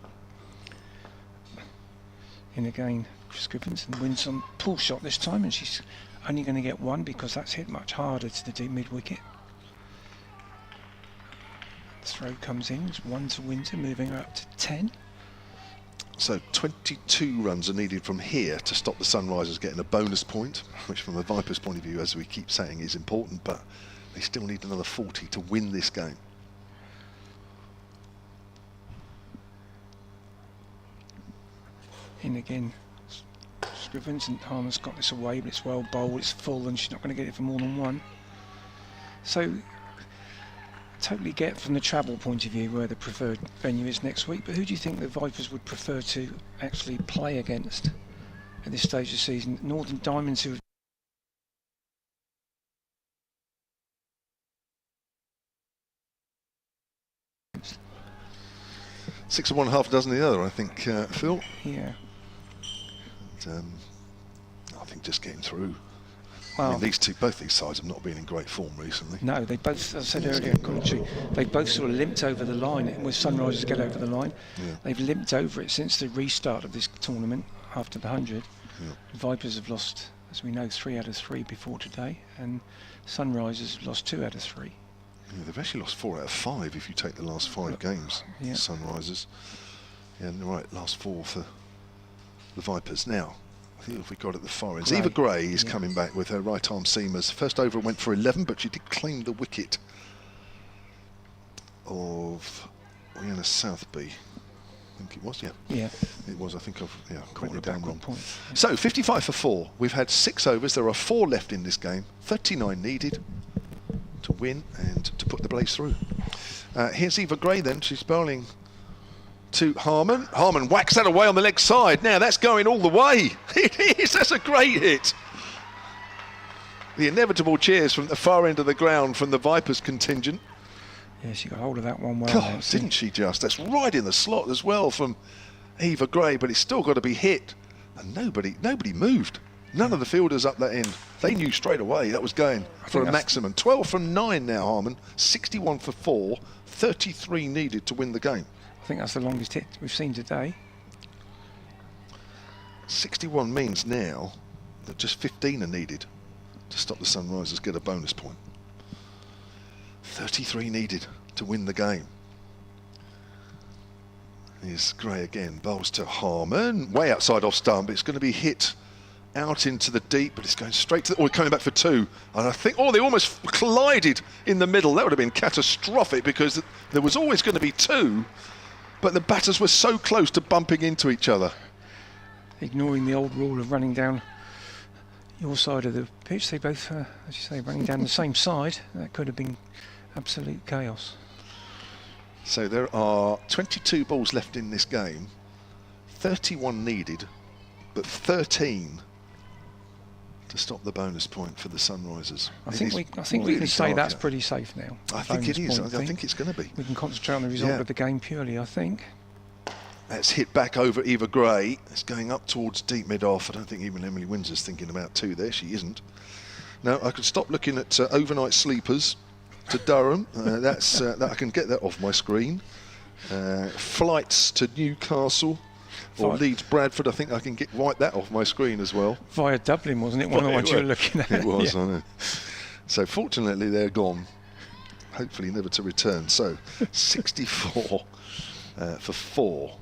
In again, Scrivenson wins on pull shot this time, and she's only going to get one because that's hit much harder to the deep mid wicket. The throw comes in, it's 1 to Windsor, moving her up to 10. So 22 runs are needed from here to stop the Sunrisers getting a bonus point, which from a Vipers point of view, as we keep saying, is important, but they still need another 40 to win this game. In again, Scrivens, and Harman's got this away, but it's well bowled, it's full, and she's not going to get it for more than one. So, totally get from the travel point of view where the preferred venue is next week, but who do you think the Vipers would prefer to actually play against at this stage of the season? Northern Diamonds, who have 6 of one, half a dozen of the other, I think, Phil. Yeah. And, I think just getting through. Well, I mean, both these sides have not been in great form recently. No, they both, as I said earlier, they both sort of limped over the line. And with Sunrisers get over the line, they've limped over it since the restart of this tournament after the 100. Yeah. The Vipers have lost, as we know, 3 out of 3 before today, and Sunrisers have lost 2 out of 3. Yeah, they've actually lost 4 out of 5 if you take the last 5 games, yeah. Sunrisers. Yeah, and right, last 4 for the Vipers. Now, I think if we got at the far ends, Eva Gray is coming back with her right arm seamers. First over went for 11, but she did claim the wicket of Rihanna Southby. I think it was, yeah. It was, I think I've caught it down wrong. Point, yeah. So, 55 for 4. We've had 6 overs. There are 4 left in this game. 39 needed to win and to put the Blaze through. Here's Eva Gray then. She's bowling to Harman. Harman whacks that away on the leg side. Now that's going all the way. It is. That's a great hit. The inevitable cheers from the far end of the ground from the Vipers contingent. Yeah, she got hold of that one well. God, didn't she just? That's right in the slot as well from Eva Gray, but it's still got to be hit. And nobody moved. None of the fielders up that end. They knew straight away that was going for a maximum. 12 from 9 now, Harman. 61 for 4. 33 needed to win the game. I think that's the longest hit we've seen today. 61 means now that just 15 are needed to stop the Sunrisers get a bonus point. 33 needed to win the game. Here's Gray again, bowls to Harman, way outside off stump. It's going to be hit out into the deep, but it's going straight to the, coming back for 2. And I think, they almost collided in the middle. That would have been catastrophic because there was always going to be 2, but the batters were so close to bumping into each other. Ignoring the old rule of running down your side of the pitch, they both, as you say, running down the same side. That could have been absolute chaos. So there are 22 balls left in this game, 31 needed, but 13 to stop the bonus point for the Sunrisers. I think we can say that's pretty safe now. I think it is. I think it's going to be. We can concentrate on the result of the game purely, I think. That's hit back over Eva Gray. It's going up towards deep mid-off. I don't think even Emily Windsor's thinking about 2 there. She isn't. Now, I could stop looking at overnight sleepers to Durham. That I can get that off my screen. Flights to Newcastle or Leeds Bradford. I think I can wipe that off my screen as well. Via Dublin, wasn't it? One of the ones you were looking at. It was, I know. So fortunately, they're gone. Hopefully never to return. So 64 for 4.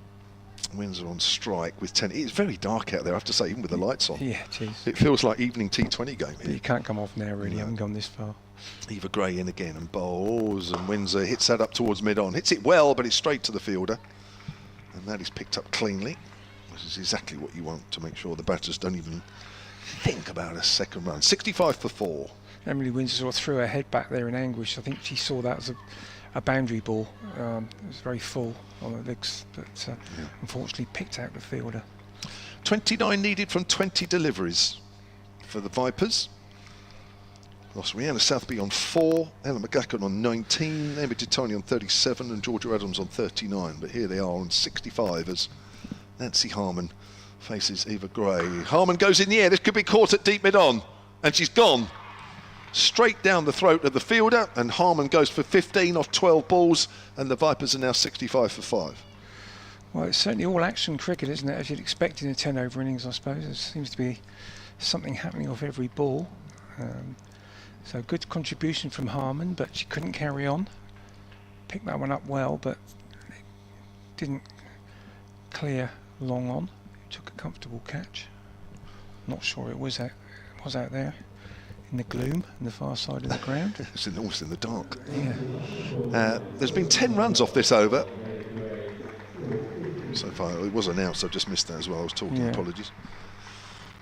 Windsor on strike with 10. It's very dark out there, I have to say, even with the lights on. Yeah, geez. It feels like evening T20 game here. You can't come off now, really. You haven't gone this far. Eva Gray in again and bowls, and Windsor hits that up towards mid-on. Hits it well, but it's straight to the fielder. And that is picked up cleanly, which is exactly what you want to make sure the batters don't even think about a second run. 65 for 4. Emily Windsor sort of threw her head back there in anguish. I think she saw that as a boundary ball. It was very full on the legs, but unfortunately picked out the fielder. 29 needed from 20 deliveries for the Vipers. Lost Rihanna Southby on 4, Ella McGacken on 19, Amy Titani on 37 and Georgia Adams on 39. But here they are on 65 as Nancy Harman faces Eva Gray. Harman goes in the air. This could be caught at deep mid-on, and she's gone. straight down the throat of the fielder, and Harmon goes for 15 off 12 balls, and the Vipers are now 65 for 5. Well, it's certainly all action cricket, isn't it, as you'd expect in a 10 over innings, I suppose. There seems to be something happening off every ball. So good contribution from Harmon, but she couldn't carry on. Picked that one up well, but it didn't clear long on. Took a comfortable catch. Not sure it was out there in the gloom on the far side of the ground. It's almost in the dark. Yeah. There's been 10 runs off this over so far. It was announced, I just missed that as well. I was talking, Yeah. apologies.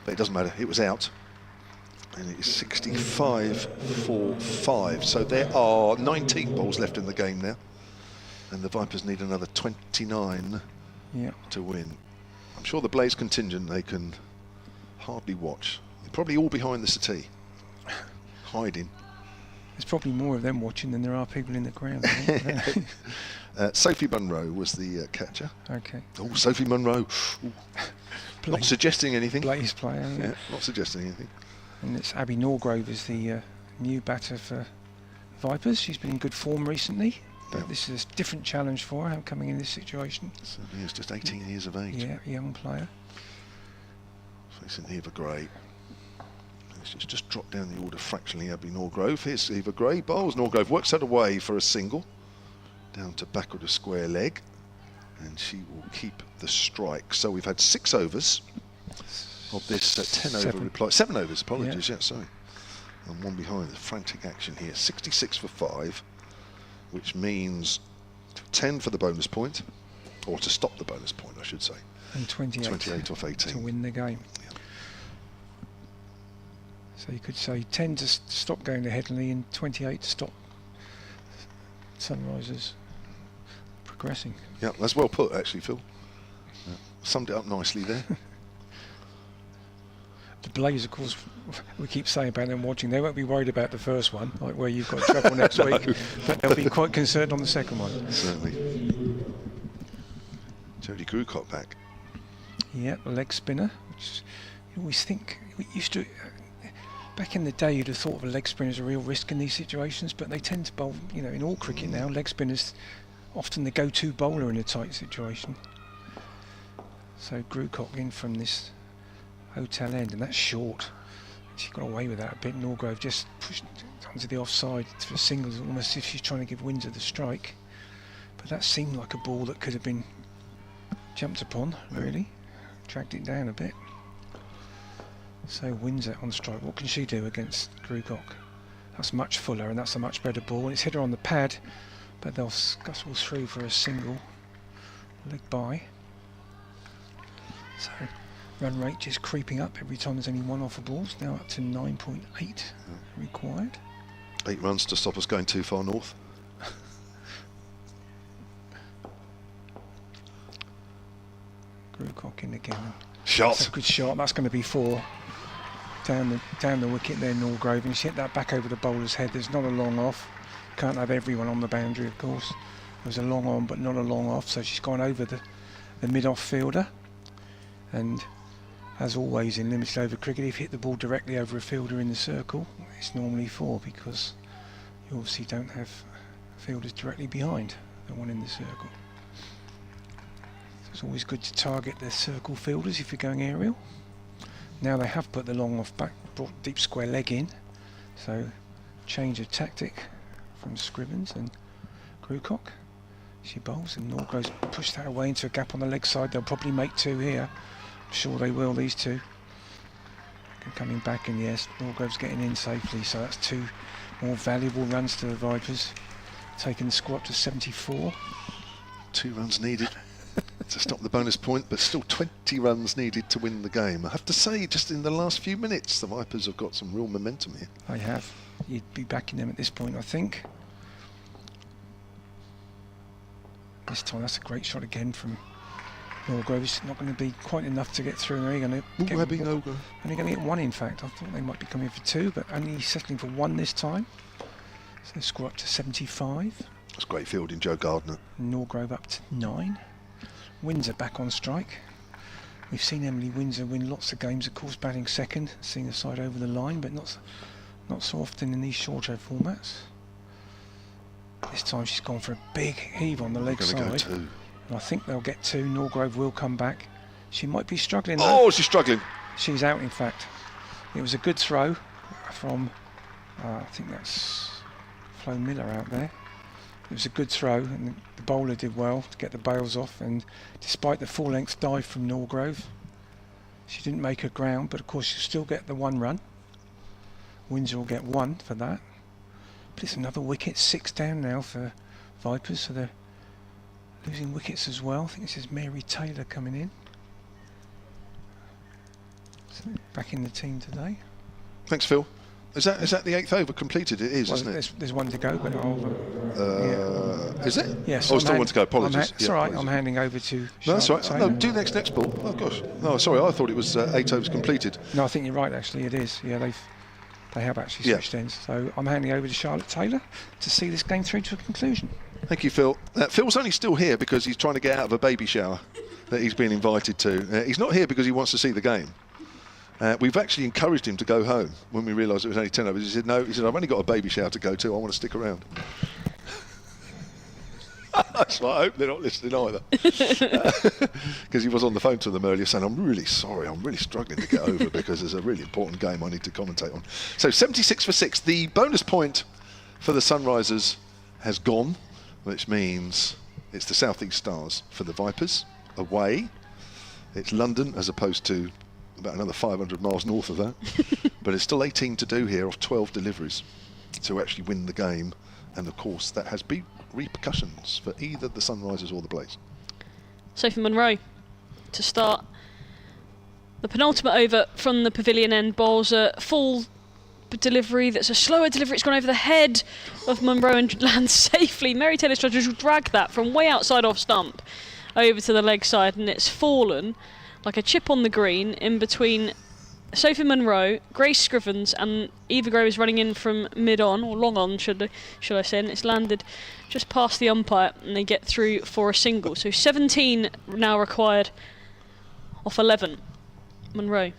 But it doesn't matter, it was out. And it is 65 for 5. So there are 19 balls left in the game now. And the Vipers need another 29 to win. I'm sure the Blaze contingent, they can hardly watch. They're probably all behind the settee, hiding. There's probably more of them watching than there are people in the ground. Sophie Munro was the catcher. Okay. Oh, Sophie Munro. Not suggesting anything. Blaze player. Yeah, not suggesting anything. And it's Abby Norgrove is the new batter for Vipers. She's been in good form recently. But this is a different challenge for her coming in this situation. Certainly is, just 18 years of age. Yeah, young player. Facing Eva Gray. She's just dropped down the order fractionally. Abby Norgrove. Here's Eva Gray. Bowls. Norgrove works that away for a single. Down to backward of square leg. And she will keep the strike. So we've had 6 overs of this 10 over reply. 7 overs, apologies. Yeah, sorry. And one behind. The frantic action here. 66 for 5. Which means 10 for the bonus point, or to stop the bonus point, I should say. And 28 off 18. to win the game. Yeah. So you could say 10 to stop going to Headingley and 28 to stop Sunrisers progressing. Yeah, that's well put, actually, Phil. Yeah. Summed it up nicely there. The Blaze, of course, we keep saying about them watching, they won't be worried about the first one, like where you've got trouble next week, but they'll be quite concerned on the second one. Certainly. Jodie Grucott back. Yeah, the leg spinner, which you always think, we used to, back in the day you'd have thought of a leg spinner as a real risk in these situations, but they tend to bowl, you know, in all cricket now, leg spinners often the go-to bowler in a tight situation. So Grucott in from this hotel end, and that's short. She got away with that a bit. Norgrove just pushed onto the offside for singles, almost as if she's trying to give Windsor the strike. But that seemed like a ball that could have been jumped upon, really. Dragged it down a bit. So Windsor on strike. What can she do against Grucott? That's much fuller, and that's a much better ball. It's hit her on the pad, but they'll scuttle through for a single. Leg by. So run rate just creeping up every time there's only one off the balls, now up to 9.8 required. 8 runs to stop us going too far north. Grucott in again. Shot. That's a good shot. That's going to be 4. Down the wicket there, Norgrove, and she hit that back over the bowler's head. There's not a long off. Can't have everyone on the boundary, of course. There was a long on, but not a long off, so she's gone over the mid-off fielder. And as always in limited over cricket, if you hit the ball directly over a fielder in the circle, it's normally 4, because you obviously don't have fielders directly behind the one in the circle. So it's always good to target the circle fielders if you're going aerial. Now they have put the long off back, brought deep square leg in, so change of tactic from Scrivens and Grucott. She bowls, and Norgrove's pushed that away into a gap on the leg side. They'll probably make 2 here. I'm sure they will, these two. Coming back, and yes, Norgrove's getting in safely, so that's 2 more valuable runs to the Vipers. Taking the score up to 74. 2 runs needed to stop the bonus point, but still 20 runs needed to win the game. I have to say, just in the last few minutes, the Vipers have got some real momentum here. They have. You'd be backing them at this point, I think. This time, that's a great shot again from Norgrove. It's not going to be quite enough to get through. They're going to get only going to get 1, in fact. I thought they might be coming for 2, but only settling for 1 this time. So they score up to 75. That's great fielding, Joe Gardner. Norgrove up to 9. Windsor back on strike. We've seen Emily Windsor win lots of games, of course, batting second, seeing the side over the line, but not Not so often in these shorter formats. This time she's gone for a big heave on the leg side. Go two. And I think they'll get two. Norgrove will come back. She might be struggling though. Oh, she's struggling. She's out, in fact. It was a good throw from, I think that's Flo Miller out there. It was a good throw, and the bowler did well to get the bails off. And despite the full-length dive from Norgrove, she didn't make her ground, but of course she'll still get the 1 run. Windsor will get 1 for that. But it's another wicket, 6 down now for Vipers, so they're losing wickets as well. I think this is Mary Taylor coming in. So back in the team today. Thanks, Phil. Is that the 8th over completed? It is, Well, isn't it? there's 1 to go, but I'll... Is it? Yes. Oh, still 1 to go. Apologies. It's all right. I'm handing over to No, that's all right. Charlotte No, do the next ball. Oh, gosh. No, sorry. I thought it was 8 overs completed. No, I think you're right, actually. It is. Yeah, they have actually switched ends. So I'm handing over to Charlotte Taylor to see this game through to a conclusion. Thank you, Phil. Phil's only still here because he's trying to get out of a baby shower that he's been invited to. He's not here because he wants to see the game. We've actually encouraged him to go home when we realised it was only 10 overs. He said, no, I've only got a baby shower to go to. I want to stick around. That's why I hope they're not listening either. Because he was on the phone to them earlier saying, I'm really sorry, I'm really struggling to get over because there's a really important game I need to commentate on. So 76 for 6. The bonus point for the Sunrisers has gone, which means it's the South East Stars for the Vipers. Away, it's London as opposed to about another 500 miles north of that. But it's still 18 to do here off 12 deliveries to actually win the game. And of course, that has big repercussions for either the Sunrisers or the Blaze. Sophie Munro to start the penultimate over from the pavilion end. Bowls a full delivery that's a slower delivery. It's gone over the head of Munro and lands safely. Mary Taylor tried to drag that from way outside off stump over to the leg side, and it's fallen like a chip on the green in between Sophie Munro, Grace Scrivens and Eva Gray is running in from mid-on, or long-on should I say, and it's landed just past the umpire and they get through for a single. So 17 now required off 11. Munro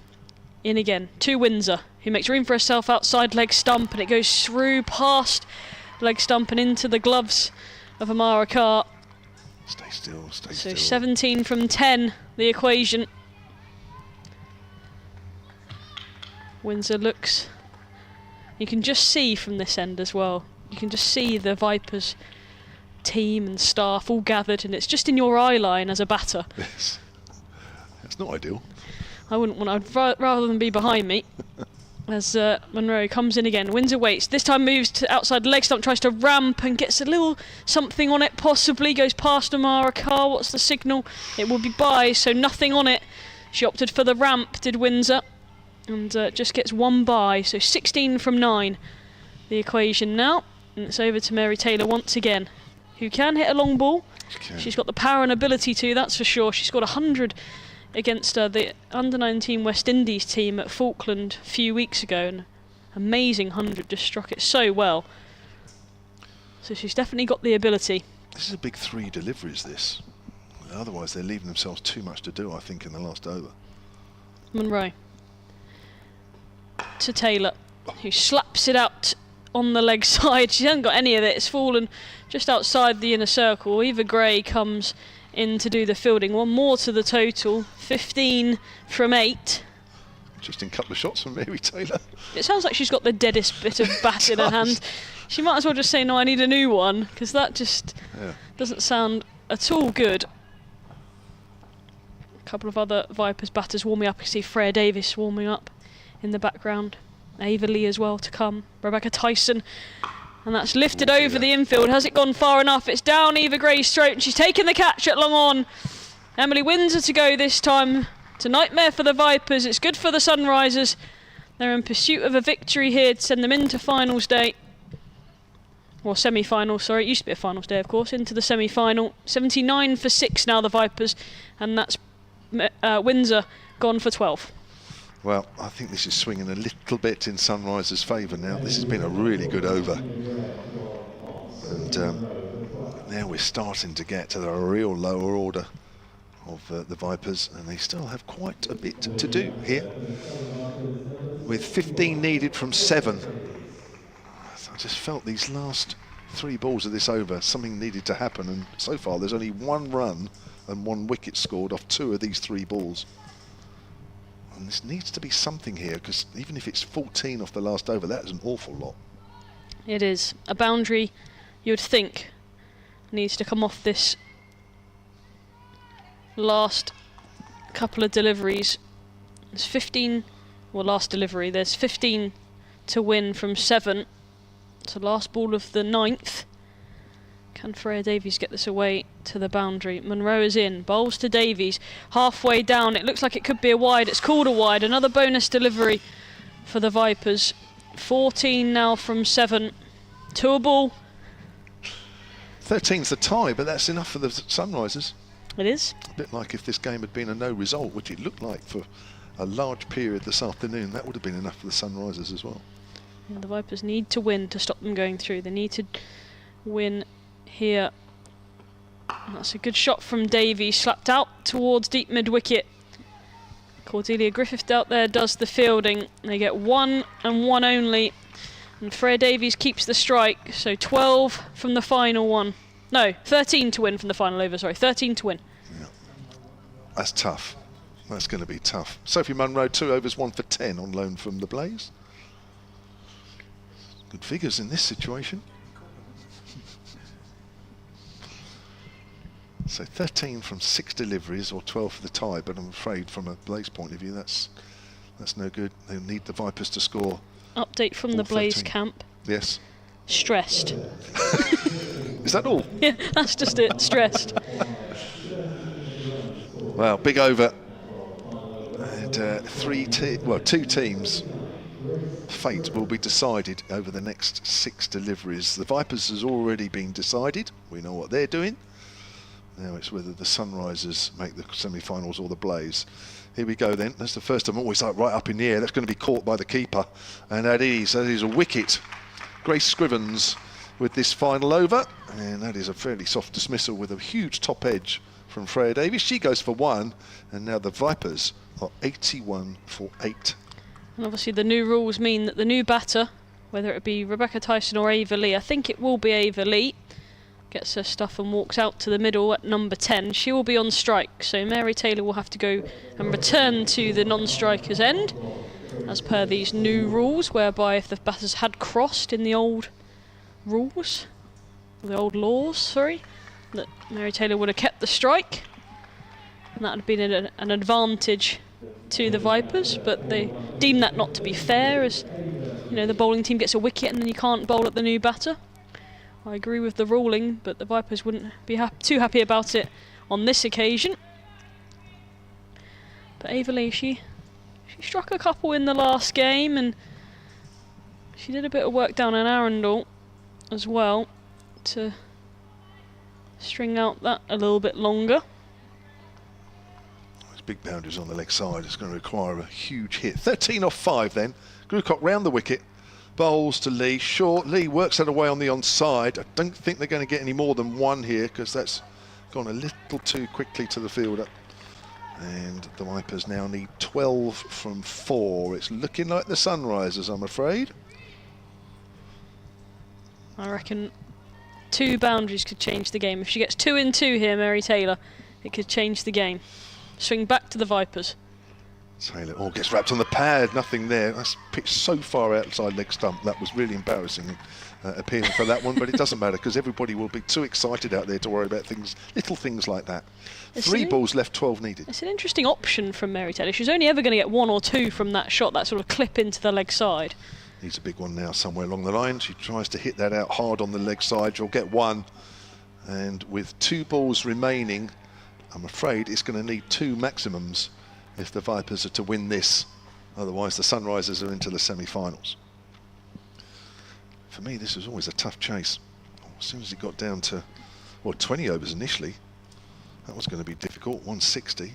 in again to Windsor, who makes room for herself outside leg stump, and it goes through past leg stump and into the gloves of Amara Carr. Stay still, stay So still. 17 from 10, the equation. Windsor looks, you can just see from this end as well, you can just see the Vipers team and staff all gathered, and it's just in your eye line as a batter. Yes. That's not ideal. I wouldn't want, I'd rather than be behind me. As Munro comes in again, Windsor waits, this time moves to outside leg stump, tries to ramp and gets a little something on it, possibly goes past Amara Carr. What's the signal? It will be by, so nothing on it. She opted for the ramp, did Windsor, and just gets 1 by, so 16 from 9 the equation now. And it's over to Mary Taylor once again, who can hit a long ball. She's got the power and ability to, that's for sure. She scored 100 against the under-19 West Indies team at Falkland a few weeks ago, and amazing 100, just struck it so well. So she's definitely got the ability. This is a big 3 deliveries, this. Otherwise they're leaving themselves too much to do, I think, in the last over. Munro to Taylor, who slaps it out on the leg side. She hasn't got any of it, it's fallen just outside the inner circle. Eva Gray comes in to do the fielding. 1 more to the total, 15 from 8. Interesting couple of shots from Mary Taylor. It sounds like she's got the deadest bit of bat in her hand. She might as well just say, no, I need a new one, because that just doesn't sound at all good. A couple of other Vipers batters warming up. You see Freya Davis warming up in the background. Ava Lee as well to come. Rebecca Tyson. And that's lifted over the infield. Has it gone far enough? It's down Eva Gray's throat, and she's taken the catch at long on. Emily Windsor to go this time. It's a nightmare for the Vipers. It's good for the Sunrisers. They're in pursuit of a victory here to send them into finals day. Or semi-final, sorry. It used to be a finals day, of course. Into the semi-final. 79 for 6 now, the Vipers. And that's Windsor gone for 12. Well, I think this is swinging a little bit in Sunrisers' favour now. This has been a really good over. And now we're starting to get to the real lower order of the Vipers, and they still have quite a bit to do here. With 15 needed from 7 I just felt these last 3 balls of this over, something needed to happen, and so far there's only 1 run and 1 wicket scored off 2 of these 3 balls. And this needs to be something here, because even if it's 14 off the last over, that is an awful lot. It is. A boundary, you would think, needs to come off this last couple of deliveries. There's 15, well, last delivery, there's 15 to win from 7. So last ball of the 9th. Can Freya Davies get this away to the boundary? Monroe is in, bowls to Davies, halfway down, it looks like it could be a wide, it's called a wide, another bonus delivery for the Vipers. 14 now from 7, to a ball. 13's the tie, but that's enough for the Sunrisers. It is. A bit like if this game had been a no result, which it looked like for a large period this afternoon, that would have been enough for the Sunrisers as well. Yeah, the Vipers need to win to stop them going through. They need to win here. And that's a good shot from Davies, slapped out towards deep mid-wicket. Cordelia Griffith out there does the fielding. They get 1 and 1 only. And Freya Davies keeps the strike, so 12 from the final one. No, 13 to win from the final over, sorry, 13 to win. Yeah. That's tough. That's going to be tough. Sophie Munro, 2 overs, 1 for 10 on loan from the Blaze. Good figures in this situation. So 13 from 6 deliveries, or 12 for the tie, but I'm afraid from a Blaze point of view that's no good. They need the Vipers to score. Update from the Blaze 13. camp. Yes. Stressed. Is that all? Yeah, that's just it, stressed. Well, big over. And 2 teams' fate will be decided over the next 6 deliveries. The Vipers has already been decided. We know what they're doing. Now it's whether the Sunrisers make the semi-finals or the Blaze. Here we go then. That's the first time, always like right up in the air. That's going to be caught by the keeper. And that is a wicket. Grace Scrivens with this final over. And that is a fairly soft dismissal with a huge top edge from Freya Davies. She goes for 1. And now the Vipers are 81 for 8. And obviously the new rules mean that the new batter, whether it be Rebecca Tyson or Ava Lee, I think it will be Ava Lee, gets her stuff and walks out to the middle at number 10. She will be on strike, so Mary Taylor will have to go and return to the non-striker's end, as per these new rules, whereby if the batters had crossed in the old rules, the old laws, sorry, that Mary Taylor would have kept the strike, and that would have been an advantage to the Vipers, but they deem that not to be fair, as you know, the bowling team gets a wicket and then you can't bowl at the new batter. I agree with the ruling, but the Vipers wouldn't be too happy about it on this occasion. But Ava Lee, she struck a couple in the last game, and she did a bit of work down in Arundel as well to string out that a little bit longer. Those big boundaries on the leg side. It's going to require a huge hit. 13 off 5 then. Grucock round the wicket. Bowls to Lee, short. Lee works that away on the onside. I don't think they're going to get any more than 1 here, because that's gone a little too quickly to the fielder. And the Vipers now need 12 from 4. It's looking like the Sunrisers, I'm afraid. I reckon 2 boundaries could change the game. If she gets 2 in 2 here, Mary Taylor, it could change the game. Swing back to the Vipers. Taylor gets wrapped on the pad, nothing there. That's pitched so far outside leg stump. That was really embarrassing appealing for that one, but it doesn't matter, because everybody will be too excited out there to worry about little things like that. 3 balls left, 12 needed. It's an interesting option from Mary Taylor. She's only ever going to get 1 or 2 from that shot, that sort of clip into the leg side. Needs a big one now somewhere along the line. She tries to hit that out hard on the leg side. She'll get 1. And with 2 balls remaining, I'm afraid it's going to need 2 maximums if the Vipers are to win this. Otherwise the Sunrisers are into the semi-finals. For me, this was always a tough chase. As soon as it got down to 20 overs initially, that was going to be difficult. 160,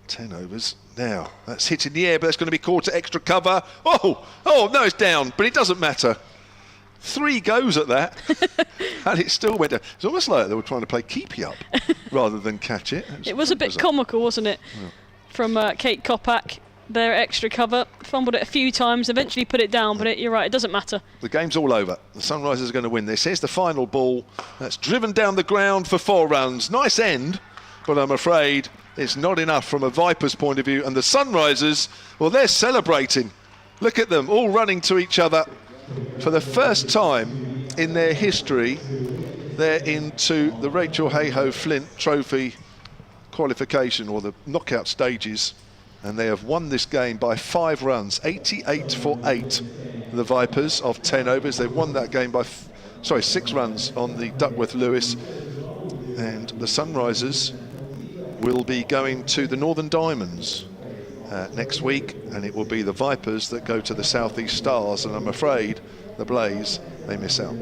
10 overs. Now that's hit in the air, but that's going to be caught to extra cover. Oh no, it's down, but it doesn't matter. 3 goes at that and it still went down. It's almost like they were trying to play keepy up rather than catch it. It was a bit comical, wasn't it? Yeah. From Kate Kopak. their extra cover. Fumbled it a few times, eventually put it down, but you're right, it doesn't matter. The game's all over. The Sunrisers are going to win this. Here's the final ball. That's driven down the ground for 4 runs. Nice end, but I'm afraid it's not enough from a Vipers point of view. And the Sunrisers, well, they're celebrating. Look at them, all running to each other. For the first time in their history, they're into the Rachael Heyhoe Flint Trophy qualification, or the knockout stages, and they have won this game by 5 runs, 88 for 8. The Vipers of 10 overs. They've won that game by 6 runs on the Duckworth-Lewis, and the Sunrisers will be going to the Northern Diamonds next week, and it will be the Vipers that go to the South East Stars, and I'm afraid the Blaze, they miss out.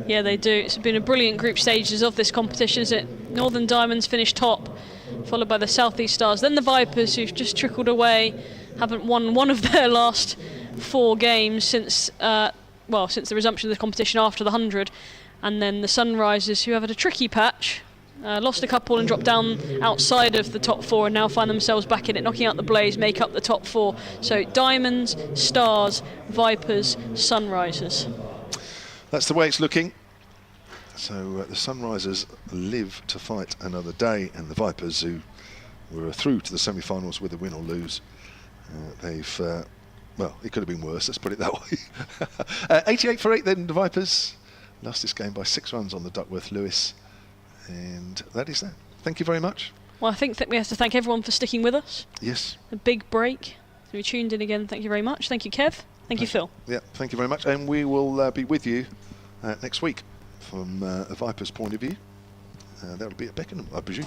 Yeah, they do. It's been a brilliant group stages of this competition, isn't it? Northern Diamonds finished top, followed by the South East Stars, then the Vipers, who've just trickled away, haven't won one of their last 4 games since since the resumption of the competition after the 100, and then the Sunrisers, who have had a tricky patch, lost a couple and dropped down outside of the top 4, and now find themselves back in it, knocking out the Blaze, make up the top 4. So Diamonds, Stars, Vipers, Sunrisers. That's the way it's looking. So the Sunrisers live to fight another day, and the Vipers, who were through to the semi-finals with a win or lose, they've well, it could have been worse, let's put it that way. 88 for 8 then, the Vipers lost this game by 6 runs on the Duckworth-Lewis, and that is that. Thank you very much. Well, I think that we have to thank everyone for sticking with us. Yes. A big break. If you tuned in again, thank you very much. Thank you, Kev. Thank you, Phil. Yeah, thank you very much, and we will be with you next week from a Vipers point of view. That'll be at Beckenham, I presume.